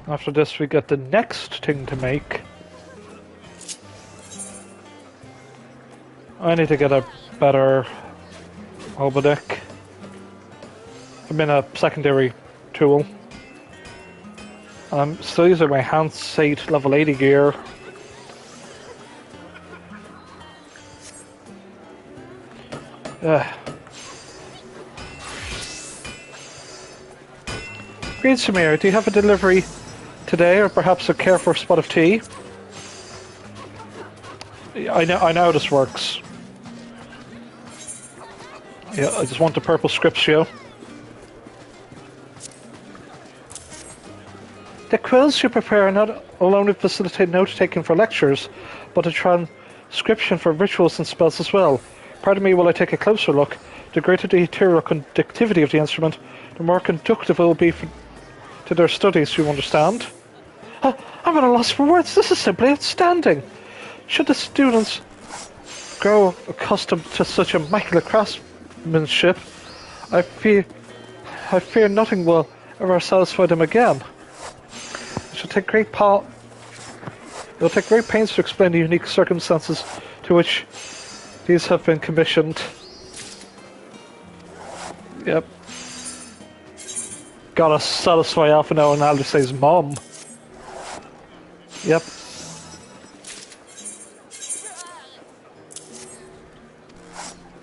After this, we get the next thing to make. I need to get a better holodeck. I mean, a secondary tool. I'm still using my hand sight level 80 gear. Great, Samir. Do you have a delivery today, or perhaps a care for a spot of tea? I know how this works. Yeah, I just want the purple script show. The quills you prepare not only facilitate note-taking for lectures, but a transcription for rituals and spells as well. Pardon me while I take a closer look. The greater the ethereal conductivity of the instrument, the more conductive it will be to their studies, you understand? I'm at a loss for words. This is simply outstanding. Should the students grow accustomed to such immaculate craftsmanship, I fear nothing will ever satisfy them again. It will take great pains to explain the unique circumstances to which these have been commissioned. Yep. Gotta satisfy Alphino and Aldous' mom. Yep.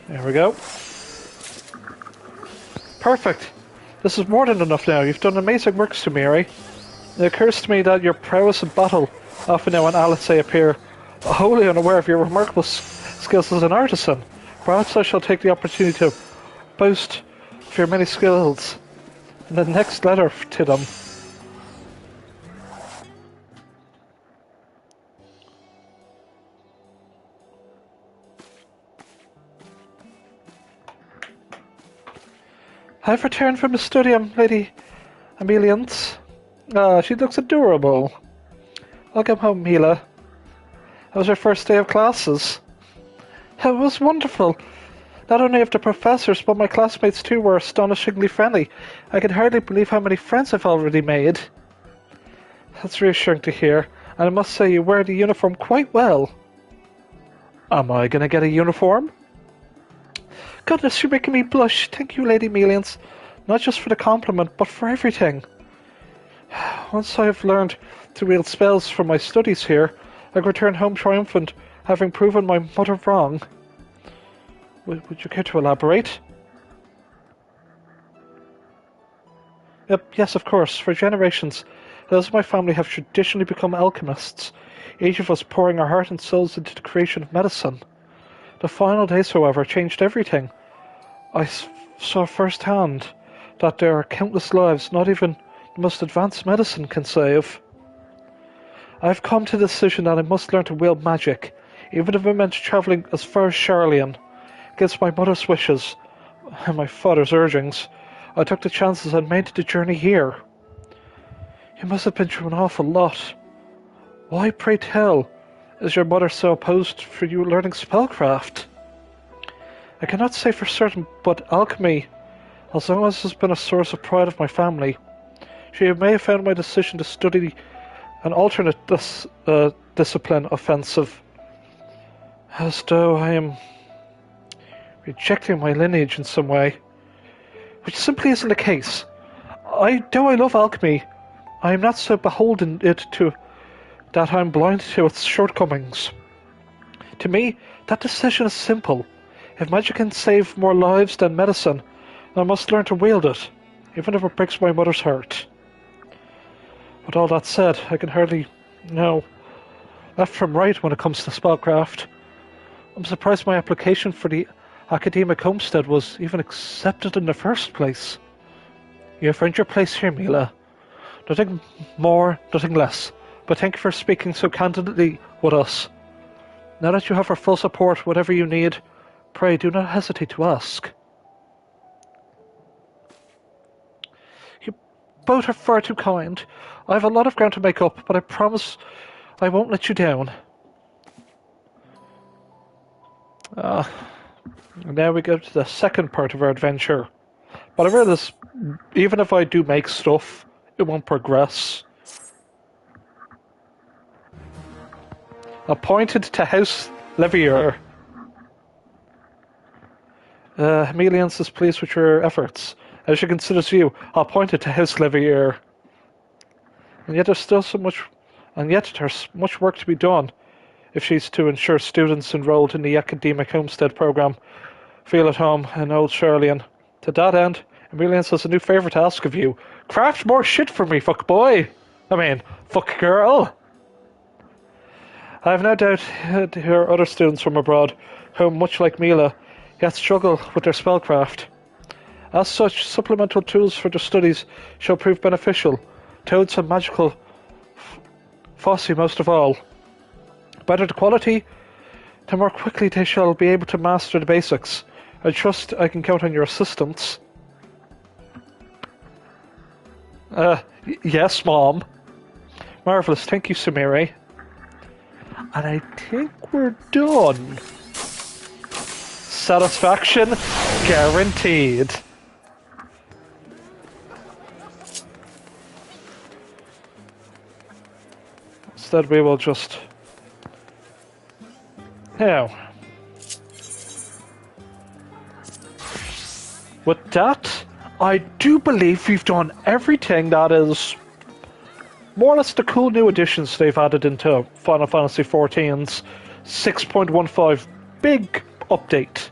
There we go. Perfect. This is more than enough now. You've done amazing work, Sumiri. It occurs to me that your prowess in battle often now and Alice appear wholly unaware of your remarkable skills as an artisan. Perhaps I shall take the opportunity to boast of your many skills in the next letter to them. I've returned from the studium, Lady Ameliance. She looks adorable. Welcome home, Mila. How was your first day of classes? It was wonderful. Not only of the professors, but my classmates too were astonishingly friendly. I can hardly believe how many friends I've already made. That's reassuring to hear, and I must say you wear the uniform quite well. Am I going to get a uniform? Goodness, you're making me blush. Thank you, Lady Melians. Not just for the compliment, but for everything. Once I have learned to wield spells from my studies here, I can return home triumphant, having proven my mother wrong. Would you care to elaborate? Yes, of course. For generations, those of my family have traditionally become alchemists, each of us pouring our heart and souls into the creation of medicine. The final days, however, changed everything. Saw firsthand that there are countless lives not even the most advanced medicine can save. I've come to the decision that I must learn to wield magic, even if it meant travelling as far as Charlian. Against my mother's wishes and my father's urgings, I took the chances and made the journey here. You must have been through an awful lot. Why, pray tell, is your mother so opposed for you learning spellcraft? I cannot say for certain, but alchemy, as long as it has been a source of pride of my family, she may have found my decision to study an alternate discipline offensive, as though I am rejecting my lineage in some way, which simply isn't the case. Though I love alchemy, I am not so beholden it to that I am blind to its shortcomings. To me, that decision is simple. If magic can save more lives than medicine, I must learn to wield it, even if it breaks my mother's heart. With all that said, I can hardly know left from right when it comes to spellcraft. I'm surprised my application for the academic homestead was even accepted in the first place. You have earned your place here, Mila. Nothing more, nothing less. But thank you for speaking so candidly with us. Now that you have our full support, whatever you need, pray do not hesitate to ask. You both are far too kind. I have a lot of ground to make up, but I promise I won't let you down. Now we go to the second part of our adventure. But I realize, even if I do make stuff, it won't progress. Appointed to House Levier. Emilians is pleased with your efforts. As she considers you, appointed to House Levier. And yet there's much work to be done if she's to ensure students enrolled in the academic homestead program feel at home in Old Charlian. To that end, Emilians has a new favour to ask of you. Craft more shit for me, fuck boy! Fuck girl! I have no doubt there are other students from abroad who, much like Mila, yet struggle with their spellcraft. As such, supplemental tools for their studies shall prove beneficial. Toads and magical Fossey most of all. Better the quality, the more quickly they shall be able to master the basics. I trust I can count on your assistance. Yes, Mom. Marvellous, thank you, Sumire. And I think we're done. Satisfaction guaranteed. Instead we will just... Now. With that, I do believe we've done everything that is more or less the cool new additions they've added into Final Fantasy XIV's 6.15 big update.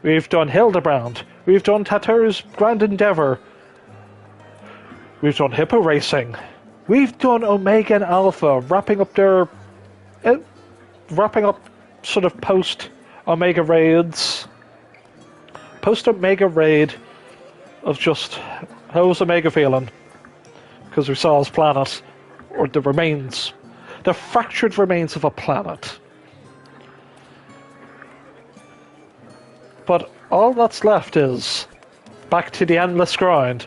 We've done Hildebrand, we've done Tataru's Grand Endeavour, we've done Hippo Racing, we've done Omega and Alpha, wrapping up sort of post-Omega raids. Post-Omega raid of just, how was Omega feeling? Because we saw his planet, or the fractured remains of a planet. But all that's left is back to the endless grind.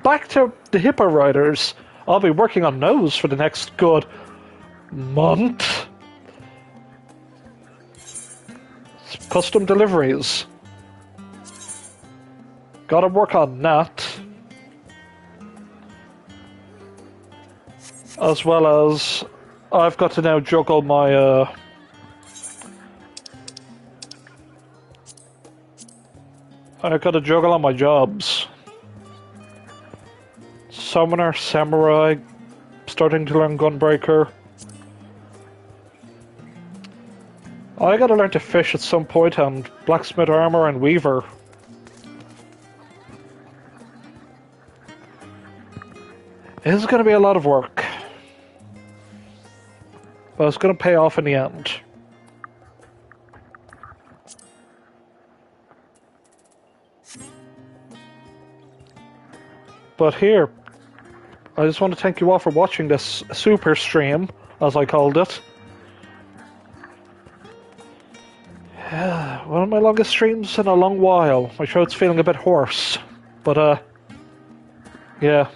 Back to the Hippo Riders. I'll be working on those for the next good month. Custom deliveries. Gotta work on that. As well as I've got to now juggle my I've got to juggle on my jobs. Summoner, Samurai, starting to learn Gunbreaker. I gotta learn to fish at some point, and Blacksmith Armor and Weaver. This is going to be a lot of work. But it's going to pay off in the end. But here, I just want to thank you all for watching this super stream, as I called it. One of my longest streams in a long while. My throat's feeling a bit hoarse. But, yeah.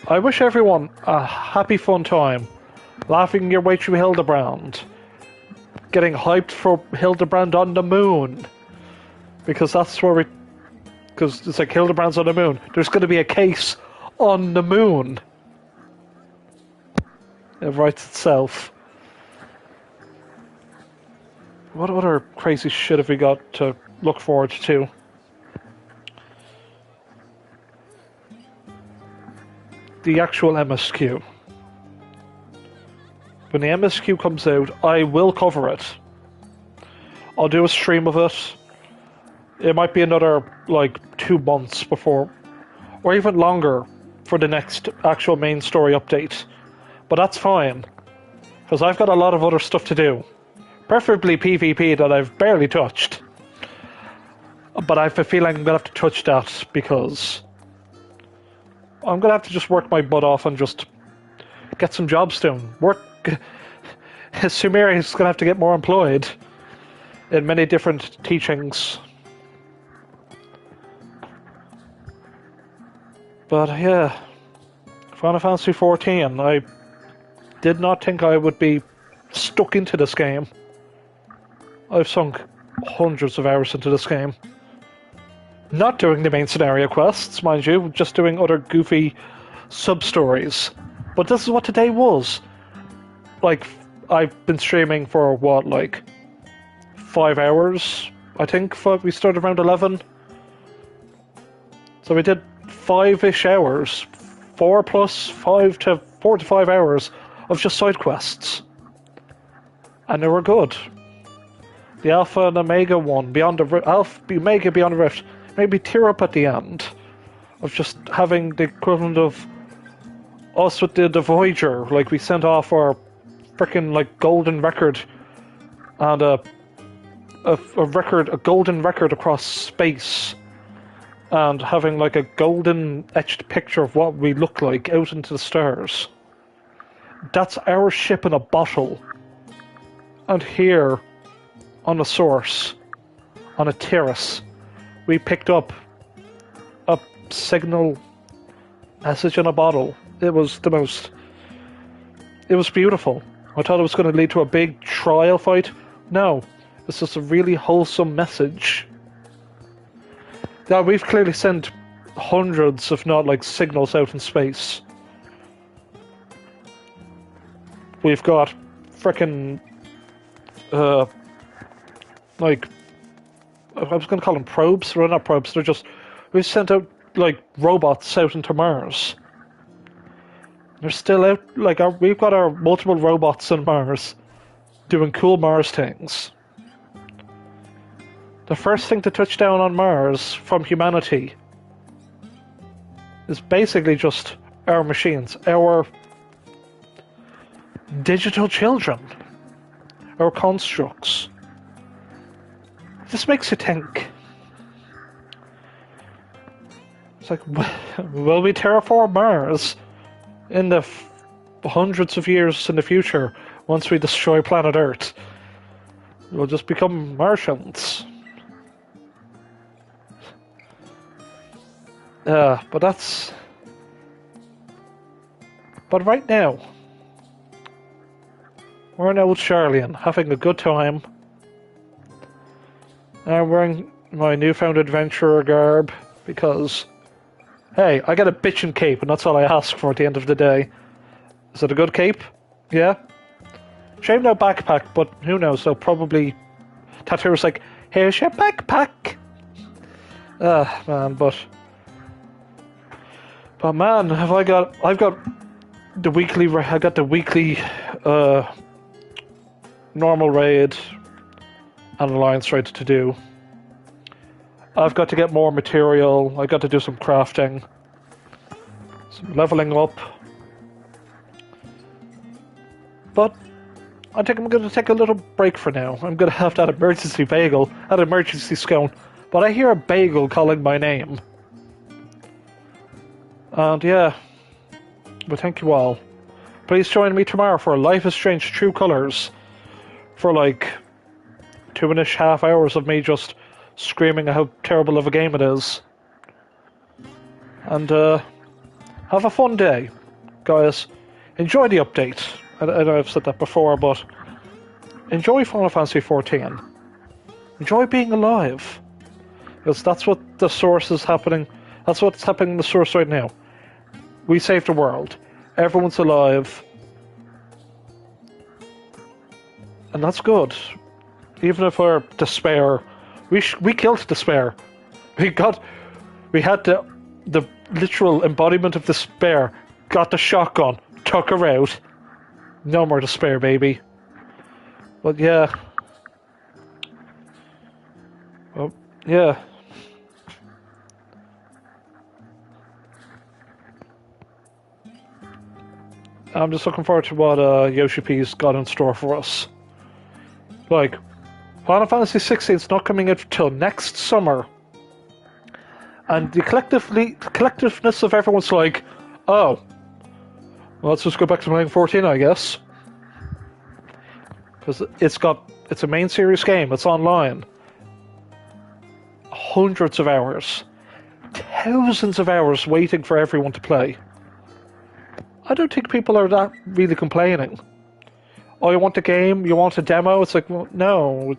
I wish everyone a happy fun time. Laughing your way through Hildebrand. Getting hyped for Hildebrand on the moon. Because that's where we... Because it's like Hildebrand's on the moon. There's going to be a case on the moon. It writes itself. What other crazy shit have we got to look forward to? The actual MSQ. When the MSQ comes out, I will cover it. I'll do a stream of it. It might be another, like, 2 months before, or even longer, for the next actual main story update. But that's fine, because I've got a lot of other stuff to do. Preferably PvP that I've barely touched. But I have a feeling I'm going to have to touch that, because I'm going to have to just work my butt off and just get some jobs done. Sumeri is going to have to get more employed in many different teachings. But yeah, Final Fantasy XIV, I did not think I would be stuck into this game. I've sunk hundreds of hours into this game. Not doing the main scenario quests, mind you, just doing other goofy sub-stories. But this is what today was. Like, I've been streaming for, what, like 5 hours, I think. We started around 11. So we did 5-ish hours. 4 plus 5 to 4 to 5 hours of just side quests. And they were good. The Alpha and Omega one, Beyond the Rift, Omega Beyond the Rift, maybe tear up at the end of just having the equivalent of us with the Voyager. Like, we sent off our freaking, like, golden record and a golden record across space, and having like a golden etched picture of what we look like out into the stars. That's our ship in a bottle. And here, on a source, on a terrace, we picked up a signal message in a bottle. It was beautiful. I thought it was going to lead to a big trial fight. No, it's just a really wholesome message. Now, we've clearly sent hundreds, if not like signals out in space. We've got frickin' like, I was going to call them probes. They're not probes, they're just, we've sent out like robots out into Mars. They're still out, like, we've got our multiple robots on Mars doing cool Mars things. The first thing to touch down on Mars from humanity is basically just our machines, our digital children, our constructs. This makes you think. It's like, will we terraform Mars in the hundreds of years in the future once we destroy planet Earth? We'll just become Martians. But that's... But right now, we're in Old Charlian, having a good time. I'm wearing my newfound adventurer garb, because, hey, I got a bitchin' cape, and that's all I ask for at the end of the day. Is it a good cape? Yeah? Shame no backpack, but who knows, they'll probably... Tataru's like, here's your backpack! Man, but man, I've got the weekly normal raid and alliance raid to do. I've got to get more material. I've got to do some crafting. leveling up. But I think I'm going to take a little break for now. I'm going to have that emergency bagel, that emergency scone. But I hear a bagel calling my name. And yeah, but thank you all. Please join me tomorrow for Life is Strange True Colors. For like 2.5 hours of me just screaming how terrible of a game it is. And have a fun day, guys. Enjoy the update. I know I've said that before, but enjoy Final Fantasy XIV. Enjoy being alive. Because that's what the source is happening. That's what's happening in the source right now. We saved the world. Everyone's alive. And that's good. Even if we're despair, we killed despair. We had the literal embodiment of despair. Got the shotgun, took her out. No more despair, baby. But yeah. Well, yeah. I'm just looking forward to what Yoshi P's got in store for us. Like, Final Fantasy XVI is not coming out till next summer. And the collectiveness of everyone's like, oh, well, let's just go back to playing 14, I guess. Because it's a main series game, it's online. Hundreds of hours. Thousands of hours waiting for everyone to play. I don't think people are that really complaining. Oh, you want the game? You want a demo? It's like, well, no.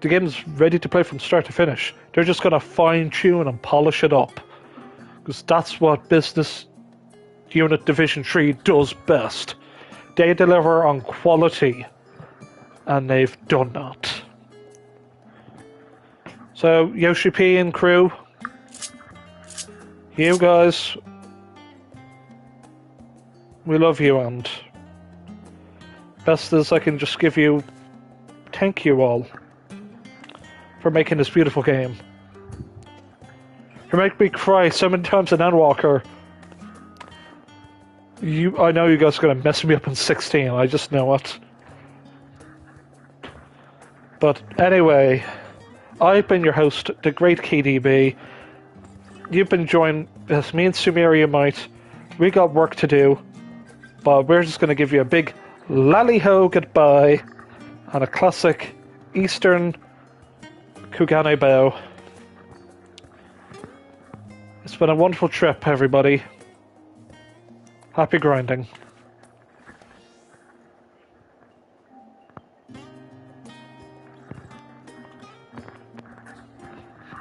The game's ready to play from start to finish. They're just going to fine-tune and polish it up. Because that's what Business Unit Division 3 does best. They deliver on quality. And they've done that. So, Yoshi P and crew, you guys, we love you, and best as I can just give you thank you all for making this beautiful game. You make me cry so many times in Endwalker. I know you guys are going to mess me up in 16, I just know it. But anyway, I've been your host, the great KDB. You've been joined as me and Sumeria might. We got work to do, but we're just going to give you a big lally-ho goodbye and a classic Eastern Kugane bow. It's been a wonderful trip, everybody. Happy grinding.